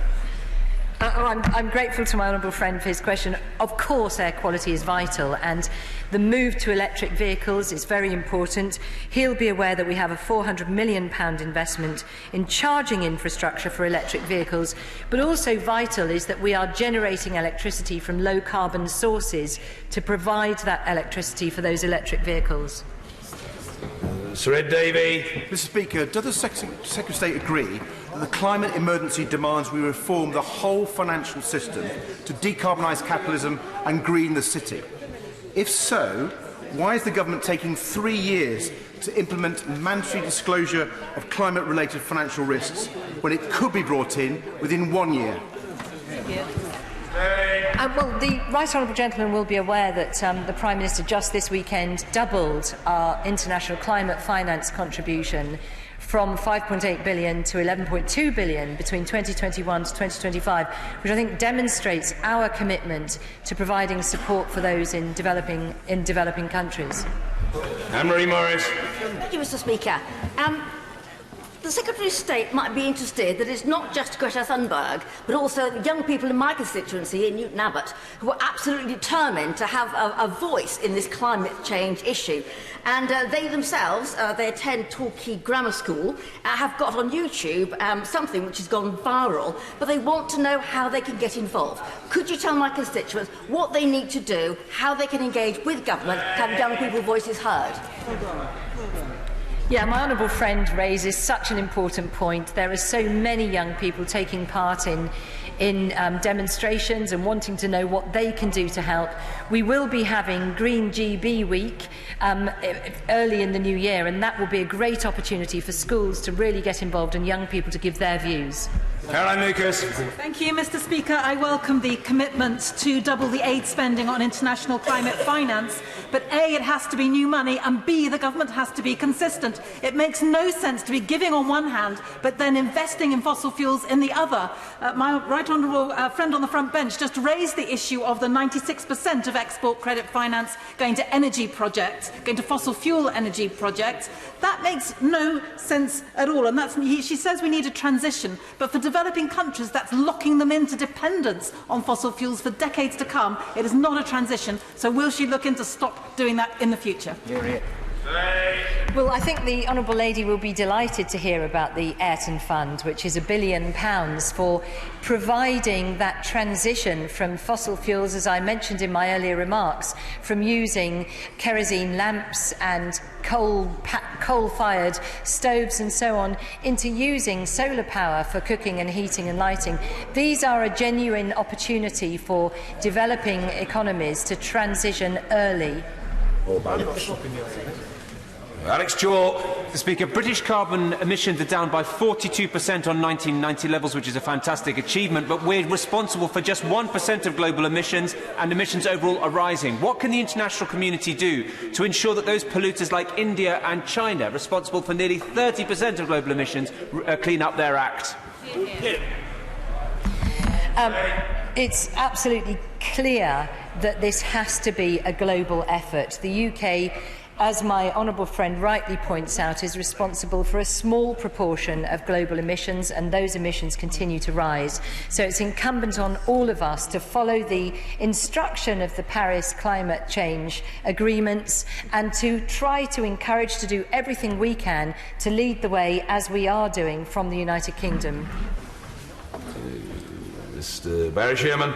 I'm grateful to my honourable friend for his question. Of course, air quality is vital, and the move to electric vehicles is very important. He'll be aware that we have a £400 million investment in charging infrastructure for electric vehicles, but also vital is that we are generating electricity from low-carbon sources to provide that electricity for those electric vehicles. Sir Ed Davey. Mr. Speaker, does the Secretary of State agree that the climate emergency demands we reform the whole financial system to decarbonise capitalism and green the city? If so, why is the government taking 3 years to implement mandatory disclosure of climate-related financial risks when it could be brought in within 1 year? Well, the Right Honourable Gentleman will be aware that the Prime Minister just this weekend doubled our international climate finance contribution from 5.8 billion to 11.2 billion between 2021 to 2025, which I think demonstrates our commitment to providing support for those in developing countries. Anne-Marie Morris. Thank you, Mr. Speaker. The Secretary of State might be interested that it's not just Greta Thunberg, but also young people in my constituency in Newton Abbot who are absolutely determined to have a voice in this climate change issue. And they themselves, they attend Torquay Grammar School, have got on YouTube something which has gone viral, but they want to know how they can get involved. Could you tell my constituents what they need to do, how they can engage with government to have young people's voices heard? Yeah, my honourable friend raises such an important point. There are so many young people taking part in demonstrations and wanting to know what they can do to help. We will be having Green GB Week early in the new year, and that will be a great opportunity for schools to really get involved and young people to give their views. Caroline Lucas. Thank you, Mr. Speaker. I welcome the commitment to double the aid spending on international climate finance, but A, it has to be new money, and B, the government has to be consistent. It makes no sense to be giving on one hand, but then investing in fossil fuels in the other. My right honourable friend on the front bench just raised the issue of the 96% of export credit finance going to energy projects, going to fossil fuel energy projects. That makes no sense at all, and she says we need a transition, but for developing countries, that's locking them into dependence on fossil fuels for decades to come. It is not a transition, so will she look into stop doing that in the future? Well, I think the Honourable Lady will be delighted to hear about the Ayrton Fund, which is £1 billion for providing that transition from fossil fuels, as I mentioned in my earlier remarks, from using kerosene lamps and coal-fired stoves and so on, into using solar power for cooking and heating and lighting. These are a genuine opportunity for developing economies to transition early. Alex Chalk. Mr. Speaker, British carbon emissions are down by 42% on 1990 levels, which is a fantastic achievement, but we're responsible for just 1% of global emissions, and emissions overall are rising. What can the international community do to ensure that those polluters like India and China, responsible for nearly 30% of global emissions, clean up their act? It's absolutely clear that this has to be a global effort. The UK as my honourable friend rightly points out, is responsible for a small proportion of global emissions, and those emissions continue to rise. So it's incumbent on all of us to follow the instruction of the Paris climate change agreements and to try to encourage to do everything we can to lead the way, as we are doing from the United Kingdom. Mr. Barry Shearman.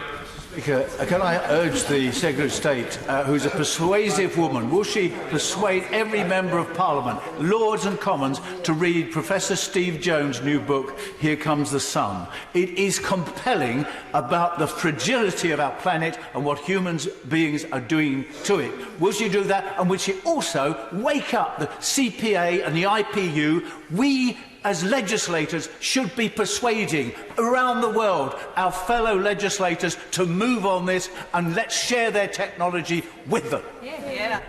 Can I urge the Secretary of State, who's a persuasive woman, will she persuade every member of Parliament, Lords and Commons, to read Professor Steve Jones' new book, Here Comes the Sun? It is compelling about the fragility of our planet and what human beings are doing to it. Will she do that? And will she also wake up the CPA and the IPU? We, as legislators, should be persuading around the world our fellow legislators to move on this, and let's share their technology with them. Yeah.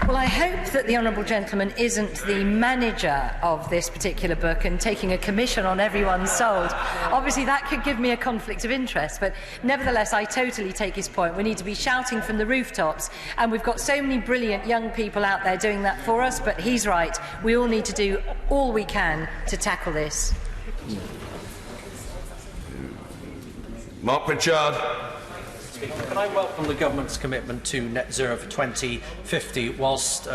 Well, I hope that the honourable gentleman isn't the manager of this particular book and taking a commission on everyone sold. Obviously, that could give me a conflict of interest, but nevertheless, I totally take his point. We need to be shouting from the rooftops, and we've got so many brilliant young people out there doing that for us, but he's right. We all need to do all we can to tackle this. Mark Pritchard. Can I welcome the government's commitment to net zero for 2050 whilst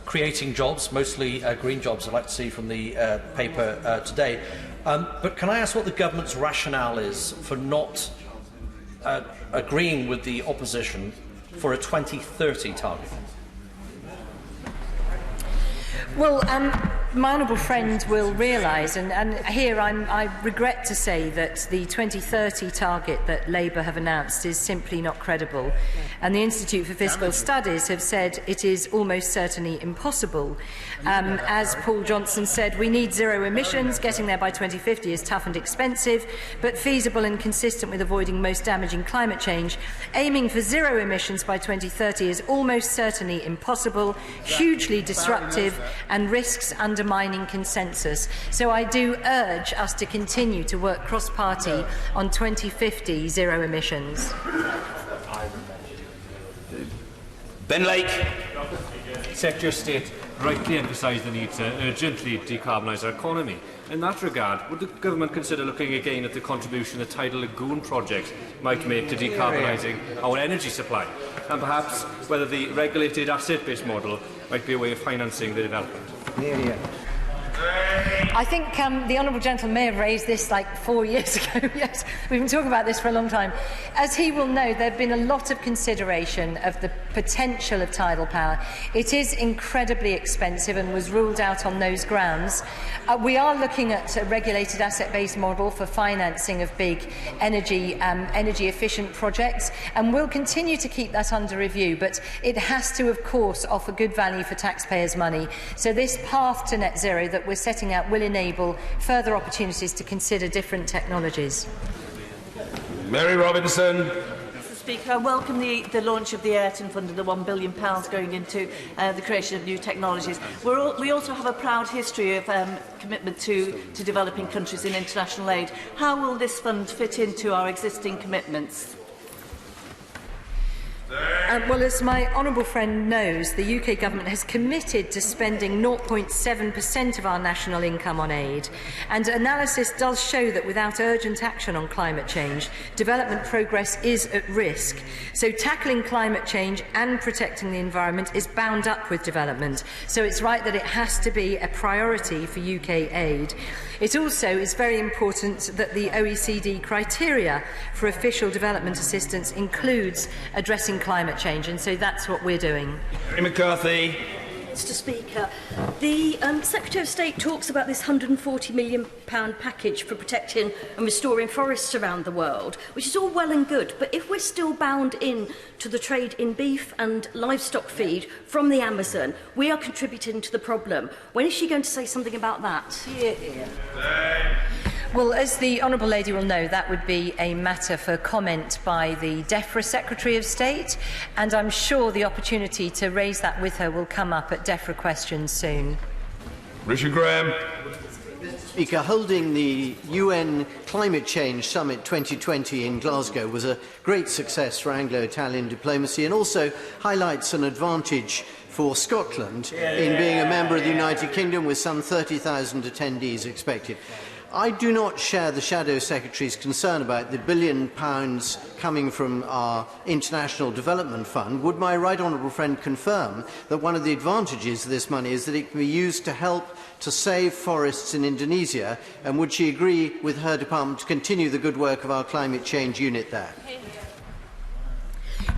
creating jobs, mostly green jobs, I'd like to see from the paper today. But can I ask what the government's rationale is for not agreeing with the opposition for a 2030 target? Well, my honourable friend will realise, and here I regret to say that the 2030 target that Labour have announced is simply not credible. And the Institute for Fiscal Studies have said it is almost certainly impossible. As Paul Johnson said, we need zero emissions. Getting there by 2050 is tough and expensive, but feasible and consistent with avoiding most damaging climate change. Aiming for zero emissions by 2030 is almost certainly impossible, hugely disruptive, and risks undermining consensus. So I do urge us to continue to work cross-party on 2050 zero emissions. Ben Lake. Secretary of State rightly emphasised the need to urgently decarbonise our economy. In that regard, would the government consider looking again at the contribution the Tidal Lagoon project might make to decarbonising our energy supply, and perhaps whether the regulated asset-based model might be a way of financing the development? I think the honourable gentleman may have raised this like 4 years ago. Yes, we've been talking about this for a long time. As he will know, there have been a lot of consideration of the potential of tidal power. It is incredibly expensive and was ruled out on those grounds. We are looking at a regulated asset-based model for financing of big energy-efficient projects, and we'll continue to keep that under review. But it has to, of course, offer good value for taxpayers' money. So this path to net zero that we're setting out will enable further opportunities to consider different technologies. Mary Robinson. Mr. Speaker, I welcome the launch of the Ayrton Fund and the £1 billion going into the creation of new technologies. We also have a proud history of commitment to developing countries in international aid. How will this fund fit into our existing commitments? Well, as my honourable friend knows, the UK government has committed to spending 0.7% of our national income on aid, and analysis does show that without urgent action on climate change, development progress is at risk. So tackling climate change and protecting the environment is bound up with development, so it's right that it has to be a priority for UK aid. It also is very important that the OECD criteria for official development assistance includes addressing climate change, and so that's what we're doing. Mary McCarthy. Mr. Speaker, the Secretary of State talks about this £140 million package for protecting and restoring forests around the world, which is all well and good, but if we're still bound in to the trade in beef and livestock feed from the Amazon, we are contributing to the problem. When is she going to say something about that? Well, as the honourable lady will know, that would be a matter for comment by the DEFRA Secretary of State, and I'm sure the opportunity to raise that with her will come up at DEFRA questions soon. Richard Graham. Mr. Speaker, holding the UN Climate Change Summit 2020 in Glasgow was a great success for Anglo-Italian diplomacy and also highlights an advantage for Scotland in being a member of the United Kingdom with some 30,000 attendees expected. I do not share the Shadow Secretary's concern about the £1 billion coming from our International Development Fund. Would my right honourable friend confirm that one of the advantages of this money is that it can be used to help to save forests in Indonesia, and would she agree with her department to continue the good work of our climate change unit there?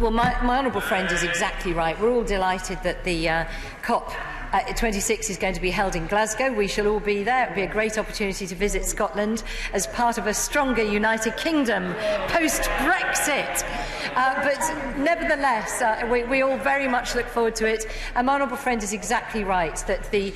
Well, my honourable friend is exactly right. We're all delighted that the COP26 is going to be held in Glasgow. We shall all be there. It will be a great opportunity to visit Scotland as part of a stronger United Kingdom post-Brexit. But nevertheless, we all very much look forward to it. And my honourable friend is exactly right that the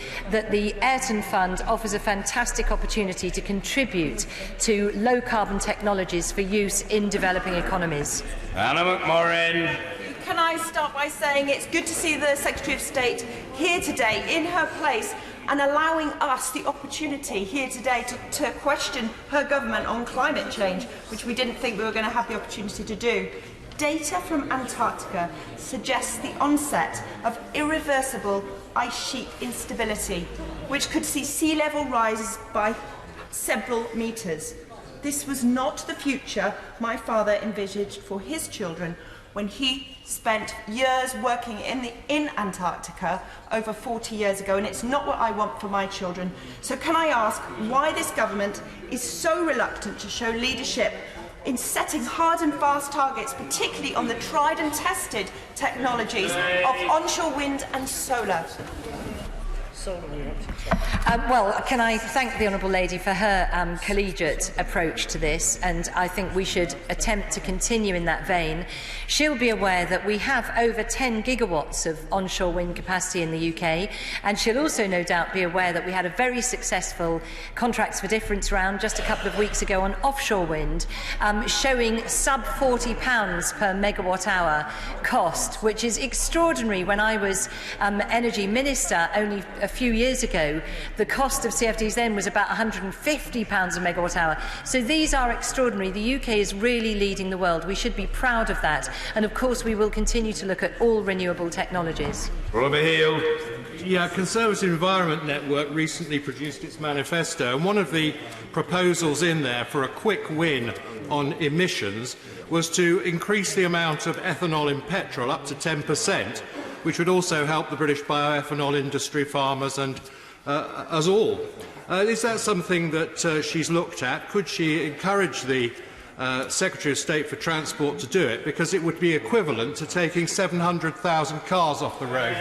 Ayrton Fund offers a fantastic opportunity to contribute to low-carbon technologies for use in developing economies. Anna McMorrin. Can I start by saying it's good to see the Secretary of State here today in her place and allowing us the opportunity here today to question her government on climate change, which we didn't think we were going to have the opportunity to do. Data from Antarctica suggests the onset of irreversible ice sheet instability, which could see sea level rises by several metres. This was not the future my father envisaged for his children when he spent years working in Antarctica over 40 years ago, and it's not what I want for my children. So can I ask why this government is so reluctant to show leadership in setting hard and fast targets, particularly on the tried and tested technologies of onshore wind and solar? Well, can I thank the Honourable Lady for her collegiate approach to this, and I think we should attempt to continue in that vein. She'll be aware that we have over 10 gigawatts of onshore wind capacity in the UK, and she'll also no doubt be aware that we had a very successful Contracts for Difference round just a couple of weeks ago on offshore wind, showing sub £40 per megawatt hour cost, which is extraordinary. When I was Energy Minister only a few years ago, the cost of CFDs then was about £150 a megawatt hour. So these are extraordinary. The UK is really leading the world. We should be proud of that. And of course, we will continue to look at all renewable technologies. Robert Hill. Yeah, Conservative Environment Network recently produced its manifesto, and one of the proposals in there for a quick win on emissions was to increase the amount of ethanol in petrol up to 10%, which would also help the British bioethanol industry, farmers and us all. Is that something that she's looked at? Could she encourage the Secretary of State for Transport to do it? Because it would be equivalent to taking 700,000 cars off the road.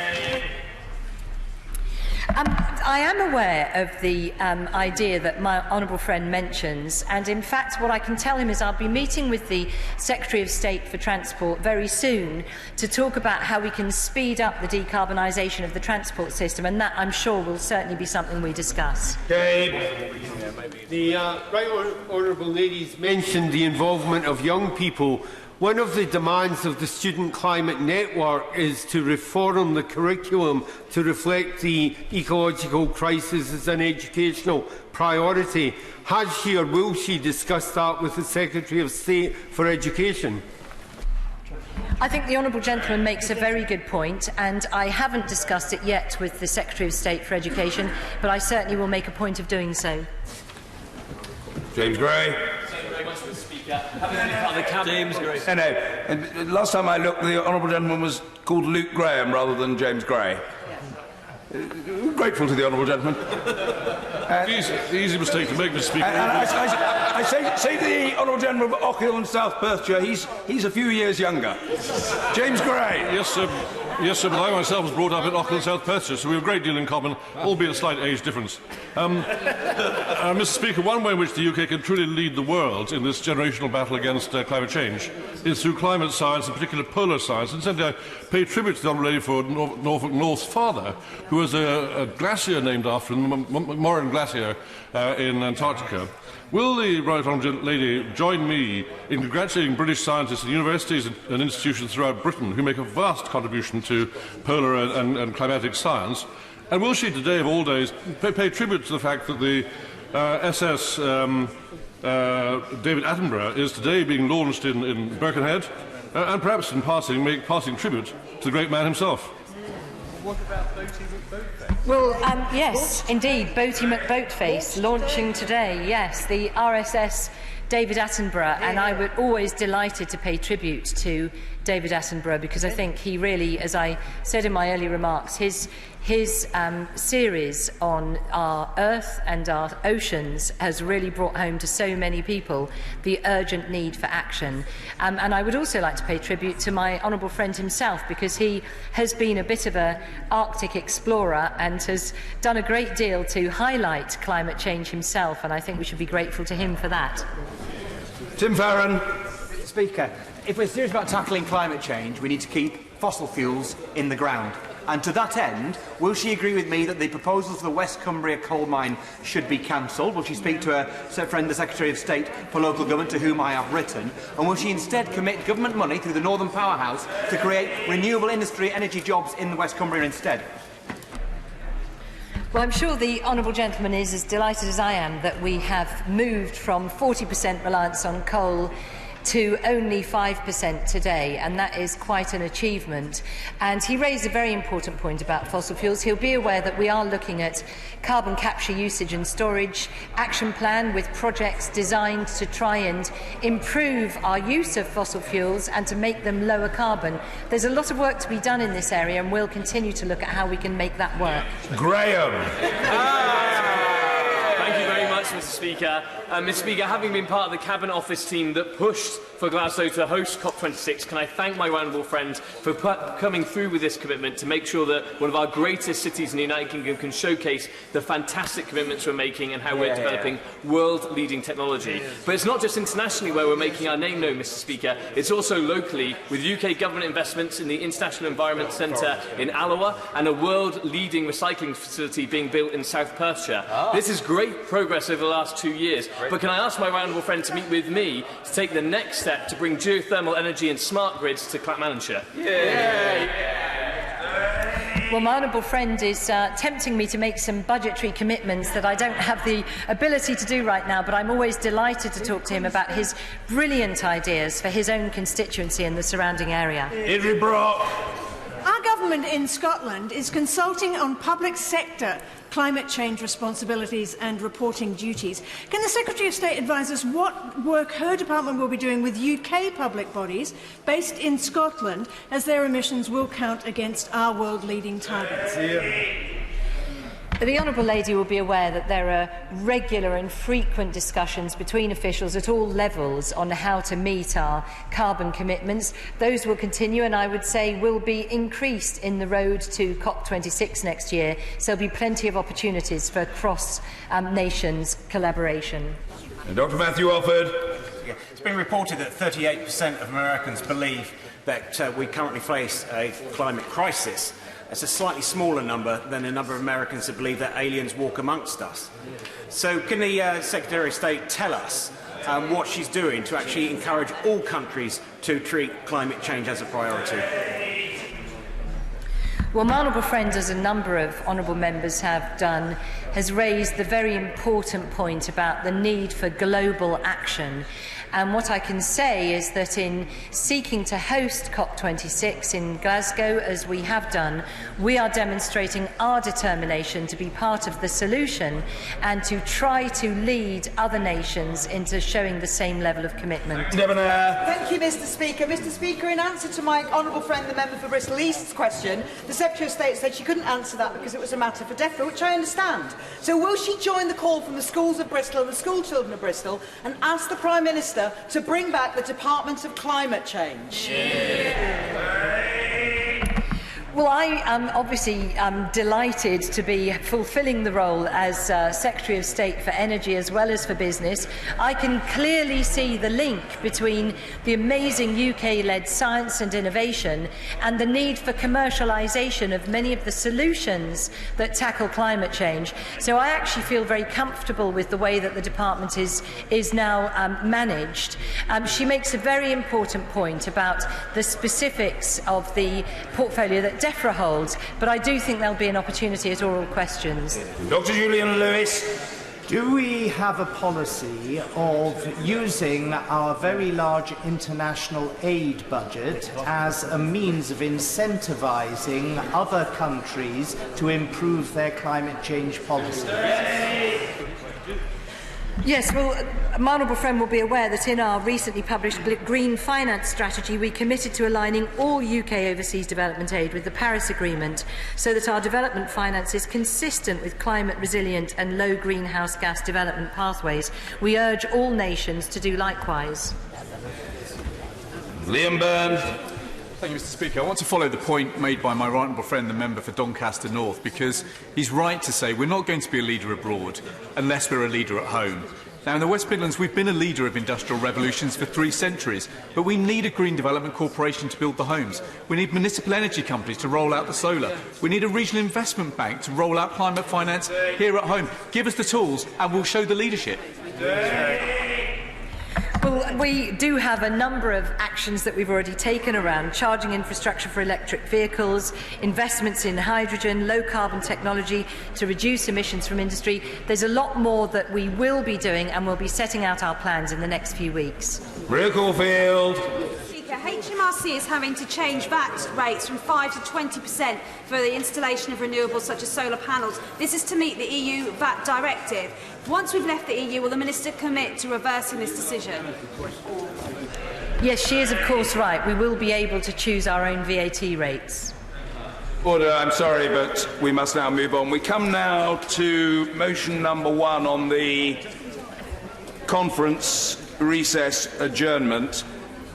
I am aware of the idea that my honourable friend mentions, and in fact what I can tell him is I'll be meeting with the Secretary of State for Transport very soon to talk about how we can speed up the decarbonisation of the transport system, and that I'm sure will certainly be something we discuss. The right honourable ladies mentioned the involvement of young people. One of the demands of the Student Climate Network is to reform the curriculum to reflect the ecological crisis as an educational priority. Has she or will she discuss that with the Secretary of State for Education? I think the honourable gentleman makes a very good point, and I haven't discussed it yet with the Secretary of State for Education, but I certainly will make a point of doing so. James Gray. James Gray. And last time I looked, the honourable gentleman was called Luke Graham rather than James Gray. Grateful to the honourable gentleman. Easy mistake to make, Mr. Speaker. And I say to the honourable gentleman of Ochil and South Perthshire, he's a few years younger. James Gray. Yes, sir. Yes, sir, but I myself was brought up in Ochil and South Perthshire, so we have a great deal in common, albeit a slight age difference. Mr. Speaker, one way in which the UK can truly lead the world in this generational battle against climate change is through climate science, in particular polar science. And incidentally, I pay tribute to the Honourable Lady for Norfolk North's father, who has a glacier named after him, the Morin Glacier in Antarctica. Will the Right Honourable Lady join me in congratulating British scientists and universities and institutions throughout Britain who make a vast contribution to polar and climatic science? And will she today, of all days, pay tribute to the fact that the SS David Attenborough is today being launched in Birkenhead, and perhaps in passing make passing tribute to the great man himself. What about Boaty McBoatface? Well, yes, indeed, Boaty McBoatface launching today, yes, the RSS David Attenborough, and I was always delighted to pay tribute to David Attenborough because I think he really, as I said in my early remarks, his series on our Earth and our oceans has really brought home to so many people the urgent need for action. And I would also like to pay tribute to my honourable friend himself because he has been a bit of an Arctic explorer and has done a great deal to highlight climate change himself, and I think we should be grateful to him for that. Tim Farron. Mr. Speaker, if we're serious about tackling climate change, we need to keep fossil fuels in the ground. And to that end, will she agree with me that the proposal for the West Cumbria coal mine should be cancelled? Will she speak to her friend, the Secretary of State for Local Government, to whom I have written? And will she instead commit government money through the Northern Powerhouse to create renewable industry energy jobs in the West Cumbria instead? Well, I'm sure the honourable gentleman is as delighted as I am that we have moved from 40% reliance on coal to only 5% today, and that is quite an achievement. And he raised a very important point about fossil fuels. He'll be aware that we are looking at carbon capture, usage and storage action plan with projects designed to try and improve our use of fossil fuels and to make them lower carbon. There's a lot of work to be done in this area, and we'll continue to look at how we can make that work. Graham. Thank you very much, Mr. Speaker. Mr. Speaker, having been part of the Cabinet Office team that pushed for Glasgow to host COP26, can I thank my honourable friend for coming through with this commitment to make sure that one of our greatest cities in the United Kingdom can showcase the fantastic commitments we're making and how we're developing world-leading technology. But it's not just internationally where we're making our name known, Mr. Speaker, it's also locally with UK government investments in the International Environment Centre in Alloa and a world-leading recycling facility being built in South Perthshire. This is great progress over the last 2 years, but can I ask my honourable friend to meet with me to take the next step to bring geothermal energy and smart grids to Clackmannanshire? Well, my honourable friend is tempting me to make some budgetary commitments that I don't have the ability to do right now, but I'm always delighted to talk to him about his brilliant ideas for his own constituency and the surrounding area. Idri Brock. Our government in Scotland is consulting on public sector climate change responsibilities and reporting duties. Can the Secretary of State advise us what work her department will be doing with UK public bodies based in Scotland, as their emissions will count against our world-leading targets? The Honourable Lady will be aware that there are regular and frequent discussions between officials at all levels on how to meet our carbon commitments. Those will continue and I would say will be increased in the road to COP26 next year, so there will be plenty of opportunities for cross-nations collaboration. And Dr Matthew Alford. It's been reported that 38% of Americans believe that we currently face a climate crisis. It's a slightly smaller number than the number of Americans that believe that aliens walk amongst us. So can the Secretary of State tell us what she's doing to actually encourage all countries to treat climate change as a priority? Well, my honourable friend, as a number of honourable members have done, has raised the very important point about the need for global action. And what I can say is that in seeking to host COP26 in Glasgow, as we have done, we are demonstrating our determination to be part of the solution and to try to lead other nations into showing the same level of commitment. Thank you, Mr. Speaker. Mr. Speaker, in answer to my honourable friend, the member for Bristol East's question, the Secretary of State said she couldn't answer that because it was a matter for DEFRA, which I understand. So will she join the call from the schools of Bristol and the school children of Bristol and ask the Prime Minister to bring back the Department of Climate Change? Well, I am obviously delighted to be fulfilling the role as Secretary of State for Energy as well as for Business. I can clearly see the link between the amazing UK-led science and innovation and the need for commercialisation of many of the solutions that tackle climate change. So I actually feel very comfortable with the way that the department is now managed. She makes a very important point about the specifics of the portfolio that DEFRA holds, but I do think there'll be an opportunity at oral questions. Dr Julian Lewis. Do we have a policy of using our very large international aid budget as a means of incentivising other countries to improve their climate change policies? Yes, well, my honourable friend will be aware that in our recently published Green Finance Strategy, we committed to aligning all UK overseas development aid with the Paris Agreement so that our development finance is consistent with climate resilient and low greenhouse gas development pathways. We urge all nations to do likewise. Liam Byrne. Thank you, Mr. Speaker. I want to follow the point made by my right honourable friend, the member for Doncaster North, because he's right to say we're not going to be a leader abroad unless we're a leader at home. Now, in the West Midlands, we've been a leader of industrial revolutions for 3 centuries, but we need a green development corporation to build the homes. We need municipal energy companies to roll out the solar. We need a regional investment bank to roll out climate finance here at home. Give us the tools and we'll show the leadership. Well, we do have a number of actions that we've already taken around charging infrastructure for electric vehicles, investments in hydrogen, low-carbon technology to reduce emissions from industry. There's a lot more that we will be doing, and we'll be setting out our plans in the next few weeks. Bricklefield. HMRC is having to change VAT rates from 5 to 20% for the installation of renewables such as solar panels. This is to meet the EU VAT directive. Once we've left the EU, will the Minister commit to reversing this decision? Yes, she is of course right. We will be able to choose our own VAT rates. Order, I'm sorry, but we must now move on. We come now to motion number 1 on the conference recess adjournment.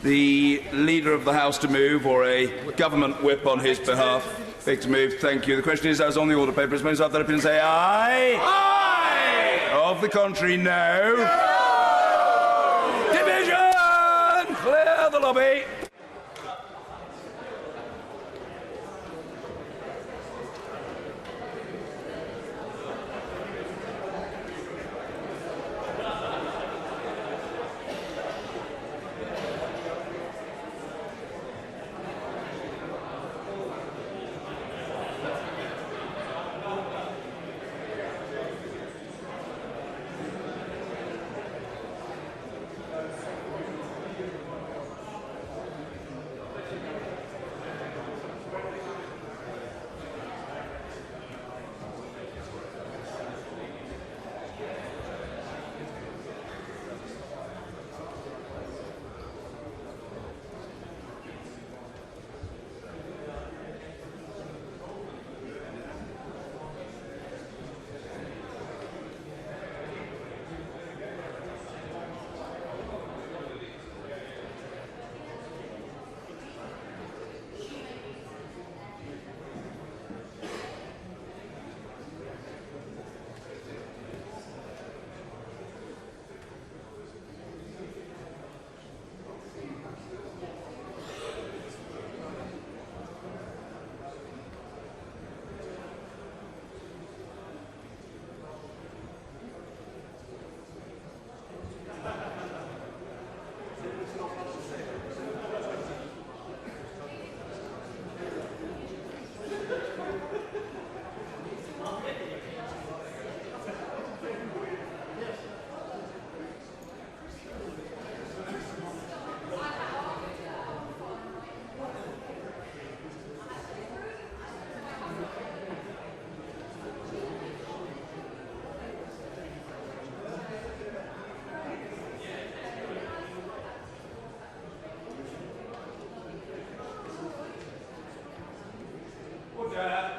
The Leader of the House to move, or a government whip on his behalf. Beg to move. Thank you. The question is, as on the order paper, as many of their opinions say aye. Aye! Of the contrary, no. No! Division! Clear the lobby.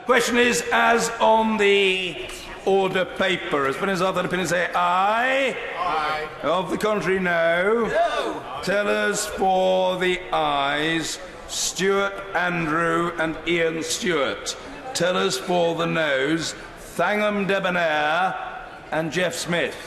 Question is, as on the order paper, as many as other opinions say aye. Aye. Of the contrary, no. No. Tellers for the ayes, Stuart Andrew and Ian Stewart. Tellers for the noes, Thangham Debonair and Jeff Smith.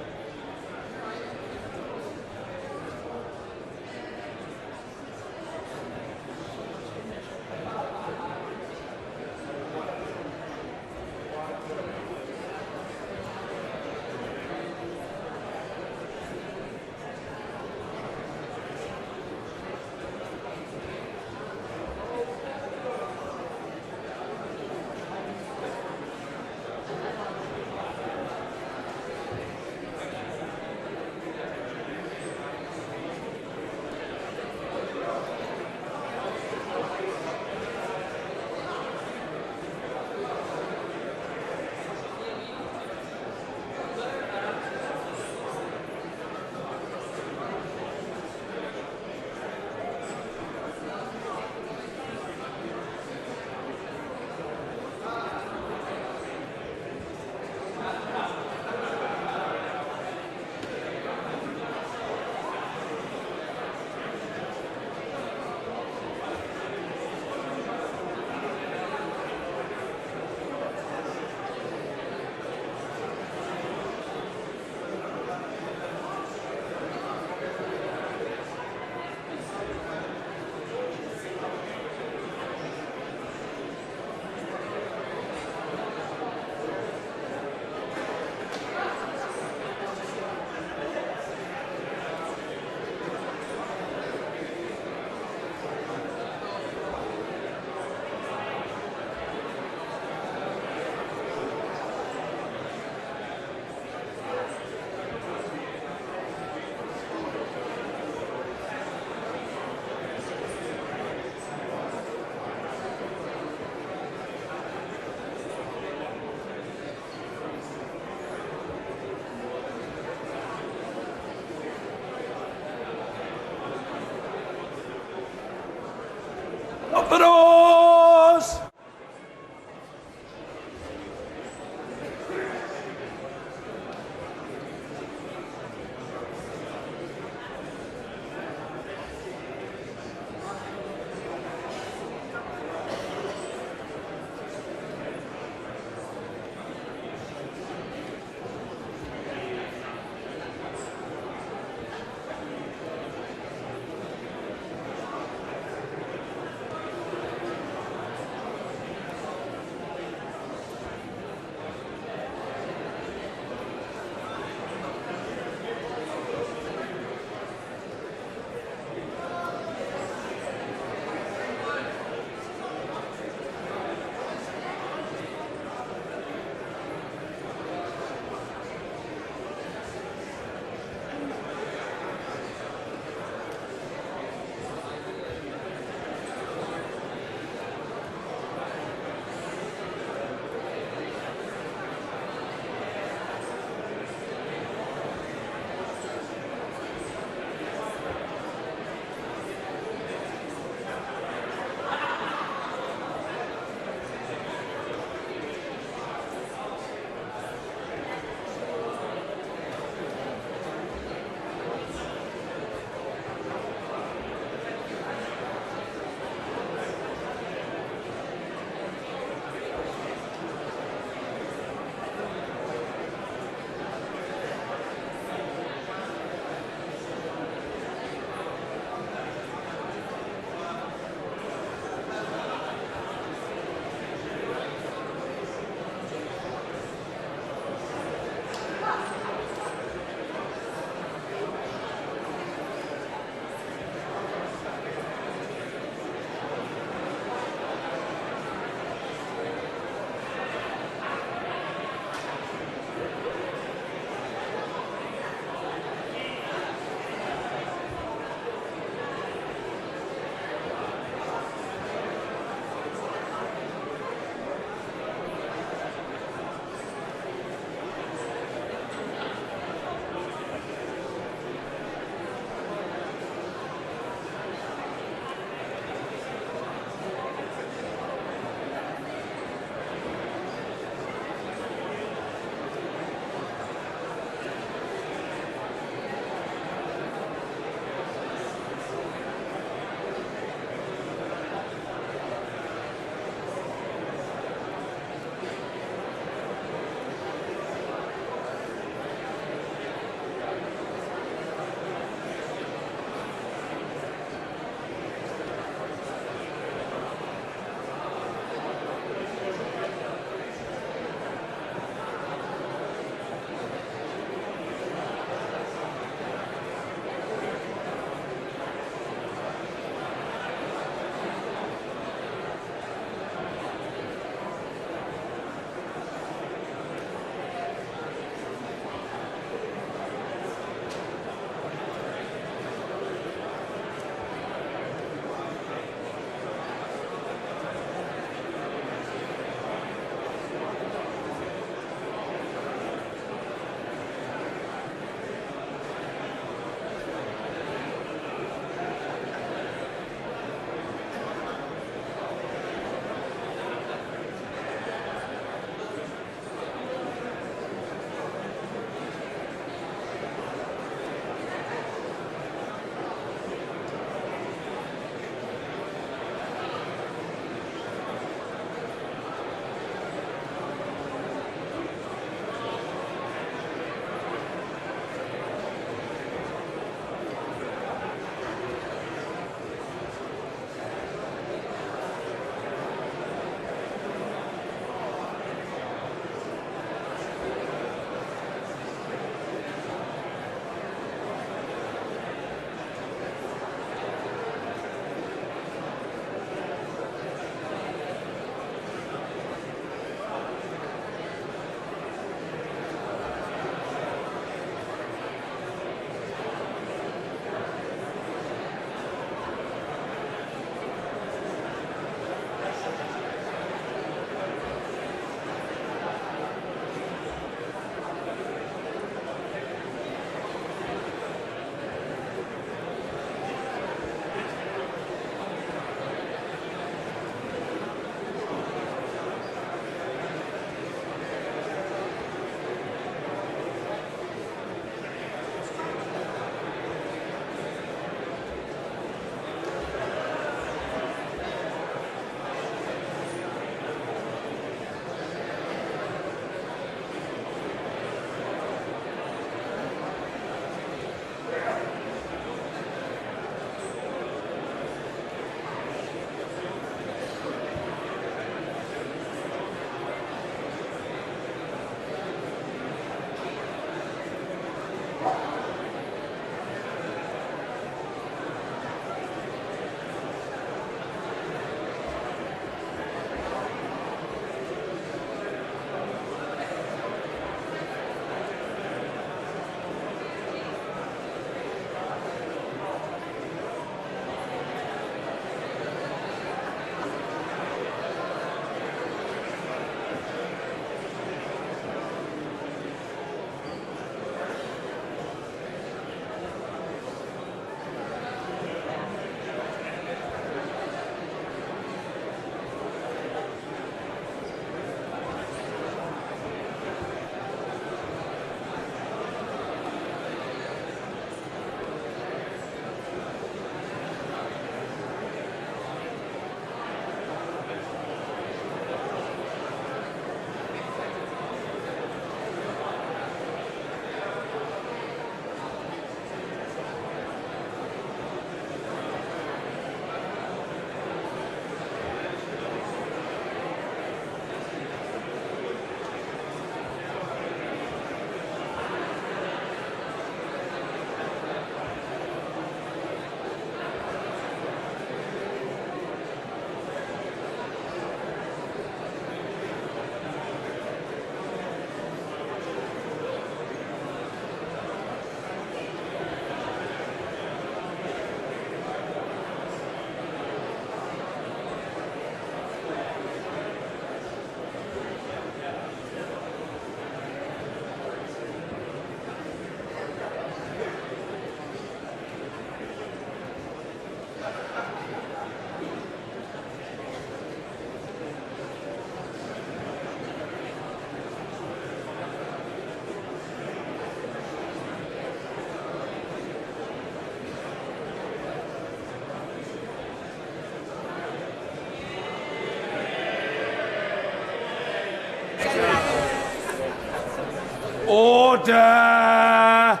Order!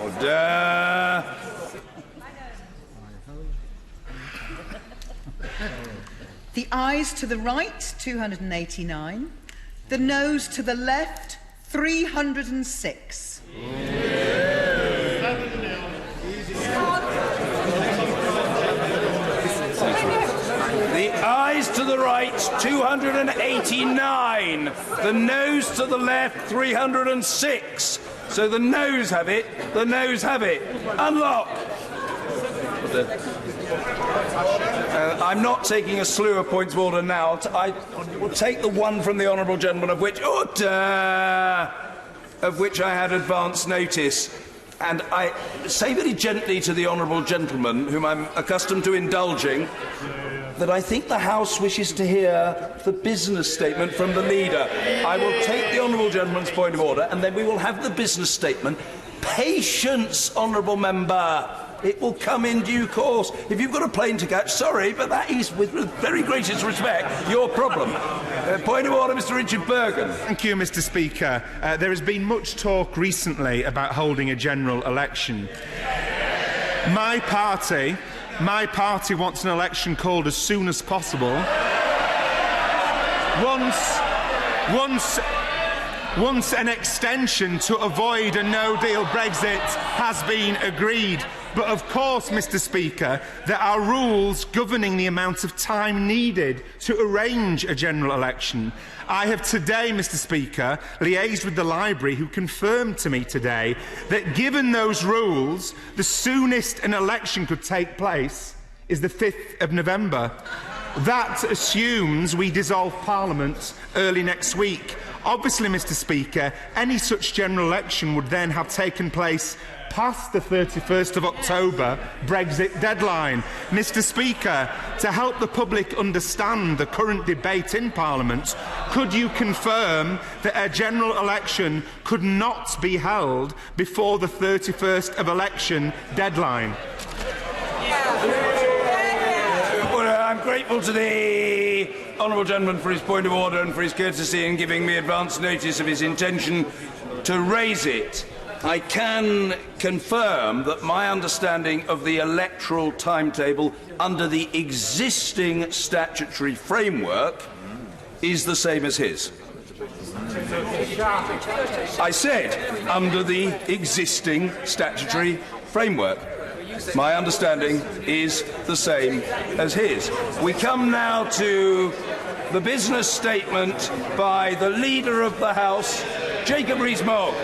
Order! The ayes to the right, 289. The noes to the left, 306. The ayes to the right, 289. The noes to the left, 306. So the noes have it. The noes have it. Unlock. I'm not taking a slew of points of order now. I will take the one from the honourable gentleman of which I had advance notice. And I say very gently to the honourable gentleman, whom I'm accustomed to indulging, that I think the House wishes to hear the business statement from the leader. I will take the honourable gentleman's point of order, and then we will have the business statement. Patience, honourable member. It will come in due course. If you've got a plane to catch, sorry, but that is, with very greatest respect, your problem. Point of order, Mr. Richard Bergen. Thank you, Mr. Speaker. There has been much talk recently about holding a general election. My party wants an election called as soon as possible. Once an extension to avoid a no-deal Brexit has been agreed. But of course, Mr. Speaker, there are rules governing the amount of time needed to arrange a general election. I have today, Mr. Speaker, liaised with the Library, who confirmed to me today that given those rules, the soonest an election could take place is the 5th of November. That assumes we dissolve Parliament early next week. Obviously, Mr. Speaker, any such general election would then have taken place past the 31st of October Brexit deadline. Mr. Speaker, to help the public understand the current debate in Parliament, could you confirm that a general election could not be held before the 31st of election deadline? I'm grateful to the honourable gentleman for his point of order and for his courtesy in giving me advance notice of his intention to raise it. I can confirm that my understanding of the electoral timetable under the existing statutory framework is the same as his. I said under the existing statutory framework. My understanding is the same as his. We come now to the business statement by the Leader of the House, Jacob Rees-Mogg.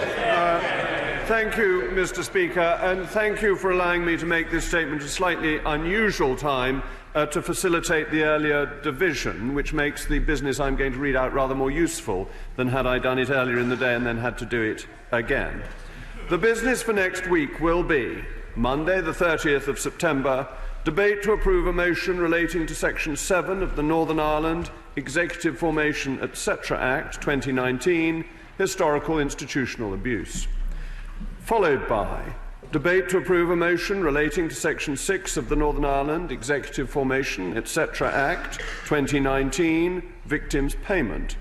Thank you, Mr. Speaker, and thank you for allowing me to make this statement at a slightly unusual time to facilitate the earlier division, which makes the business I'm going to read out rather more useful than had I done it earlier in the day and then had to do it again. The business for next week will be Monday, the 30th of September, debate to approve a motion relating to Section 7 of the Northern Ireland Executive Formation, etc. Act 2019, historical institutional abuse. Followed by debate to approve a motion relating to Section 6 of the Northern Ireland Executive Formation, etc. Act 2019, victims' payment.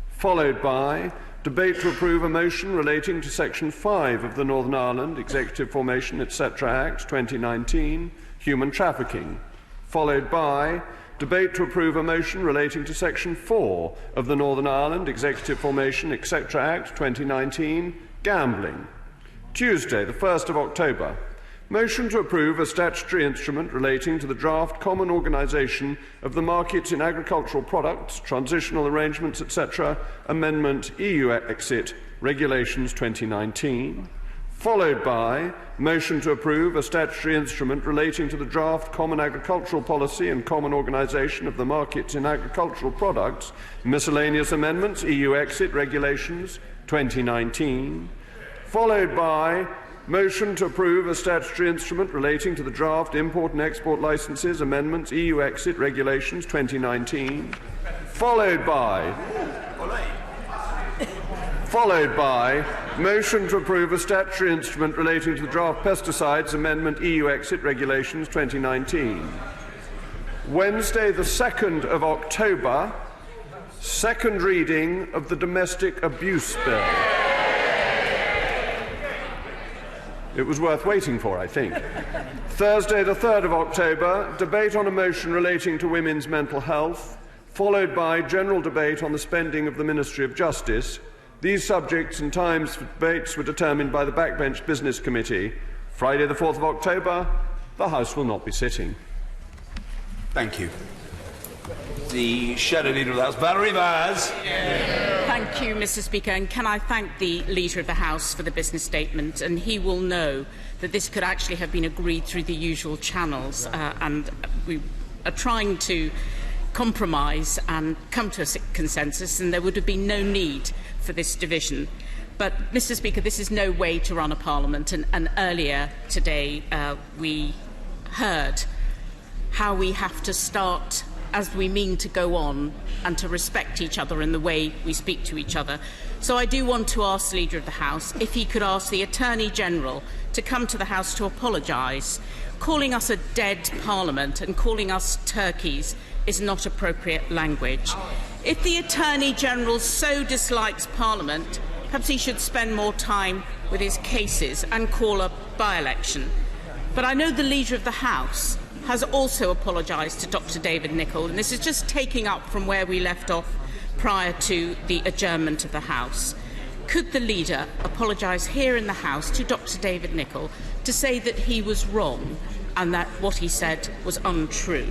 Followed by debate to approve a motion relating to Section 5 of the Northern Ireland Executive Formation, etc. Act 2019, human trafficking. Followed by debate to approve a motion relating to Section 4 of the Northern Ireland Executive Formation, etc. Act 2019, gambling. Tuesday, the 1st of October, motion to approve a statutory instrument relating to the draft common organisation of the markets in agricultural products, transitional arrangements, etc., amendment EU exit regulations 2019, followed by motion to approve a statutory instrument relating to the draft common agricultural policy and common organisation of the markets in agricultural products, miscellaneous amendments, EU exit regulations 2019, followed by motion to approve a statutory instrument relating to the draft import and export licences amendments EU exit regulations 2019, followed by motion to approve a statutory instrument relating to the draft pesticides amendment EU exit regulations 2019. Wednesday, the 2nd of October, second reading of the domestic abuse bill. It was worth waiting for, I think. Thursday, the 3rd of October, debate on a motion relating to women's mental health, followed by general debate on the spending of the Ministry of Justice. These subjects and times for debates were determined by the Backbench Business Committee. Friday, the 4th of October, the House will not be sitting. Thank you. The Shadow Leader of the House, Valerie Vaz. Thank you, Mr. Speaker, and can I thank the Leader of the House for the business statement, and he will know that this could actually have been agreed through the usual channels, and we are trying to compromise and come to a consensus, and there would have been no need for this division. But, Mr. Speaker, this is no way to run a parliament, and earlier today we heard how we have to start as we mean to go on and to respect each other in the way we speak to each other. So I do want to ask the Leader of the House if he could ask the Attorney-General to come to the House to apologise. Calling us a dead Parliament and calling us turkeys is not appropriate language. If the Attorney-General so dislikes Parliament, perhaps he should spend more time with his cases and call a by-election. But I know the Leader of the House has also apologised to Dr David Nicol, and this is just taking up from where we left off prior to the adjournment of the House. Could the Leader apologise here in the House to Dr David Nicol to say that he was wrong and that what he said was untrue?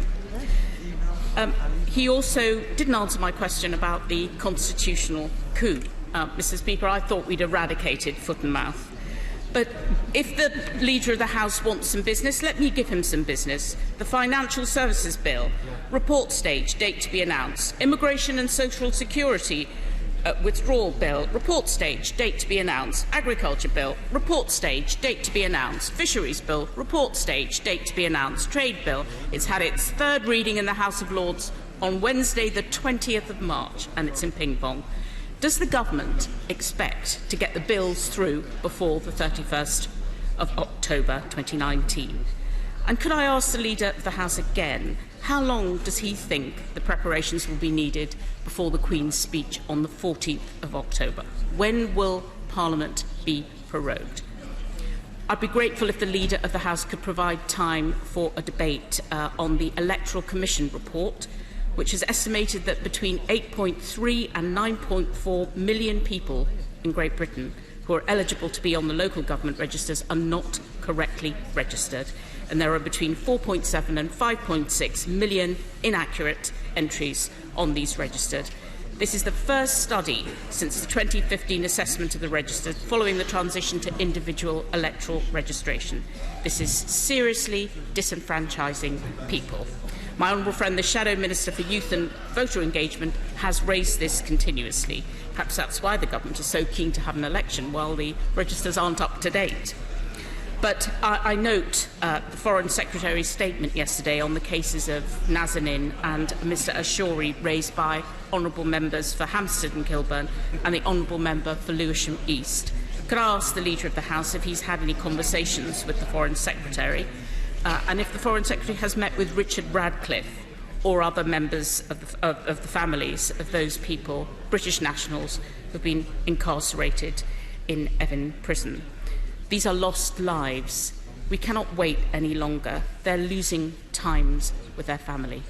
He also didn't answer my question about the constitutional coup. Mr Speaker, I thought we'd eradicated foot and mouth. But if the Leader of the House wants some business, let me give him some business. The Financial Services Bill, report stage, date to be announced. Immigration and Social Security withdrawal bill, report stage, date to be announced. Agriculture bill, report stage, date to be announced. Fisheries bill, report stage, date to be announced. Trade bill, it's had its 3rd reading in the House of Lords on Wednesday the 20th of March, and it's in ping-pong. Does the government expect to get the bills through before the 31st of October 2019? And could I ask the Leader of the House again, how long does he think the preparations will be needed before the Queen's speech on the 14th of October? When will Parliament be prorogued? I'd be grateful if the Leader of the House could provide time for a debate on the Electoral Commission report, which has estimated that between 8.3 and 9.4 million people in Great Britain who are eligible to be on the local government registers are not correctly registered, and there are between 4.7 and 5.6 million inaccurate entries on these registered. This is the first study since the 2015 assessment of the registered following the transition to individual electoral registration. This is seriously disenfranchising people. My honourable friend, the Shadow Minister for Youth and Voter Engagement, has raised this continuously. Perhaps that's why the government is so keen to have an election while the registers aren't up to date. But I note the Foreign Secretary's statement yesterday on the cases of Nazanin and Mr Ashori raised by honourable members for Hampstead and Kilburn and the honourable member for Lewisham East. Could I ask the Leader of the House if he's had any conversations with the Foreign Secretary? And if the Foreign Secretary has met with Richard Radcliffe or other members of the families of those people, British nationals, who have been incarcerated in Evin prison. These are lost lives. We cannot wait any longer. They're losing times with their family.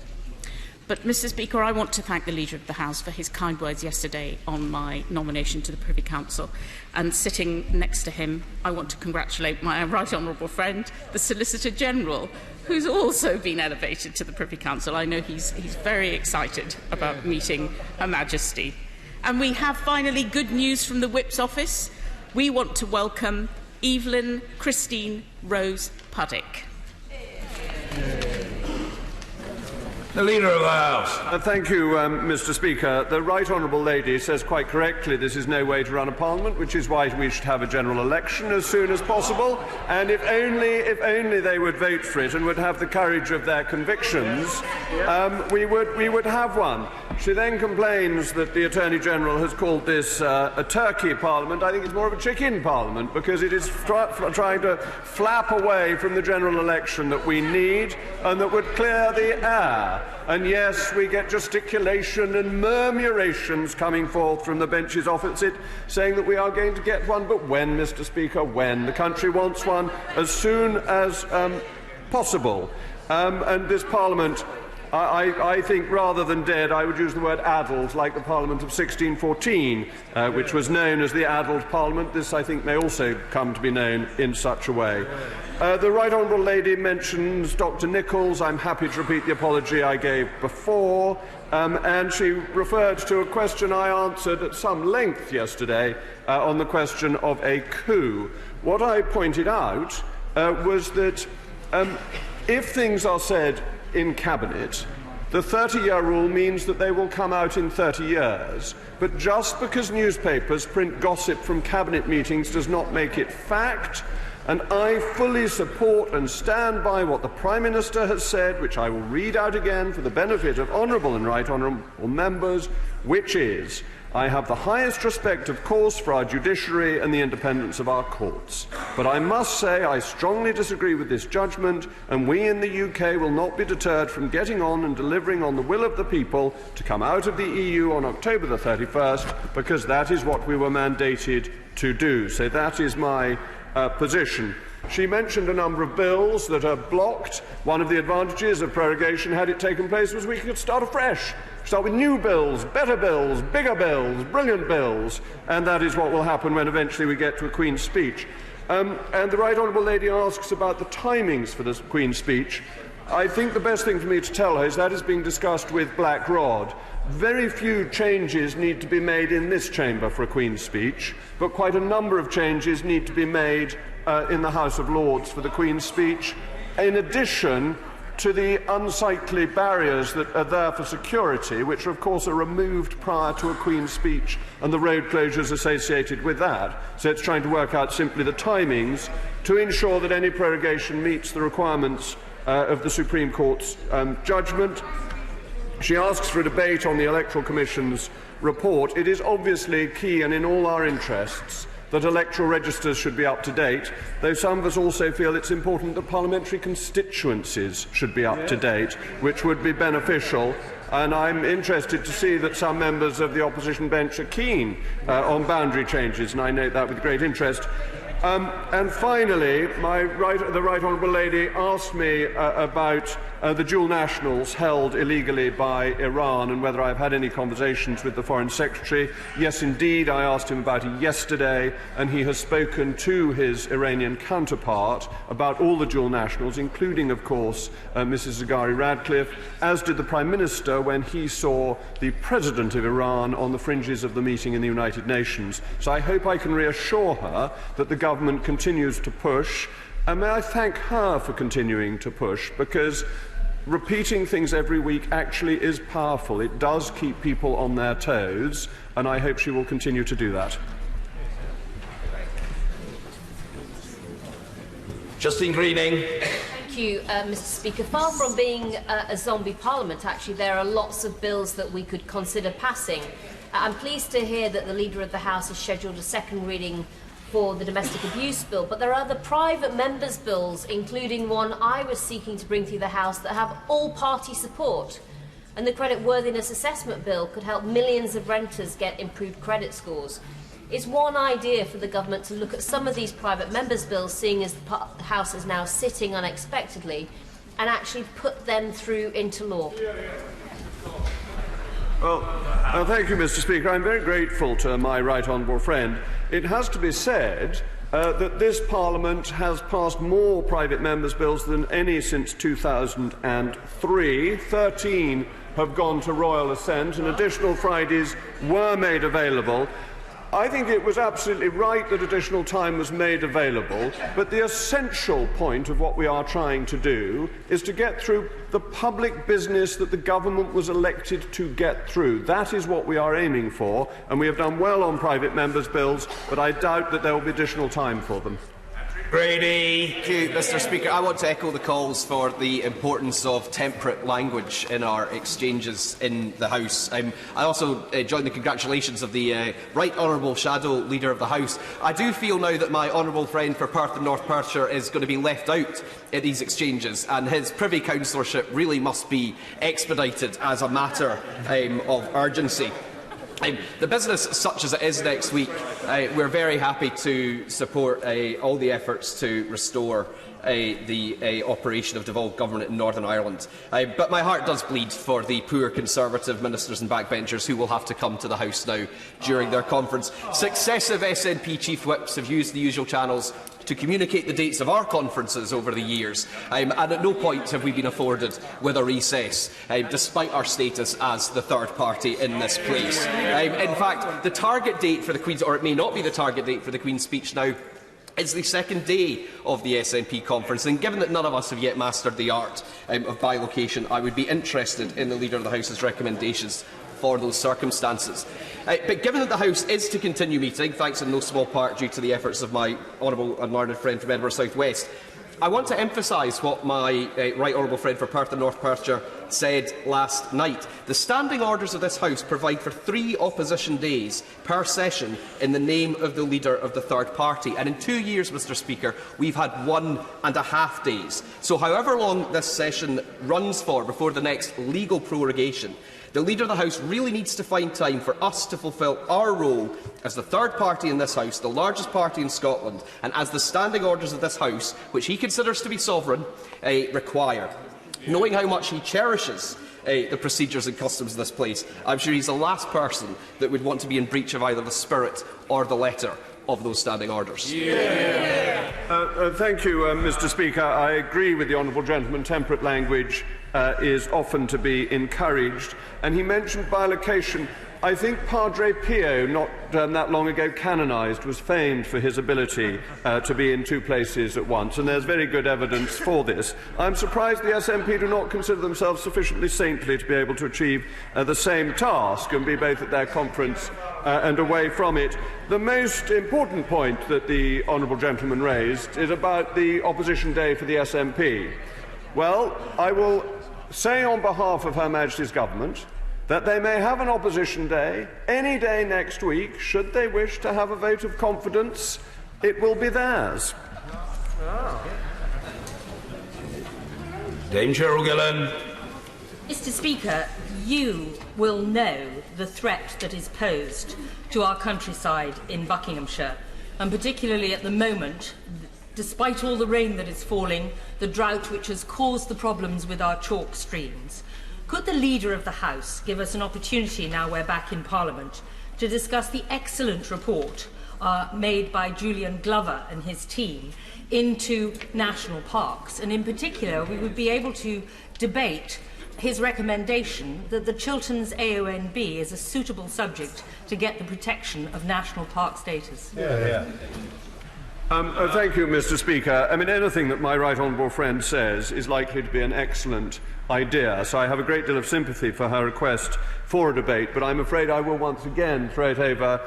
But, Mr Speaker, I want to thank the Leader of the House for his kind words yesterday on my nomination to the Privy Council. And sitting next to him, I want to congratulate my right honourable friend, the Solicitor General, who's also been elevated to the Privy Council. I know he's very excited about meeting Her Majesty. And we have finally good news from the Whip's office. We want to welcome Evelyn Christine Rose Puddick. The Leader of the House. Thank you, Mr Speaker. The Right Honourable Lady says quite correctly this is no way to run a parliament, which is why we should have a general election as soon as possible. And if only they would vote for it and would have the courage of their convictions, we would have one. She then complains that the Attorney-General has called this a turkey parliament. I think it's more of a chicken parliament because it is trying to flap away from the general election that we need and that would clear the air. And yes, we get gesticulation and murmurations coming forth from the benches opposite saying that we are going to get one, but when, Mr. Speaker, when? The country wants one as soon as possible. And this Parliament, I think rather than dead, I would use the word addled, like the Parliament of 1614, which was known as the addled Parliament. This, I think, may also come to be known in such a way. The Right Honourable Lady mentions Dr Nichols. I'm happy to repeat the apology I gave before. And she referred to a question I answered at some length yesterday on the question of a coup. What I pointed out was that if things are said in Cabinet, the 30-year rule means that they will come out in 30 years. But just because newspapers print gossip from Cabinet meetings does not make it fact. And I fully support and stand by what the Prime Minister has said, which I will read out again for the benefit of honourable and right honourable members, which is, I have the highest respect, of course, for our judiciary and the independence of our courts. But I must say I strongly disagree with this judgment, and we in the UK will not be deterred from getting on and delivering on the will of the people to come out of the EU on October the 31st, because that is what we were mandated to do. So that is my position. She mentioned a number of bills that are blocked. One of the advantages of prorogation, had it taken place, was we could start afresh. Start with new bills, better bills, bigger bills, brilliant bills, and that is what will happen when eventually we get to a Queen's speech. And the Right Honourable Lady asks about the timings for the Queen's speech. I think the best thing for me to tell her is that is being discussed with Black Rod. Very few changes need to be made in this chamber for a Queen's speech, but quite a number of changes need to be made in the House of Lords for the Queen's speech, in addition to the unsightly barriers that are there for security, which of course are removed prior to a Queen's speech and the road closures associated with that. So it's trying to work out simply the timings to ensure that any prorogation meets the requirements of the Supreme Court's judgment. She asks for a debate on the Electoral Commission's report. It is obviously key and in all our interests that electoral registers should be up to date, though some of us also feel it's important that parliamentary constituencies should be up to date, which would be beneficial. And I'm interested to see that some members of the opposition bench are keen on boundary changes, and I note that with great interest. And finally, the Right Honourable Lady asked me about the dual nationals held illegally by Iran and whether I've had any conversations with the Foreign Secretary. Yes, indeed, I asked him about it yesterday, and he has spoken to his Iranian counterpart about all the dual nationals, including, of course, Mrs. Zaghari Ratcliffe, as did the Prime Minister when he saw the President of Iran on the fringes of the meeting in the United Nations. So I hope I can reassure her that the government continues to push, and may I thank her for continuing to push, because repeating things every week actually is powerful. It does keep people on their toes, and I hope she will continue to do that. Justine Greening. Thank you, Mr. Speaker. Far from being a zombie parliament, actually, there are lots of bills that we could consider passing. I'm pleased to hear that the Leader of the House has scheduled a second reading for the domestic abuse bill, but there are other private members' bills, including one I was seeking to bring through the House, that have all-party support. And the creditworthiness assessment bill could help millions of renters get improved credit scores. It's one idea for the government to look at some of these private members' bills, seeing as the House is now sitting unexpectedly, and actually put them through into law. Well, thank you, Mr. Speaker. I'm very grateful to my right honourable friend. It has to be said that this Parliament has passed more private members' bills than any since 2003. 13 have gone to royal assent, and additional Fridays were made available. I think it was absolutely right that additional time was made available, but the essential point of what we are trying to do is to get through the public business that the government was elected to get through. That is what we are aiming for, and we have done well on private members' bills, but I doubt that there will be additional time for them. Grady. Thank you, Mr. Speaker. I want to echo the calls for the importance of temperate language in our exchanges in the House. I also join the congratulations of the Right Honourable Shadow Leader of the House. I do feel now that my honourable friend for Perth and North Perthshire is going to be left out in these exchanges, and his Privy Councillorship really must be expedited as a matter of urgency. The business, such as it is next week, we're very happy to support all the efforts to restore the operation of devolved government in Northern Ireland. But my heart does bleed for the poor Conservative ministers and backbenchers who will have to come to the House now during their conference. Successive SNP chief whips have used the usual channels to communicate the dates of our conferences over the years, and at no point have we been afforded with a recess, despite our status as the third party in this place. In fact, the target date for the Queen's, or it may not be the target date for the Queen's speech now, is the second day of the SNP conference, and given that none of us have yet mastered the art of bilocation, I would be interested in the Leader of the House's recommendations for those circumstances. But given that the House is to continue meeting, thanks in no small part due to the efforts of my honourable and learned friend from Edinburgh South West, I want to emphasise what my Right Honourable friend for Perth and North Perthshire said last night. The standing orders of this House provide for 3 opposition days per session in the name of the Leader of the third party. And in 2 years, Mr. Speaker, we've had 1.5 days. So however long this session runs for before the next legal prorogation, the Leader of the House really needs to find time for us to fulfil our role as the third party in this House, the largest party in Scotland, and as the standing orders of this House, which he considers to be sovereign, require. Knowing how much he cherishes the procedures and customs of this place, I'm sure he's the last person that would want to be in breach of either the spirit or the letter of those standing orders. Thank you, Mr. Speaker. I agree with the honourable gentleman. Temperate language is often to be encouraged. And he mentioned bilocation. I think Padre Pio, not that long ago canonised, was famed for his ability to be in 2 places at once, and there's very good evidence for this. I'm surprised the SNP do not consider themselves sufficiently saintly to be able to achieve the same task and be both at their conference and away from it. The most important point that the honourable gentleman raised is about the opposition day for the SNP. Well, I will say on behalf of Her Majesty's Government that they may have an opposition day any day next week. Should they wish to have a vote of confidence, it will be theirs. Dame Cheryl Gillen. Mr. Speaker, you will know the threat that is posed to our countryside in Buckinghamshire, and particularly at the moment, despite all the rain that is falling, the drought which has caused the problems with our chalk streams. Could the Leader of the House give us an opportunity, now we're back in Parliament, to discuss the excellent report made by Julian Glover and his team into national parks? And in particular, we would be able to debate his recommendation that the Chilterns AONB is a suitable subject to get the protection of national park status. Thank you, Mr. Speaker. I mean, anything that my right honourable friend says is likely to be an excellent idea, so I have a great deal of sympathy for her request for a debate, but I'm afraid I will once again throw it over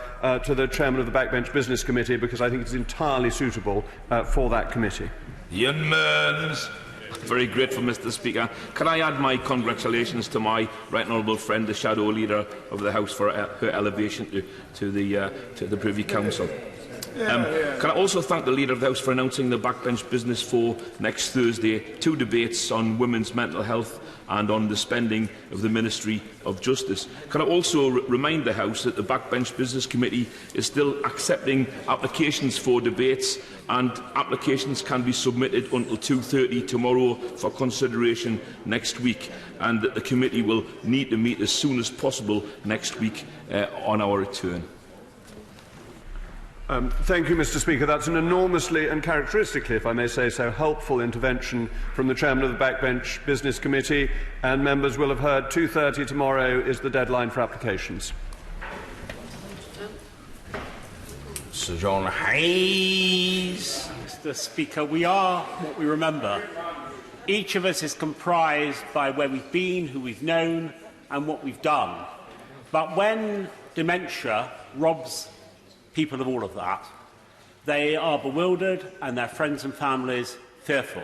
to the Chairman of the Backbench Business Committee, because I think it is entirely suitable for that committee. Ian Mearns. Very grateful, Mr. Speaker. Can I add my congratulations to my right honourable friend, the Shadow Leader of the House, for her elevation to the Privy Council. Can I also thank the Leader of the House for announcing the Backbench Business for next Thursday, 2 debates on women's mental health and on the spending of the Ministry of Justice. Can I also remind the House that the Backbench Business Committee is still accepting applications for debates, and applications can be submitted until 2:30 tomorrow for consideration next week, and that the committee will need to meet as soon as possible next week on our return. Thank you, Mr. Speaker. That's an enormously and characteristically, if I may say so, helpful intervention from the Chairman of the Backbench Business Committee, and members will have heard 2:30 tomorrow is the deadline for applications. Sir John Hayes. Mr. Speaker, we are what we remember. Each of us is comprised by where we've been, who we've known, and what we've done. But when dementia robs people of all of that, They are bewildered and their friends and families fearful.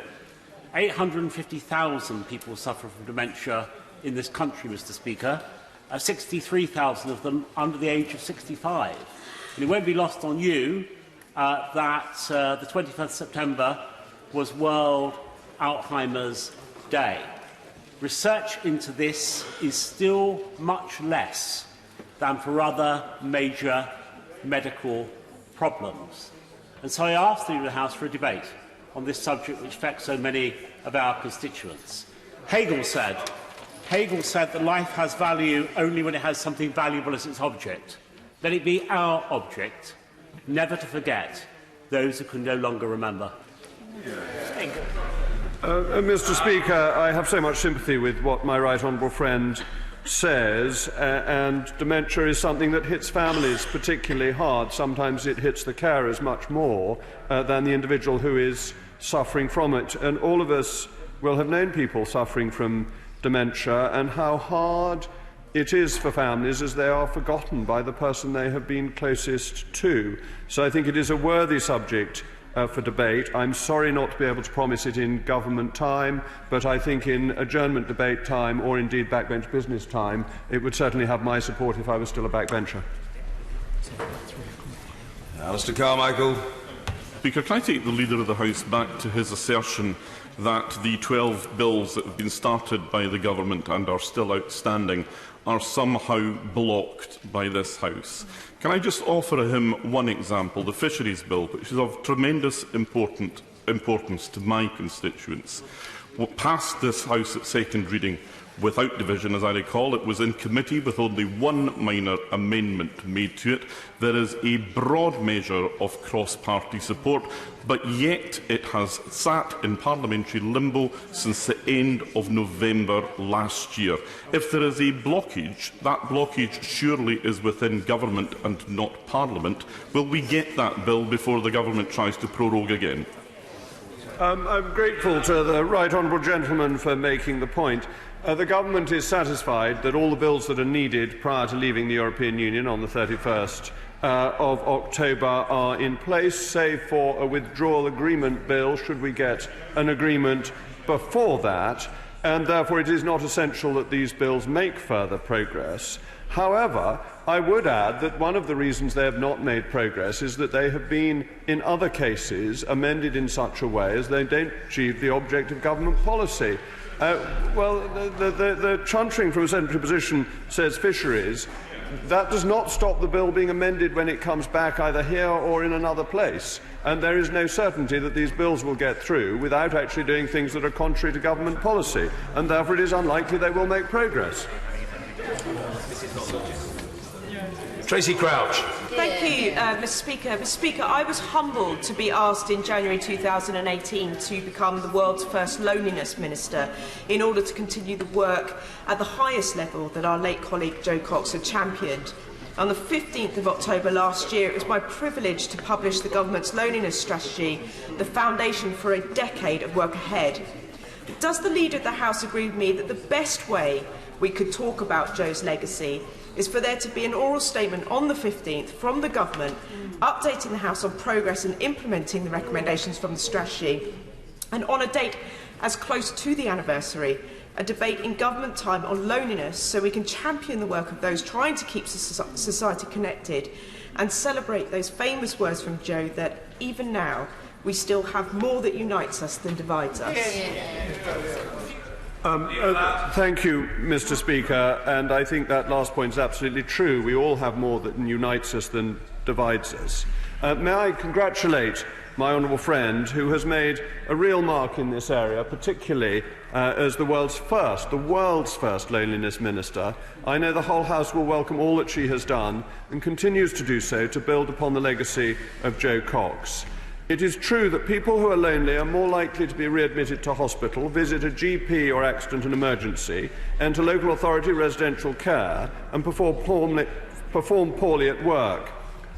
850,000 people suffer from dementia in this country, Mr. Speaker, 63,000 of them under the age of 65. And it won't be lost on you that the 21st September was World Alzheimer's Day. Research into this is still much less than for other major medical problems. And so I asked the Leader of the House for a debate on this subject which affects so many of our constituents. Hegel said that life has value only when it has something valuable as its object. Let it be our object never to forget those who can no longer remember. Mr. Speaker, I have so much sympathy with what my right honourable friend says, and dementia is something that hits families particularly hard. Sometimes it hits the carers much more than the individual who is suffering from it. And all of us will have known people suffering from dementia and how hard it is for families as they are forgotten by the person they have been closest to. So I think it is a worthy subject for debate. I'm sorry not to be able to promise it in government time, but I think in adjournment debate time, or indeed backbench business time, it would certainly have my support if I was still a backbencher. Alistair Carmichael. Speaker, can I take the Leader of the House back to his assertion that the 12 bills that have been started by the Government and are still outstanding are somehow blocked by this House? Can I just offer him one example, the Fisheries Bill, which is of tremendous importance to my constituents. What passed this House at second reading without division, as I recall. It was in committee with only one minor amendment made to it. There is a broad measure of cross-party support, but yet it has sat in parliamentary limbo since the end of November last year. If there is a blockage, that blockage surely is within government and not Parliament. Will we get that bill before the government tries to prorogue again? I'm grateful to the right honourable gentleman for making the point. The government is satisfied that all the bills that are needed prior to leaving the European Union on the 31st of October are in place, save for a withdrawal agreement bill should we get an agreement before that, and therefore it is not essential that these bills make further progress. However, I would add that one of the reasons they have not made progress is that they have been, in other cases, amended in such a way as they don't achieve the object of government policy. The chuntering from a sedentary position says fisheries. That does not stop the bill being amended when it comes back either here or in another place. And there is no certainty that these bills will get through without actually doing things that are contrary to government policy. And therefore it is unlikely they will make progress. Tracy Crouch. Thank you, Mr. Speaker. Mr. Speaker, I was humbled to be asked in January 2018 to become the world's first loneliness minister in order to continue the work at the highest level that our late colleague Jo Cox had championed. On the 15th of October last year, it was my privilege to publish the government's loneliness strategy, the foundation for a decade of work ahead. Does the Leader of the House agree with me that the best way we could talk about Jo's legacy is for there to be an oral statement on the 15th from the government updating the House on progress in implementing the recommendations from the strategy, and on a date as close to the anniversary, a debate in government time on loneliness so we can champion the work of those trying to keep society connected and celebrate those famous words from Jo that even now we still have more that unites us than divides us. Thank you, Mr. Speaker, and I think that last point is absolutely true. We all have more that unites us than divides us. May I congratulate my honourable friend who has made a real mark in this area, particularly as the world's first loneliness minister. I know the whole House will welcome all that she has done and continues to do so to build upon the legacy of Jo Cox. It is true that people who are lonely are more likely to be readmitted to hospital, visit a GP or accident and emergency, enter local authority residential care and perform poorly at work.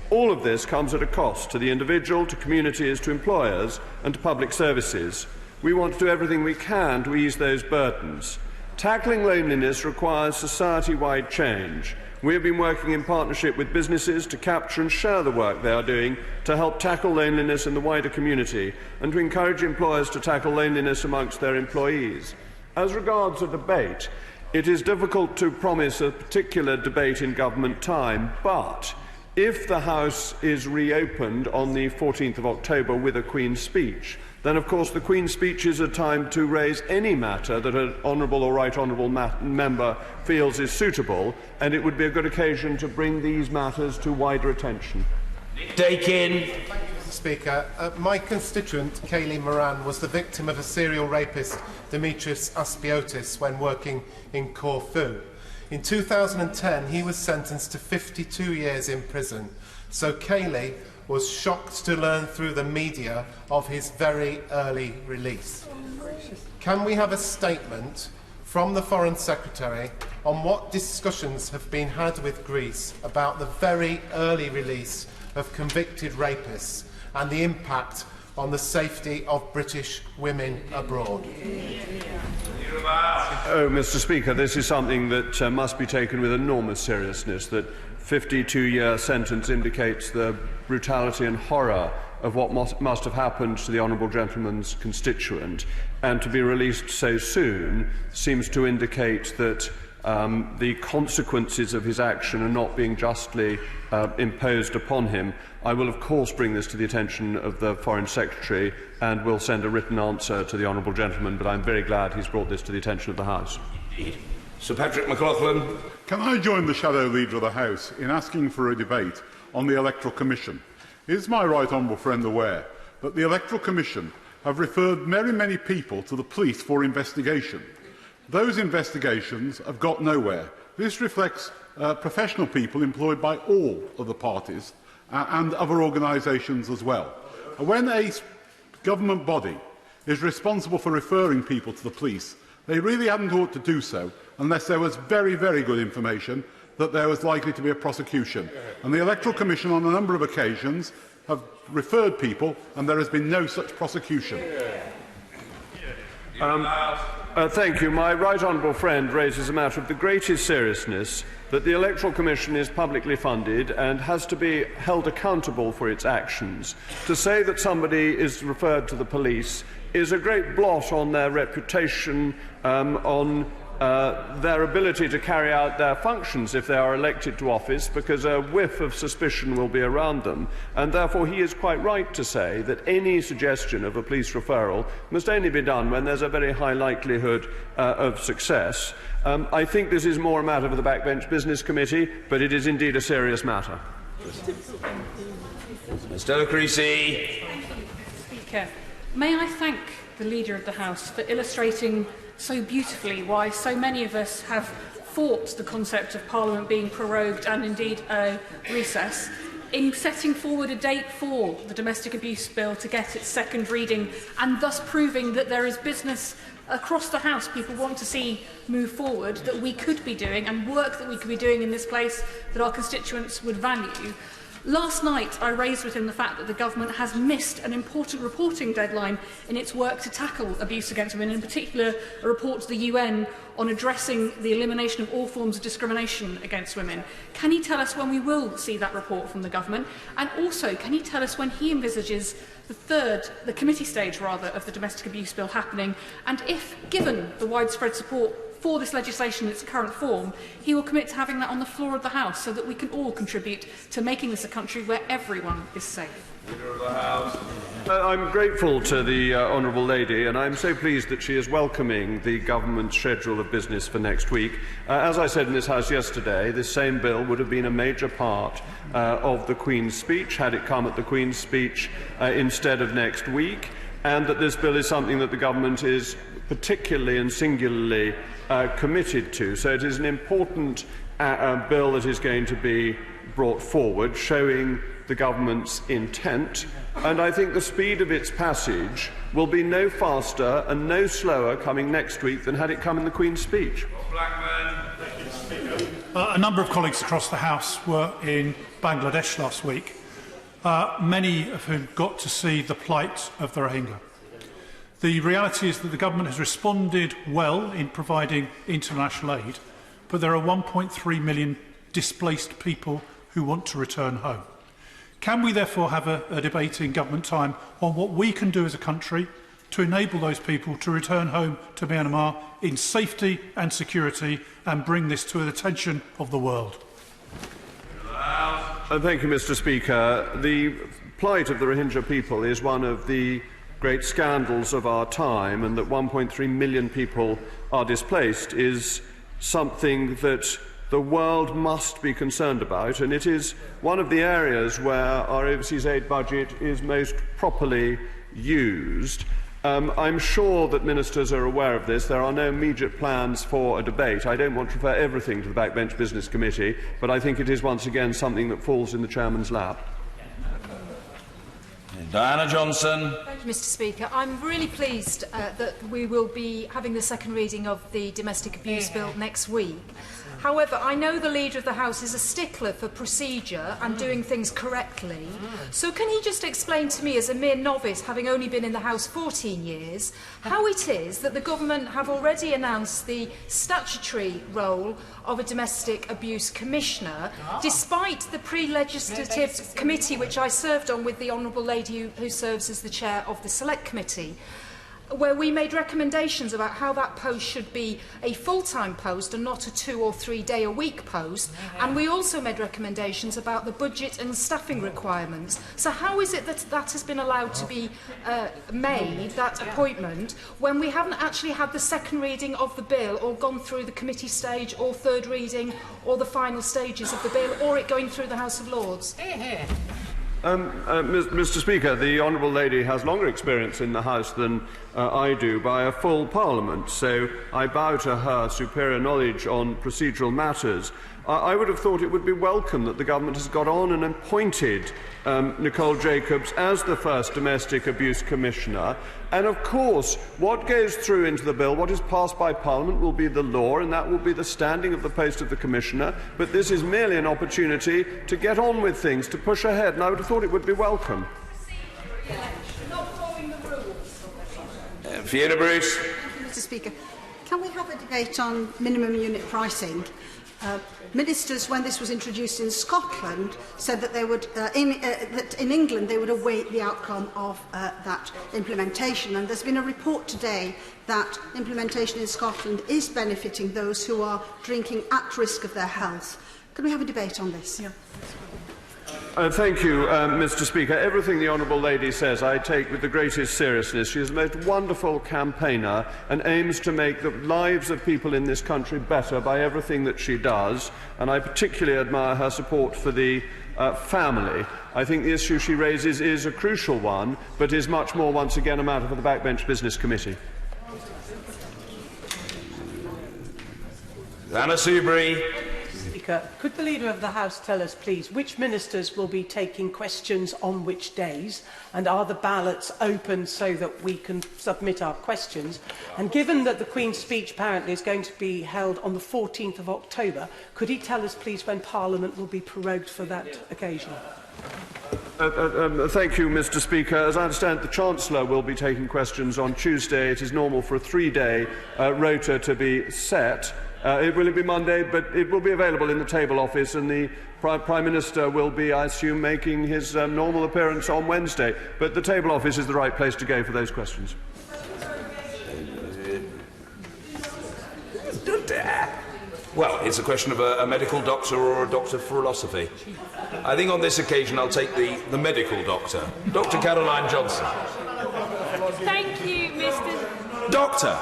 All of this comes at a cost to the individual, to communities, to employers and to public services. We want to do everything we can to ease those burdens. Tackling loneliness requires society-wide change. We have been working in partnership with businesses to capture and share the work they are doing to help tackle loneliness in the wider community and to encourage employers to tackle loneliness amongst their employees. As regards a debate, it is difficult to promise a particular debate in government time, but if the House is reopened on the 14th of October with a Queen's speech, then of course the Queen's speech is a time to raise any matter that an honourable or right honourable member feels is suitable, and it would be a good occasion to bring these matters to wider attention. Mr. Speaker, my constituent, Kaylee Moran, was the victim of a serial rapist, Demetrius Aspiotis, when working in Corfu. In 2010, he was sentenced to 52 years in prison. So Kaylee was shocked to learn through the media of his very early release. Can we have a statement from the Foreign Secretary on what discussions have been had with Greece about the very early release of convicted rapists and the impact on the safety of British women abroad? Oh, Mr. Speaker, this is something that must be taken with enormous seriousness. That 52-year sentence indicates the brutality and horror of what must have happened to the honourable gentleman's constituent, and to be released so soon seems to indicate that the consequences of his action are not being justly imposed upon him. I will, of course, bring this to the attention of the Foreign Secretary and will send a written answer to the honourable gentleman, but I'm very glad he's brought this to the attention of the House. Sir Patrick McLaughlin. Can I join the Shadow Leader of the House in asking for a debate on the Electoral Commission? Is my right honourable friend aware that the Electoral Commission have referred very many people to the police for investigation? Those investigations have got nowhere. This reflects professional people employed by all of the parties and other organisations as well. When a government body is responsible for referring people to the police, they really hadn't ought to do so unless there was very, very good information that there was likely to be a prosecution. And the Electoral Commission on a number of occasions have referred people and there has been no such prosecution. Thank you. My right honourable friend raises a matter of the greatest seriousness, that the Electoral Commission is publicly funded and has to be held accountable for its actions. To say that somebody is referred to the police is a great blot on their reputation, on their ability to carry out their functions if they are elected to office, because a whiff of suspicion will be around them. And therefore he is quite right to say that any suggestion of a police referral must only be done when there's a very high likelihood of success. I think this is more a matter for the Backbench Business Committee, but it is indeed a serious matter. Mr. Creasy. Speaker, may I thank the Leader of the House for illustrating so beautifully why so many of us have fought the concept of Parliament being prorogued and indeed a recess, in setting forward a date for the Domestic Abuse Bill to get its second reading, and thus proving that there is business across the House people want to see move forward that we could be doing, and work that we could be doing in this place that our constituents would value. Last night, I raised with him the fact that the government has missed an important reporting deadline in its work to tackle abuse against women, in particular a report to the UN on addressing the elimination of all forms of discrimination against women. Can he tell us when we will see that report from the government? And also, can he tell us when he envisages the committee stage of the domestic abuse bill happening, and if, given the widespread support for this legislation in its current form, he will commit to having that on the floor of the House so that we can all contribute to making this a country where everyone is safe? Leader of the House. I'm grateful to the honourable lady, and I'm so pleased that she is welcoming the government's schedule of business for next week. As I said in this House yesterday, this same bill would have been a major part of the Queen's speech had it come at the Queen's speech instead of next week, and that this bill is something that the government is particularly and singularly committed to. So it is an important bill that is going to be brought forward, showing the government's intent, and I think the speed of its passage will be no faster and no slower coming next week than had it come in the Queen's speech. A number of colleagues across the House were in Bangladesh last week, many of whom got to see the plight of the Rohingya. The reality is that the government has responded well in providing international aid, but there are 1.3 million displaced people who want to return home. Can we therefore have a debate in government time on what we can do as a country to enable those people to return home to Myanmar in safety and security and bring this to the attention of the world? Thank you, Mr. Speaker. The plight of the Rohingya people is one of the great scandals of our time, and that 1.3 million people are displaced is something that the world must be concerned about, and it is one of the areas where our overseas aid budget is most properly used. I'm sure that ministers are aware of this. There are no immediate plans for a debate. I don't want to refer everything to the Backbench Business Committee, but I think it is once again something that falls in the Chairman's lap. Diana Johnson. Thank you, Mr. Speaker. I'm really pleased that we will be having the second reading of the Domestic Abuse Bill next week. However, I know the Leader of the House is a stickler for procedure and doing things correctly. So can he just explain to me, as a mere novice, having only been in the House 14 years, how it is that the government have already announced the statutory role of a domestic abuse commissioner, despite the pre-legislative committee which I served on with the Honourable Lady who serves as the chair of the Select Committee, where we made recommendations about how that post should be a full-time post and not a 2 or 3 day a week post, and we also made recommendations about the budget and staffing requirements. So how is it that that has been allowed to be made, that appointment, when we haven't actually had the second reading of the bill or gone through the committee stage or third reading or the final stages of the bill or it going through the House of Lords? Mr. Speaker, the Honourable Lady has longer experience in the House than I do by a full Parliament, so I bow to her superior knowledge on procedural matters. I would have thought it would be welcome that the government has got on and appointed Nicole Jacobs as the first Domestic Abuse Commissioner. And of course, what goes through into the bill, what is passed by Parliament, will be the law, and that will be the standing of the post of the Commissioner. But this is merely an opportunity to get on with things, to push ahead, and I would have thought it would be welcome. Fiona Bruce. Thank you, Mr. Speaker. Can we have a debate on minimum unit pricing? Ministers, when this was introduced in Scotland, said that they would, that in England they would await the outcome of that implementation. And there's been a report today that implementation in Scotland is benefiting those who are drinking at risk of their health. Can we have a debate on this? Yeah. Thank you, Mr. Speaker. Everything the Honourable Lady says I take with the greatest seriousness. She is the most wonderful campaigner and aims to make the lives of people in this country better by everything that she does, and I particularly admire her support for the family. I think the issue she raises is a crucial one, but is much more, once again, a matter for the Backbench Business Committee. Anna Soubry. Could the Leader of the House tell us, please, which ministers will be taking questions on which days, and are the ballots open so that we can submit our questions? And given that the Queen's speech apparently is going to be held on the 14th of October, could he tell us, please, when Parliament will be prorogued for that occasion? Thank you, Mr. Speaker. As I understand, the Chancellor will be taking questions on Tuesday. It is normal for a 3-day rota to be set. It will be Monday, but it will be available in the table office, and the Prime Minister will be, I assume, making his normal appearance on Wednesday. But the table office is the right place to go for those questions. Well, it's a question of a medical doctor or a doctor of philosophy. I think on this occasion I'll take the medical doctor, Dr. Caroline Johnson. Thank you, Mr. Doctor!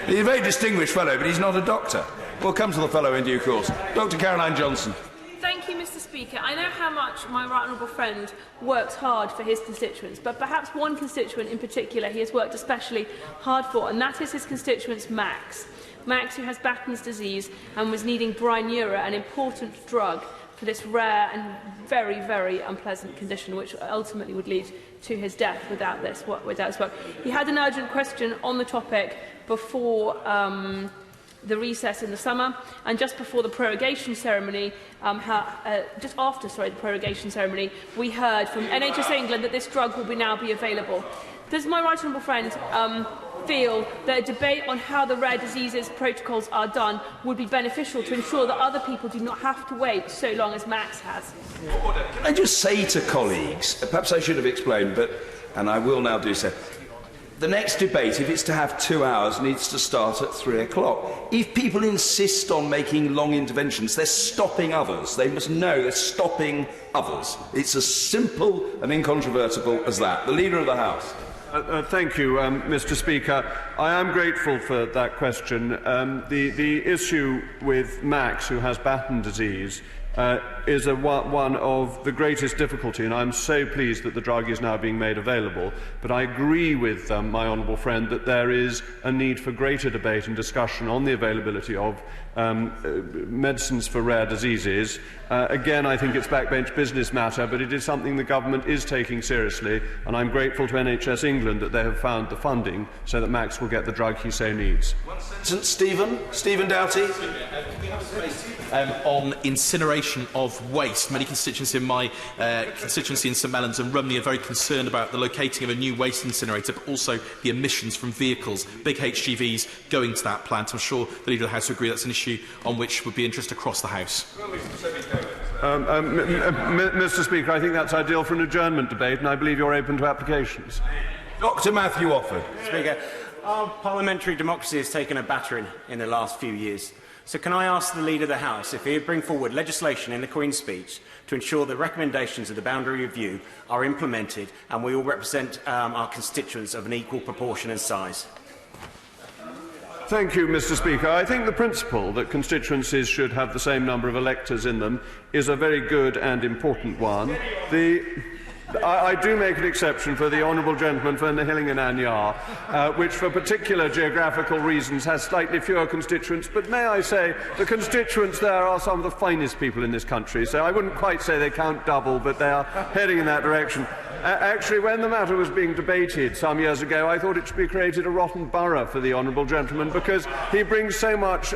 He's a very distinguished fellow, but he's not a doctor. We'll come to the fellow in due course. Dr. Caroline Johnson. Thank you, Mr. Speaker. I know how much my right honourable friend works hard for his constituents, but perhaps one constituent in particular he has worked especially hard for, and that is his constituent Max. Max, who has Batten's disease and was needing Brineura, an important drug for this rare and very, very unpleasant condition, which ultimately would lead to his death without this work. He had an urgent question on the topic before the recess in the summer, and just before the prorogation ceremony, just after the prorogation ceremony, we heard from NHS England that this drug will now be available. Does my right honourable friend feel that a debate on how the rare diseases protocols are done would be beneficial to ensure that other people do not have to wait so long as Max has? Can I just say to colleagues, perhaps I should have explained, and I will now do so, the next debate, if it's to have 2 hours, needs to start at 3 o'clock. If people insist on making long interventions, they're stopping others. They must know they're stopping others. It's as simple and incontrovertible as that. The Leader of the House. Thank you, Mr. Speaker. I am grateful for that question. The issue with Max, who has Batten disease, is one of the greatest difficulty, and I'm so pleased that the drug is now being made available. But I agree with my honourable friend that there is a need for greater debate and discussion on the availability of medicines for rare diseases. Again, I think it's backbench business matter, but it is something the government is taking seriously, and I'm grateful to NHS England that they have found the funding so that Max will get the drug he so needs. Stephen Doughty. On incineration of waste. Many constituents in my constituency in St Mellons and Rumney are very concerned about the locating of a new waste incinerator, but also the emissions from vehicles, big HGVs going to that plant. I'm sure the Leader of the House would agree that's an issue on which would be interest across the House. Mr. Speaker, I think that's ideal for an adjournment debate, and I believe you're open to applications. Dr. Matthew Offord. Speaker, our parliamentary democracy has taken a battering in the last few years. So can I ask the Leader of the House if he would bring forward legislation in the Queen's speech to ensure that recommendations of the boundary review are implemented and we all represent our constituents of an equal proportion and size? Thank you, Mr. Speaker. I think the principle that constituencies should have the same number of electors in them is a very good and important one. I do make an exception for the honourable gentleman for Nihilingen and Yar, which for particular geographical reasons has slightly fewer constituents, but may I say the constituents there are some of the finest people in this country, so I wouldn't quite say they count double, but they are heading in that direction. Actually, when the matter was being debated some years ago, I thought it should be created a rotten borough for the honourable gentleman because he brings so much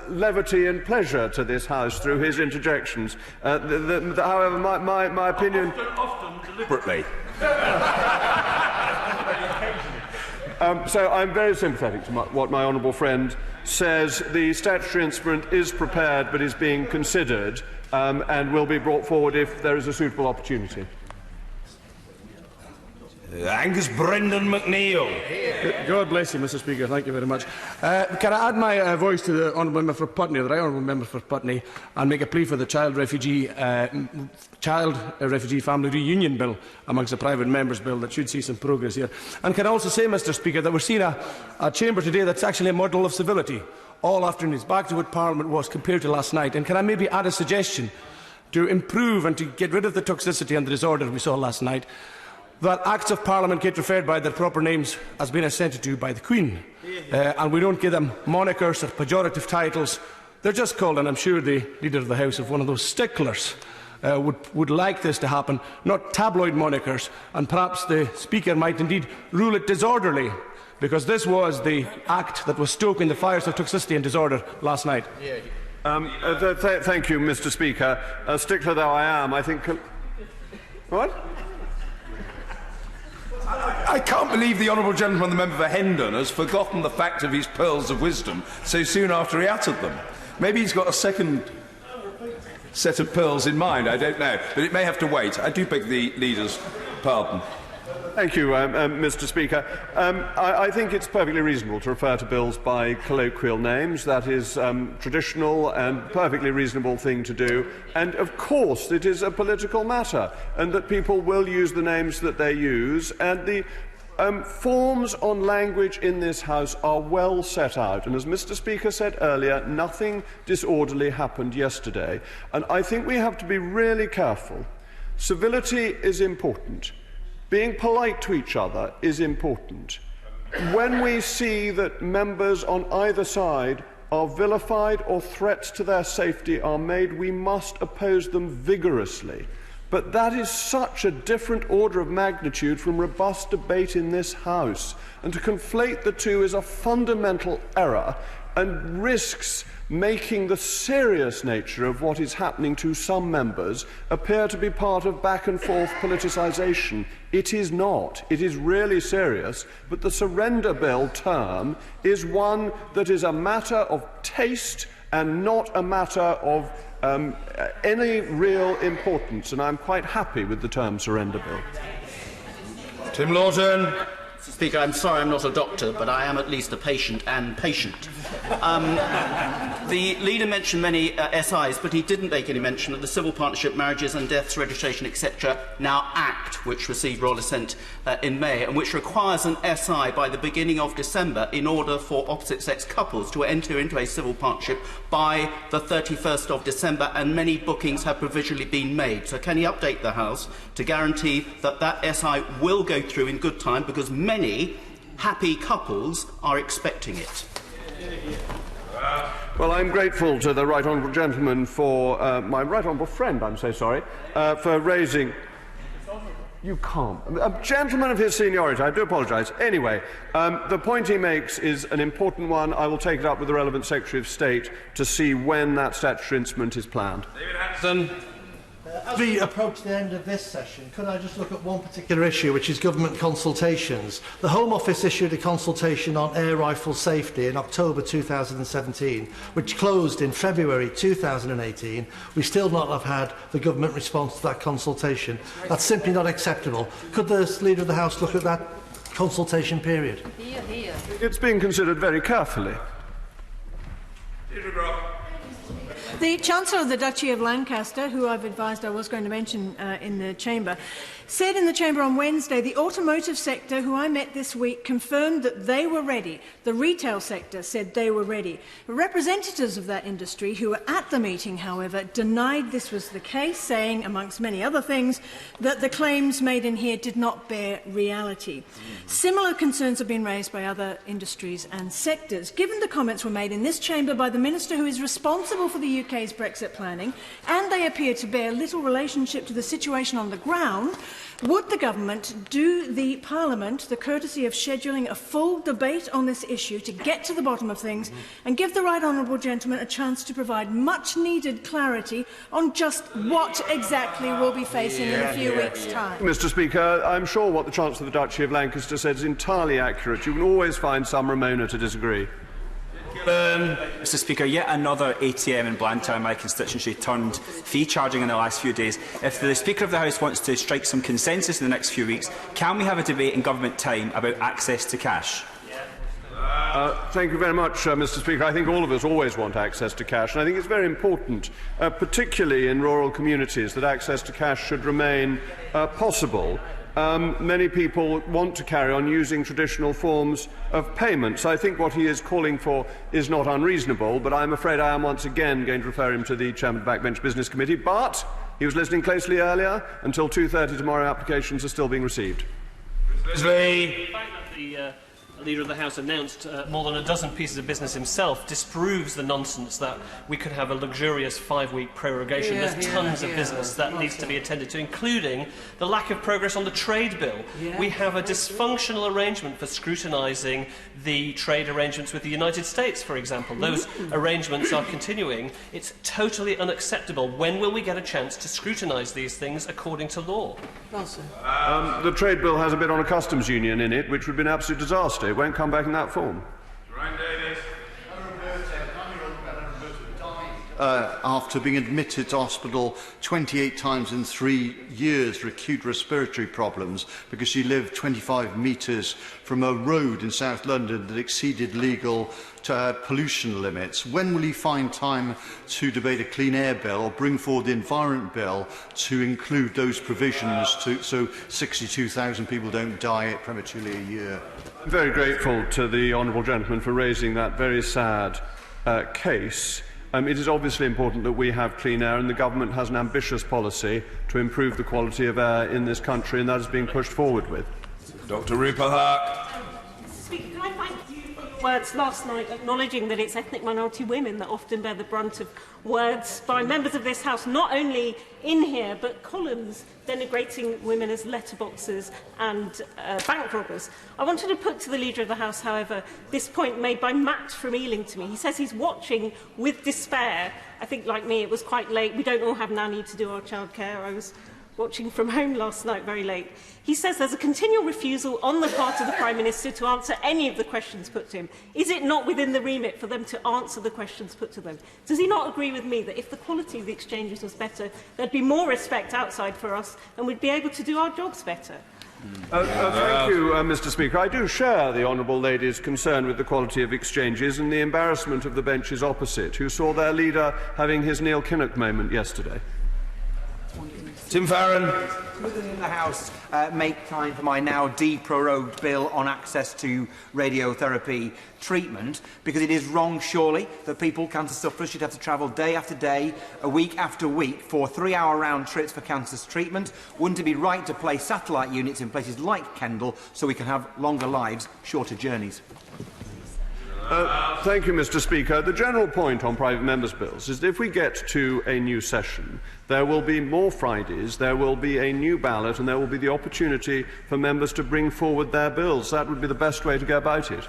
levity and pleasure to this House through his interjections. However, my opinion... Often deliberately. So I'm very sympathetic to what my honourable friend says. The statutory instrument is prepared but is being considered and will be brought forward if there is a suitable opportunity. Angus Brendan McNeill. God bless you, Mr. Speaker. Thank you very much. Can I add my voice to the honourable member for Putney, the right honourable member for Putney, and make a plea for the child refugee family reunion bill amongst the private members' bill that should see some progress here. And can I also say, Mr. Speaker, that we're seeing a chamber today that's actually a model of civility all afternoon. It's back to what Parliament was compared to last night. And can I maybe add a suggestion to improve and to get rid of the toxicity and the disorder we saw last night? That Acts of Parliament get referred by their proper names as being assented to by the Queen. And we don't give them monikers or pejorative titles. They're just called, and I'm sure the Leader of the House, of one of those sticklers, would like this to happen, not tabloid monikers, and perhaps the Speaker might indeed rule it disorderly, because this was the act that was stoking the fires of toxicity and disorder last night. Thank you, Mr. Speaker. Stickler though I am, I think... What? I can't believe the honourable gentleman, the member for Hendon, has forgotten the fact of his pearls of wisdom so soon after he uttered them. Maybe he's got a second set of pearls in mind, I don't know. But it may have to wait. I do beg the Leader's pardon. Thank you, Mr. Speaker. I think it's perfectly reasonable to refer to bills by colloquial names. That is traditional and perfectly reasonable thing to do. And of course, it is a political matter, and that people will use the names that they use. And the forms on language in this House are well set out. And as Mr. Speaker said earlier, nothing disorderly happened yesterday. And I think we have to be really careful. Civility is important. Being polite to each other is important. When we see that members on either side are vilified or threats to their safety are made, we must oppose them vigorously. But that is such a different order of magnitude from robust debate in this House. And to conflate the two is a fundamental error and risks making the serious nature of what is happening to some members appear to be part of back-and-forth politicisation. It is not. It is really serious, but the surrender bill term is one that is a matter of taste and not a matter of any real importance, and I'm quite happy with the term surrender bill. Tim Lawson. Mr. Speaker, I'm sorry I'm not a doctor, but I am at least a patient and patient. The leader mentioned many SIs, but he didn't make any mention of the Civil Partnership Marriages and Deaths Registration, etc. Now Act, which received royal assent in May, and which requires an SI by the beginning of December in order for opposite-sex couples to enter into a civil partnership by the 31st of December, and many bookings have provisionally been made. So can he update the House to guarantee that that SI will go through in good time, because many happy couples are expecting it? Well, I'm grateful to the right honourable gentleman for my right honourable friend, I'm so sorry, for raising. You can't. A gentleman of his seniority, I do apologise. Anyway, the point he makes is an important one. I will take it up with the relevant Secretary of State to see when that statutory instrument is planned. David Hanson. As we approach the end of this session, could I just look at one particular issue, which is government consultations? The Home Office issued a consultation on air rifle safety in October 2017, which closed in February 2018. We still not have had the government response to that consultation. That's simply not acceptable. Could the Leader of the House look at that consultation period? It's being considered very carefully. The Chancellor of the Duchy of Lancaster, who I've advised I was going to mention in the Chamber, said in the Chamber on Wednesday the automotive sector, who I met this week, confirmed that they were ready. The retail sector said they were ready. Representatives of that industry who were at the meeting, however, denied this was the case, saying, amongst many other things, that the claims made in here did not bear reality. Similar concerns have been raised by other industries and sectors. Given the comments were made in this Chamber by the Minister who is responsible for the UK's Brexit planning, and they appear to bear little relationship to the situation on the ground, would the government do the Parliament the courtesy of scheduling a full debate on this issue to get to the bottom of things and give the right honourable gentleman a chance to provide much-needed clarity on just what exactly we'll be facing in a few weeks' time? Mr. Speaker, I'm sure what the Chancellor of the Duchy of Lancaster said is entirely accurate. You can always find some Ramona to disagree. Mr. Speaker, yet another ATM in Blantyre, my constituency, turned fee charging in the last few days. If the Speaker of the House wants to strike some consensus in the next few weeks, can we have a debate in government time about access to cash? Thank you very much, Mr. Speaker. I think all of us always want access to cash, and I think it's very important, particularly in rural communities, that access to cash should remain possible. Many people want to carry on using traditional forms of payment, so I think what he is calling for is not unreasonable, but I'm afraid I am once again going to refer him to the Chairman of the Backbench Business Committee. But he was listening closely earlier. Until 2:30 tomorrow, applications are still being received. Leslie. The Leader of the House announced more than a dozen pieces of business himself disproves the nonsense that we could have a luxurious 5-week prorogation. There's tons of business that needs to be attended to, including the lack of progress on the trade bill. We have a dysfunctional arrangement for scrutinising the trade arrangements with the United States, for example. Those arrangements are continuing. It's totally unacceptable. When will we get a chance to scrutinise these things according to law? The trade bill has a bit on a customs union in it, which would be an absolute disaster. It won't come back in that form. After being admitted to hospital 28 times in 3 years for acute respiratory problems because she lived 25 metres from a road in South London that exceeded legal pollution limits. When will he find time to debate a clean air bill or bring forward the environment bill to include those provisions so 62,000 people don't die prematurely a year? I'm very grateful to the honourable gentleman for raising that very sad case. It is obviously important that we have clean air, and the government has an ambitious policy to improve the quality of air in this country, and that is being pushed forward with. Dr. Rupert Hark. Speaker, can I thank you for words last night acknowledging that it's ethnic minority women that often bear the brunt of words by members of this House, not only in here, but columns denigrating women as letterboxers and bank robbers. I wanted to put to the Leader of the House, however, this point made by Matt from Ealing to me. He says he's watching with despair. I think, like me, it was quite late. We don't all have nanny to do our childcare. I was watching from home last night very late. He says there's a continual refusal on the part of the Prime Minister to answer any of the questions put to him. Is it not within the remit for them to answer the questions put to them? Does he not agree with me that if the quality of the exchanges was better, there'd be more respect outside for us and we'd be able to do our jobs better? Thank you, Mr. Speaker. I do share the honourable lady's concern with the quality of exchanges and the embarrassment of the benches opposite, who saw their leader having his Neil Kinnock moment yesterday. Tim Farron. Would in the House make time for my now de-prorogued bill on access to radiotherapy treatment? Because it is wrong, surely, that people, cancer sufferers, should have to travel day after day, week after week, for 3-hour round trips for cancer treatment. Wouldn't it be right to place satellite units in places like Kendal so we can have longer lives, shorter journeys? Thank you, Mr. Speaker. The general point on private members' bills is that if we get to a new session, there will be more Fridays, there will be a new ballot, and there will be the opportunity for members to bring forward their bills. That would be the best way to go about it.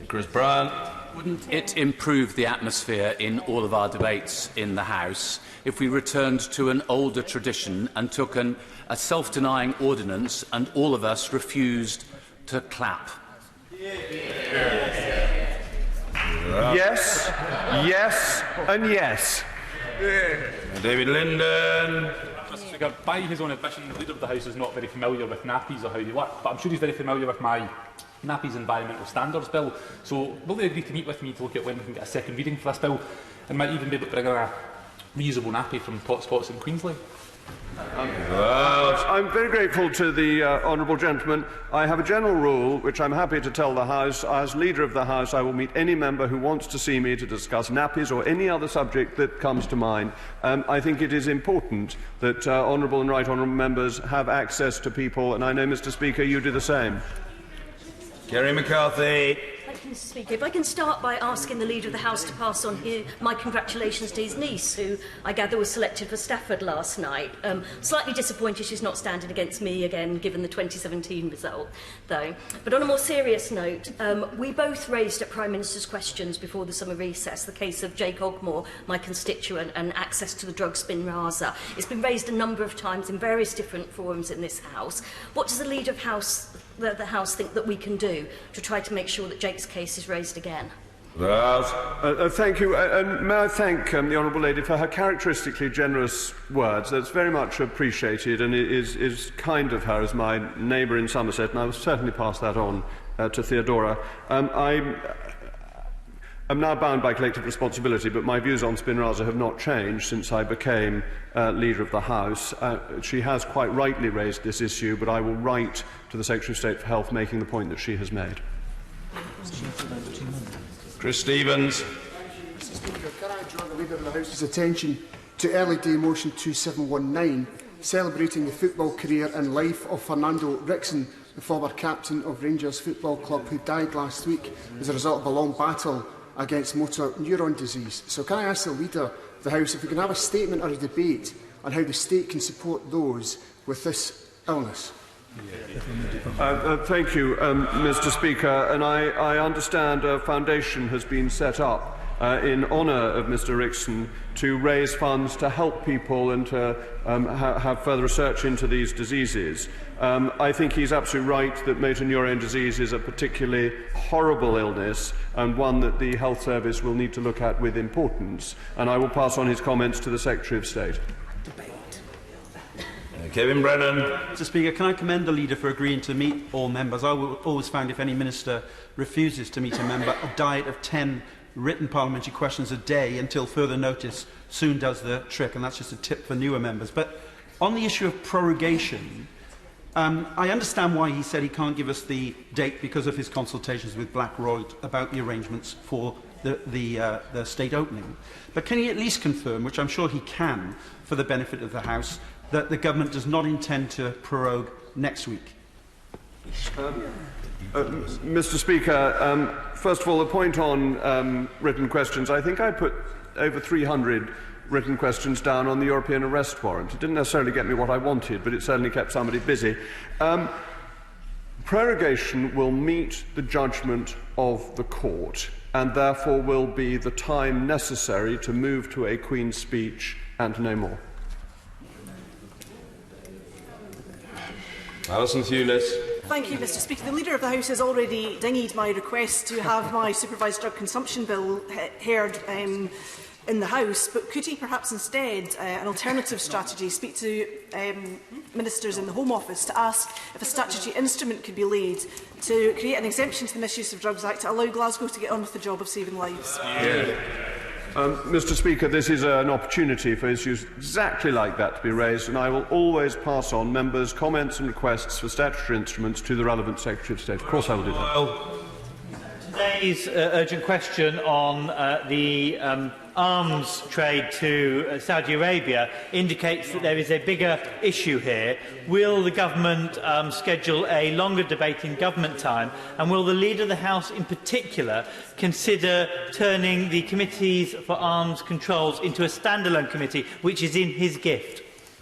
Chris Brown. Wouldn't it improve the atmosphere in all of our debates in the House if we returned to an older tradition and took a self-denying ordinance and all of us refused to clap? Yes, yes, and yes. David Linden. Mr. Speaker, by his own admission, the Leader of the House is not very familiar with nappies or how they work, but I'm sure he's very familiar with my Nappies Environmental Standards Bill. So will they agree to meet with me to look at when we can get a second reading for this bill, and might even be able to bring in a reusable nappy from Potspots in Queensland? I'm very grateful to the honourable gentleman. I have a general rule which I'm happy to tell the House. As Leader of the House, I will meet any member who wants to see me to discuss nappies or any other subject that comes to mind. I think it is important that honourable and right honourable members have access to people, and I know, Mr. Speaker, you do the same. Kerry McCarthy. Thank you, Mr. Speaker. If I can start by asking the Leader of the House to pass on my congratulations to his niece, who I gather was selected for Stafford last night. Slightly disappointed she's not standing against me again, given the 2017 result, though. But on a more serious note, we both raised at Prime Minister's questions before the summer recess the case of Jake Ogmore, my constituent, and access to the drug Spinraza. It's been raised a number of times in various different forums in this House. What does the Leader of the House think that we can do to try to make sure that Jake's case is raised again? Thank you, and may I thank the honourable lady for her characteristically generous words. That's very much appreciated, and it is kind of her as my neighbour in Somerset, and I will certainly pass that on to Theodora. I'm now bound by collective responsibility, but my views on Spinraza have not changed since I became Leader of the House. She has quite rightly raised this issue, but I will write to the Secretary of State for Health making the point that she has made. Chris Stevens. Mr. Speaker, can I draw the Leader of the House's attention to Early Day Motion 2719, celebrating the football career and life of Fernando Rickson, the former captain of Rangers Football Club, who died last week as a result of a long battle against motor neuron disease. So can I ask the Leader of the House if we can have a statement or a debate on how the state can support those with this illness? Thank you, Mr. Speaker, and I understand a foundation has been set up in honour of Mr. Rickson to raise funds to help people and to have further research into these diseases. I think he's absolutely right that motor neurone disease is a particularly horrible illness and one that the Health Service will need to look at with importance, and I will pass on his comments to the Secretary of State. Kevin Brennan. Mr. Speaker, can I commend the Leader for agreeing to meet all members? I will always find if any minister refuses to meet a member, a diet of 10 written parliamentary questions a day until further notice soon does the trick, and that's just a tip for newer members. But on the issue of prorogation, I understand why he said he can't give us the date because of his consultations with Blackroyd about the arrangements for the state opening. But can he at least confirm, which I'm sure he can, for the benefit of the House, that the government does not intend to prorogue next week? Mr. Speaker, first of all, the point on written questions. I think I put over 300 written questions down on the European arrest warrant. It didn't necessarily get me what I wanted, but it certainly kept somebody busy. Prorogation will meet the judgment of the court, and therefore will be the time necessary to move to a Queen's speech and no more. Alison Thewlis. Thank you, Mr. Speaker. The Leader of the House has already dinghied my request to have my supervised drug consumption bill heard in the House, but could he perhaps instead, an alternative strategy, speak to ministers in the Home Office to ask if a statutory instrument could be laid to create an exemption to the Misuse of Drugs Act to allow Glasgow to get on with the job of saving lives? Mr. Speaker, this is an opportunity for issues exactly like that to be raised, and I will always pass on members' comments and requests for statutory instruments to the relevant Secretary of State. Of course I will do that. Today's urgent question on the arms trade to Saudi Arabia indicates that there is a bigger issue here. Will the government schedule a longer debate in government time, and will the Leader of the House in particular consider turning the Committees for Arms Controls into a standalone committee, which is in his gift?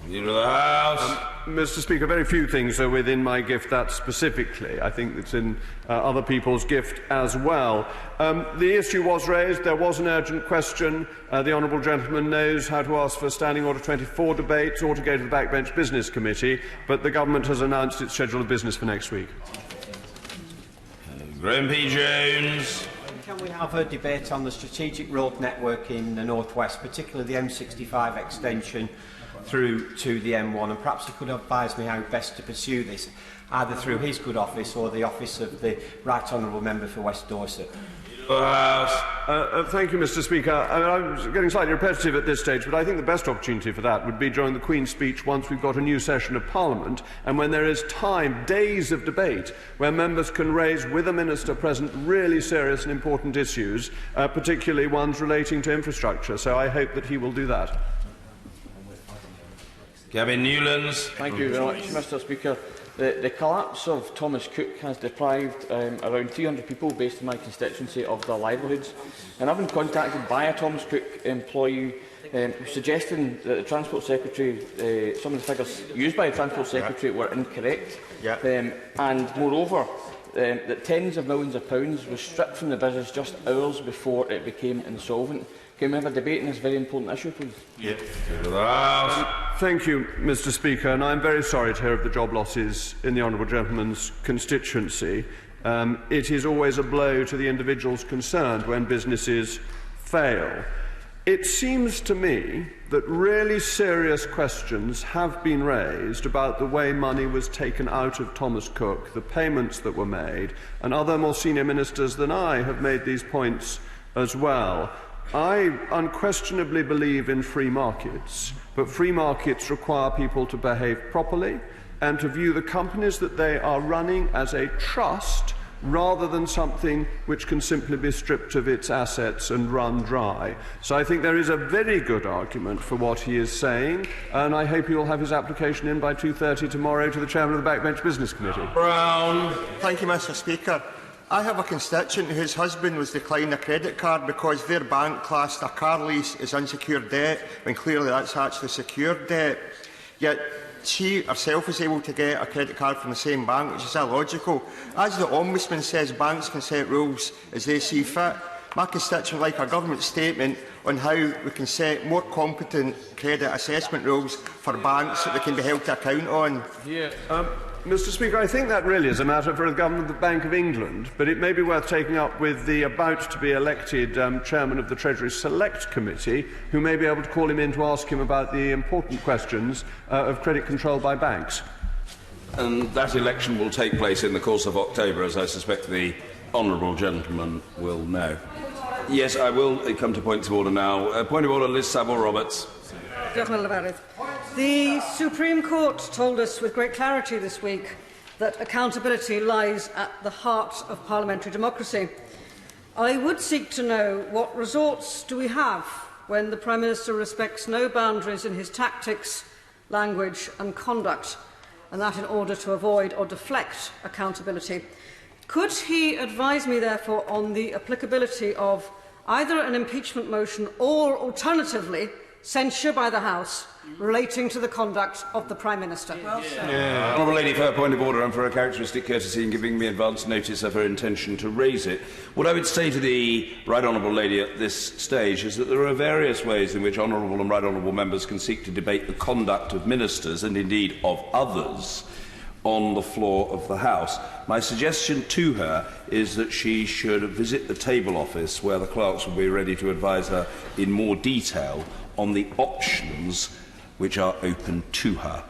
Leader of the House. Mr. Speaker, very few things are within my gift that specifically. I think it's in other people's gift as well. The issue was raised. There was an urgent question. The honourable gentleman knows how to ask for Standing Order 24 debates or to go to the Backbench Business Committee, but the government has announced its schedule of business for next week. Graham P. Jones. Can we have a debate on the strategic road network in the North West, particularly the M65 extension through to the M1, and perhaps he could advise me how best to pursue this, either through his good office or the office of the Right Honourable Member for West Dorset. Thank you, Mr. Speaker. I'm getting slightly repetitive at this stage, but I think the best opportunity for that would be during the Queen's speech once we've got a new session of Parliament and when there is time, days of debate, where members can raise with a minister present really serious and important issues, particularly ones relating to infrastructure. So I hope that he will do that. Gavin Newlands. Thank you very much, Mr. Speaker. The collapse of Thomas Cook has deprived around 300 people based in my constituency of their livelihoods. And I've been contacted by a Thomas Cook employee suggesting that the Transport Secretary, some of the figures used by the Transport Secretary were incorrect. And moreover, that tens of millions of pounds was stripped from the business just hours before it became insolvent. Can we have a debate on this very important issue, please? Thank you, Mr. Speaker, and I'm very sorry to hear of the job losses in the honourable gentleman's constituency. It is always a blow to the individuals concerned when businesses fail. It seems to me that really serious questions have been raised about the way money was taken out of Thomas Cook, the payments that were made, and other more senior ministers than I have made these points as well. I unquestionably believe in free markets, but free markets require people to behave properly and to view the companies that they are running as a trust rather than something which can simply be stripped of its assets and run dry. So I think there is a very good argument for what he is saying, and I hope he will have his application in by 2:30 tomorrow to the Chairman of the Backbench Business Committee. Brown. Thank you, Mr. Speaker. I have a constituent whose husband was declined a credit card because their bank classed a car lease as unsecured debt, when clearly that's actually secured debt. Yet she herself was able to get a credit card from the same bank, which is illogical. As the Ombudsman says, banks can set rules as they see fit. My constituent would like a government statement on how we can set more competent credit assessment rules for banks that they can be held to account on. Mr. Speaker, I think that really is a matter for the Government of the Bank of England, but it may be worth taking up with the about-to-be-elected Chairman of the Treasury Select Committee, who may be able to call him in to ask him about the important questions of credit control by banks. And that election will take place in the course of October, as I suspect the honourable gentleman will know. Yes, I will come to points of order now. Point of order, Liz Saville-Roberts. The Supreme Court told us with great clarity this week that accountability lies at the heart of parliamentary democracy. I would seek to know what resorts do we have when the Prime Minister respects no boundaries in his tactics, language and conduct, and that in order to avoid or deflect accountability. Could he advise me, therefore, on the applicability of either an impeachment motion or, alternatively, censure by the House relating to the conduct of the Prime Minister? Honourable Lady, for her point of order and for her characteristic courtesy in giving me advance notice of her intention to raise it, what I would say to the Right Honourable Lady at this stage is that there are various ways in which honourable and right honourable members can seek to debate the conduct of ministers and indeed of others on the floor of the House. My suggestion to her is that she should visit the table office where the clerks will be ready to advise her in more detail on the options which are open to her.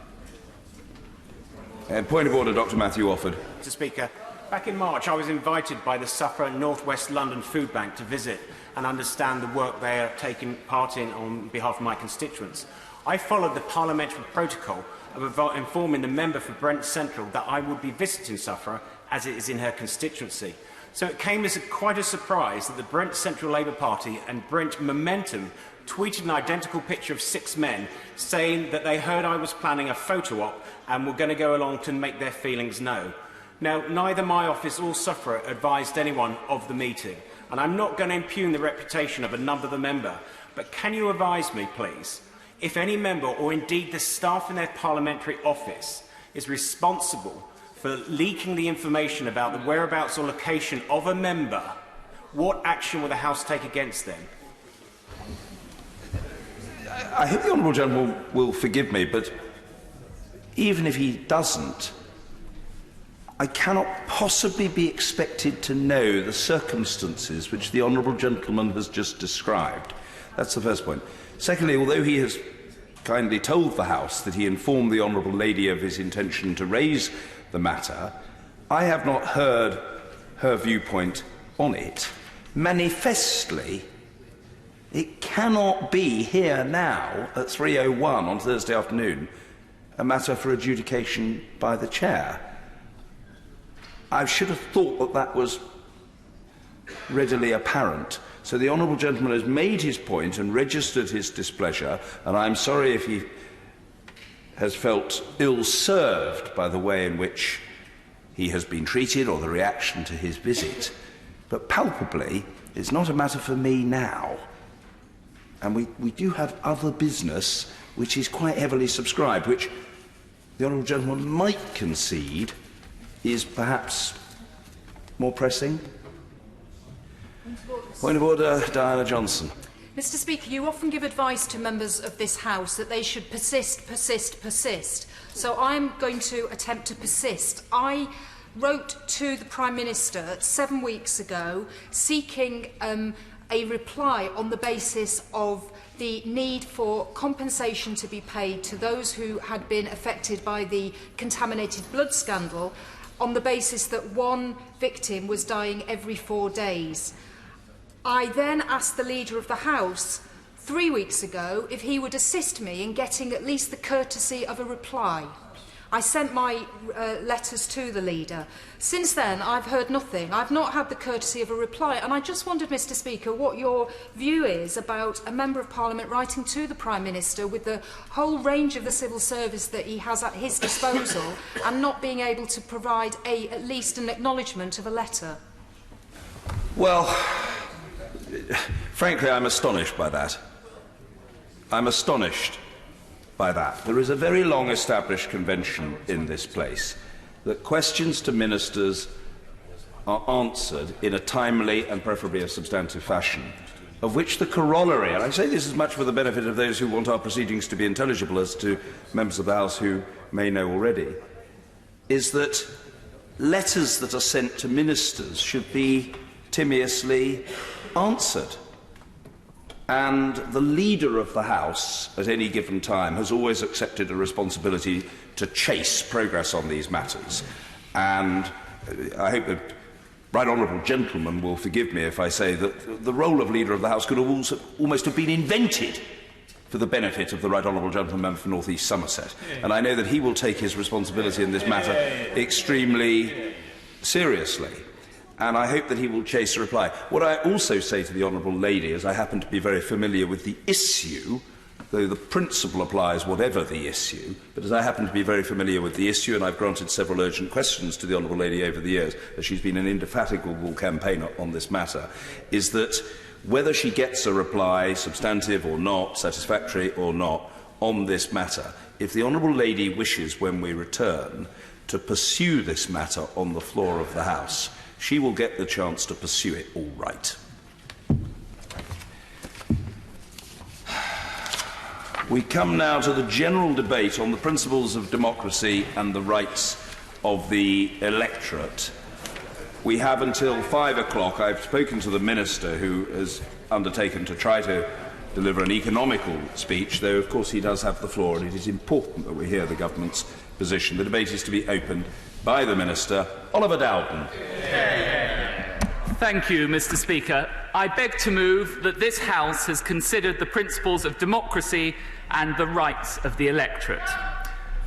Point of order, Dr Matthew Offord. Mr Speaker, back in March I was invited by the Suffolk North West London Food Bank to visit and understand the work they are taking part in on behalf of my constituents. I followed the parliamentary protocol of informing the member for Brent Central that I would be visiting Suffolk as it is in her constituency. So it came as quite a surprise that the Brent Central Labour Party and Brent Momentum tweeted an identical picture of 6 men saying that they heard I was planning a photo op and were going to go along to make their feelings known. Now, neither my office or Suffolk advised anyone of the meeting, and I'm not going to impugn the reputation of another member, but can you advise me, please, if any member or indeed the staff in their parliamentary office is responsible for leaking the information about the whereabouts or location of a member, what action will the House take against them? I hope the Honourable Gentleman will forgive me, but even if he doesn't, I cannot possibly be expected to know the circumstances which the Honourable Gentleman has just described. That's the first point. Secondly, although he has kindly told the House that he informed the Honourable Lady of his intention to raise the matter, I have not heard her viewpoint on it. Manifestly, it cannot be here now at 3:01 on Thursday afternoon a matter for adjudication by the Chair. I should have thought that that was readily apparent. So the Honourable Gentleman has made his point and registered his displeasure, and I'm sorry if he has felt ill-served by the way in which he has been treated or the reaction to his visit. But palpably, it's not a matter for me now. And we do have other business which is quite heavily subscribed, which the Honourable Gentleman might concede is perhaps more pressing. Point of order, Diana Johnson. Mr Speaker, you often give advice to members of this House that they should persist, persist, persist. So I'm going to attempt to persist. I wrote to the Prime Minister 7 weeks ago seeking a reply on the basis of the need for compensation to be paid to those who had been affected by the contaminated blood scandal on the basis that one victim was dying every 4 days. I then asked the Leader of the House 3 weeks ago if he would assist me in getting at least the courtesy of a reply. I sent my letters to the Leader. Since then, I've heard nothing. I've not had the courtesy of a reply, and I just wondered, Mr Speaker, what your view is about a Member of Parliament writing to the Prime Minister with the whole range of the civil service that he has at his disposal and not being able to provide at least an acknowledgement of a letter. Well, frankly, I'm astonished by that. I'm astonished by that. There is a very long established convention in this place that questions to ministers are answered in a timely and preferably a substantive fashion, of which the corollary, and I say this as much for the benefit of those who want our proceedings to be intelligible as to members of the House who may know already, is that letters that are sent to ministers should be timeously answered. And the Leader of the House, at any given time, has always accepted a responsibility to chase progress on these matters. And I hope the Right Honourable Gentleman will forgive me if I say that the role of Leader of the House could have also almost have been invented for the benefit of the Right Honourable Gentleman for North East Somerset. And I know that he will take his responsibility in this matter extremely seriously. And I hope that he will chase a reply. What I also say to the Honourable Lady, as I happen to be very familiar with the issue though the principle applies whatever the issue, but as I happen to be very familiar with the issue, and I've granted several urgent questions to the Honourable Lady over the years, as she's been an indefatigable campaigner on this matter, is that whether she gets a reply, substantive or not, satisfactory or not, on this matter, if the Honourable Lady wishes, when we return, to pursue this matter on the floor of the House, she will get the chance to pursue it all right. We come now to the general debate on the principles of democracy and the rights of the electorate. We have until 5 o'clock. I've spoken to the Minister, who has undertaken to try to deliver an economical speech, though of course he does have the floor, and it is important that we hear the government's position. The debate is to be opened by the Minister. Oliver Dowden. Thank you, Mr. Speaker. I beg to move that this House has considered the principles of democracy and the rights of the electorate.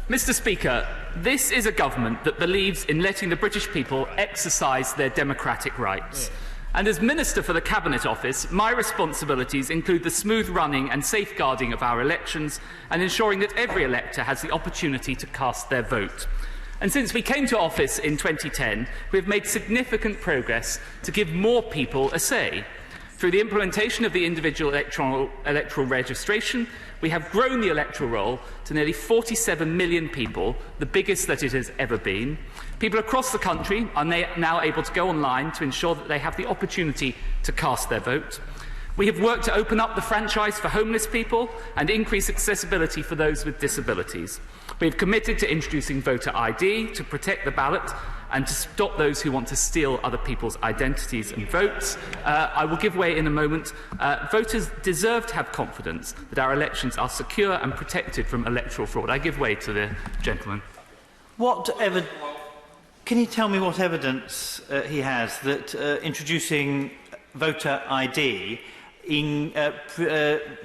Mr. Speaker, this is a government that believes in letting the British people exercise their democratic rights. And as Minister for the Cabinet Office, my responsibilities include the smooth running and safeguarding of our elections and ensuring that every elector has the opportunity to cast their vote. And since we came to office in 2010, we have made significant progress to give more people a say. Through the implementation of the individual electoral registration, we have grown the electoral roll to nearly 47 million people, the biggest that it has ever been. People across the country are now able to go online to ensure that they have the opportunity to cast their vote. We have worked to open up the franchise for homeless people and increase accessibility for those with disabilities. We have committed to introducing voter ID to protect the ballot and to stop those who want to steal other people's identities and votes. I will give way in a moment. Voters deserve to have confidence that our elections are secure and protected from electoral fraud. I give way to the gentleman. Can you tell me what evidence he has that introducing voter ID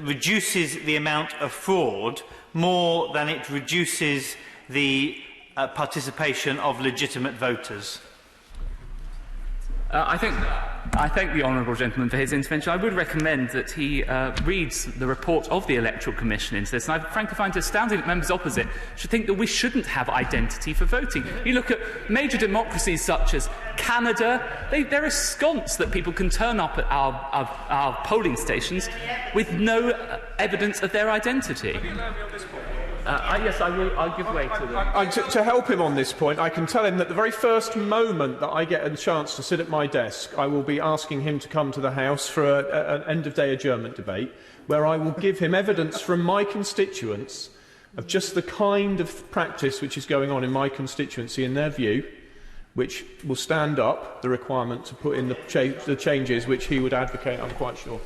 reduces the amount of fraud more than it reduces the participation of legitimate voters? I thank the honourable gentleman for his intervention. I would recommend that he reads the report of the Electoral Commission into this. And I frankly find it astounding that members opposite should think that we shouldn't have identity for voting. You look at major democracies such as Canada, they're ensconced that people can turn up at our polling stations with no evidence of their identity. Yes, I'll give way to the... To help him on this point, I can tell him that the very first moment that I get a chance to sit at my desk, I will be asking him to come to the House for an end-of-day adjournment debate, where I will give him evidence from my constituents of just the kind of practice which is going on in my constituency, in their view, which will stand up the requirement to put in the changes which he would advocate, I'm quite sure.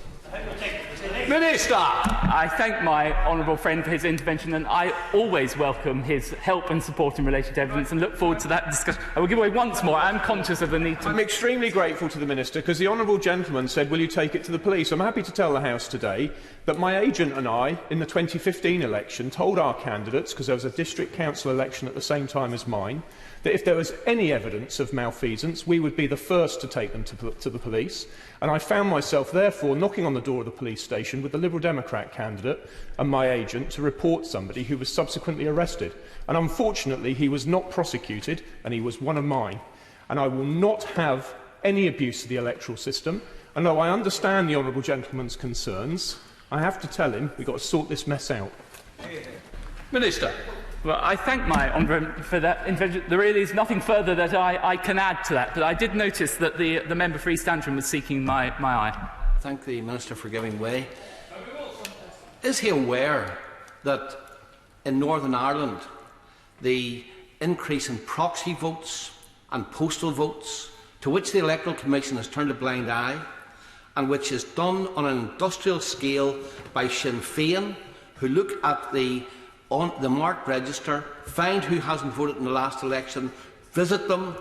Minister! I thank my honourable friend for his intervention, and I always welcome his help and support in relation to evidence and look forward to that discussion. I will give way once more. I am conscious of the need to... I'm extremely grateful to the Minister because the honourable gentleman said, will you take it to the police? I'm happy to tell the House today that my agent and I, in the 2015 election, told our candidates, because there was a district council election at the same time as mine, that if there was any evidence of malfeasance, we would be the first to take them to the police. And I found myself, therefore, knocking on the door of the police station with the Liberal Democrat candidate and my agent to report somebody who was subsequently arrested. And unfortunately, he was not prosecuted, and he was one of mine. And I will not have any abuse of the electoral system. And though I understand the honourable gentleman's concerns, I have to tell him we've got to sort this mess out. Minister. Well, I thank my honourable for that intervention. There really is nothing further that I can add to that, but I did notice that the member for East Antrim was seeking my eye. Thank the Minister for giving way. Is he aware that in Northern Ireland the increase in proxy votes and postal votes, to which the Electoral Commission has turned a blind eye, and which is done on an industrial scale by Sinn Féin, who look at the marked register, find who hasn't voted in the last election, visit them,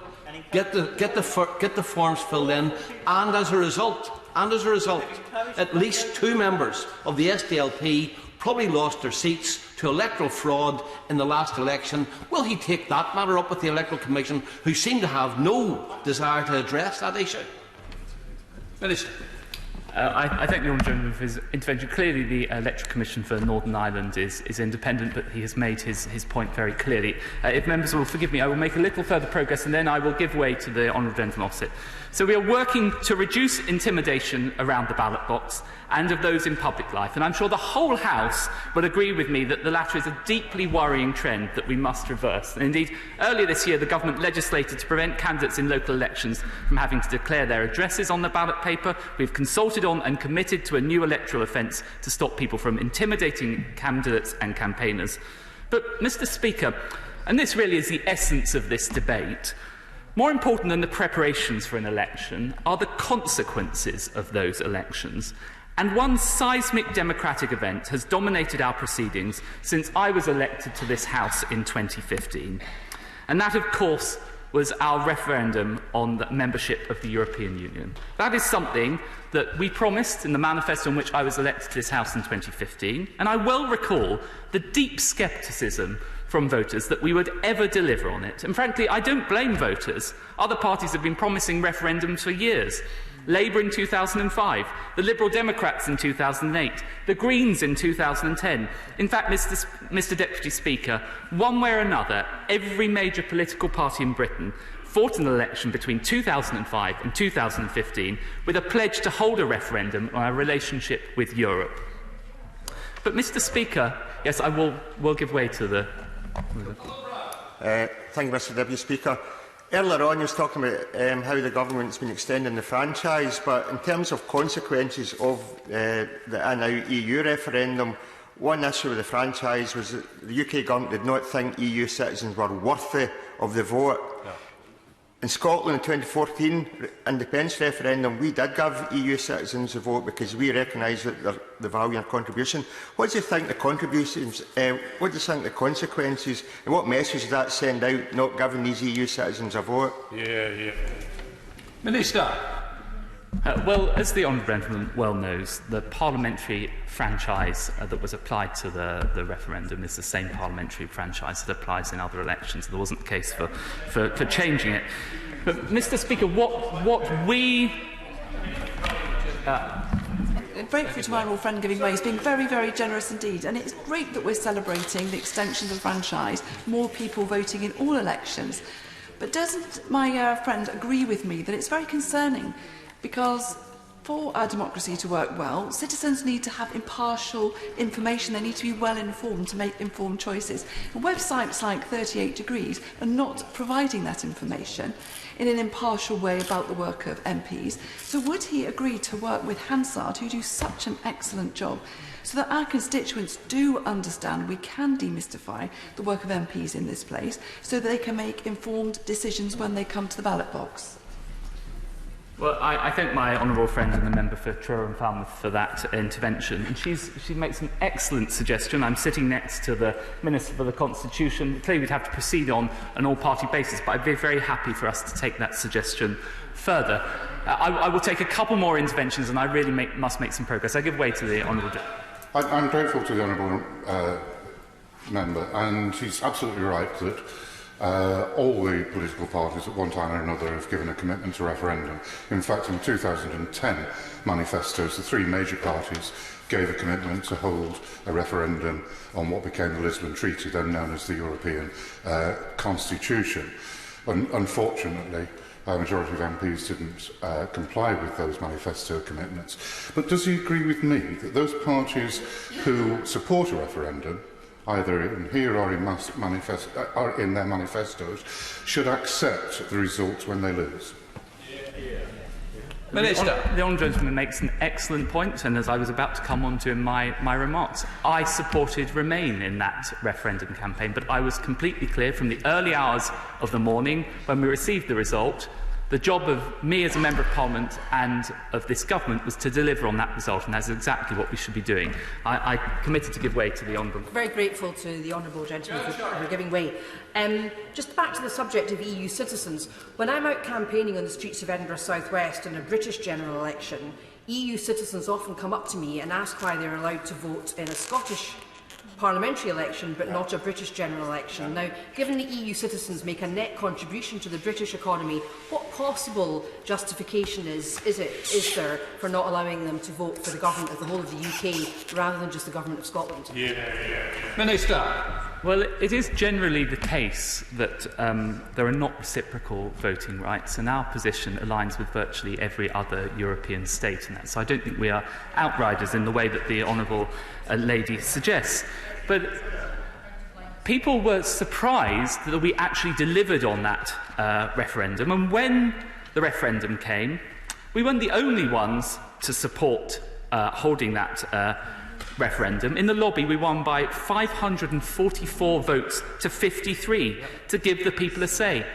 get the forms filled in, and as a result, at least 2 members of the SDLP probably lost their seats to electoral fraud in the last election. Will he take that matter up with the Electoral Commission, who seem to have no desire to address that issue? Minister. I thank the Honourable Gentleman for his intervention. Clearly, the Electoral Commission for Northern Ireland is independent, but he has made his point very clearly. If members will forgive me, I will make a little further progress, and then I will give way to the Honourable Gentleman opposite. So we are working to reduce intimidation around the ballot box and of those in public life, and I'm sure the whole House will agree with me that the latter is a deeply worrying trend that we must reverse. And indeed, earlier this year, the government legislated to prevent candidates in local elections from having to declare their addresses on the ballot paper. We've consulted on and committed to a new electoral offence to stop people from intimidating candidates and campaigners. But, Mr. Speaker, and this really is the essence of this debate, more important than the preparations for an election are the consequences of those elections. And one seismic democratic event has dominated our proceedings since I was elected to this House in 2015. And that, of course, was our referendum on the membership of the European Union. That is something that we promised in the manifesto on which I was elected to this House in 2015, and I well recall the deep scepticism from voters that we would ever deliver on it. And frankly, I don't blame voters. Other parties have been promising referendums for years. Labour in 2005, the Liberal Democrats in 2008, the Greens in 2010. In fact, Mr. Deputy Speaker, one way or another, every major political party in Britain fought an election between 2005 and 2015 with a pledge to hold a referendum on our relationship with Europe. But, Mr. Speaker, yes, I will give way to the... Thank you, Mr. Deputy Speaker. Earlier on, you was talking about how the government's been extending the franchise, but in terms of consequences of the in-out EU referendum, one issue with the franchise was that the UK government did not think EU citizens were worthy of the vote. Yeah. In Scotland, in 2014 independence referendum, we did give EU citizens a vote because we recognise that the value and contribution. What do you think the contributions? What do you think the consequences? And what message does that send out? Not giving these EU citizens a vote. Minister. Well, as the Honourable Gentleman well knows, the parliamentary franchise that was applied to the referendum is the same parliamentary franchise that applies in other elections. There wasn't the case for changing it. But, Mr. Speaker, what we... Grateful to my honourable friend giving way. He's been very, very generous indeed. And it's great that we're celebrating the extension of the franchise, more people voting in all elections. But doesn't my friend agree with me that it's very concerning? Because for our democracy to work well, citizens need to have impartial information. They need to be well informed to make informed choices. And websites like 38 Degrees are not providing that information in an impartial way about the work of MPs. So would he agree to work with Hansard, who do such an excellent job, so that our constituents do understand we can demystify the work of MPs in this place, so that they can make informed decisions when they come to the ballot box? Well, I thank my honourable friend and the member for Truro and Falmouth for that intervention. And she makes an excellent suggestion. I'm sitting next to the Minister for the Constitution. Clearly, we'd have to proceed on an all-party basis, but I'd be very happy for us to take that suggestion further. I will take a couple more interventions, and I really must make some progress. I give way to the honourable. I'm grateful to the honourable member, and he's absolutely right that all the political parties at one time or another have given a commitment to referendum. In fact, in 2010 manifestos, the three major parties gave a commitment to hold a referendum on what became the Lisbon Treaty, then known as the European Constitution. Unfortunately, a majority of MPs didn't comply with those manifesto commitments. But does he agree with me that those parties who support a referendum, either in here or in their manifestos, should accept the results when they lose? Minister. The honourable gentleman makes an excellent point, and as I was about to come on to in my remarks, I supported Remain in that referendum campaign, but I was completely clear from the early hours of the morning when we received the result. The job of me as a Member of Parliament and of this government was to deliver on that result, and that's exactly what we should be doing. I committed to give way to the Honourable. Very grateful to the Honourable Gentleman for giving way. Just back to the subject of EU citizens. When I'm out campaigning on the streets of Edinburgh South West in a British general election, EU citizens often come up to me and ask why they're allowed to vote in a Scottish parliamentary election but not a British general election. Now, given the EU citizens make a net contribution to the British economy, what possible justification is there for not allowing them to vote for the government of the whole of the UK rather than just the government of Scotland? Minister. Well, it is generally the case that there are not reciprocal voting rights, and our position aligns with virtually every other European state in that. So I don't think we are outriders in the way that the honourable lady suggests. But people were surprised that we actually delivered on that referendum, and when the referendum came, we weren't the only ones to support holding that referendum. In the lobby, we won by 544 votes to 53 to give the people a say.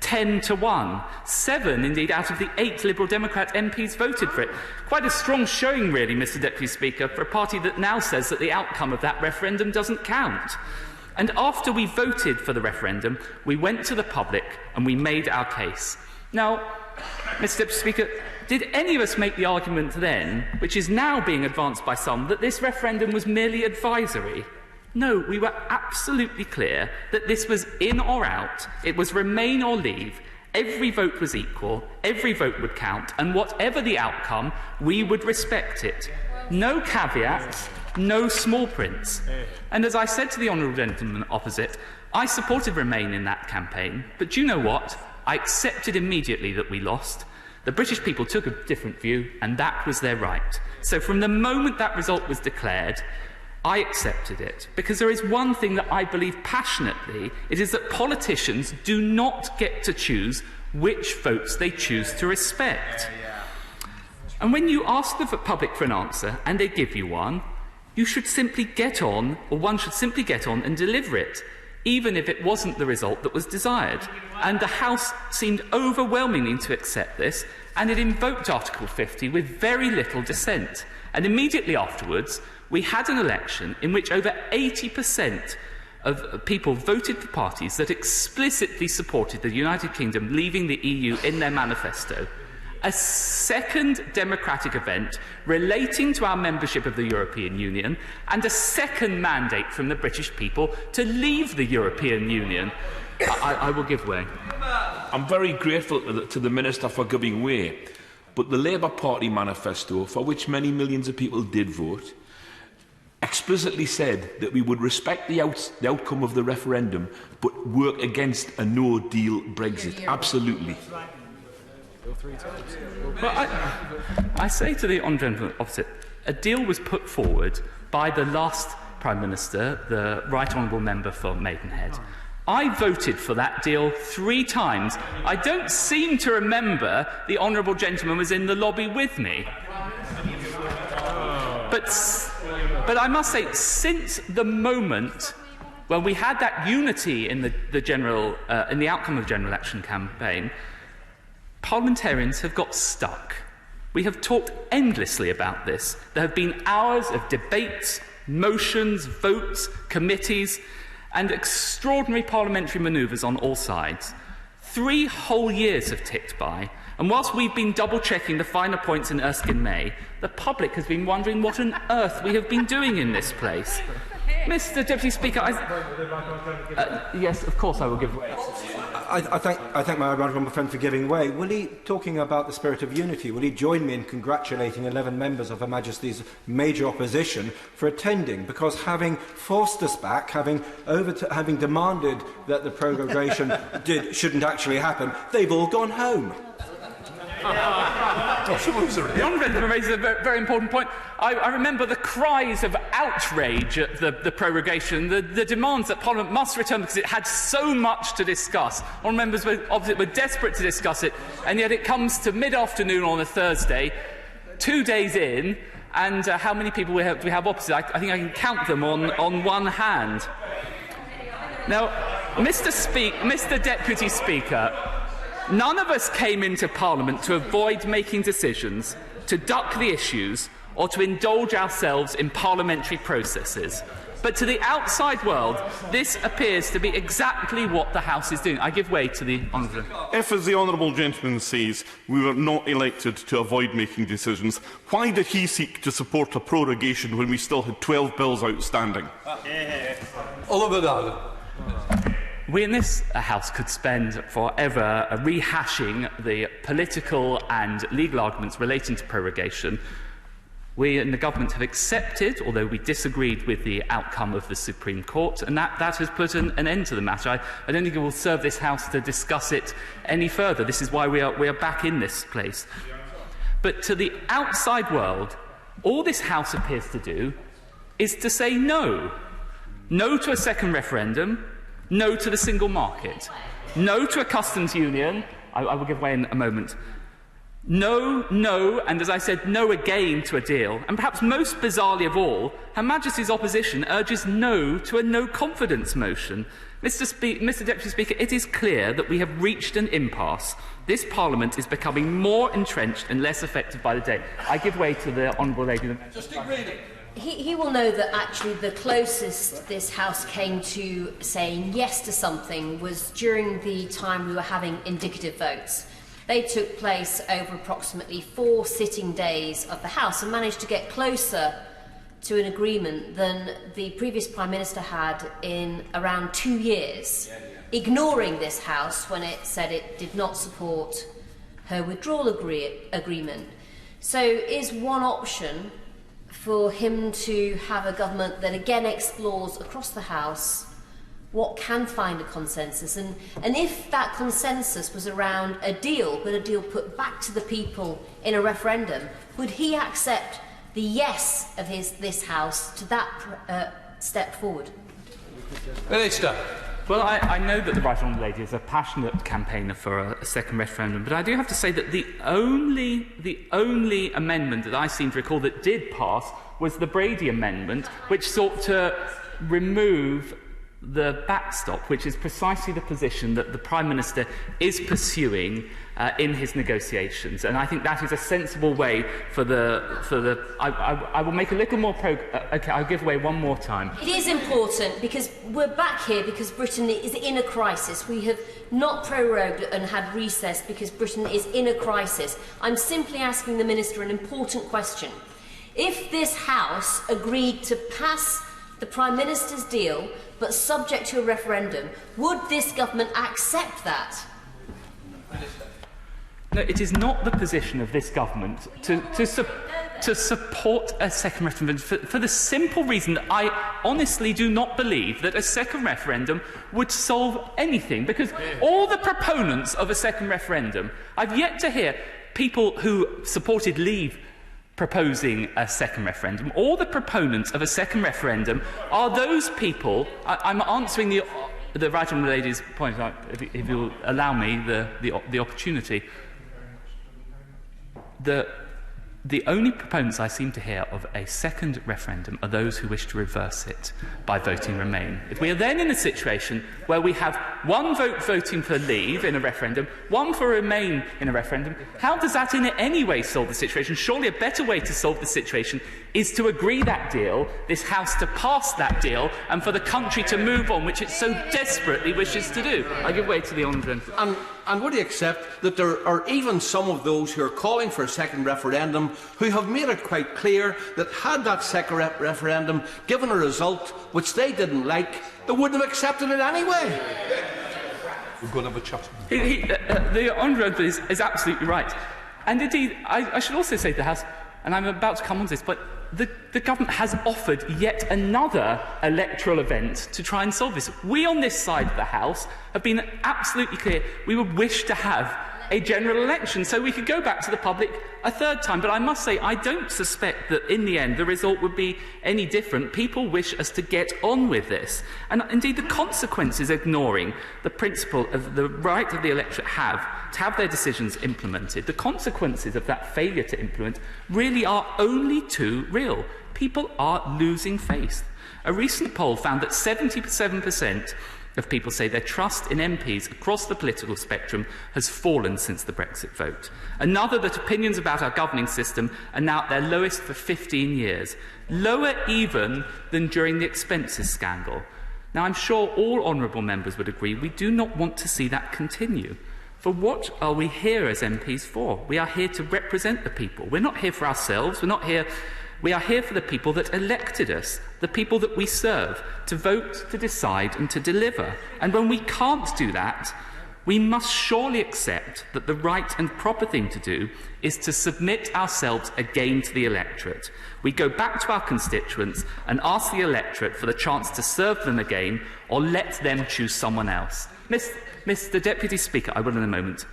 10 to 1. 7, indeed, out of the 8 Liberal Democrat MPs voted for it. Quite a strong showing, really, Mr Deputy Speaker, for a party that now says that the outcome of that referendum doesn't count. And after we voted for the referendum, we went to the public and we made our case. Now, Mr Deputy Speaker, did any of us make the argument then, which is now being advanced by some, that this referendum was merely advisory? No, we were absolutely clear that this was in or out, it was remain or leave, every vote was equal, every vote would count, and whatever the outcome, we would respect it. No caveats, no small prints. And as I said to the honourable gentleman opposite, I supported Remain in that campaign, but do you know what? I accepted immediately that we lost. The British people took a different view, and that was their right. So from the moment that result was declared, I accepted it, because there is one thing that I believe passionately, it is that politicians do not get to choose which votes they choose to respect. And when you ask the public for an answer, and they give you one, you should simply get on, or one should simply get on and deliver it, even if it wasn't the result that was desired. And the House seemed overwhelmingly to accept this, and it invoked Article 50 with very little dissent. And immediately afterwards, we had an election in which over 80% of people voted for parties that explicitly supported the United Kingdom leaving the EU in their manifesto. A second democratic event relating to our membership of the European Union, and a second mandate from the British people to leave the European Union. I will give way. I'm very grateful to the Minister for giving way, but the Labour Party manifesto, for which many millions of people did vote, explicitly said that we would respect the outcome of the referendum, but work against a no-deal Brexit. Absolutely. Well, I say to the honourable gentleman opposite, a deal was put forward by the last Prime Minister, the Right Honourable Member for Maidenhead. I voted for that deal 3 times. I don't seem to remember the honourable gentleman was in the lobby with me. But I must say, since the moment when we had that unity in the outcome of the general election campaign, parliamentarians have got stuck. We have talked endlessly about this. There have been hours of debates, motions, votes, committees, and extraordinary parliamentary manoeuvres on all sides. 3 whole years have ticked by, and whilst we've been double-checking the finer points in Erskine May, the public has been wondering what on earth we have been doing in this place. Mr Deputy Speaker, yes, of course I will give way. I thank my honourable friend for giving way. Will he, talking about the spirit of unity, will he join me in congratulating 11 members of Her Majesty's major opposition for attending? Because having forced us back, having demanded that the prorogation shouldn't actually happen, they've all gone home. The honourable raises a very important point. I remember the cries of outrage at the prorogation, the demands that Parliament must return because it had so much to discuss. All members opposite were desperate to discuss it, and yet it comes to mid-afternoon on a Thursday, 2 days in, and how many people we have opposite? I think I can count them on one hand. Now, Mr Deputy Speaker, none of us came into Parliament to avoid making decisions, to duck the issues, or to indulge ourselves in parliamentary processes. But to the outside world, this appears to be exactly what the House is doing. I give way to the Honourable. If, as the Honourable Gentleman says, we were not elected to avoid making decisions, why did he seek to support a prorogation when we still had 12 bills outstanding? We in this House could spend forever rehashing the political and legal arguments relating to prorogation. We in the government have accepted, although we disagreed with the outcome of the Supreme Court, and that has put an end to the matter. I don't think it will serve this House to discuss it any further. This is why we are back in this place. But to the outside world, all this House appears to do is to say no. No to a second referendum, no to the single market, no to a customs union. I will give way in a moment. No, no, and as I said, no again to a deal. And perhaps most bizarrely of all, Her Majesty's opposition urges no to a no-confidence motion. Mr Deputy Speaker, it is clear that we have reached an impasse. This Parliament is becoming more entrenched and less effective by the day. I give way to the Honourable Lady. Just keep reading. He will know that actually the closest this House came to saying yes to something was during the time we were having indicative votes. They took place over approximately 4 sitting days of the House and managed to get closer to an agreement than the previous Prime Minister had in around 2 years, ignoring this House when it said it did not support her withdrawal agreement. So is one option for him to have a government that again explores across the House what can find a consensus, and if that consensus was around a deal, but a deal put back to the people in a referendum, would he accept the yes of this House to that step forward? Minister. Well, I know that the Right Honourable Lady is a passionate campaigner for a second referendum, but I do have to say that the only amendment that I seem to recall that did pass was the Brady Amendment, which sought to remove the backstop, which is precisely the position that the Prime Minister is pursuing in his negotiations. And I think that is a sensible way for the. I will make a little more okay, I'll give way one more time. It is important because we're back here because Britain is in a crisis. We have not prorogued and had recess because Britain is in a crisis. I'm simply asking the Minister an important question. If this House agreed to pass the Prime Minister's deal, but subject to a referendum, would this government accept that? No, it is not the position of this government to support a second referendum for the simple reason that I honestly do not believe that a second referendum would solve anything, because all the proponents of a second referendum, I've yet to hear people who supported Leave proposing a second referendum. All the proponents of a second referendum are those people. I'm answering the Right Honourable Lady's point, if you'll allow me the opportunity. The only proponents I seem to hear of a second referendum are those who wish to reverse it by voting Remain. If we are then in a situation where we have one vote voting for Leave in a referendum, one for Remain in a referendum, how does that in any way solve the situation? Surely a better way to solve the situation is to agree that deal, this House to pass that deal, and for the country to move on, which it so desperately wishes to do. I give way to the Honourable. And would you accept that there are even some of those who are calling for a second referendum who have made it quite clear that had that second referendum given a result which they didn't like, they wouldn't have accepted it anyway? We're going to have a chat. The Honourable is absolutely right. And indeed, I should also say to the House, and I'm about to come on to this, but the government has offered yet another electoral event to try and solve this. We on this side of the House have been absolutely clear we would wish to have a general election so we could go back to the public a third time. But I must say, I don't suspect that in the end the result would be any different. People wish us to get on with this. And indeed, the consequences of ignoring the principle of the right of the electorate to have their decisions implemented, the consequences of that failure to implement really are only too real. People are losing faith. A recent poll found that 77% of people say their trust in MPs across the political spectrum has fallen since the Brexit vote. Another that opinions about our governing system are now at their lowest for 15 years, lower even than during the expenses scandal. Now, I'm sure all honourable members would agree we do not want to see that continue. For what are we here as MPs for? We are here to represent the people. We're not here for ourselves. We are here for the people that elected us, the people that we serve, to vote, to decide and to deliver. And when we can't do that, we must surely accept that the right and proper thing to do is to submit ourselves again to the electorate. We go back to our constituents and ask the electorate for the chance to serve them again or let them choose someone else. Mr. Deputy Speaker, I will in a moment.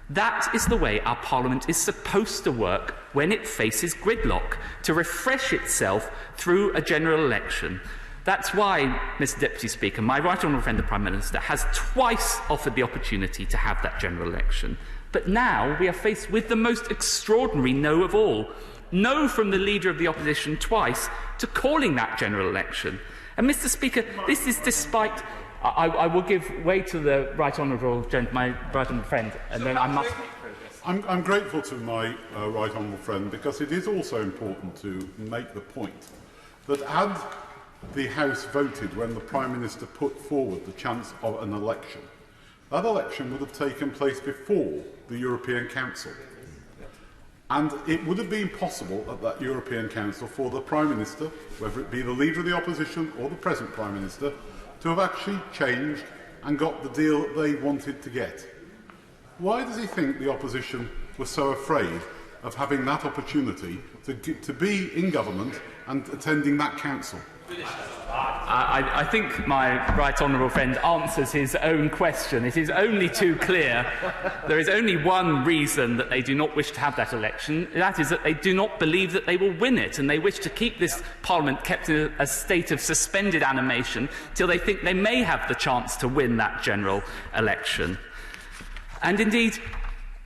That is the way our Parliament is supposed to work when it faces gridlock, to refresh itself through a general election. That's why, Mr. Deputy Speaker, my right honourable friend, the Prime Minister, has twice offered the opportunity to have that general election. But now we are faced with the most extraordinary no of all. No from the Leader of the Opposition twice to calling that general election. And, Mr. Speaker, this is despite... I will give way to the right honourable gentleman, my right honourable friend, and then I must make progress. I'm grateful to my right honourable friend, because it is also important to make the point that had the House voted when the Prime Minister put forward the chance of an election, that election would have taken place before the European Council. And it would have been possible at that European Council for the Prime Minister, whether it be the Leader of the Opposition or the present Prime Minister, to have actually changed and got the deal that they wanted to get. Why does he think the opposition was so afraid of having that opportunity to be in government and attending that council? I think my right honourable friend answers his own question. It is only too clear. There is only one reason that they do not wish to have that election. That is that they do not believe that they will win it, and they wish to keep this Parliament kept in a state of suspended animation till they think they may have the chance to win that general election. And indeed,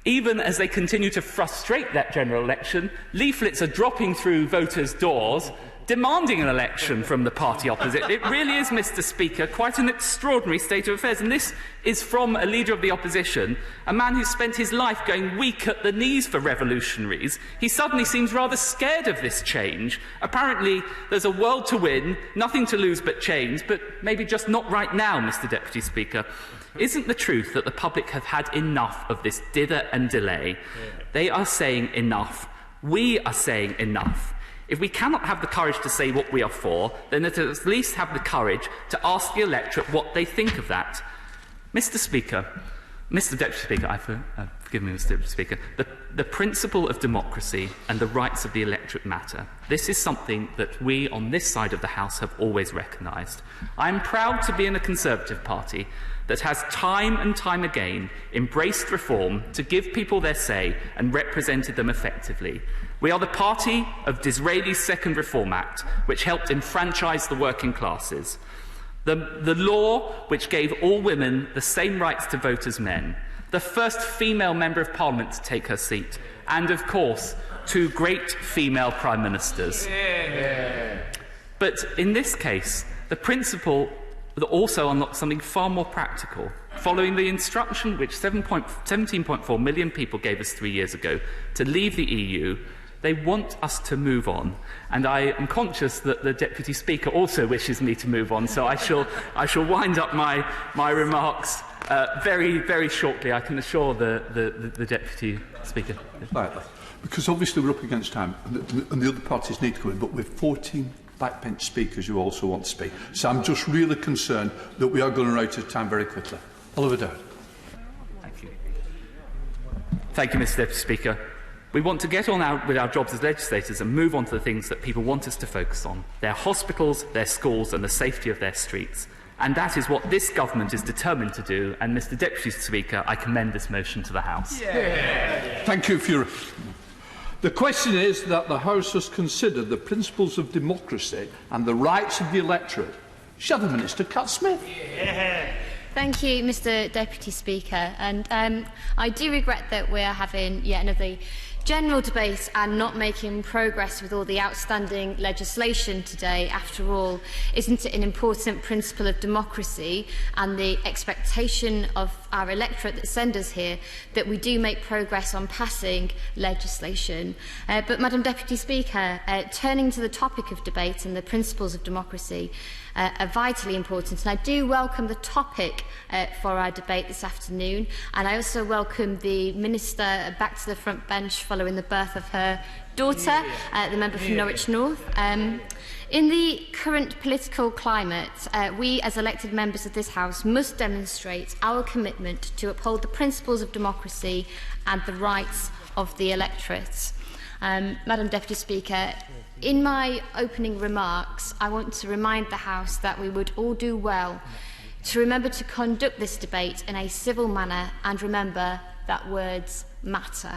even as they continue to frustrate that general election, leaflets are dropping through voters' doors demanding an election from the party opposite. It really is, Mr. Speaker, quite an extraordinary state of affairs. And this is from a Leader of the Opposition, a man who spent his life going weak at the knees for revolutionaries. He suddenly seems rather scared of this change. Apparently, there's a world to win, nothing to lose but change, but maybe just not right now, Mr. Deputy Speaker. Isn't the truth that the public have had enough of this dither and delay? They are saying enough. We are saying enough. If we cannot have the courage to say what we are for, then let us at least have the courage to ask the electorate what they think of that. Mr. Deputy Speaker, forgive me, Mr. Deputy Speaker, the principle of democracy and the rights of the electorate matter. This is something that we on this side of the House have always recognised. I am proud to be in a Conservative Party that has time and time again embraced reform to give people their say and represented them effectively. We are the party of Disraeli's Second Reform Act, which helped enfranchise the working classes. The law which gave all women the same rights to vote as men. The first female Member of Parliament to take her seat. And, of course, 2 great female Prime Ministers. But in this case, the principle also unlocks something far more practical. Following the instruction which 17.4 million people gave us 3 years ago to leave the EU, they want us to move on, and I am conscious that the Deputy Speaker also wishes me to move on, so I shall wind up my remarks very, very shortly. I can assure the Deputy Speaker. Because obviously we're up against time, and the other parties need to come in, but we've 14 backbench speakers who also want to speak. So I'm just really concerned that we are going to run out of time very quickly. Oliver Dowd. Thank you. Thank you, Mr. Deputy Speaker. We want to get on with our jobs as legislators and move on to the things that people want us to focus on. Their hospitals, their schools and the safety of their streets. And that is what this government is determined to do. And, Mr. Deputy Speaker, I commend this motion to the House. Yeah. Thank you for your... The question is that the House has considered the principles of democracy and the rights of the electorate. Shadow Minister Cat Smith. Yeah. Thank you, Mr. Deputy Speaker. And I do regret that we are having yet another general debate and not making progress with all the outstanding legislation today, after all, isn't it an important principle of democracy and the expectation of our electorate that send us here that we do make progress on passing legislation? But, Madam Deputy Speaker, turning to the topic of debate and the principles of democracy are vitally important, and I do welcome the topic for our debate this afternoon, and I also welcome the Minister back to the front bench following the birth of her daughter, the member from Norwich North. In the current political climate, we as elected members of this House must demonstrate our commitment to uphold the principles of democracy and the rights of the electorate. Madam Deputy Speaker, in my opening remarks, I want to remind the House that we would all do well to remember to conduct this debate in a civil manner and remember that words matter.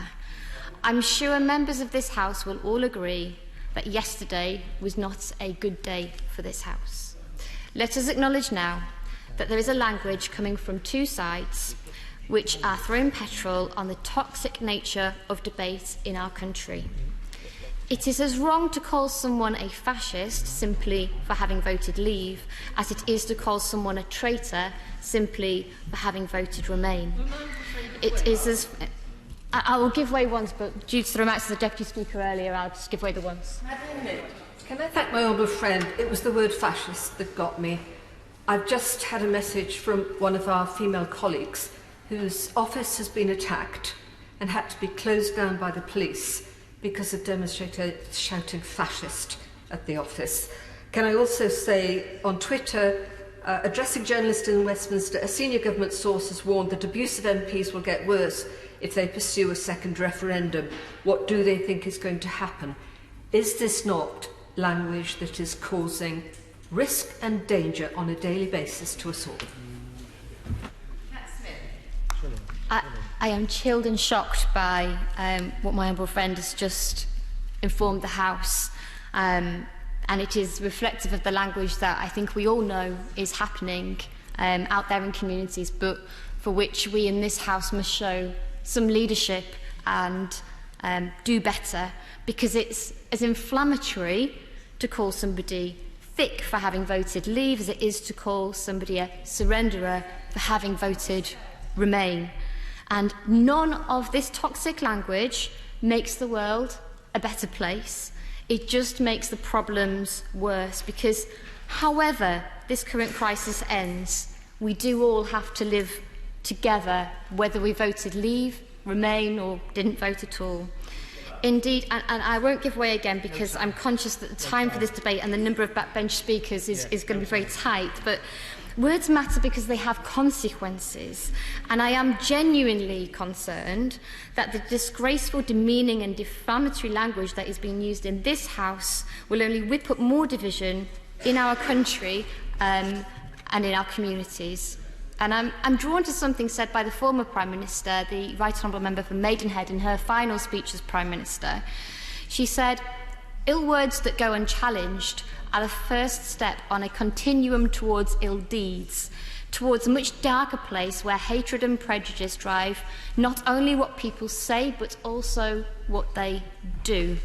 I'm sure members of this House will all agree that yesterday was not a good day for this House. Let us acknowledge now that there is a language coming from two sides which are throwing petrol on the toxic nature of debate in our country. It is as wrong to call someone a fascist simply for having voted Leave as it is to call someone a traitor simply for having voted Remain. It is as... I will give way once, but due to the remarks of the Deputy Speaker earlier, I'll just give way the once. Can I thank my honourable friend? It was the word fascist that got me. I've just had a message from one of our female colleagues whose office has been attacked and had to be closed down by the police because of demonstrators shouting fascist at the office. Can I also say on Twitter, addressing journalists in Westminster, a senior government source has warned that abuse of MPs will get worse if they pursue a second referendum. What do they think is going to happen? Is this not language that is causing risk and danger on a daily basis to us all? I am chilled and shocked by what my honourable friend has just informed the House, and it is reflective of the language that I think we all know is happening out there in communities, but for which we in this House must show some leadership and do better, because it's as inflammatory to call somebody thick for having voted Leave as it is to call somebody a surrenderer for having voted Remain. And none of this toxic language makes the world a better place. It just makes the problems worse, because however this current crisis ends, we do all have to live together, whether we voted Leave, Remain or didn't vote at all. Indeed, and I won't give way again because I'm conscious that the time for this debate and the number of backbench speakers is going to be very tight, but words matter because they have consequences, and I am genuinely concerned that the disgraceful, demeaning and defamatory language that is being used in this House will only whip up more division in our country and in our communities. And I'm drawn to something said by the former Prime Minister, the Right Honourable Member for Maidenhead, in her final speech as Prime Minister. She said, "Ill words that go unchallenged are the first step on a continuum towards ill deeds, towards a much darker place where hatred and prejudice drive not only what people say, but also what they do."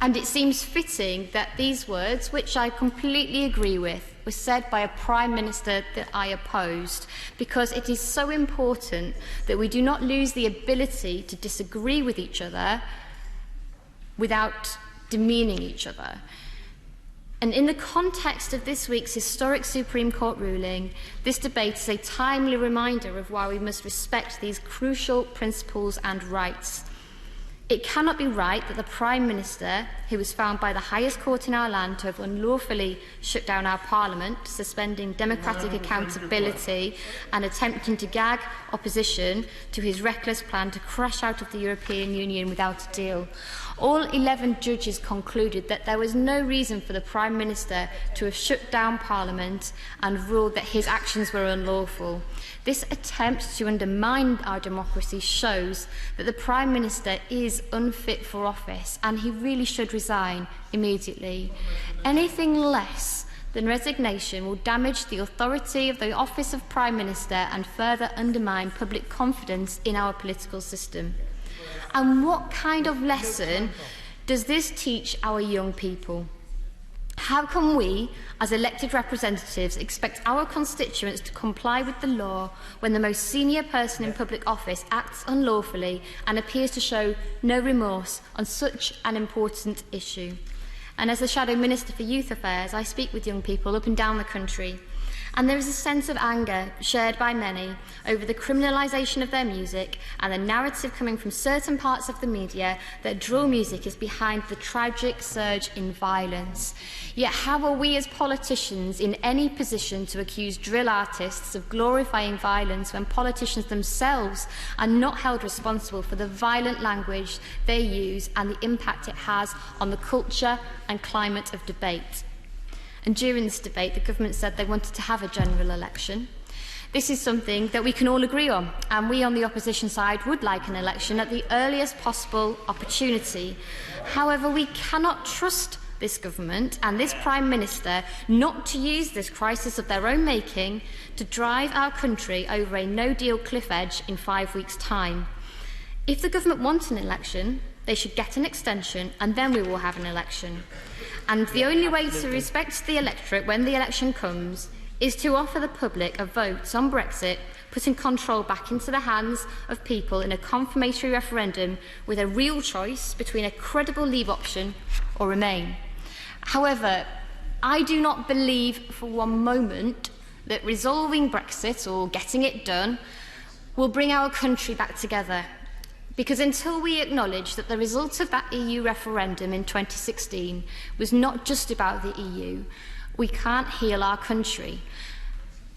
And it seems fitting that these words, which I completely agree with, were said by a Prime Minister that I opposed, because it is so important that we do not lose the ability to disagree with each other without demeaning each other. And in the context of this week's historic Supreme Court ruling, this debate is a timely reminder of why we must respect these crucial principles and rights. It cannot be right that the Prime Minister, who was found by the highest court in our land to have unlawfully shut down our Parliament, suspending democratic accountability and attempting to gag opposition to his reckless plan to crash out of the European Union without a deal. All 11 judges concluded that there was no reason for the Prime Minister to have shut down Parliament and ruled that his actions were unlawful. This attempt to undermine our democracy shows that the Prime Minister is unfit for office and he really should resign immediately. Anything less than resignation will damage the authority of the office of Prime Minister and further undermine public confidence in our political system. And what kind of lesson does this teach our young people? How can we, as elected representatives, expect our constituents to comply with the law when the most senior person in public office acts unlawfully and appears to show no remorse on such an important issue? And as the Shadow Minister for Youth Affairs, I speak with young people up and down the country, and there is a sense of anger shared by many over the criminalisation of their music and the narrative coming from certain parts of the media that drill music is behind the tragic surge in violence. Yet how are we as politicians in any position to accuse drill artists of glorifying violence when politicians themselves are not held responsible for the violent language they use and the impact it has on the culture and climate of debate? And during this debate, the government said they wanted to have a general election. This is something that we can all agree on, and we on the opposition side would like an election at the earliest possible opportunity. However, we cannot trust this government and this Prime Minister not to use this crisis of their own making to drive our country over a no-deal cliff edge in 5 weeks' time. If the government wants an election, they should get an extension, and then we will have an election. And the only way to respect the electorate when the election comes is to offer the public a vote on Brexit, putting control back into the hands of people in a confirmatory referendum with a real choice between a credible Leave option or Remain. However, I do not believe for one moment that resolving Brexit or getting it done will bring our country back together. Because until we acknowledge that the result of that EU referendum in 2016 was not just about the EU, we can't heal our country.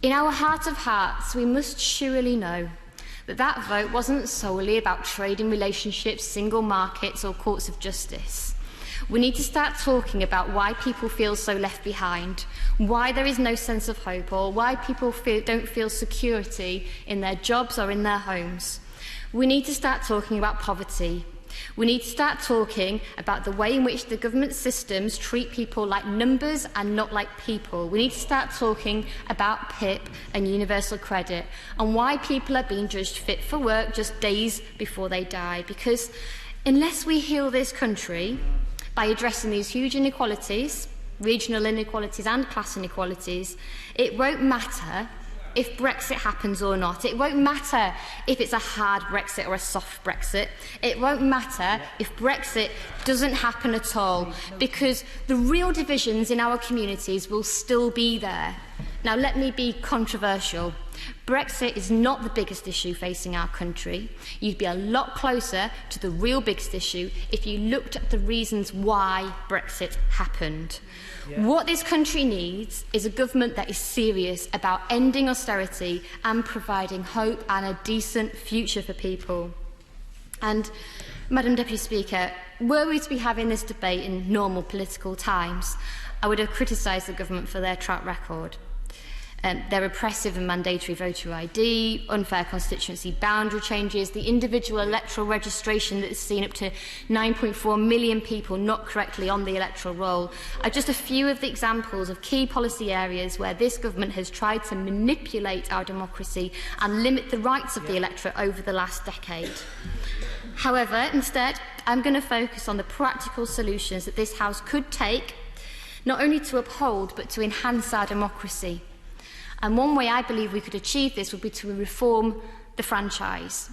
In our heart of hearts, we must surely know that that vote wasn't solely about trading relationships, single markets or courts of justice. We need to start talking about why people feel so left behind, why there is no sense of hope, or why people don't feel security in their jobs or in their homes. We need to start talking about poverty. We need to start talking about the way in which the government systems treat people like numbers and not like people. We need to start talking about PIP and universal credit and why people are being judged fit for work just days before they die. Because unless we heal this country by addressing these huge inequalities, regional inequalities and class inequalities, it won't matter if Brexit happens or not. It won't matter if it's a hard Brexit or a soft Brexit. It won't matter if Brexit doesn't happen at all, because the real divisions in our communities will still be there. Now, let me be controversial. Brexit is not the biggest issue facing our country. You'd be a lot closer to the real biggest issue if you looked at the reasons why Brexit happened. What this country needs is a government that is serious about ending austerity and providing hope and a decent future for people. And, Madam Deputy Speaker, were we to be having this debate in normal political times, I would have criticised the government for their track record. Their repressive and mandatory voter ID, unfair constituency boundary changes, the individual electoral registration that has seen up to 9.4 million people not correctly on the electoral roll are just a few of the examples of key policy areas where this government has tried to manipulate our democracy and limit the rights of the electorate over the last decade. However, instead, I'm going to focus on the practical solutions that this House could take, not only to uphold but to enhance our democracy. And one way I believe we could achieve this would be to reform the franchise.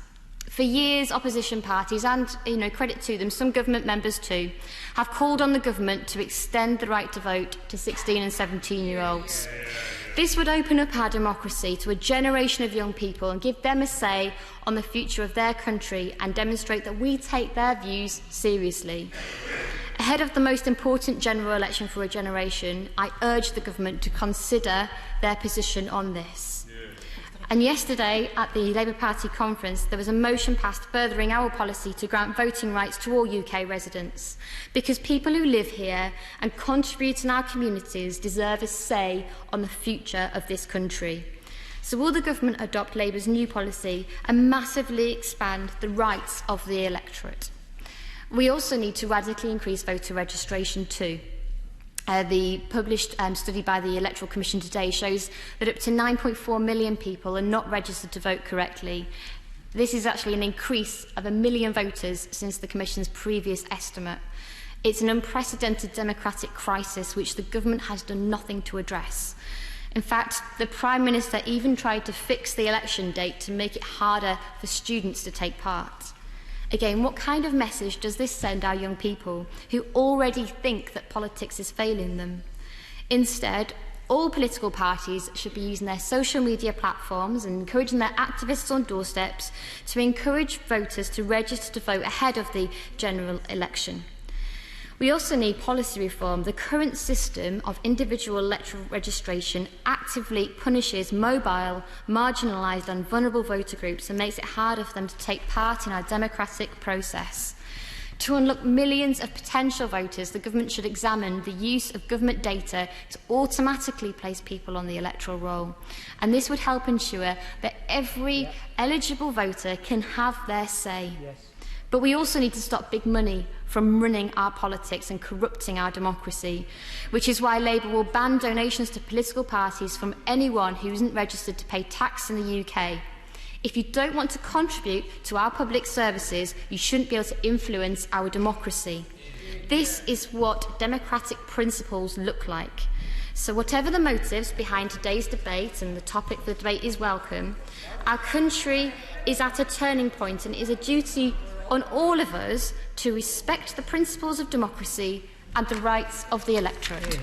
For years, opposition parties, and credit to them, some government members too, have called on the government to extend the right to vote to 16 and 17-year-olds. This would open up our democracy to a generation of young people and give them a say on the future of their country and demonstrate that we take their views seriously. Ahead of the most important general election for a generation, I urge the government to consider their position on this. And yesterday, at the Labour Party conference, there was a motion passed furthering our policy to grant voting rights to all UK residents, because people who live here and contribute in our communities deserve a say on the future of this country. So will the government adopt Labour's new policy and massively expand the rights of the electorate? We also need to radically increase voter registration too. The published study by the Electoral Commission today shows that up to 9.4 million people are not registered to vote correctly. This is actually an increase of 1 million voters since the Commission's previous estimate. It's an unprecedented democratic crisis which the government has done nothing to address. In fact, the Prime Minister even tried to fix the election date to make it harder for students to take part. Again, what kind of message does this send our young people who already think that politics is failing them? Instead, all political parties should be using their social media platforms and encouraging their activists on doorsteps to encourage voters to register to vote ahead of the general election. We also need policy reform. The current system of individual electoral registration actively punishes mobile, marginalised and vulnerable voter groups and makes it harder for them to take part in our democratic process. To unlock millions of potential voters, the government should examine the use of government data to automatically place people on the electoral roll. And this would help ensure that every eligible voter can have their say. But we also need to stop big money from running our politics and corrupting our democracy, which is why Labour will ban donations to political parties from anyone who isn't registered to pay tax in the UK. If you don't want to contribute to our public services, you shouldn't be able to influence our democracy. This is what democratic principles look like. So whatever the motives behind today's debate, and the topic of the debate is welcome, our country is at a turning point and it is a duty on all of us to respect the principles of democracy and the rights of the electorate.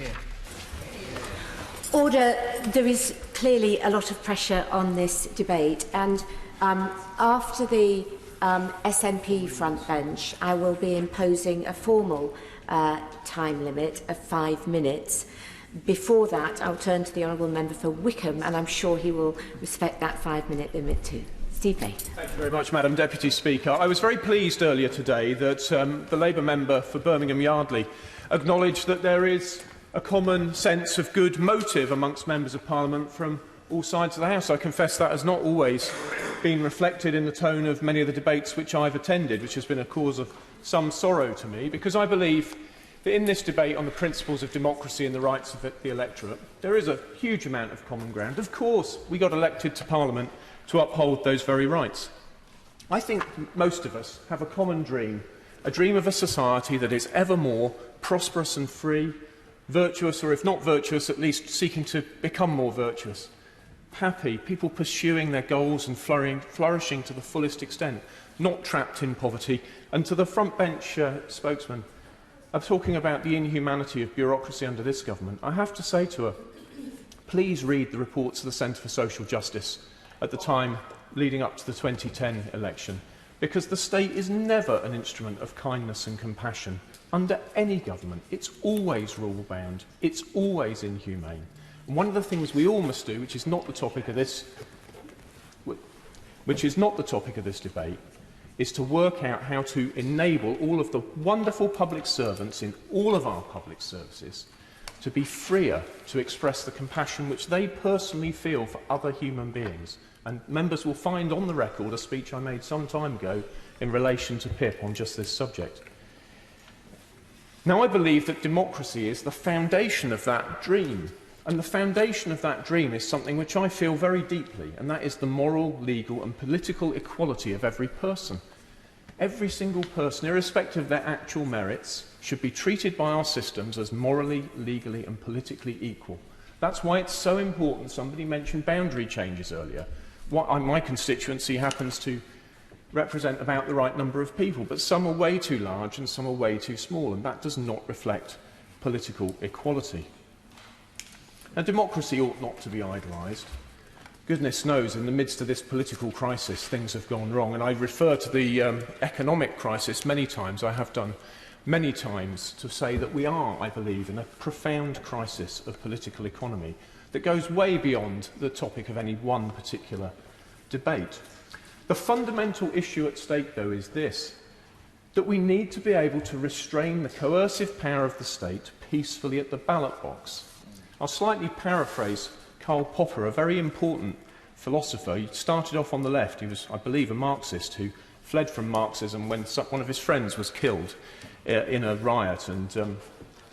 Order. There is clearly a lot of pressure on this debate, and after the SNP front bench, I will be imposing a formal time limit of 5 minutes. Before that, I'll turn to the Honourable Member for Wickham, and I'm sure he will respect that 5-minute limit too. Steve May. Thank you very much, Madam Deputy Speaker. I was very pleased earlier today that the Labour member for Birmingham Yardley acknowledged that there is a common sense of good motive amongst members of Parliament from all sides of the House. I confess that has not always been reflected in the tone of many of the debates which I've attended, which has been a cause of some sorrow to me, because I believe that in this debate on the principles of democracy and the rights of the electorate, there is a huge amount of common ground. Of course, we got elected to Parliament to uphold those very rights. I think most of us have a common dream, a dream of a society that is ever more prosperous and free, virtuous, or if not virtuous, at least seeking to become more virtuous, happy, people pursuing their goals and flourishing to the fullest extent, not trapped in poverty. And to the front bench spokesman, I'm talking about the inhumanity of bureaucracy under this government. I have to say to her, please read the reports of the Centre for Social Justice at the time leading up to the 2010 election, because the state is never an instrument of kindness and compassion under any government. It's always rule-bound. It's always inhumane. And one of the things we all must do, which is not the topic of this debate, is to work out how to enable all of the wonderful public servants in all of our public services to be freer to express the compassion which they personally feel for other human beings. And members will find on the record a speech I made some time ago in relation to PIP on just this subject. Now, I believe that democracy is the foundation of that dream. And the foundation of that dream is something which I feel very deeply, and that is the moral, legal and political equality of every person. Every single person, irrespective of their actual merits, should be treated by our systems as morally, legally and politically equal. That's why it's so important. Somebody mentioned boundary changes earlier. My constituency happens to represent about the right number of people, but some are way too large and some are way too small, and that does not reflect political equality. Now, democracy ought not to be idolised. Goodness knows, in the midst of this political crisis, things have gone wrong, and I refer to the economic crisis many times. I have done many times to say that we are, I believe, in a profound crisis of political economy that goes way beyond the topic of any one particular debate. The fundamental issue at stake, though, is this, that we need to be able to restrain the coercive power of the state peacefully at the ballot box. I'll slightly paraphrase Karl Popper, a very important philosopher. He started off on the left. He was, I believe, a Marxist who fled from Marxism when one of his friends was killed in a riot, and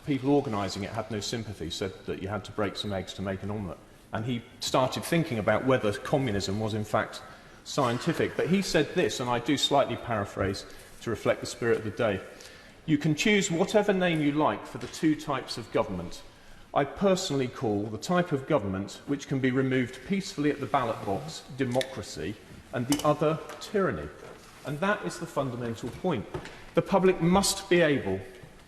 people organising it had no sympathy, said that you had to break some eggs to make an omelette. And he started thinking about whether communism was in fact scientific. But he said this, and I do slightly paraphrase to reflect the spirit of the day. You can choose whatever name you like for the two types of government. I personally call the type of government which can be removed peacefully at the ballot box democracy, and the other tyranny. And that is the fundamental point. The public must be able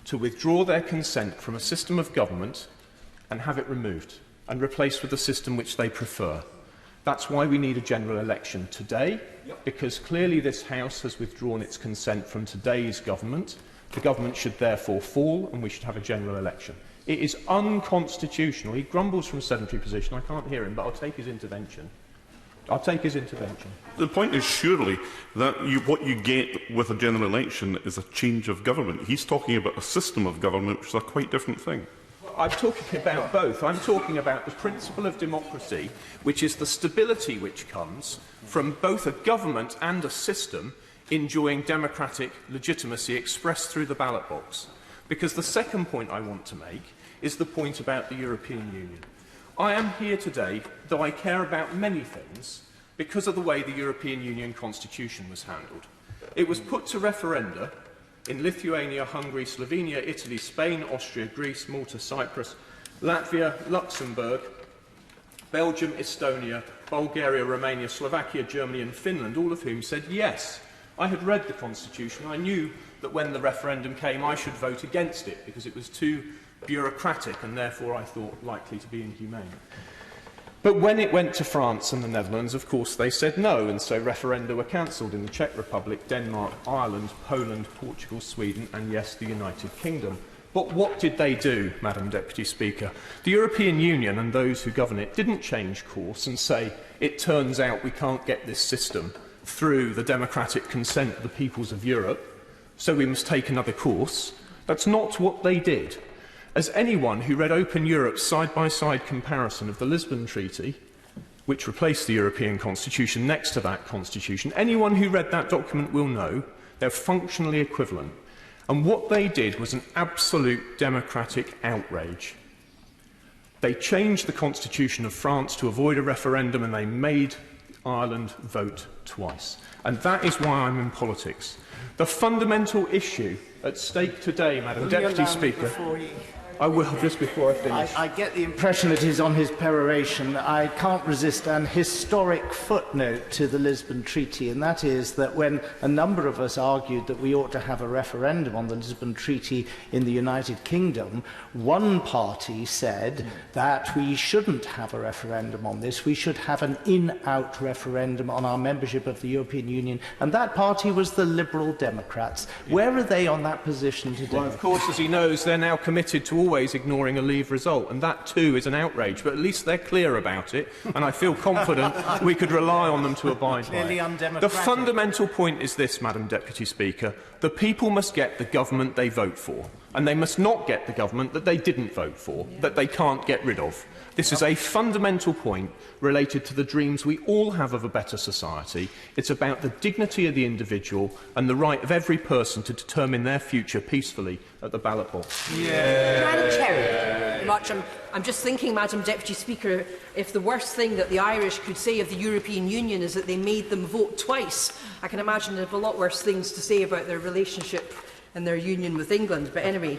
to withdraw their consent from a system of government and have it removed and replaced with a system which they prefer. That's why we need a general election today, because clearly this House has withdrawn its consent from today's government. The government should therefore fall, and we should have a general election. It is unconstitutional. He grumbles from sedentary position. I can't hear him, but I'll take his intervention. I'll take his intervention. The point is surely that what you get with a general election is a change of government. He's talking about a system of government, which is a quite different thing. I'm talking about both. I'm talking about the principle of democracy, which is the stability which comes from both a government and a system enjoying democratic legitimacy expressed through the ballot box. Because the second point I want to make is the point about the European Union. I am here today, though I care about many things, because of the way the European Union constitution was handled. It was put to referenda in Lithuania, Hungary, Slovenia, Italy, Spain, Austria, Greece, Malta, Cyprus, Latvia, Luxembourg, Belgium, Estonia, Bulgaria, Romania, Slovakia, Germany and Finland, all of whom said yes. I had read the constitution. I knew that when the referendum came I should vote against it because it was too bureaucratic and therefore I thought likely to be inhumane. But when it went to France and the Netherlands, of course, they said no, and so referenda were cancelled in the Czech Republic, Denmark, Ireland, Poland, Portugal, Sweden and, yes, the United Kingdom. But what did they do, Madam Deputy Speaker? The European Union and those who govern it didn't change course and say, it turns out we can't get this system through the democratic consent of the peoples of Europe, so we must take another course. That's not what they did. As anyone who read Open Europe's side-by-side comparison of the Lisbon Treaty, which replaced the European Constitution next to that Constitution, anyone who read that document will know they're functionally equivalent. And what they did was an absolute democratic outrage. They changed the Constitution of France to avoid a referendum and they made Ireland vote twice. And that is why I'm in politics. The fundamental issue at stake today, Madam Deputy Speaker... I will, just before I finish. I get the impression that he's on his peroration. I can't resist an historic footnote to the Lisbon Treaty, and that is that when a number of us argued that we ought to have a referendum on the Lisbon Treaty in the United Kingdom, one party said that we shouldn't have a referendum on this, we should have an in-out referendum on our membership of the European Union, and that party was the Liberal Democrats. Where are they on that position today? Well, of course, as he knows, they're now committed to always ignoring a Leave result, and that too is an outrage, but at least they're clear about it, and I feel confident we could rely on them to abide by it. The fundamental point is this, Madam Deputy Speaker. The people must get the government they vote for, and they must not get the government that they didn't vote for, that they can't get rid of. This is a fundamental point related to the dreams we all have of a better society. It's about the dignity of the individual and the right of every person to determine their future peacefully at the ballot box. Madam Chair, I'm just thinking, Madam Deputy Speaker, if the worst thing that the Irish could say of the European Union is that they made them vote twice, I can imagine they have a lot worse things to say about their relationship and their union with England. But anyway,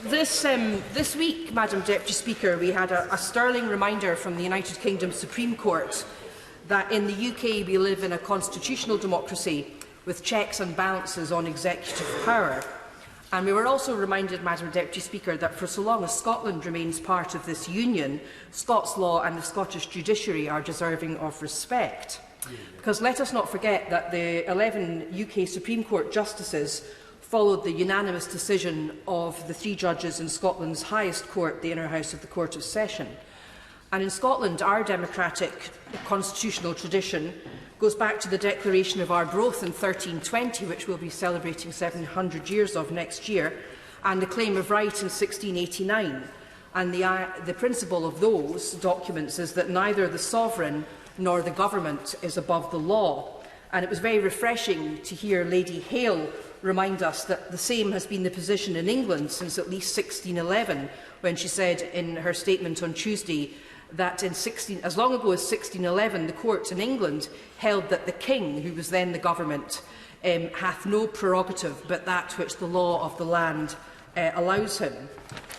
this week, Madam Deputy Speaker, we had a sterling reminder from the United Kingdom Supreme Court that in the UK we live in a constitutional democracy with checks and balances on executive power. And we were also reminded, Madam Deputy Speaker, that for so long as Scotland remains part of this union, Scots law and the Scottish judiciary are deserving of respect. Because let us not forget that the 11 UK Supreme Court justices followed the unanimous decision of the 3 judges in Scotland's highest court, the Inner House of the Court of Session. And in Scotland, our democratic constitutional tradition goes back to the declaration of Arbroath in 1320, which we'll be celebrating 700 years of next year, and the Claim of Right in 1689. And the principle of those documents is that neither the sovereign nor the government is above the law. And it was very refreshing to hear Lady Hale remind us that the same has been the position in England since at least 1611, when she said in her statement on Tuesday that as long ago as 1611, the courts in England held that the king, who was then the government, hath no prerogative but that which the law of the land allows him.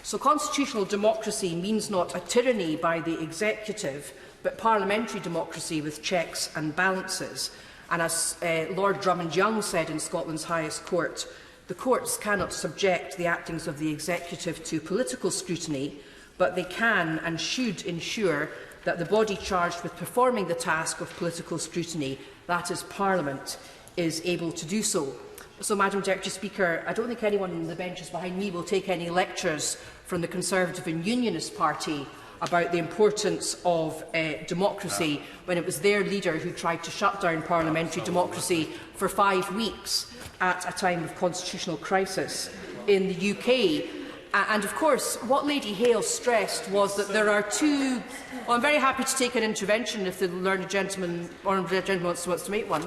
So constitutional democracy means not a tyranny by the executive, but parliamentary democracy with checks and balances. And as Lord Drummond-Young said in Scotland's highest court, the courts cannot subject the actings of the executive to political scrutiny, but they can and should ensure that the body charged with performing the task of political scrutiny, that is Parliament, is able to do so. So, Madam Deputy Speaker, I don't think anyone on the benches behind me will take any lectures from the Conservative and Unionist Party about the importance of democracy when it was their leader who tried to shut down parliamentary democracy for 5 weeks at a time of constitutional crisis in the UK. And of course, what Lady Hale stressed was that there are two... Well, I'm very happy to take an intervention if the learned gentleman wants to make one.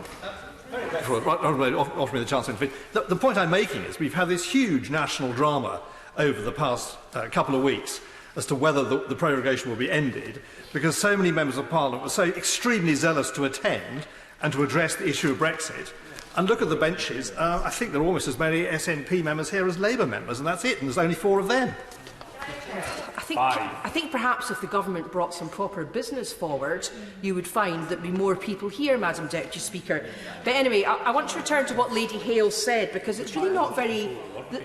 Offer me the chance. The point I'm making is we've had this huge national drama over the past couple of weeks as to whether the prorogation will be ended, because so many members of Parliament were so extremely zealous to attend and to address the issue of Brexit. And look at the benches. I think there are almost as many SNP members here as Labour members, and that's it, and there's only 4 of them. I think perhaps if the government brought some proper business forward, you would find there'd be more people here, Madam Deputy Speaker. But anyway, I want to return to what Lady Hale said, because it's really not very...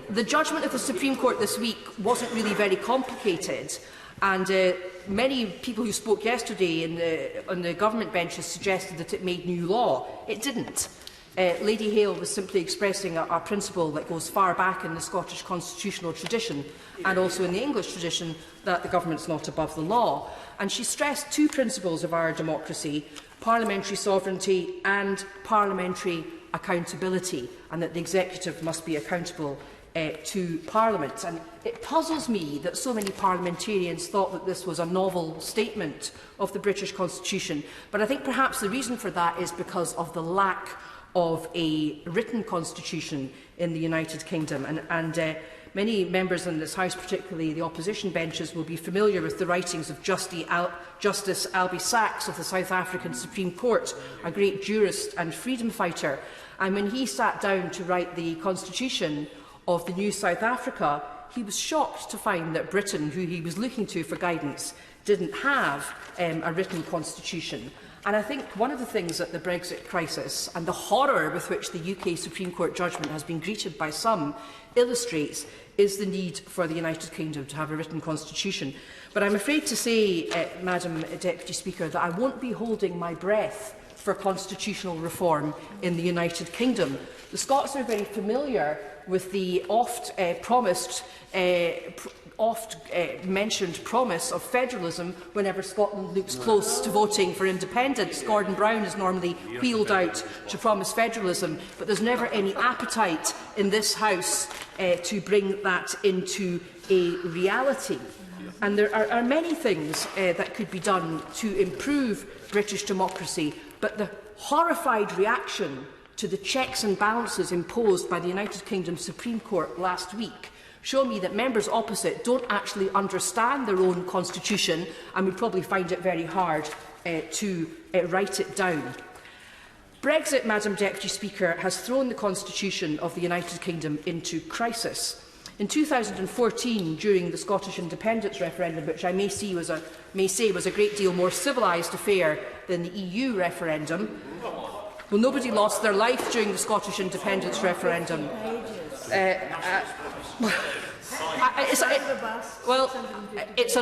The judgment of the Supreme Court this week wasn't really very complicated, and many people who spoke yesterday on the government benches suggested that it made new law. It didn't. Lady Hale was simply expressing a principle that goes far back in the Scottish constitutional tradition and also in the English tradition, that the government's not above the law. And she stressed 2 principles of our democracy: parliamentary sovereignty and parliamentary accountability, and that the executive must be accountable to Parliament. And it puzzles me that so many parliamentarians thought that this was a novel statement of the British Constitution. But I think perhaps the reason for that is because of the lack of a written constitution in the United Kingdom. And many members in this House, particularly the opposition benches, will be familiar with the writings of Justice Albie Sachs of the South African Supreme Court, a great jurist and freedom fighter. And when he sat down to write the constitution of the new South Africa, he was shocked to find that Britain, who he was looking to for guidance, didn't have a written constitution. And I think one of the things that the Brexit crisis and the horror with which the UK Supreme Court judgment has been greeted by some illustrates is the need for the United Kingdom to have a written constitution. But I'm afraid to say, Madam Deputy Speaker, that I won't be holding my breath for constitutional reform in the United Kingdom. The Scots are very familiar with the mentioned promise of federalism whenever Scotland looks close to voting for independence. Gordon Brown is normally wheeled out to promise federalism, but there's never any appetite in this House to bring that into a reality. And there are many things that could be done to improve British democracy, but the horrified reaction to the checks and balances imposed by the United Kingdom Supreme Court last week show me that members opposite don't actually understand their own constitution and would probably find it very hard to write it down. Brexit, Madam Deputy Speaker, has thrown the constitution of the United Kingdom into crisis. In 2014, during the Scottish independence referendum, which I may say was a great deal more civilised affair than the EU referendum, well, nobody lost their life during the Scottish independence referendum. It's a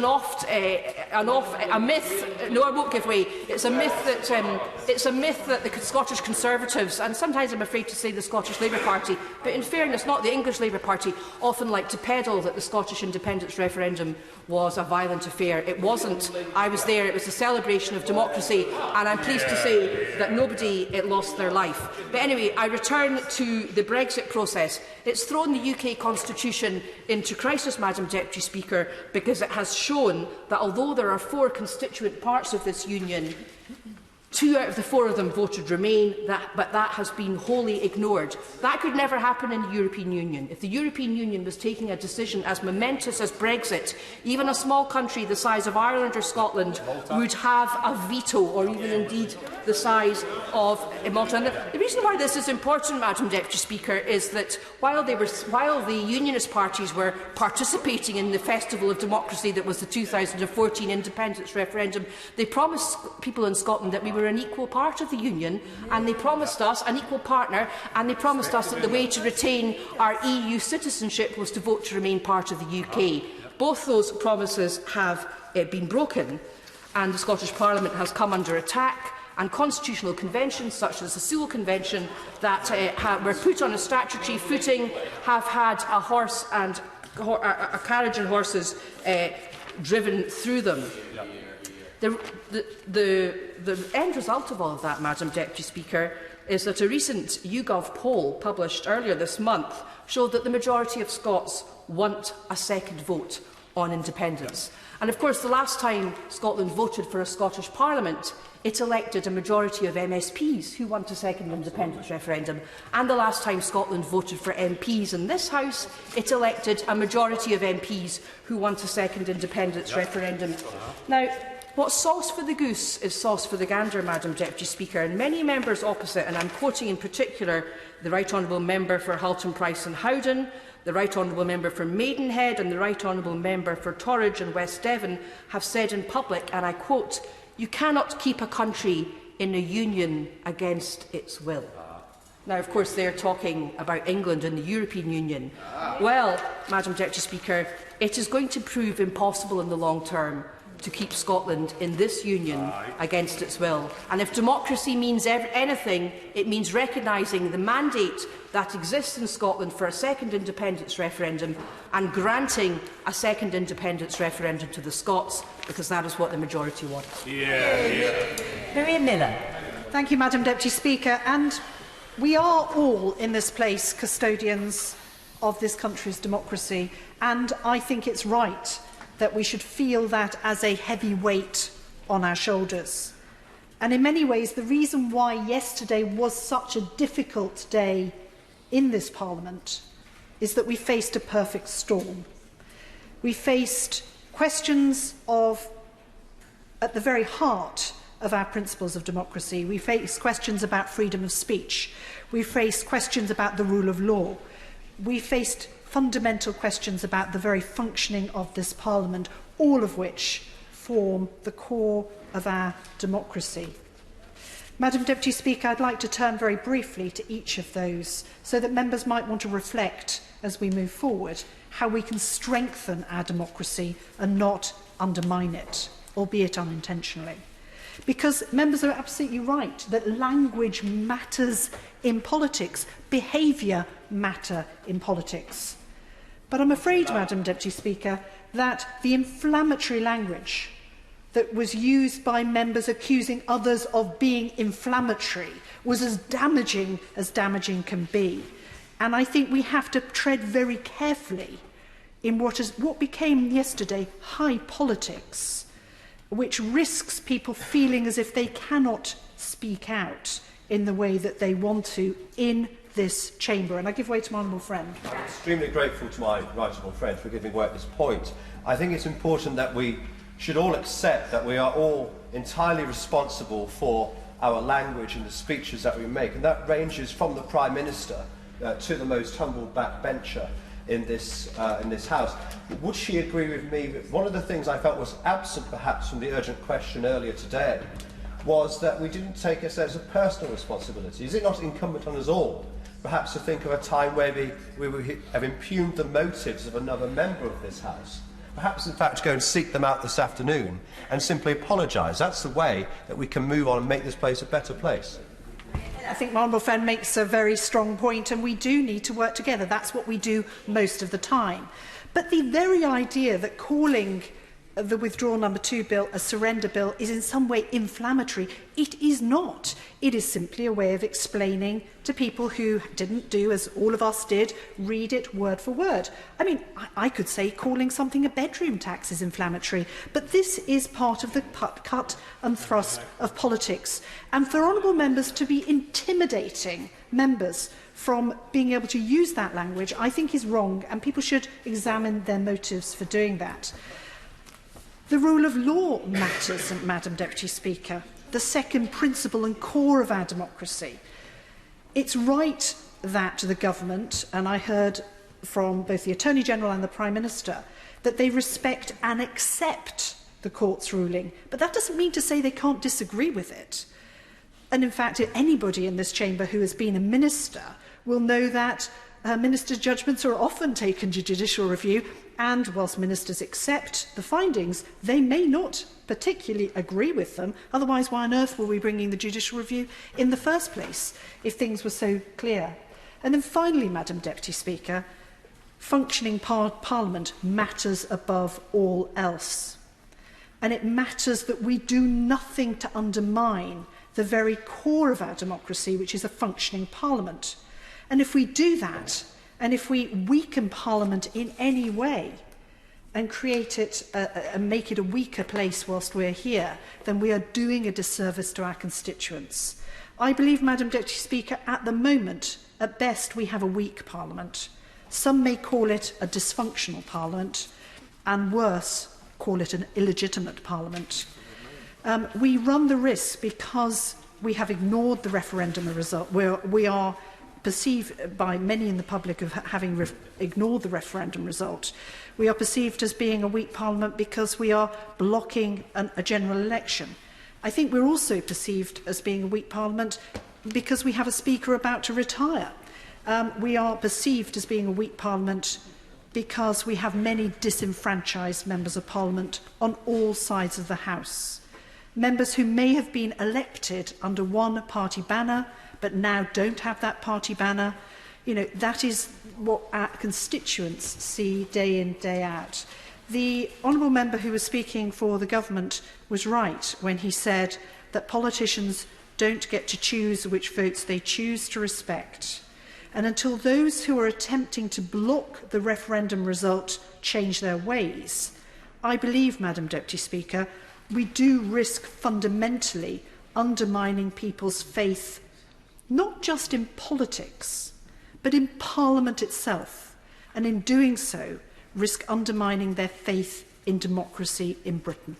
myth. No, I won't give way. It's a myth that the Scottish Conservatives, and sometimes I'm afraid to say the Scottish Labour Party, but in fairness, not the English Labour Party, often like to peddle that the Scottish independence referendum was a violent affair. It wasn't. I was there. It was a celebration of democracy, and I'm pleased to say that nobody lost their life. But anyway, I return to the Brexit process. It's thrown the UK Constitution into crisis, Madam Deputy Speaker, because it has shown that although there are 4 constituent parts of this union, 2 out of the 4 of them voted Remain, but that has been wholly ignored. That could never happen in the European Union. If the European Union was taking a decision as momentous as Brexit, even a small country the size of Ireland or Scotland would have a veto, or even indeed the size of Malta. And the reason why this is important, Madam Deputy Speaker, is that while the Unionist parties were participating in the festival of democracy that was the 2014 independence referendum, they promised people in Scotland that we were an equal part of the Union, and they promised us an equal partner, and they promised us that the way to retain our EU citizenship was to vote to remain part of the UK. Both those promises have been broken, and the Scottish Parliament has come under attack, and constitutional conventions such as the Sewell Convention that were put on a statutory footing have had a carriage and horses driven through them. The end result of all of that, Madam Deputy Speaker, is that a recent YouGov poll published earlier this month showed that the majority of Scots want a second vote on independence. And of course, the last time Scotland voted for a Scottish Parliament, it elected a majority of MSPs who want a second independence referendum. And the last time Scotland voted for MPs in this House, it elected a majority of MPs who want a second independence referendum. Now, what's sauce for the goose is sauce for the gander, Madam Deputy Speaker, and many members opposite, and I'm quoting in particular the Right Honourable Member for Halton Price and Howden, the Right Honourable Member for Maidenhead and the Right Honourable Member for Torridge and West Devon, have said in public, and I quote, "You cannot keep a country in a union against its will." Now, of course, they're talking about England and the European Union. Well, Madam Deputy Speaker, it is going to prove impossible in the long term to keep Scotland in this union against its will. And if democracy means anything, it means recognising the mandate that exists in Scotland for a second independence referendum and granting a second independence referendum to the Scots, because that is what the majority wants. Miriam Miller. Thank you, Madam Deputy Speaker. And we are all in this place custodians of this country's democracy, and I think it's right that we should feel that as a heavy weight on our shoulders. And in many ways, the reason why yesterday was such a difficult day in this Parliament is that we faced a perfect storm. We faced questions at the very heart of our principles of democracy. We faced questions about freedom of speech. We faced questions about the rule of law. We faced fundamental questions about the very functioning of this Parliament, all of which form the core of our democracy. Madam Deputy Speaker, I'd like to turn very briefly to each of those so that members might want to reflect as we move forward how we can strengthen our democracy and not undermine it, albeit unintentionally. Because members are absolutely right that language matters in politics, behaviour matters in politics. But I'm afraid, Madam Deputy Speaker, that the inflammatory language that was used by members accusing others of being inflammatory was as damaging can be. And I think we have to tread very carefully in what became yesterday high politics, which risks people feeling as if they cannot speak out in the way that they want to in this chamber. And I give way to my honourable friend. I'm extremely grateful to my right honourable friend for giving way at this point. I think it's important that we should all accept that we are all entirely responsible for our language and the speeches that we make, and that ranges from the Prime Minister to the most humble backbencher in this House. Would she agree with me that one of the things I felt was absent perhaps from the urgent question earlier today was that we didn't take it as a personal responsibility? Is it not incumbent on us all perhaps to think of a time where we have impugned the motives of another member of this House? Perhaps, in fact, go and seek them out this afternoon and simply apologise. That's the way that we can move on and make this place a better place. I think my honourable friend makes a very strong point, and we do need to work together. That's what we do most of the time. But the very idea that calling the Withdrawal Number 2 bill, a surrender bill, is in some way inflammatory. It is not. It is simply a way of explaining to people who didn't do, as all of us did, read it word for word. I mean, I could say calling something a bedroom tax is inflammatory, but this is part of the cut and thrust of politics. And for honourable members to be intimidating members from being able to use that language, I think is wrong, and people should examine their motives for doing that. The rule of law matters, Madam Deputy Speaker, the second principle and core of our democracy. It's right that the government, and I heard from both the Attorney-General and the Prime Minister, that they respect and accept the court's ruling, but that doesn't mean to say they can't disagree with it. And in fact, anybody in this chamber who has been a minister will know that ministers' judgments are often taken to judicial review, and whilst ministers accept the findings, they may not particularly agree with them. Otherwise, why on earth were we bringing the judicial review in the first place if things were so clear? And then finally, Madam Deputy Speaker, functioning Parliament matters above all else. And it matters that we do nothing to undermine the very core of our democracy, which is a functioning Parliament. And if we do that, and if we weaken Parliament in any way and create it and make it a weaker place whilst we're here, then we are doing a disservice to our constituents. I believe, Madam Deputy Speaker, at the moment, at best, we have a weak Parliament. Some may call it a dysfunctional Parliament, and worse, call it an illegitimate Parliament. We run the risk, because we have ignored the referendum result, we are perceived by many in the public of having ignored the referendum result. We are perceived as being a weak Parliament because we are blocking a general election. I think we're also perceived as being a weak Parliament because we have a Speaker about to retire. We are perceived as being a weak Parliament because we have many disenfranchised members of Parliament on all sides of the House. Members who may have been elected under one party banner but now don't have that party banner. You know, that is what our constituents see day in, day out. The honourable member who was speaking for the government was right when he said that politicians don't get to choose which votes they choose to respect. And until those who are attempting to block the referendum result change their ways, I believe, Madam Deputy Speaker, we do risk fundamentally undermining people's faith, not just in politics, but in Parliament itself, and in doing so, risk undermining their faith in democracy in Britain.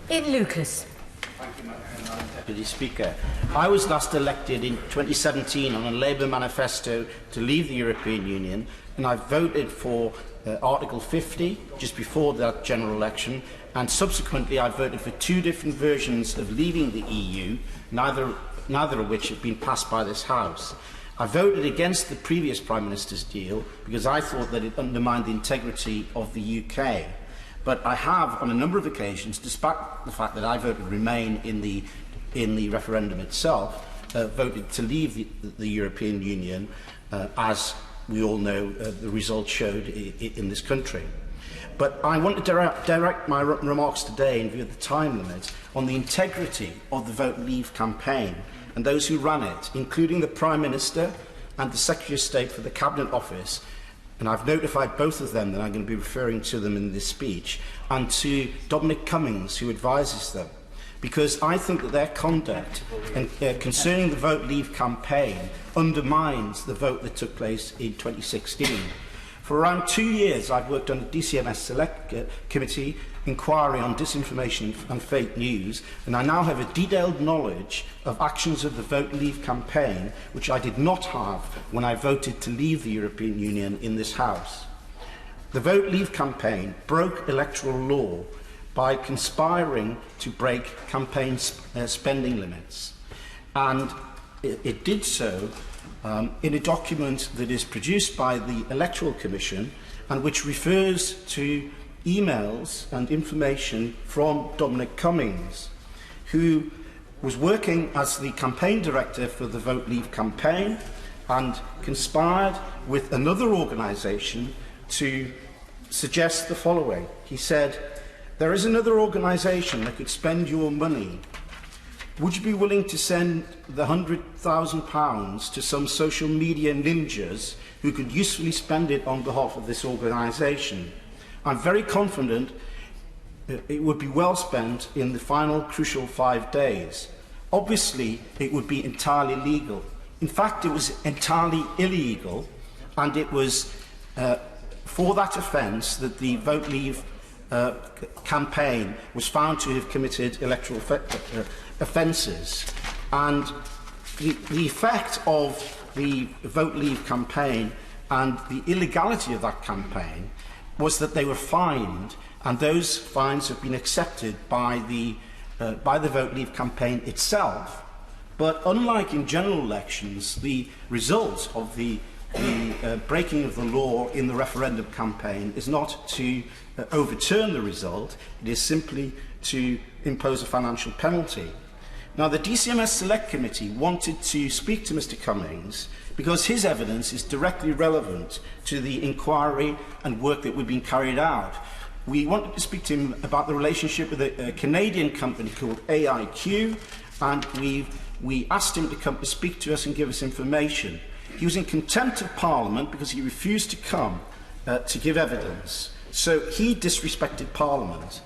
Ian Lucas. Thank you, Madam Deputy Speaker. I was last elected in 2017 on a Labour manifesto to leave the European Union, and I voted for Article 50 just before that general election, and subsequently I voted for two different versions of leaving the EU, neither of which have been passed by this House. I voted against the previous Prime Minister's deal because I thought that it undermined the integrity of the UK. But I have, on a number of occasions, despite the fact that I voted Remain in the referendum itself, voted to leave the European Union, as we all know the results showed in this country. But I want to direct my remarks today, in view of the time limit, on the integrity of the Vote Leave campaign and those who ran it, including the Prime Minister and the Secretary of State for the Cabinet Office. And I've notified both of them that I'm going to be referring to them in this speech, and to Dominic Cummings, who advises them, because I think that their conduct concerning the Vote Leave campaign undermines the vote that took place in 2016. For around 2 years, I've worked on the DCMS Select Committee inquiry on disinformation and fake news, and I now have a detailed knowledge of actions of the Vote Leave campaign, which I did not have when I voted to leave the European Union in this House. The Vote Leave campaign broke electoral law by conspiring to break campaign spending limits, and it did so in a document that is produced by the Electoral Commission and which refers to emails and information from Dominic Cummings, who was working as the campaign director for the Vote Leave campaign and conspired with another organisation to suggests the following. He said, "There is another organisation that could spend your money. Would you be willing to send the £100,000 to some social media ninjas who could usefully spend it on behalf of this organisation? I'm very confident it would be well spent in the final crucial 5 days. Obviously, it would be entirely legal. In fact, it was entirely illegal, and it was for that offence that the Vote Leave campaign was found to have committed electoral offences. And the effect of the Vote Leave campaign and the illegality of that campaign was that they were fined, and those fines have been accepted by the Vote Leave campaign itself. But unlike in general elections, the result of the breaking of the law in the referendum campaign is not to overturn the result, it is simply to impose a financial penalty. Now, the DCMS Select Committee wanted to speak to Mr Cummings because his evidence is directly relevant to the inquiry and work that we've been carried out. We wanted to speak to him about the relationship with a Canadian company called AIQ, and we asked him to come to speak to us and give us information. He was in contempt of Parliament because he refused to come to give evidence. So he disrespected Parliament.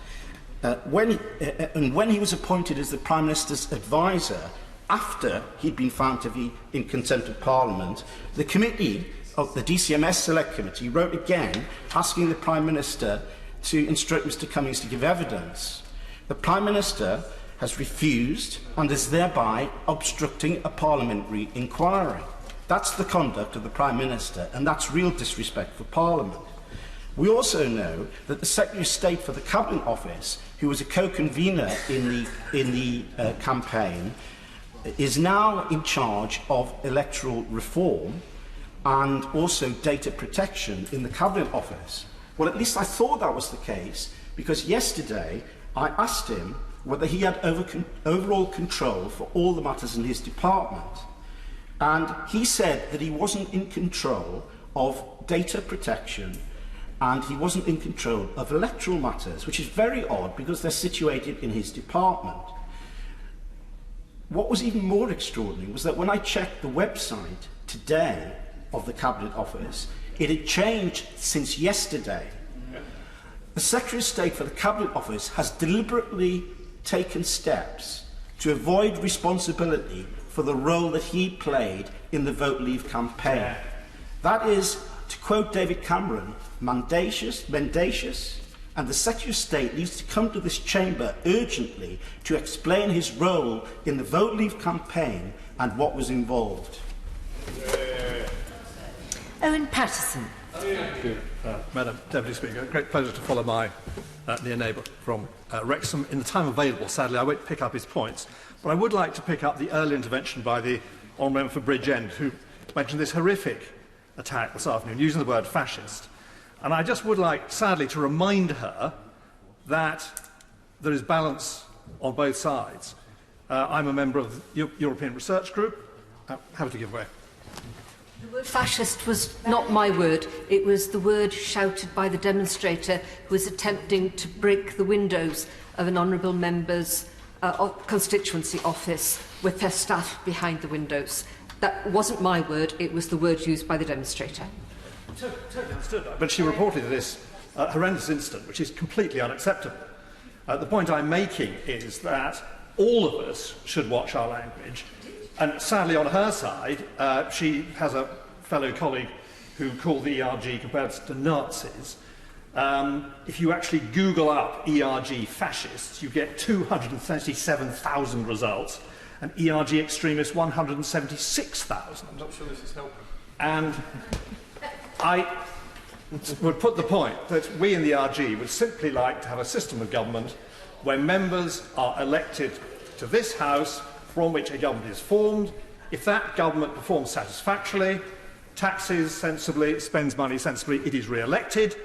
When he was appointed as the Prime Minister's advisor, after he'd been found to be in contempt of Parliament, the committee of the DCMS Select Committee wrote again asking the Prime Minister to instruct Mr Cummings to give evidence. The Prime Minister has refused and is thereby obstructing a parliamentary inquiry. That's the conduct of the Prime Minister, and that's real disrespect for Parliament. We also know that the Secretary of State for the Cabinet Office, who was a co-convener in the campaign, is now in charge of electoral reform and also data protection in the Cabinet Office. Well, at least I thought that was the case, because yesterday I asked him whether he had overall control for all the matters in his department. And he said that he wasn't in control of data protection and he wasn't in control of electoral matters, which is very odd because they're situated in his department. What was even more extraordinary was that when I checked the website today of the Cabinet Office, it had changed since yesterday. The Secretary of State for the Cabinet Office has deliberately taken steps to avoid responsibility for the role that he played in the Vote Leave campaign. That is, to quote David Cameron, mendacious, and the Secretary of State needs to come to this chamber urgently to explain his role in the Vote Leave campaign and what was involved. Owen Patterson. Thank you, Madam Deputy Speaker. Great pleasure to follow my near neighbour from Wrexham. In the time available, sadly, I won't pick up his points, but I would like to pick up the early intervention by the Honourable Member for Bridgend, who mentioned this horrific attack this afternoon, using the word fascist. And I just would like, sadly, to remind her that there is balance on both sides. I'm a member of the European Research Group. Happy to give way. The word fascist was not my word. It was the word shouted by the demonstrator who was attempting to break the windows of an honourable member's constituency office with their staff behind the windows. That wasn't my word. It was the word used by the demonstrator. Totally understood that. But she reported this horrendous incident, which is completely unacceptable. The point I'm making is that all of us should watch our language. And sadly, on her side, she has a fellow colleague who called the ERG compared to Nazis. If you actually Google up ERG fascists, you get 237,000 results, and ERG extremists 176,000. I'm not sure this is helping. And I would put the point that we in the ERG would simply like to have a system of government where members are elected to this House from which a government is formed. If that government performs satisfactorily, taxes sensibly, spends money sensibly, it is re-elected.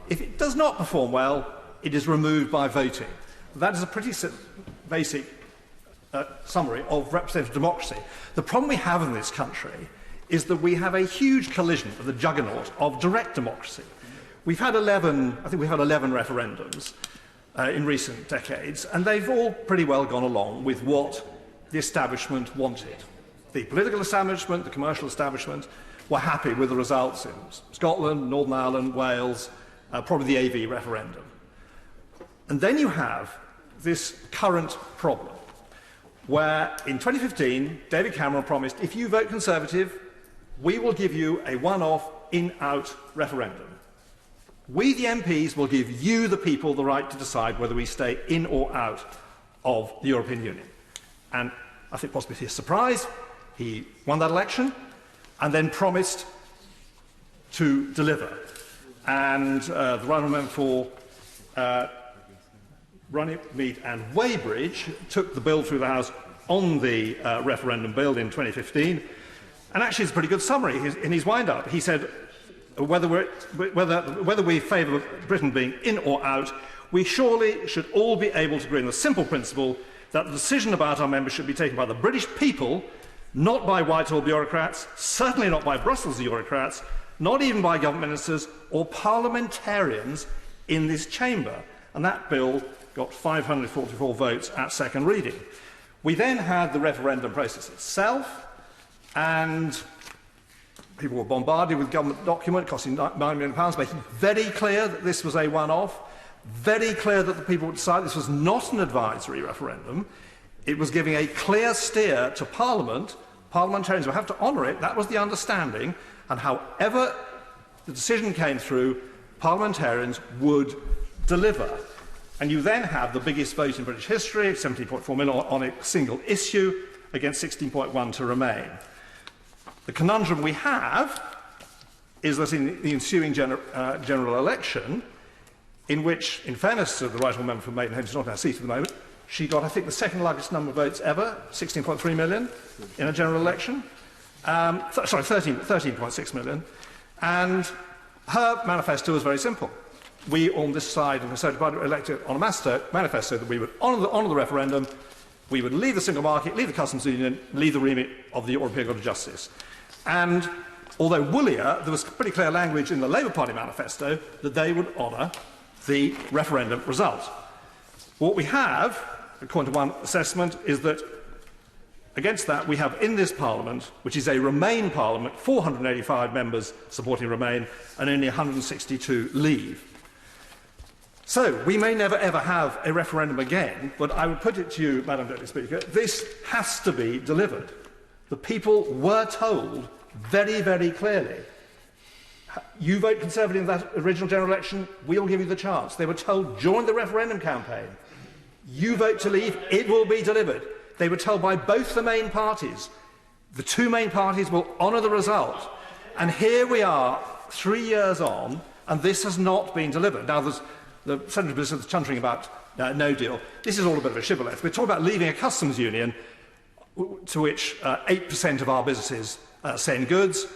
If it does not perform well, it is removed by voting. That is a pretty basic summary of representative democracy. The problem we have in this country is that we have a huge collision of the juggernaut of direct democracy. we've had 11, I think we've had 11 referendums in recent decades, and they've all pretty well gone along with what the establishment wanted. The political establishment, the commercial establishment, were happy with the results in Scotland, Northern Ireland, Wales, probably the AV referendum. And then you have this current problem, where in 2015, David Cameron promised, if you vote Conservative, we will give you a one-off, in-out referendum. We, the MPs, will give you, the people, the right to decide whether we stay in or out of the European Union. And I think possibly to his surprise, he won that election and then promised to deliver. And the right member for Runnymede and Weybridge took the bill through the House on the referendum bill in 2015. And actually, it's a pretty good summary. In his wind-up, he said, whether we favour Britain being in or out, we surely should all be able to agree on the simple principle that the decision about our membership should be taken by the British people, not by Whitehall bureaucrats, certainly not by Brussels bureaucrats, not even by government ministers or parliamentarians in this chamber. And that bill got 544 votes at second reading. We then had the referendum process itself, and people were bombarded with government document costing £9 million, making very clear that this was a one-off, very clear that the people would decide this was not an advisory referendum. It was giving a clear steer to Parliament. Parliamentarians would have to honour it. That was the understanding. And however the decision came through, parliamentarians would deliver. And you then have the biggest vote in British history, 17.4 million on a single issue, against 16.1 to Remain. The conundrum we have is that in the ensuing general election, in which, in fairness to the right member from Maidenhead, who's not in our seat at the moment, she got, I think, the second largest number of votes ever, 16.3 million, in a general election. Sorry, 13.6 million. And her manifesto was very simple. We, on this side of the Conservative Party, were elected on a manifesto that we would honour the referendum, we would leave the single market, leave the customs union, leave the remit of the European Court of Justice. And although woollier, there was pretty clear language in the Labour Party manifesto that they would honour the referendum result. What we have, according to one assessment, is that against that we have in this Parliament, which is a Remain Parliament, 485 members supporting Remain and only 162 leave. So, we may never ever have a referendum again, but I would put it to you, Madam Deputy Speaker, this has to be delivered. The people were told very, very clearly, you vote Conservative in that original general election, we'll give you the chance. They were told during the referendum campaign, you vote to leave, it will be delivered. They were told by both the main parties, the two main parties will honour the result. And here we are, 3 years on, and this has not been delivered. Now, there's the Senator Bliss chuntering about no deal. This is all a bit of a shibboleth. We're talking about leaving a customs union to which 8% of our businesses send goods.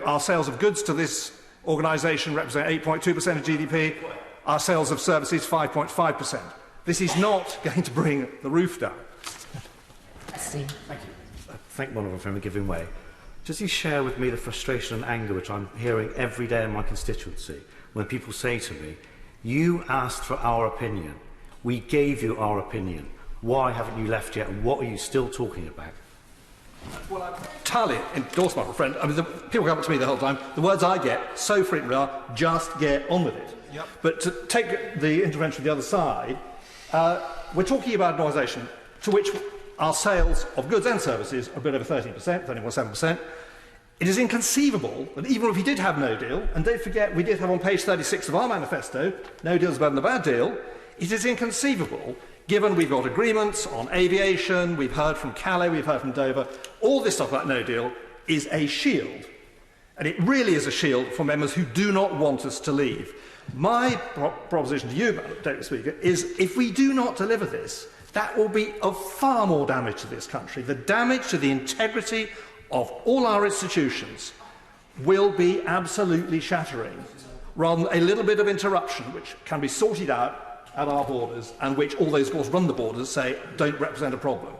Our sales of goods to this organisation represent 8.2% of GDP. Our sales of services, 5.5%. This is not going to bring the roof down. Thank you. Thank one of our friend for giving way. Does he share with me the frustration and anger which I'm hearing every day in my constituency when people say to me, you asked for our opinion, we gave you our opinion, why haven't you left yet and what are you still talking about? Well, I entirely endorse my friend. I mean, people come up to me the whole time. The words I get so frequently are, just get on with it. Yep. But to take the intervention of the other side, we're talking about an organisation to which our sales of goods and services are a bit over 13%, 13.7%. It is inconceivable that even if we did have no deal, and don't forget we did have on page 36 of our manifesto, no deal is better than a bad deal, it is inconceivable, given we've got agreements on aviation, we've heard from Calais, we've heard from Dover, all this stuff about no deal is a shield. And it really is a shield for members who do not want us to leave. My proposition to you, Madam Deputy Speaker, is if we do not deliver this, that will be of far more damage to this country. The damage to the integrity of all our institutions will be absolutely shattering, rather than a little bit of interruption which can be sorted out at our borders and which all those who run the borders say don't represent a problem.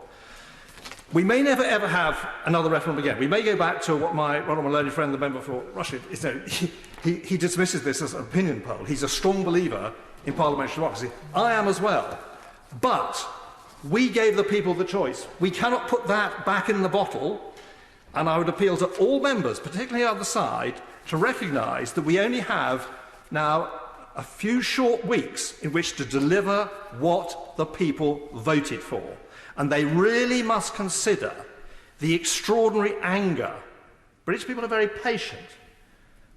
We may never ever have another referendum again. We may go back to what my honourable learned friend, the member for Russia, is. He dismisses this as an opinion poll. He's a strong believer in parliamentary democracy. I am as well. But we gave the people the choice. We cannot put that back in the bottle. And I would appeal to all members, particularly the other side, to recognise that we only have now a few short weeks in which to deliver what the people voted for. And they really must consider the extraordinary anger. British people are very patient.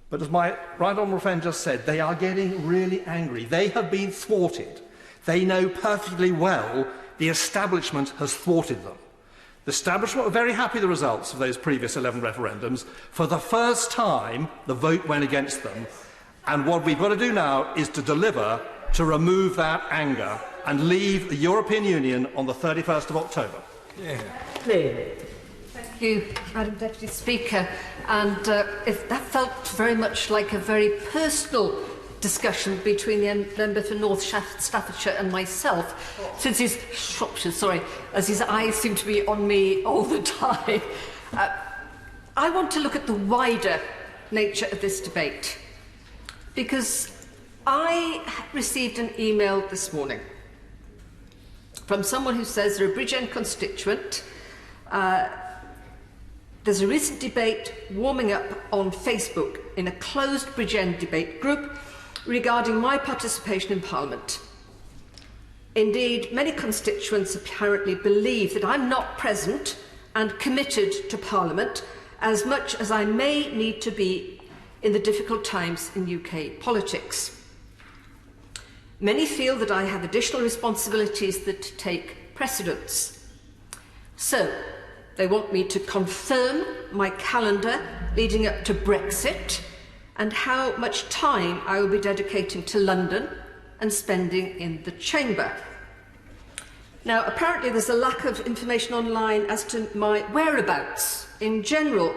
But as my right honourable friend just said, they are getting really angry. They have been thwarted. They know perfectly well the establishment has thwarted them. The establishment were very happy with the results of those previous 11 referendums. For the first time, the vote went against them. And what we've got to do now is to deliver to remove that anger and leave the European Union on the 31st of October. Yeah. Thank you, Madam Deputy Speaker. And if that felt very much like a very personal discussion between the member for North Staffordshire and myself, since his Shropshire, sorry, as his eyes seem to be on me all the time. I want to look at the wider nature of this debate, because I received an email this morning from someone who says they're a Bridgend constituent. There's a recent debate warming up on Facebook in a closed Bridgend debate group regarding my participation in Parliament. Indeed, many constituents apparently believe that I'm not present and committed to Parliament as much as I may need to be in the difficult times in UK politics. Many feel that I have additional responsibilities that take precedence. So, they want me to confirm my calendar leading up to Brexit and how much time I will be dedicating to London and spending in the Chamber. Now, apparently there's a lack of information online as to my whereabouts in general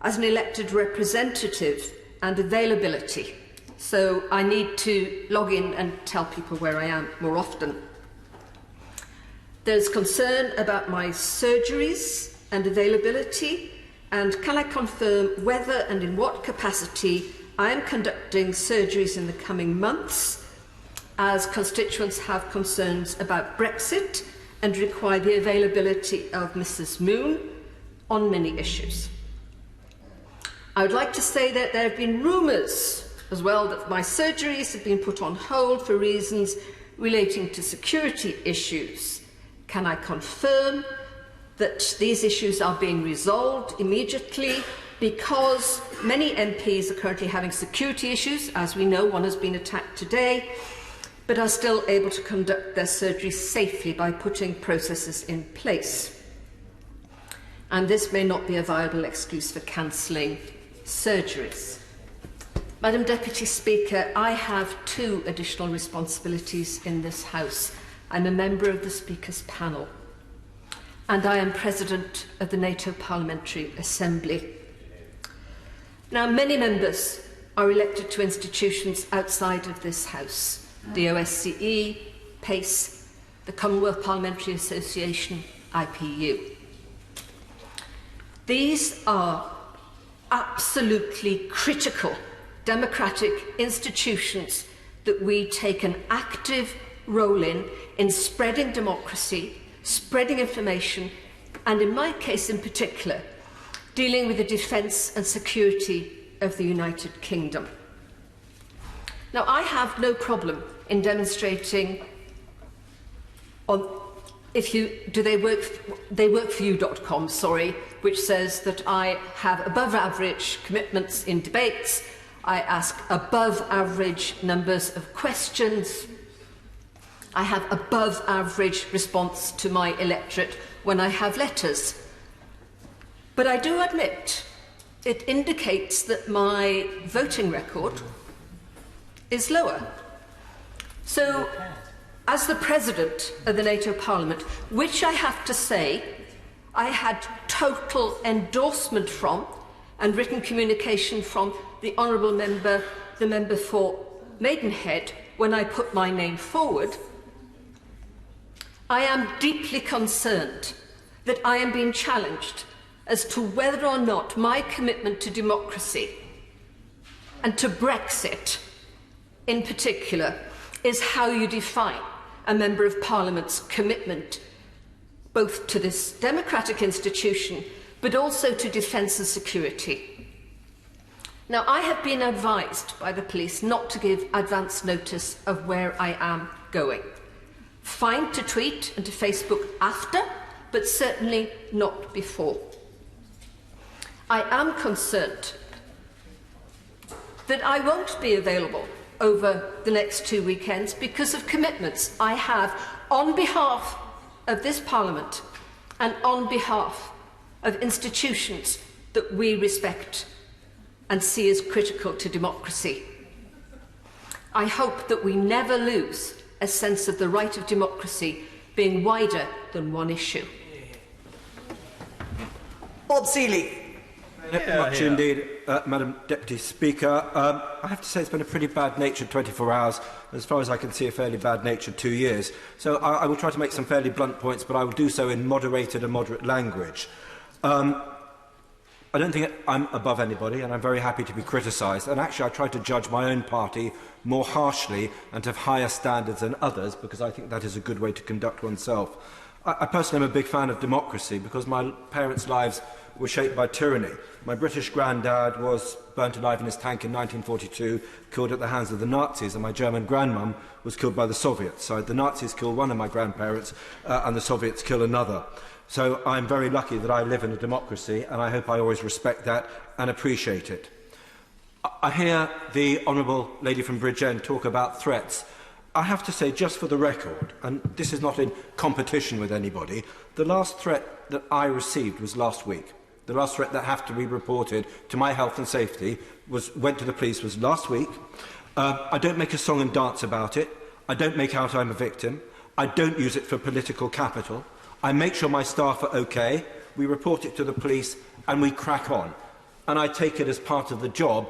as an elected representative and availability. So I need to log in and tell people where I am more often. There's concern about my surgeries and availability, and can I confirm whether and in what capacity I am conducting surgeries in the coming months, as constituents have concerns about Brexit and require the availability of Mrs. Moon on many issues. I would like to say that there have been rumours as well that my surgeries have been put on hold for reasons relating to security issues. Can I confirm that these issues are being resolved immediately, because many MPs are currently having security issues? As we know, one has been attacked today, but are still able to conduct their surgery safely by putting processes in place. And this may not be a viable excuse for cancelling surgeries. Madam Deputy Speaker, I have 2 additional responsibilities in this House. I'm a member of the Speaker's panel, and I am President of the NATO Parliamentary Assembly. Now, many members are elected to institutions outside of this House: the OSCE, PACE, the Commonwealth Parliamentary Association, IPU. These are absolutely critical democratic institutions that we take an active role in spreading democracy, spreading information, and in my case in particular, dealing with the defence and security of the United Kingdom. Now, I have no problem in demonstrating on theyworkforyou.com, which says that I have above average commitments in debates, I ask above average numbers of questions, I have above average response to my electorate when I have letters. But I do admit it indicates that my voting record is lower. So, as the President of the NATO Parliament, which I have to say I had total endorsement from and written communication from the Honourable Member, the Member for Maidenhead, when I put my name forward, I am deeply concerned that I am being challenged as to whether or not my commitment to democracy and to Brexit in particular is how you define a Member of Parliament's commitment both to this democratic institution but also to defence and security. Now, I have been advised by the police not to give advance notice of where I am going. Fine to tweet and to Facebook after, but certainly not before. I am concerned that I won't be available over the next 2 weekends because of commitments I have on behalf of this Parliament and on behalf of institutions that we respect and see as critical to democracy. I hope that we never lose a sense of the right of democracy being wider than one issue. Bob Seeley. Much indeed, Madam Deputy Speaker. I have to say it's been a pretty bad-natured 24 hours, as far as I can see a fairly bad-natured 2 years. So I will try to make some fairly blunt points, but I will do so in moderated and moderate language. I don't think I'm above anybody, and I'm very happy to be criticised. And actually, I try to judge my own party more harshly and to have higher standards than others, because I think that is a good way to conduct oneself. I personally am a big fan of democracy because my parents' lives were shaped by tyranny. My British granddad was burnt alive in his tank in 1942, killed at the hands of the Nazis, and my German grandmum was killed by the Soviets. So the Nazis killed one of my grandparents, and the Soviets killed another. So I'm very lucky that I live in a democracy, and I hope I always respect that and appreciate it. I hear the Honourable Lady from Bridgend talk about threats. I have to say, just for the record, and this is not in competition with anybody, the last threat that I received was last week. The last threat that had to be reported to my health and safety went to the police was last week. I don't make a song and dance about it. I don't make out I'm a victim. I don't use it for political capital. I make sure my staff are okay. We report it to the police and we crack on. And I take it as part of the job,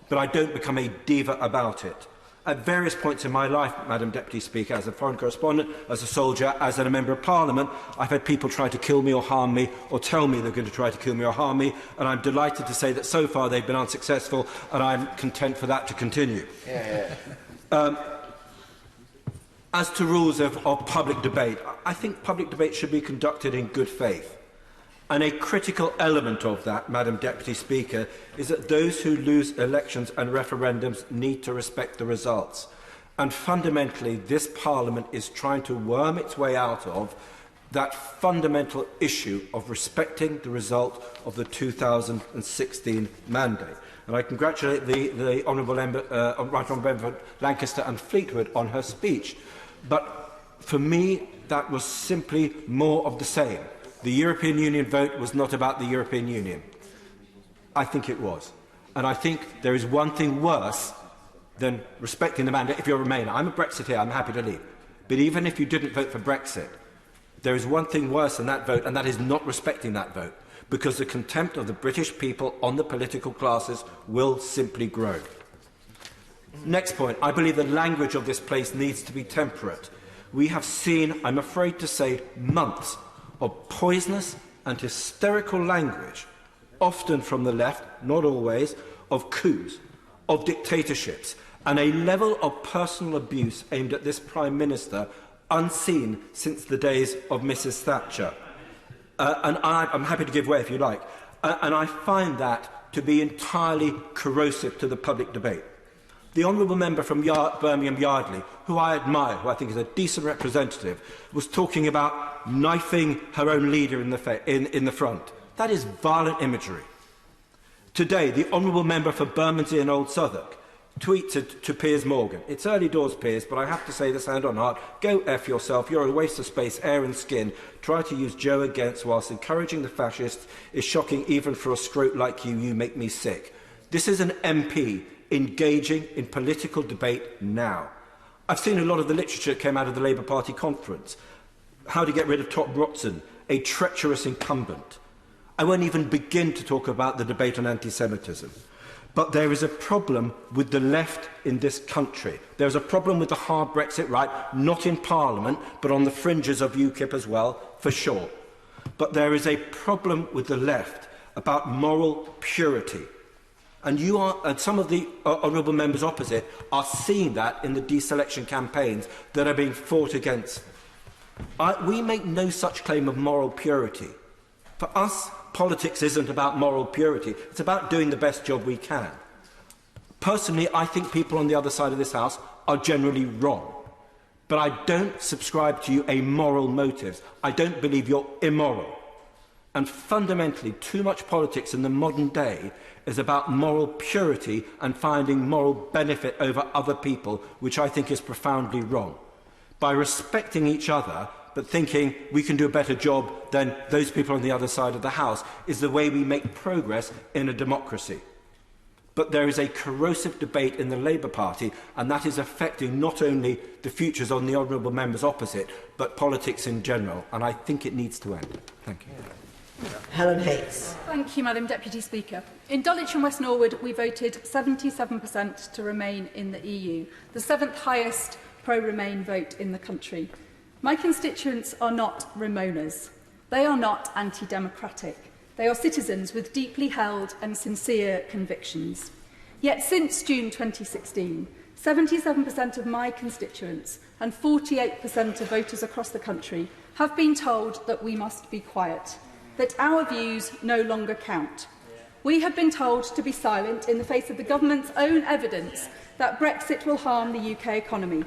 but I don't become a diva about it. At various points in my life, Madam Deputy Speaker, as a foreign correspondent, as a soldier, as a Member of Parliament, I've had people try to kill me or harm me, or tell me they're going to try to kill me or harm me, and I'm delighted to say that so far they've been unsuccessful, and I'm content for that to continue. As to rules of public debate, I think public debate should be conducted in good faith. And a critical element of that, Madam Deputy Speaker, is that those who lose elections and referendums need to respect the results. And fundamentally, this Parliament is trying to worm its way out of that fundamental issue of respecting the result of the 2016 mandate. And I congratulate the Honourable Member Lancaster and Fleetwood on her speech. But for me, that was simply more of the same. The European Union vote was not about the European Union. I think it was. And I think there is one thing worse than respecting the mandate if you're a Remainer. I'm a Brexiteer, I'm happy to leave. But even if you didn't vote for Brexit, there is one thing worse than that vote, and that is not respecting that vote, because the contempt of the British people on the political classes will simply grow. Next point, I believe the language of this place needs to be temperate. We have seen, I'm afraid to say, months of poisonous and hysterical language, often from the left, not always, of coups, of dictatorships, and a level of personal abuse aimed at this Prime Minister unseen since the days of Mrs Thatcher. And I'm happy to give way if you like. And I find that to be entirely corrosive to the public debate. The Honourable Member from Birmingham Yardley, who I admire, who I think is a decent representative, was talking about knifing her own leader in the front. That is violent imagery. Today, the Honourable Member for Bermondsey and Old Southwark tweeted to Piers Morgan, "It's early doors, Piers, but I have to say this hand on heart, go F yourself, you're a waste of space, air and skin. Try to use Joe against whilst encouraging the fascists is shocking even for a scrote like you, you make me sick." This is an MP engaging in political debate now. I've seen a lot of the literature that came out of the Labour Party conference. How to get rid of Top Rotson, a treacherous incumbent. I won't even begin to talk about the debate on anti-Semitism. But there is a problem with the left in this country. There is a problem with the hard Brexit right, not in Parliament, but on the fringes of UKIP as well, for sure. But there is a problem with the left about moral purity. And you are, and some of the honourable members opposite are seeing that in the deselection campaigns that are being fought against. We make no such claim of moral purity. For us, politics isn't about moral purity. It's about doing the best job we can. Personally, I think people on the other side of this House are generally wrong. But I don't subscribe to you a moral motive. I don't believe you're immoral. And fundamentally, too much politics in the modern day is about moral purity and finding moral benefit over other people, which I think is profoundly wrong. By respecting each other, but thinking we can do a better job than those people on the other side of the House, is the way we make progress in a democracy. But there is a corrosive debate in the Labour Party, and that is affecting not only the futures on the honourable members opposite, but politics in general, and I think it needs to end. Thank you. Helen Hayes. Thank you, Madam Deputy Speaker. In Dulwich and West Norwood, we voted 77% to remain in the EU, the 7th highest pro-Remain vote in the country. My constituents are not Remoaners. They are not anti-democratic. They are citizens with deeply held and sincere convictions. Yet since June 2016, 77% of my constituents and 48% of voters across the country have been told that we must be quiet, that our views no longer count. We have been told to be silent in the face of the government's own evidence that Brexit will harm the UK economy.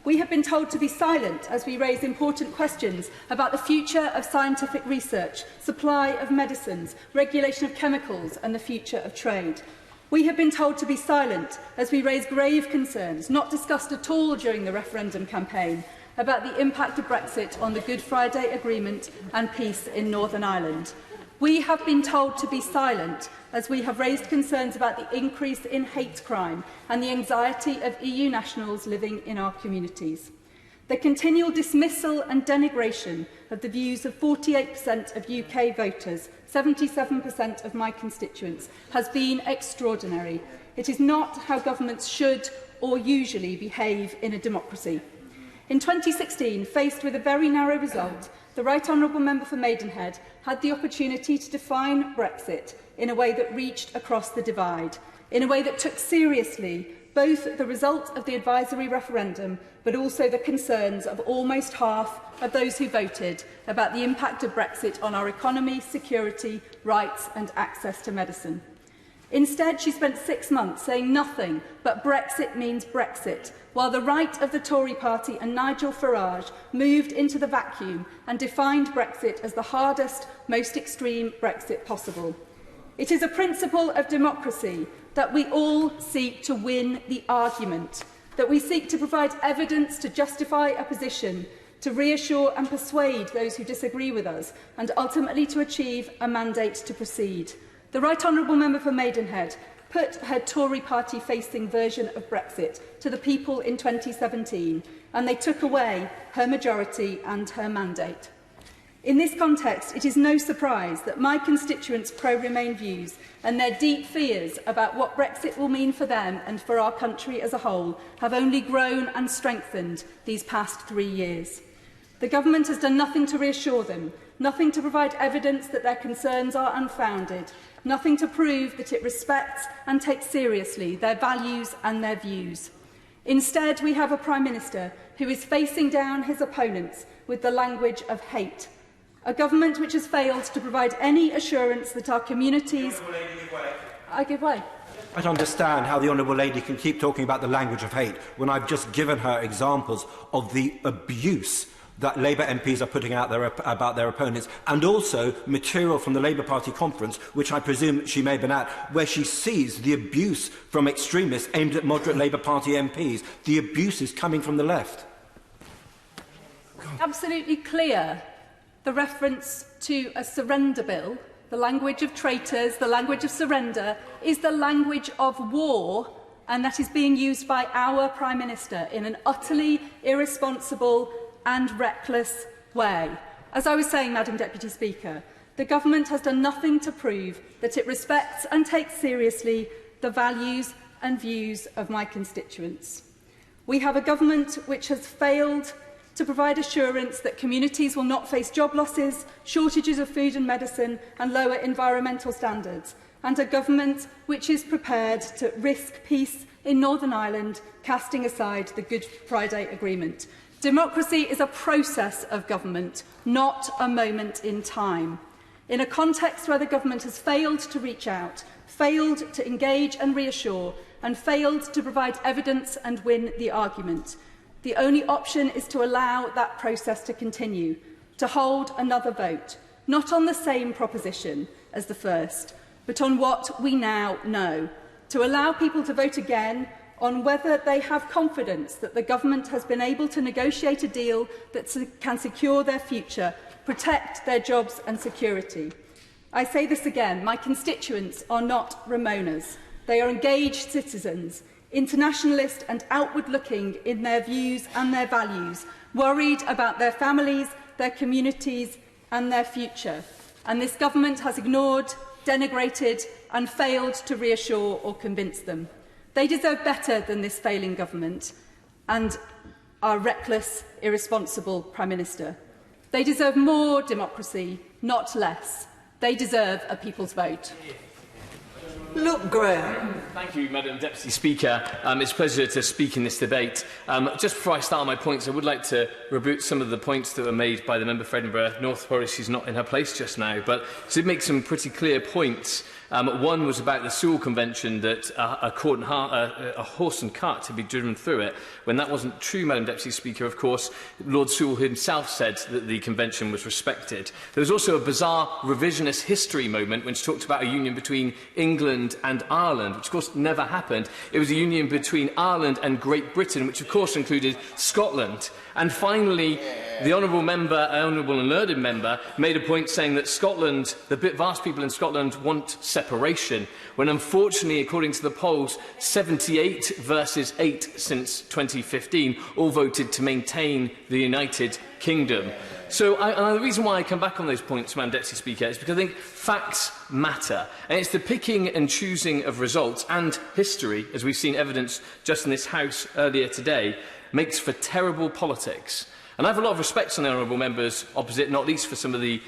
We have been told to be silent as we raise important questions about the future of scientific research, supply of medicines, regulation of chemicals and the future of trade. We have been told to be silent as we raise grave concerns, not discussed at all during the referendum campaign, about the impact of Brexit on the Good Friday Agreement and peace in Northern Ireland. We have been told to be silent as we have raised concerns about the increase in hate crime and the anxiety of EU nationals living in our communities. The continual dismissal and denigration of the views of 48% of UK voters, 77% of my constituents, has been extraordinary. It is not how governments should or usually behave in a democracy. In 2016, faced with a very narrow result, the Right Honourable Member for Maidenhead had the opportunity to define Brexit in a way that reached across the divide, in a way that took seriously both the result of the advisory referendum but also the concerns of almost half of those who voted about the impact of Brexit on our economy, security, rights and access to medicine. Instead, she spent 6 months saying nothing but Brexit means Brexit, while the right of the Tory party and Nigel Farage moved into the vacuum and defined Brexit as the hardest, most extreme Brexit possible. It is a principle of democracy that we all seek to win the argument, that we seek to provide evidence to justify a position, to reassure and persuade those who disagree with us, and ultimately to achieve a mandate to proceed. The Right Honourable Member for Maidenhead put her Tory party-facing version of Brexit to the people in 2017, and they took away her majority and her mandate. In this context, it is no surprise that my constituents' pro-Remain views and their deep fears about what Brexit will mean for them and for our country as a whole have only grown and strengthened these past 3 years. The government has done nothing to reassure them, nothing to provide evidence that their concerns are unfounded, nothing to prove that it respects and takes seriously their values and their views. Instead, we have a Prime Minister who is facing down his opponents with the language of hate. A government which has failed to provide any assurance that our communities... I give way. I don't understand how the Honourable Lady can keep talking about the language of hate when I've just given her examples of the abuse that Labour MPs are putting out there about their opponents, and also material from the Labour Party conference, which I presume she may have been at, where she sees the abuse from extremists aimed at moderate Labour Party MPs. The abuse is coming from the left. Absolutely clear. The reference to a surrender bill, the language of traitors, the language of surrender, is the language of war, and that is being used by our Prime Minister in an utterly irresponsible and reckless way. As I was saying, Madam Deputy Speaker, the government has done nothing to prove that it respects and takes seriously the values and views of my constituents. We have a government which has failed to provide assurance that communities will not face job losses, shortages of food and medicine and lower environmental standards, and a government which is prepared to risk peace in Northern Ireland, casting aside the Good Friday Agreement. Democracy is a process of government, not a moment in time. In a context where the government has failed to reach out, failed to engage and reassure, and failed to provide evidence and win the argument, the only option is to allow that process to continue, to hold another vote, not on the same proposition as the first, but on what we now know, to allow people to vote again on whether they have confidence that the government has been able to negotiate a deal that can secure their future, protect their jobs and security. I say this again, my constituents are not Remoaners. They are engaged citizens, internationalist and outward-looking in their views and their values, worried about their families, their communities and their future. And this government has ignored, denigrated and failed to reassure or convince them. They deserve better than this failing government and our reckless, irresponsible Prime Minister. They deserve more democracy, not less. They deserve a people's vote. Luke Graham. Thank you, Madam Deputy Speaker. It's a pleasure to speak in this debate. Just before I start on my points, I would like to reboot some of the points that were made by the member for Edinburgh North Forest. She's not in her place just now, but she did make some pretty clear points. One was about the Sewell Convention, that a horse and cart had been driven through it. When that wasn't true, Madam Deputy Speaker, of course, Lord Sewell himself said that the convention was respected. There was also a bizarre revisionist history moment when she talked about a union between England and Ireland, which of course never happened. It was a union between Ireland and Great Britain, which of course included Scotland. And finally, the honourable and learned member, made a point saying that Scotland, the vast people in Scotland, want separation, when unfortunately, according to the polls, 78 versus 8 since 2015 all voted to maintain the United Kingdom. So the reason why I come back on those points, Madam Deputy Speaker, is because I think facts matter. And it's the picking and choosing of results and history, as we've seen evidence just in this House earlier today, makes for terrible politics. And I have a lot of respect for the honourable members opposite, not least for some of the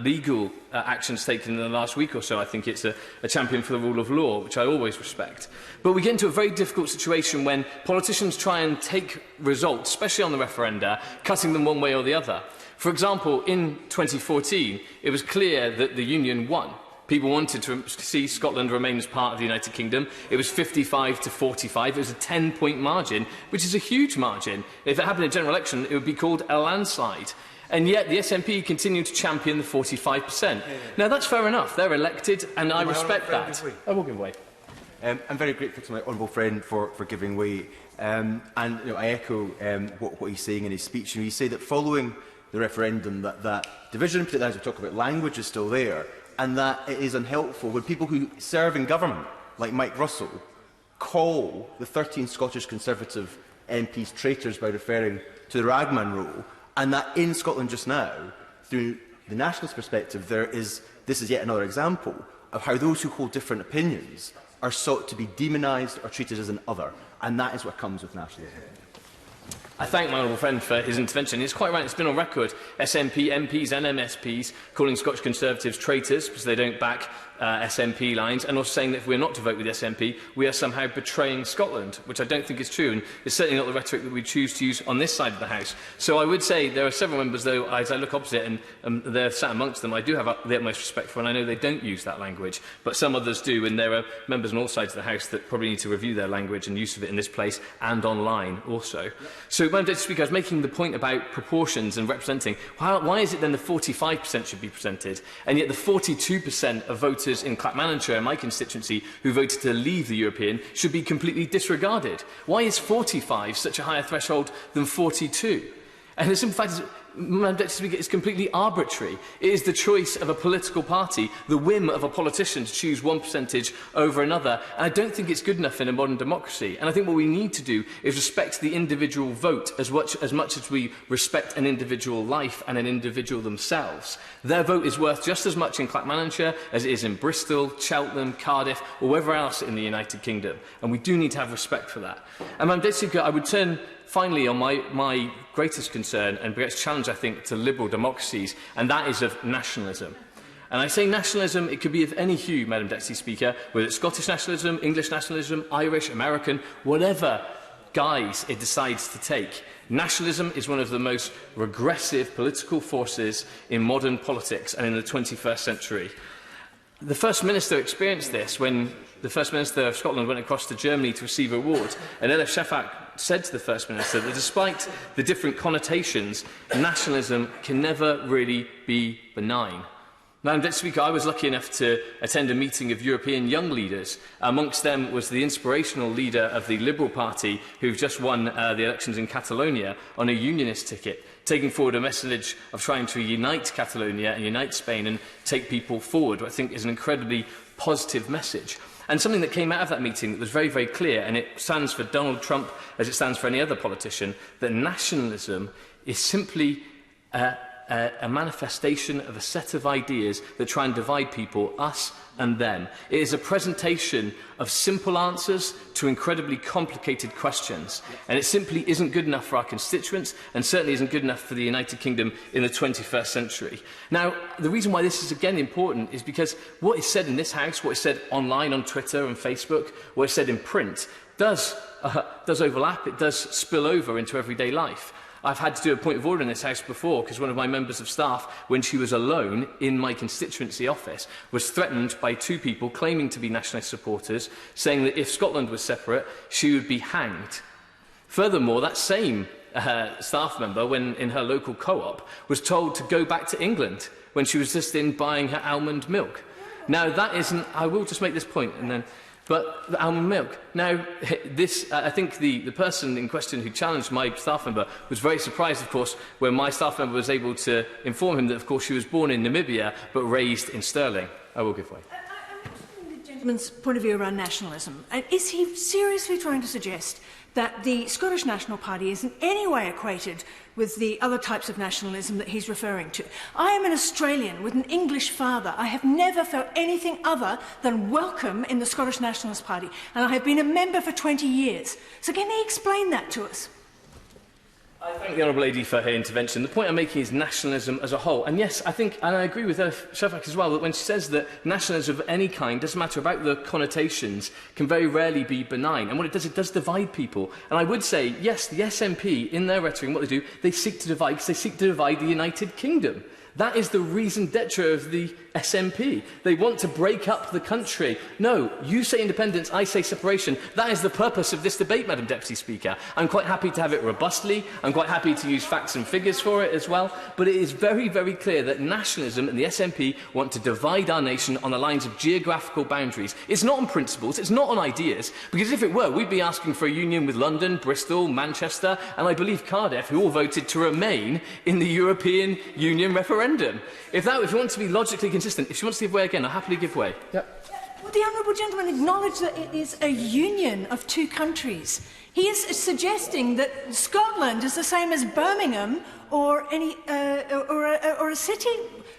legal actions taken in the last week or so. I think it's a champion for the rule of law, which I always respect. But we get into a very difficult situation when politicians try and take results, especially on the referenda, cutting them one way or the other. For example, in 2014, it was clear that the Union won. People wanted to see Scotland remain as part of the United Kingdom. It was 55 to 45. It was a 10-point margin, which is a huge margin. If it happened in a general election, it would be called a landslide. And yet the SNP continue to champion the 45%. Now, that's fair enough. They're elected, and I respect that. I will give way. I'm very grateful to my honourable friend for giving way. I echo what he's saying in his speech. He said that following the referendum, that division, particularly as we talk about language, is still there, and that it is unhelpful when people who serve in government, like Mike Russell, call the 13 Scottish Conservative MPs traitors by referring to the ragman rule, and that in Scotland just now, through the nationalist perspective, this is yet another example of how those who hold different opinions are sought to be demonised or treated as an other, and that is what comes with nationalism. I thank my honourable friend for his intervention. It's quite right, it's been on record, SNP MPs and MSPs calling Scottish Conservatives traitors because they don't back SNP lines, and also saying that if we're not to vote with the SNP, we are somehow betraying Scotland, which I don't think is true, and it's certainly not the rhetoric that we choose to use on this side of the House. So I would say there are several members, though, as I look opposite, and they're sat amongst them, I do have the utmost respect for, and I know they don't use that language, but some others do, and there are members on all sides of the House that probably need to review their language and use of it in this place and online also. So, Madam Deputy Speaker, I was making the point about proportions and representing. Why is it then the 45% should be presented, and yet the 42% of voters in Clackmannanshire, in my constituency, who voted to leave the European, should be completely disregarded? Why is 45 such a higher threshold than 42? And the simple fact is, Madam Deputy Speaker, is completely arbitrary. It is the choice of a political party, the whim of a politician to choose one percentage over another. And I don't think it's good enough in a modern democracy. And I think what we need to do is respect the individual vote as much as we respect an individual life and an individual themselves. Their vote is worth just as much in Clackmannanshire as it is in Bristol, Cheltenham, Cardiff, or wherever else in the United Kingdom. And we do need to have respect for that. And Madam Deputy Speaker, I would turn finally on my greatest concern and greatest challenge, I think, to liberal democracies, and that is of nationalism. And I say nationalism, it could be of any hue, Madam Deputy Speaker, whether it's Scottish nationalism, English nationalism, Irish, American, whatever guise it decides to take. Nationalism is one of the most regressive political forces in modern politics and in the 21st century. The First Minister experienced this when the First Minister of Scotland went across to Germany to receive awards, and Elif Shafak said to the First Minister that despite the different connotations, nationalism can never really be benign. Madam Deputy Speaker, I was lucky enough to attend a meeting of European young leaders. Amongst them was the inspirational leader of the Liberal Party, who've just won the elections in Catalonia on a unionist ticket, taking forward a message of trying to unite Catalonia and unite Spain and take people forward, what I think is an incredibly positive message. And something that came out of that meeting that was very, very clear, and it stands for Donald Trump as it stands for any other politician, that nationalism is simply a manifestation of a set of ideas that try and divide people, us and them. It is a presentation of simple answers to incredibly complicated questions. And it simply isn't good enough for our constituents, and certainly isn't good enough for the United Kingdom in the 21st century. Now, the reason why this is again important is because what is said in this House, what is said online on Twitter and Facebook, what is said in print, does overlap, it does spill over into everyday life. I've had to do a point of order in this House before because one of my members of staff, when she was alone in my constituency office, was threatened by two people claiming to be nationalist supporters, saying that if Scotland was separate, she would be hanged. Furthermore, that same staff member, when in her local co-op, was told to go back to England when she was just in buying her almond milk. Now, that isn't... I will just make this point and then... But the almond milk. Now, I think the person in question who challenged my staff member was very surprised, of course, when my staff member was able to inform him that, of course, she was born in Namibia but raised in Stirling. I will give way. The gentleman's point of view around nationalism. Is he seriously trying to suggest that the Scottish National Party is in any way equated with the other types of nationalism that he's referring to? I am an Australian with an English father. I have never felt anything other than welcome in the Scottish Nationalist Party, and I have been a member for 20 years. So can he explain that to us? I thank the Honourable Lady for her intervention. The point I'm making is nationalism as a whole. And yes, I think, and I agree with Shafak as well, that when she says that nationalism of any kind, doesn't matter about the connotations, can very rarely be benign. And what it does divide people. And I would say, yes, the SNP, in their rhetoric, what they do, they seek to divide because they seek to divide the United Kingdom. That is the raison d'etre of the SNP. They want to break up the country. No, you say independence, I say separation. That is the purpose of this debate, Madam Deputy Speaker. I'm quite happy to have it robustly. I'm quite happy to use facts and figures for it as well. But it is very, very clear that nationalism and the SNP want to divide our nation on the lines of geographical boundaries. It's not on principles, it's not on ideas, because if it were, we'd be asking for a union with London, Bristol, Manchester, and I believe Cardiff, who all voted to remain in the European Union referendum. If you want to be logically consistent, if she wants to give way again, I'll happily give way. Yep. Would the honourable gentleman acknowledge that it is a union of two countries? He is suggesting that Scotland is the same as Birmingham or a city,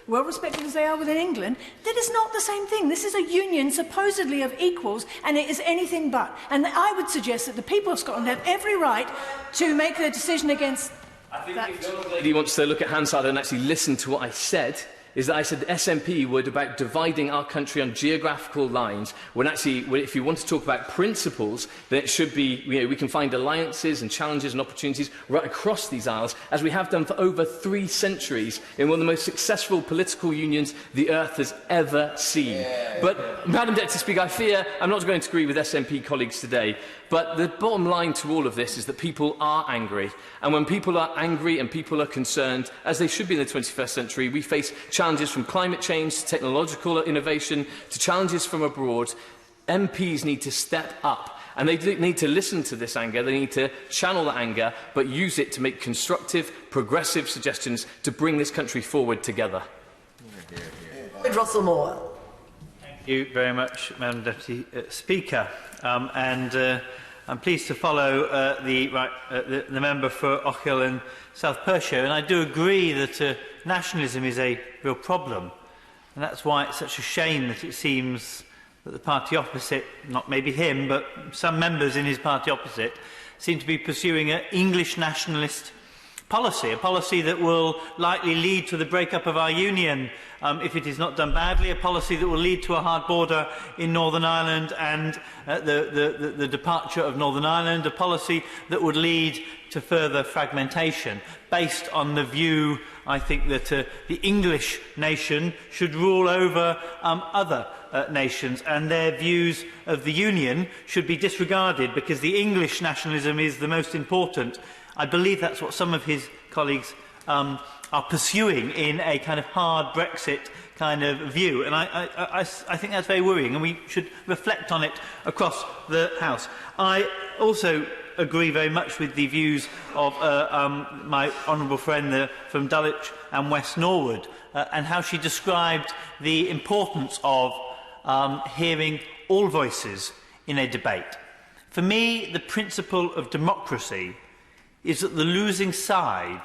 well respected as they are within England. That is not the same thing. This is a union supposedly of equals, and it is anything but. And I would suggest that the people of Scotland have every right to make their decision against. I think if the Honourable Lady wants to look at Hansard and actually listen to what I said, is that I said the SNP were about dividing our country on geographical lines, when actually, if you want to talk about principles, then it should be, we can find alliances and challenges and opportunities right across these aisles, as we have done for over 3 centuries in one of the most successful political unions the earth has ever seen. But, Madam Deputy Speaker, I fear I'm not going to agree with SNP colleagues today, but the bottom line to all of this is that people are angry. And when people are angry and people are concerned, as they should be in the 21st century, we face challenges from climate change to technological innovation to challenges from abroad. MPs need to step up And they need to listen to this anger, they need to channel that anger, but use it to make constructive, progressive suggestions to bring this country forward together. Russell Moore. Thank you very much, Madam Deputy Speaker. I'm pleased to follow the member for Ochil and South Perthshire, and I do agree that nationalism is a real problem, and that's why it's such a shame that it seems that the party opposite, not maybe him, but some members in his party opposite, seem to be pursuing an English nationalist policy, a policy that will likely lead to the breakup of our union if it is not done badly, a policy that will lead to a hard border in Northern Ireland and the departure of Northern Ireland, a policy that would lead to further fragmentation, based on the view, I think, that the English nation should rule over other nations, and their views of the Union should be disregarded because the English nationalism is the most important. I believe that's what some of his colleagues are pursuing in a kind of hard Brexit kind of view, and I think that's very worrying, and we should reflect on it across the House. I also agree very much with the views of my honourable friend from Dulwich and West Norwood, and how she described the importance of hearing all voices in a debate. For me, the principle of democracy is that the losing side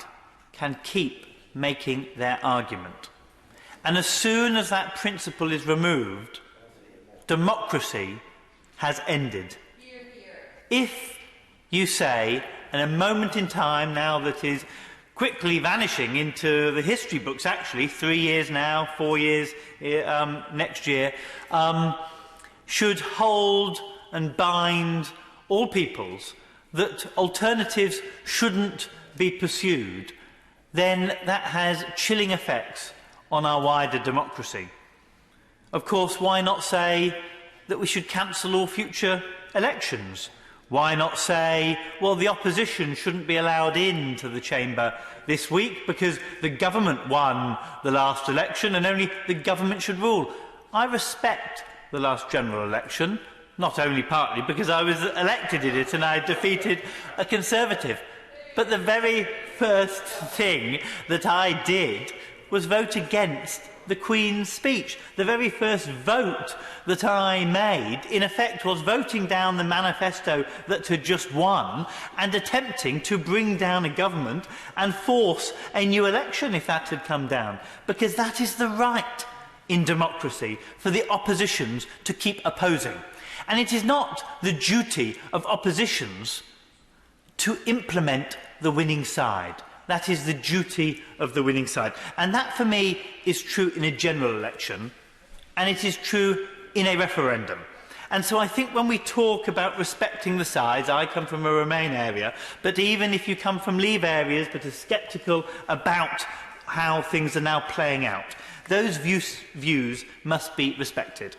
can keep making their argument. And as soon as that principle is removed, democracy has ended. If you say, in a moment in time now that is quickly vanishing into the history books, actually, 3 years now, 4 years next year, should hold and bind all peoples, that alternatives shouldn't be pursued, then that has chilling effects on our wider democracy. Of course, why not say that we should cancel all future elections? Why not say, well, the opposition shouldn't be allowed into the chamber this week because the government won the last election and only the government should rule? I respect the last general election, not only partly because I was elected in it and I defeated a Conservative, but the very first thing that I did was vote against the Queen's speech. The very first vote that I made, in effect, was voting down the manifesto that had just won and attempting to bring down a government and force a new election if that had come down, because that is the right in democracy for the oppositions to keep opposing. And it is not the duty of oppositions to implement the winning side. That is the duty of the winning side. And that, for me, is true in a general election, and it is true in a referendum. And so I think when we talk about respecting the sides, I come from a Remain area, but even if you come from Leave areas but are sceptical about how things are now playing out, those views must be respected.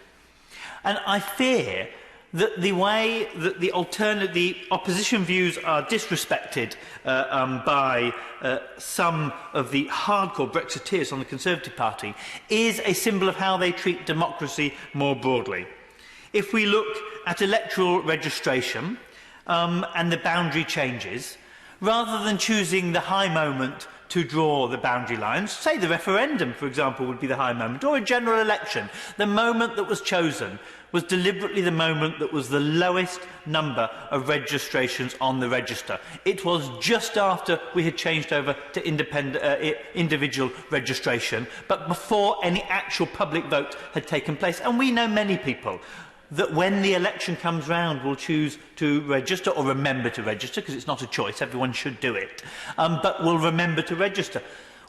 And I fear that the way that the opposition views are disrespected by some of the hardcore Brexiteers on the Conservative Party is a symbol of how they treat democracy more broadly. If we look at electoral registration and the boundary changes, rather than choosing the high moment to draw the boundary lines, say the referendum, for example, would be the high moment, or a general election, the moment that was chosen was deliberately the moment that was the lowest number of registrations on the register. It was just after we had changed over to individual registration, but before any actual public vote had taken place. And we know many people that when the election comes round will choose to register, or remember to register, because it's not a choice, everyone should do it, but will remember to register.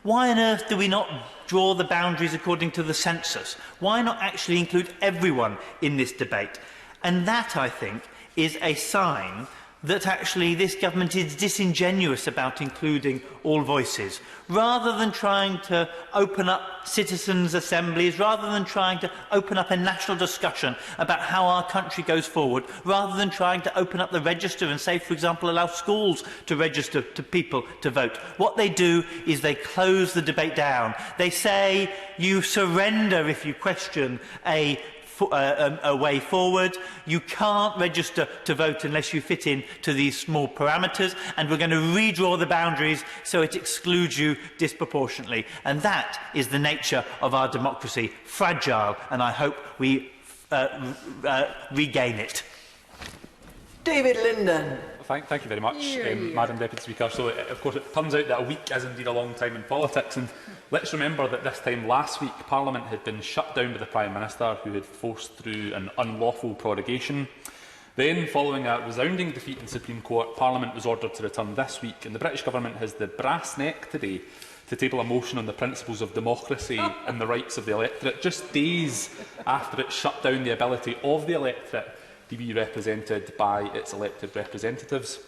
Why on earth do we not draw the boundaries according to the census? Why not actually include everyone in this debate? And that, I think, is a sign that actually this government is disingenuous about including all voices. Rather than trying to open up citizens' assemblies, rather than trying to open up a national discussion about how our country goes forward, rather than trying to open up the register and say, for example, allow schools to register to people to vote, what they do is they close the debate down. They say you surrender if you question a a way forward. You can't register to vote unless you fit into these small parameters, and we're going to redraw the boundaries so it excludes you disproportionately. And that is the nature of our democracy, fragile, and I hope we regain it. David Linden. Thank you very much, Madam Deputy Speaker. So, of course, it turns out that a week is indeed a long time in politics, and let's remember that this time last week Parliament had been shut down by the Prime Minister, who had forced through an unlawful prorogation. Then, following a resounding defeat in Supreme Court, Parliament was ordered to return this week, and the British Government has the brass neck today to table a motion on the principles of democracy and the rights of the electorate, just days after it shut down the ability of the electorate to be represented by its elected representatives.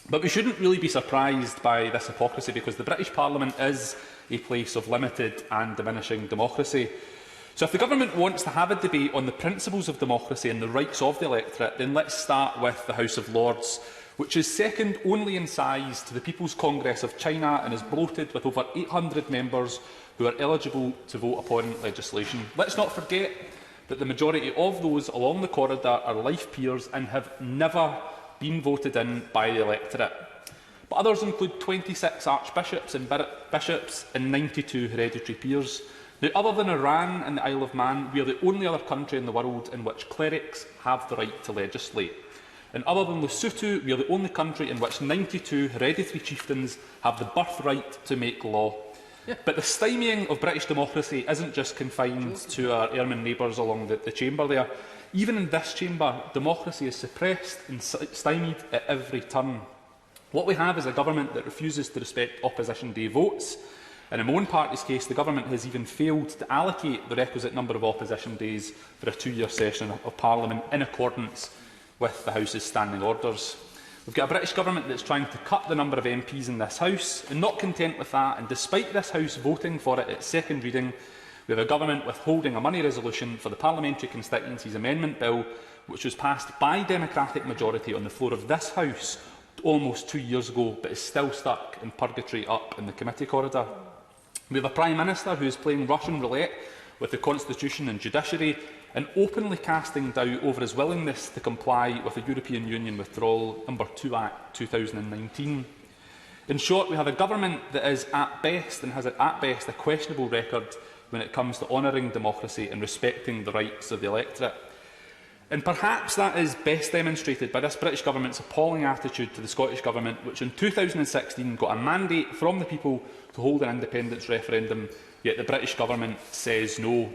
But we shouldn't really be surprised by this hypocrisy, because the British Parliament is a place of limited and diminishing democracy. So if the government wants to have a debate on the principles of democracy and the rights of the electorate, then let's start with the House of Lords, which is second only in size to the People's Congress of China and is bloated with over 800 members who are eligible to vote upon legislation. Let's not forget that the majority of those along the corridor are life peers and have never been voted in by the electorate. But others include 26 archbishops and bishops and 92 hereditary peers. Now, other than Iran and the Isle of Man, we are the only other country in the world in which clerics have the right to legislate. And other than Lesotho, we are the only country in which 92 hereditary chieftains have the birthright to make law. But the stymieing of British democracy isn't just confined to our airman neighbours along the chamber there. Even in this chamber, democracy is suppressed and stymied at every turn. What we have is a government that refuses to respect opposition day votes. And in my own party's case, the government has even failed to allocate the requisite number of opposition days for a 2-year session of Parliament in accordance with the House's standing orders. We've got a British government that's trying to cut the number of MPs in this House, and not content with that, and despite this House voting for it at second reading, we have a government withholding a money resolution for the Parliamentary Constituencies Amendment Bill, which was passed by democratic majority on the floor of this House almost 2 years ago, but is still stuck in purgatory up in the committee corridor. We have a Prime Minister who is playing Russian roulette with the Constitution and judiciary, and openly casting doubt over his willingness to comply with the European Union Withdrawal No. 2 Act 2019. In short, we have a government that is at best and has at best a questionable record when it comes to honouring democracy and respecting the rights of the electorate. And perhaps that is best demonstrated by this British government's appalling attitude to the Scottish Government, which in 2016 got a mandate from the people to hold an independence referendum, yet the British government says no.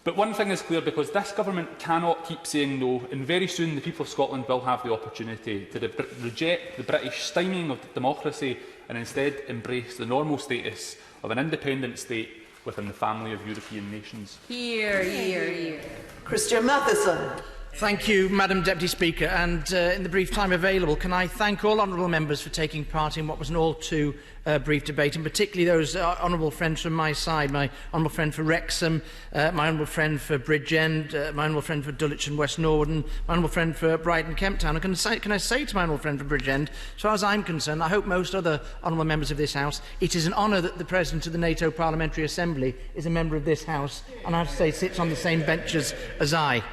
But one thing is clear, because this government cannot keep saying no, and very soon the people of Scotland will have the opportunity to reject the British stymieing of democracy and instead embrace the normal status of an independent state within the family of European nations. Hear, hear, hear. Christian Matheson. Thank you, Madam Deputy Speaker. And in the brief time available, can I thank all honourable members for taking part in what was an all too brief debate, and particularly those honourable friends from my side, my honourable friend for Wrexham, my honourable friend for Bridgend, my honourable friend for Dulwich and West Norwood, and my honourable friend for Brighton Kemp Town. And can I say to my honourable friend for Bridgend, as far as I'm concerned, I hope most other honourable members of this House, it is an honour that the President of the NATO Parliamentary Assembly is a member of this House, and I have to say sits on the same benches as I.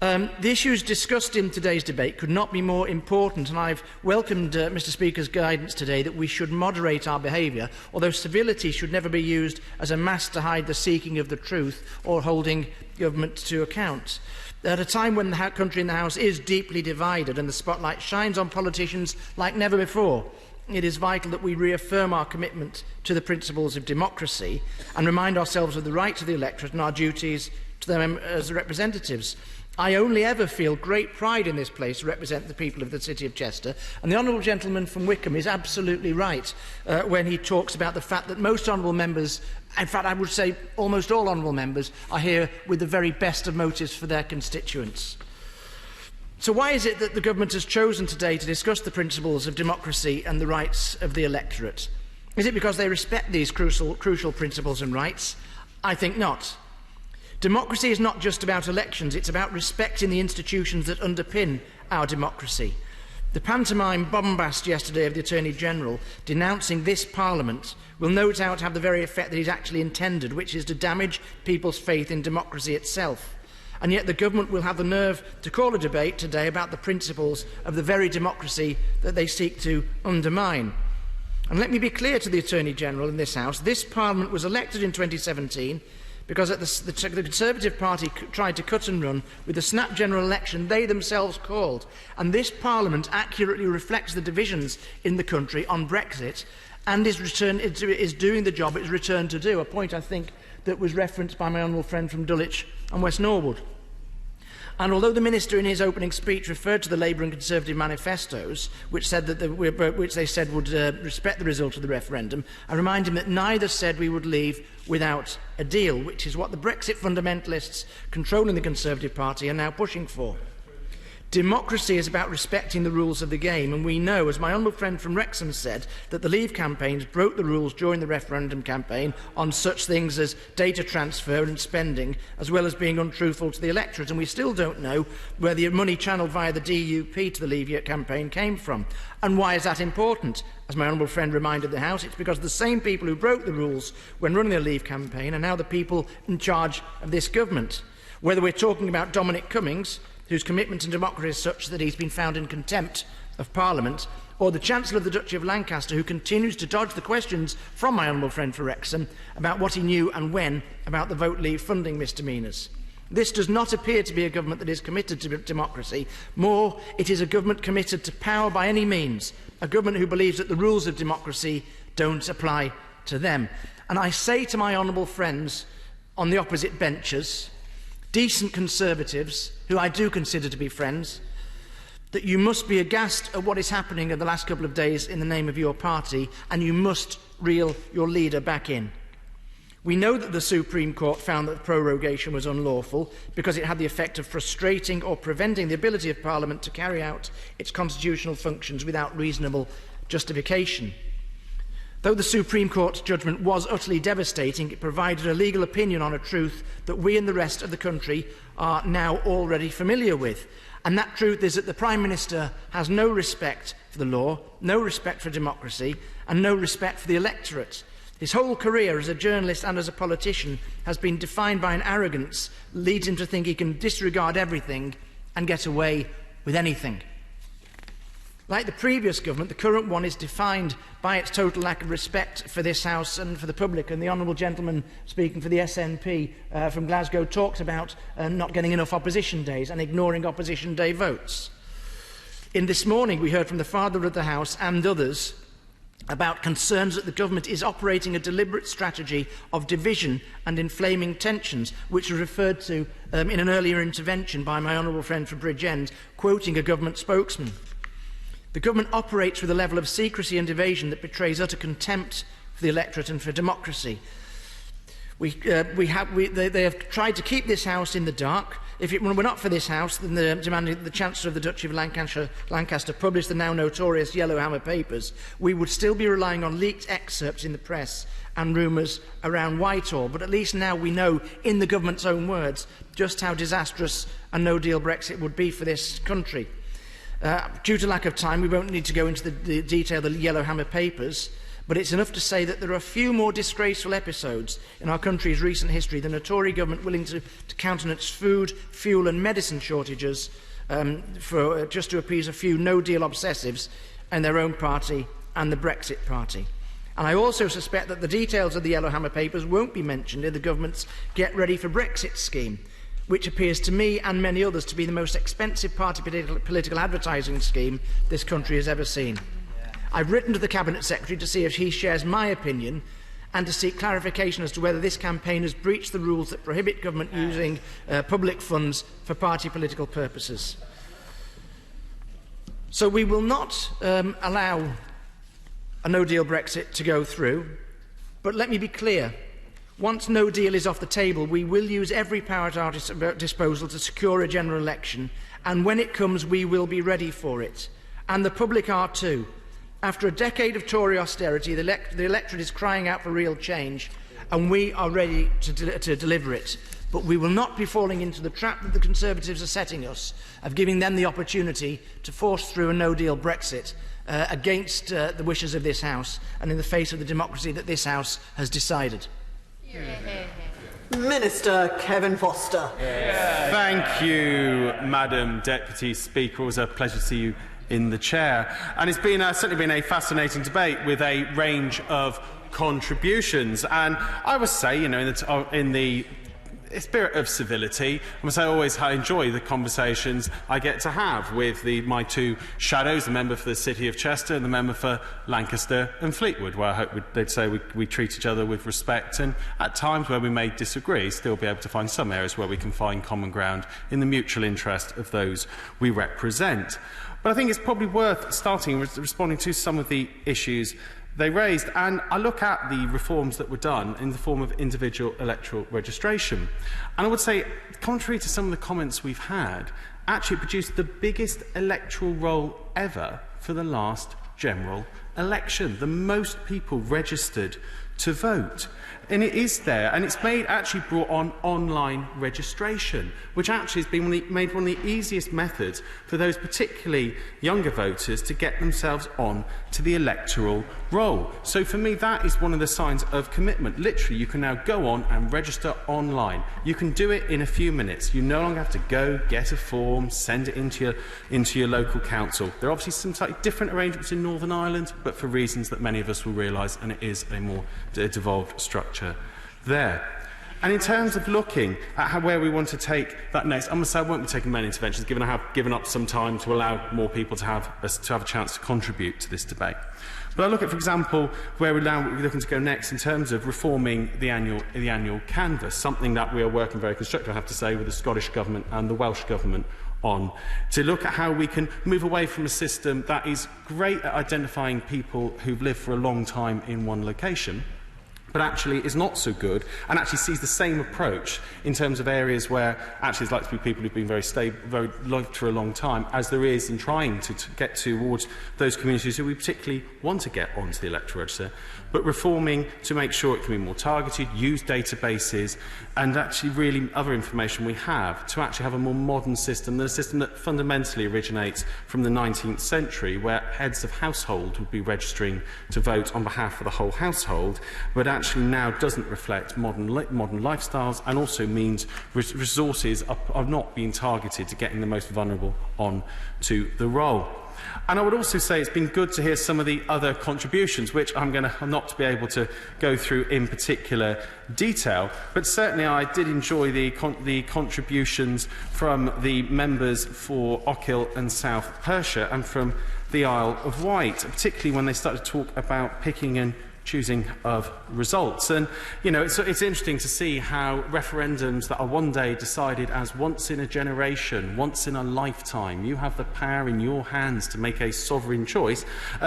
The issues discussed in today's debate could not be more important, and I've welcomed Mr Speaker's guidance today that we should moderate our behaviour, although civility should never be used as a mask to hide the seeking of the truth or holding government to account. At a time when the country and the House is deeply divided and the spotlight shines on politicians like never before, it is vital that we reaffirm our commitment to the principles of democracy and remind ourselves of the rights of the electorate and our duties to them as representatives. I only ever feel great pride in this place to represent the people of the City of Chester, and the honourable gentleman from Wickham is absolutely right when he talks about the fact that most honourable members, in fact I would say almost all honourable members, are here with the very best of motives for their constituents. So why is it that the government has chosen today to discuss the principles of democracy and the rights of the electorate? Is it because they respect these crucial principles and rights? I think not. Democracy is not just about elections, it's about respecting the institutions that underpin our democracy. The pantomime bombast yesterday of the Attorney-General denouncing this Parliament will no doubt have the very effect that he's actually intended, which is to damage people's faith in democracy itself. and yet the government will have the nerve to call a debate today about the principles of the very democracy that they seek to undermine. And let me be clear to the Attorney-General in this House, this Parliament was elected in 2017 because the Conservative Party tried to cut and run with the snap general election they themselves called. And this Parliament accurately reflects the divisions in the country on Brexit and is doing the job it is returned to do, a point I think that was referenced by my honourable friend from Dulwich and West Norwood. And although the Minister in his opening speech referred to the Labour and Conservative manifestos, which they said would respect the result of the referendum, I remind him that neither said we would leave without a deal, which is what the Brexit fundamentalists controlling the Conservative Party are now pushing for. Democracy is about respecting the rules of the game, and we know, as my honourable friend from Wrexham said, that the Leave campaigns broke the rules during the referendum campaign on such things as data transfer and spending, as well as being untruthful to the electorate, and we still don't know where the money channelled via the DUP to the Leave campaign came from. And why is that important? As my honourable friend reminded the House, it's because the same people who broke the rules when running the Leave campaign are now the people in charge of this government. Whether we're talking about Dominic Cummings, whose commitment to democracy is such that he's been found in contempt of Parliament, or the Chancellor of the Duchy of Lancaster, who continues to dodge the questions from my honourable friend for Wrexham about what he knew and when about the Vote Leave funding misdemeanours. This does not appear to be a government that is committed to democracy. More, it is a government committed to power by any means, a government who believes that the rules of democracy don't apply to them. And I say to my honourable friends on the opposite benches, decent Conservatives, who I do consider to be friends, that you must be aghast at what is happening in the last couple of days in the name of your party, and you must reel your leader back in. We know that the Supreme Court found that the prorogation was unlawful because it had the effect of frustrating or preventing the ability of Parliament to carry out its constitutional functions without reasonable justification. Though the Supreme Court's judgment was utterly devastating, it provided a legal opinion on a truth that we and the rest of the country are now already familiar with. And that truth is that the Prime Minister has no respect for the law, no respect for democracy, and no respect for the electorate. His whole career as a journalist and as a politician has been defined by an arrogance that leads him to think he can disregard everything and get away with anything. Like the previous government, the current one is defined by its total lack of respect for this House and for the public. And the honourable gentleman speaking for the SNP from Glasgow talks about not getting enough opposition days and ignoring opposition day votes. In this morning, we heard from the Father of the House and others about concerns that the government is operating a deliberate strategy of division and inflaming tensions, which were referred to in an earlier intervention by my honourable friend from Bridgend, quoting a government spokesman. The government operates with a level of secrecy and evasion that betrays utter contempt for the electorate and for democracy. They have tried to keep this House in the dark. If it were not for this House, then they're demanding that the Chancellor of the Duchy of Lancaster publish the now notorious Yellowhammer Papers. We would still be relying on leaked excerpts in the press and rumours around Whitehall, but at least now we know, in the government's own words, just how disastrous a no-deal Brexit would be for this country. Due to lack of time, we won't need to go into the detail of the Yellowhammer Papers, but it's enough to say that there are few more disgraceful episodes in our country's recent history than a Tory government willing to countenance food, fuel and medicine shortages just to appease a few no-deal obsessives in their own party and the Brexit party. And I also suspect that the details of the Yellowhammer Papers won't be mentioned in the government's Get Ready for Brexit scheme, which appears to me and many others to be the most expensive party political advertising scheme this country has ever seen. I've written to the Cabinet Secretary to see if he shares my opinion and to seek clarification as to whether this campaign has breached the rules that prohibit government using public funds for party political purposes. So we will not allow a no-deal Brexit to go through, but let me be clear. Once no deal is off the table, we will use every power at our disposal to secure a general election, and when it comes, we will be ready for it. And the public are too. After a decade of Tory austerity, the electorate is crying out for real change, and we are ready to deliver it. But we will not be falling into the trap that the Conservatives are setting us, of giving them the opportunity to force through a no-deal Brexit against the wishes of this House and in the face of the democracy that this House has decided. Minister Kevin Foster. Thank you, Madam Deputy Speaker. It was a pleasure to see you in the chair. And it's been certainly been a fascinating debate with a range of contributions. And I would say, you know, in the spirit of civility, I must say I always enjoy the conversations I get to have with my two shadows, the member for the City of Chester and the member for Lancaster and Fleetwood, where I hope they'd say we treat each other with respect, and at times where we may disagree, still be able to find some areas where we can find common ground in the mutual interest of those we represent. But I think it's probably worth starting with responding to some of the issues they raised, and I look at the reforms that were done in the form of individual electoral registration. And I would say, contrary to some of the comments we've had, actually produced the biggest electoral roll ever for the last general election. The most people registered to vote. And it is there, and it's actually brought on online registration, which actually has been made one of the easiest methods for those particularly younger voters to get themselves on to the electoral roll. So for me, that is one of the signs of commitment. Literally, you can now go on and register online. You can do it in a few minutes. You no longer have to go get a form, send it into your local council. There are obviously some slightly different arrangements in Northern Ireland, but for reasons that many of us will realise, and it is a more devolved structure there. And in terms of looking at where we want to take that next, I must say I won't be taking many interventions, given I have given up some time to allow more people to have a chance to contribute to this debate. But I look at, for example, where we're looking to go next in terms of reforming the annual canvass, something that we are working very constructively, I have to say, with the Scottish Government and the Welsh Government on, to look at how we can move away from a system that is great at identifying people who've lived for a long time in one location, but actually is not so good, and actually sees the same approach in terms of areas where actually it's likely to be people who've been very stable, very lived for a long time, as there is in trying to get towards those communities who we particularly want to get onto the electoral register, but reforming to make sure it can be more targeted, use databases, and actually really other information we have to actually have a more modern system than a system that fundamentally originates from the 19th century, where heads of household would be registering to vote on behalf of the whole household, but actually now doesn't reflect modern lifestyles, and also means resources are not being targeted to getting the most vulnerable on to the roll. And I would also say it's been good to hear some of the other contributions, which I'm not be able to go through in particular detail, but certainly I did enjoy the contributions from the members for Ochil and South Perthshire and from the Isle of Wight, particularly when they started to talk about picking and choosing of results. And, you know, it's interesting to see how referendums that are one day decided as once in a generation, once in a lifetime, you have the power in your hands to make a sovereign choice,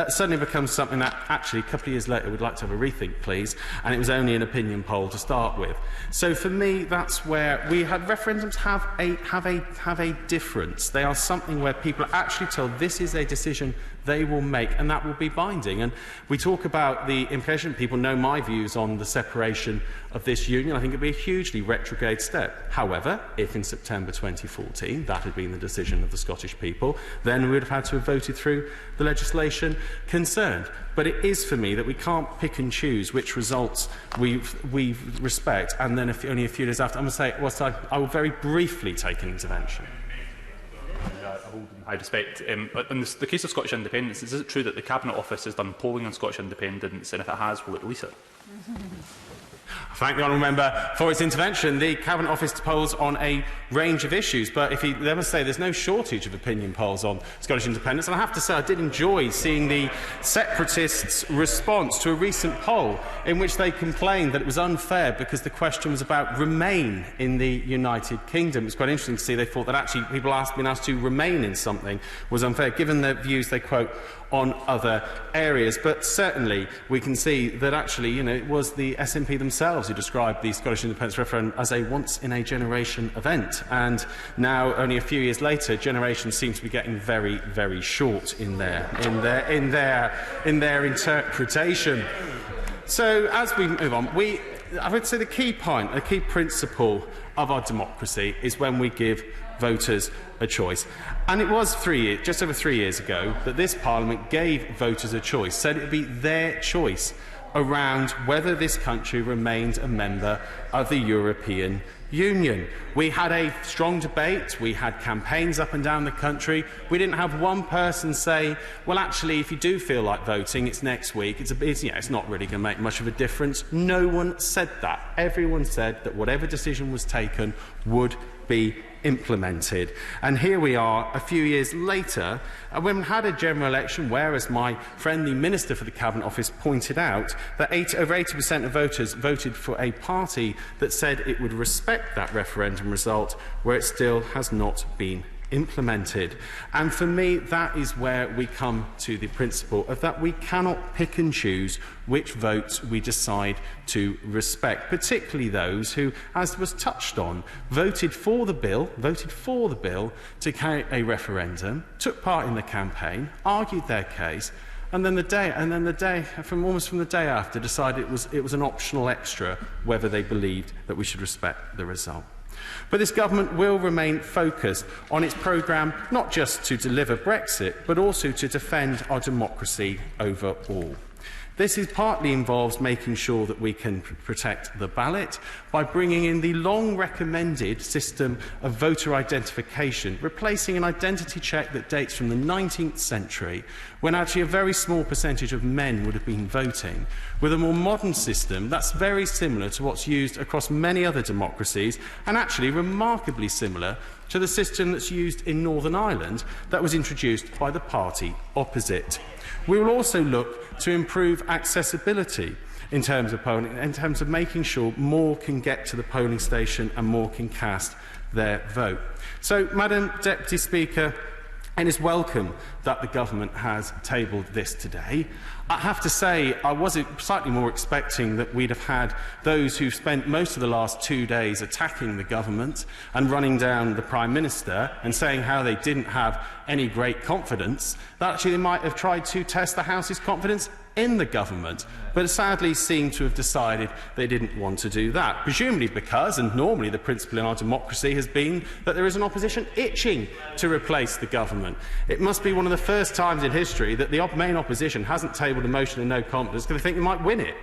suddenly becomes something that actually a couple of years later we'd like to have a rethink, please, and it was only an opinion poll to start with. So for me, that's where we had referendums have a difference. They are something where people are actually told this is a decision they will make, and that will be binding. And we talk about the implication. People know my views on the separation of this union. I think it would be a hugely retrograde step. However, if in September 2014 that had been the decision of the Scottish people, then we would have had to have voted through the legislation concerned. But it is for me that we can't pick and choose which results we respect, and then only a few days after, I'm going to say, I will very briefly take an intervention. I hold in high respect. In the case of Scottish independence, is it true that the Cabinet Office has done polling on Scottish independence, and if it has, will it release it? I thank the honourable member for its intervention. The Cabinet Office polls on a range of issues, but if they must say there's no shortage of opinion polls on Scottish independence. And I have to say I did enjoy seeing the separatists' response to a recent poll in which they complained that it was unfair because the question was about remain in the United Kingdom. It's quite interesting to see they thought that actually people being asked to remain in something was unfair, given the views they quote on other areas. But certainly we can see that actually, you know, it was the SNP themselves who described the Scottish independence referendum as a once-in-a-generation event. And now, only a few years later, generations seem to be getting very, very short in their interpretation. So, as we move on, I would say the key point, the key principle of our democracy is when we give voters a choice. And it was just over 3 years ago that this Parliament gave voters a choice, said it would be their choice around whether this country remained a member of the European Union. We had a strong debate, we had campaigns up and down the country. We didn't have one person say, well, actually, if you do feel like voting, it's next week, it's not really going to make much of a difference. No one said that. Everyone said that whatever decision was taken would be implemented. And here we are a few years later, and we had a general election where, as my friendly Minister for the Cabinet Office pointed out, that over 80% of voters voted for a party that said it would respect that referendum result, where it still has not been implemented. And for me, that is where we come to the principle of that we cannot pick and choose which votes we decide to respect, particularly those who, as was touched on, voted for the bill to carry a referendum, took part in the campaign, argued their case, and then the day after, decided it was an optional extra whether they believed that we should respect the result. But this government will remain focused on its programme not just to deliver Brexit, but also to defend our democracy overall. This partly involves making sure that we can protect the ballot by bringing in the long-recommended system of voter identification, replacing an identity check that dates from the 19th century, when actually a very small percentage of men would have been voting, with a more modern system that's very similar to what's used across many other democracies, and actually remarkably similar to the system that's used in Northern Ireland that was introduced by the party opposite. We will also look to improve accessibility in terms of polling, in terms of making sure more can get to the polling station and more can cast their vote. So, Madam Deputy Speaker, it is welcome that the government has tabled this today. I have to say, I was slightly more expecting that we'd have had those who spent most of the last 2 days attacking the government and running down the Prime Minister and saying how they didn't have any great confidence, that actually they might have tried to test the House's confidence in the government, but sadly seem to have decided they didn't want to do that, presumably because, and normally the principle in our democracy has been, that there is an opposition itching to replace the government. It must be one of the first times in history that the main opposition hasn't tabled a motion of no confidence because they think they might win it.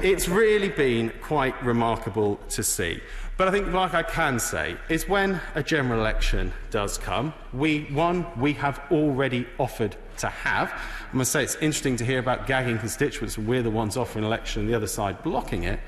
It's really been quite remarkable to see. But I think what I can say is when a general election does come, we have already offered to have. I must say it's interesting to hear about gagging constituents when we're the ones offering an election and the other side blocking it.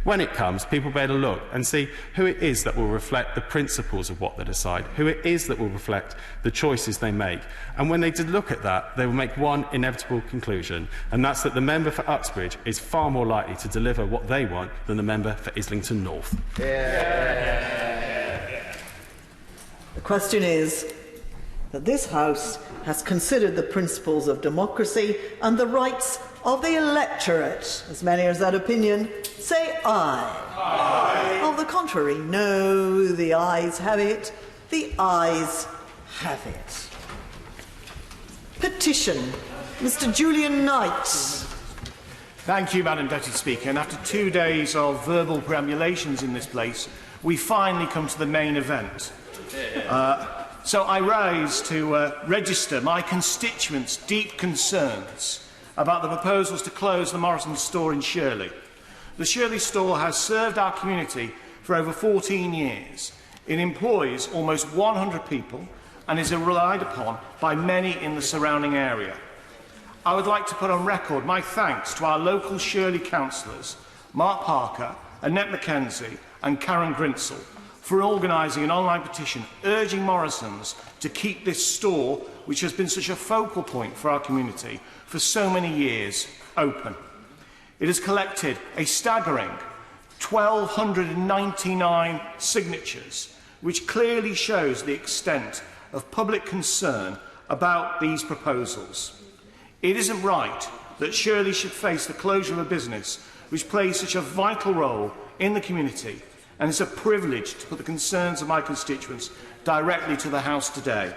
When it comes, people better look and see who it is that will reflect the principles of what they decide, who it is that will reflect the choices they make. And when they did look at that, they will make one inevitable conclusion, and that's that the member for Uxbridge is far more likely to deliver what they want than the member for Islington North. The question is that this House has considered the principles of democracy and the rights of the electorate. As many as that opinion, say aye. Aye. Of the contrary, no. The ayes have it. The ayes have it. Petition. Mr. Julian Knight. Thank you, Madam Deputy Speaker. And after 2 days of verbal perambulations in this place, we finally come to the main event. So I rise to register my constituents' deep concerns about the proposals to close the Morrison's store in Shirley. The Shirley store has served our community for over 14 years. It employs almost 100 people and is relied upon by many in the surrounding area. I would like to put on record my thanks to our local Shirley councillors, Mark Parker, Annette Mackenzie and Karen Grinsell, for organising an online petition urging Morrison's to keep this store, which has been such a focal point for our community for so many years, open. It has collected a staggering 1,299 signatures, which clearly shows the extent of public concern about these proposals. It isn't right that Shirley should face the closure of a business which plays such a vital role in the community, and it's a privilege to put the concerns of my constituents directly to the House today.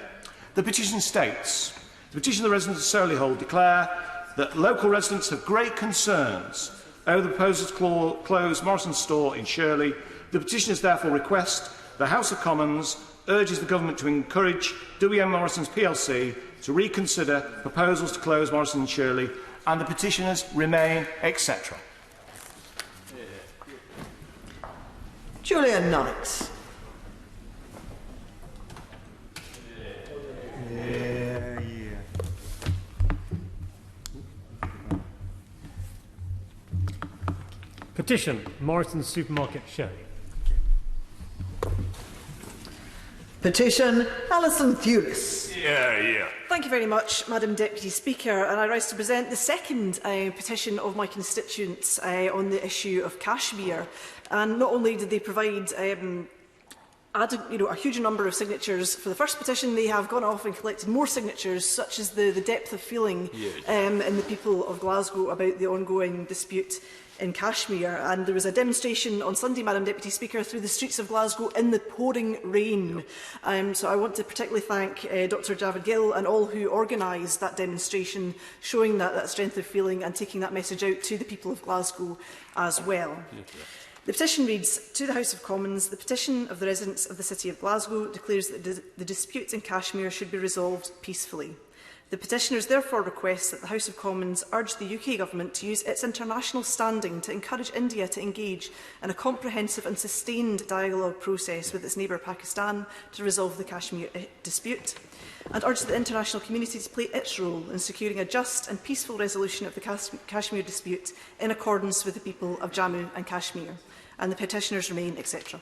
The petition states, the petition of the residents of Solihull declare that local residents have great concerns over the proposals to close Morrison's store in Shirley. The petitioners therefore request the House of Commons urges the government to encourage WM Morrison's plc to reconsider proposals to close Morrison and Shirley, and the petitioners remain, etc. Julian Knight. Petition, Morrison's Supermarket, Shirley. Petition, Alison Thewlis. Thank you very much, Madam Deputy Speaker. And I rise to present the second petition of my constituents on the issue of Kashmir. And not only did they provide a huge number of signatures for the first petition, they have gone off and collected more signatures, such as the depth of feeling in the people of Glasgow about the ongoing dispute in Kashmir. And there was a demonstration on Sunday, Madam Deputy Speaker, through the streets of Glasgow in the pouring rain. So I want to particularly thank Dr Javid Gill and all who organised that demonstration, showing that strength of feeling and taking that message out to the people of Glasgow as well. The petition reads, to the House of Commons, the petition of the residents of the City of Glasgow declares that the dispute in Kashmir should be resolved peacefully. The petitioners therefore request that the House of Commons urge the UK Government to use its international standing to encourage India to engage in a comprehensive and sustained dialogue process with its neighbour Pakistan to resolve the Kashmir dispute, and urge the international community to play its role in securing a just and peaceful resolution of the Kashmir dispute in accordance with the people of Jammu and Kashmir. And the petitioners remain, etc.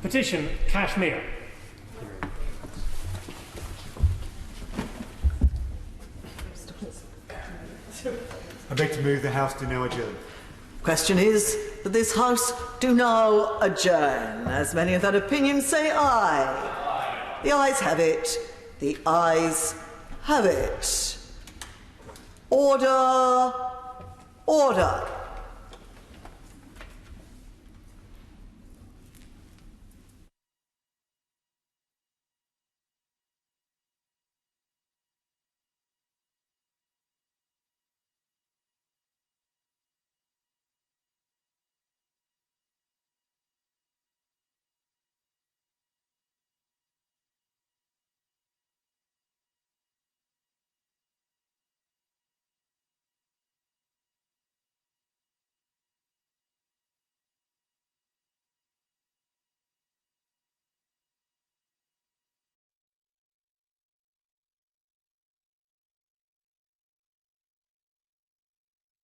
Petition, Kashmir. I beg to move the House do now adjourn. Question is that this House do now adjourn. As many of that opinion say aye. The ayes have it. The ayes have it. Order. Order.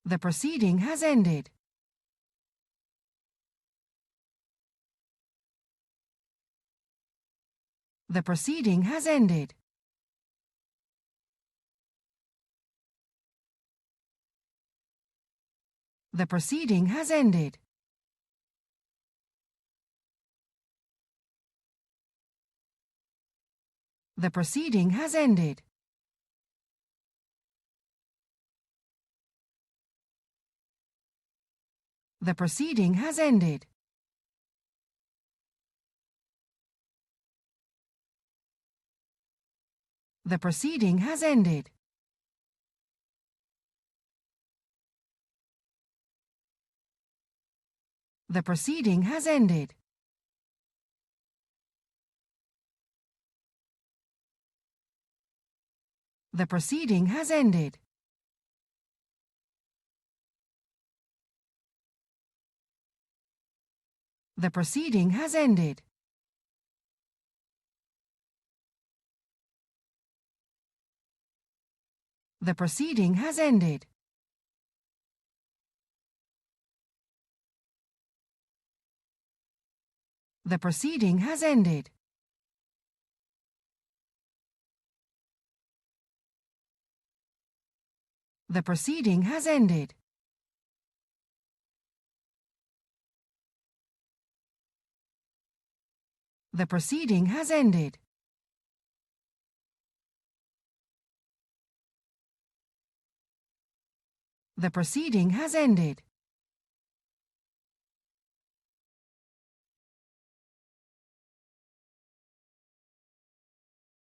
The proceeding has ended. The proceeding has ended. The proceeding has ended. The proceeding has ended. The proceeding has ended. The proceeding has ended. The proceeding has ended. The proceeding has ended. The proceeding has ended. The proceeding has ended. The proceeding has ended. The proceeding has ended. The proceeding has ended. The proceeding has ended.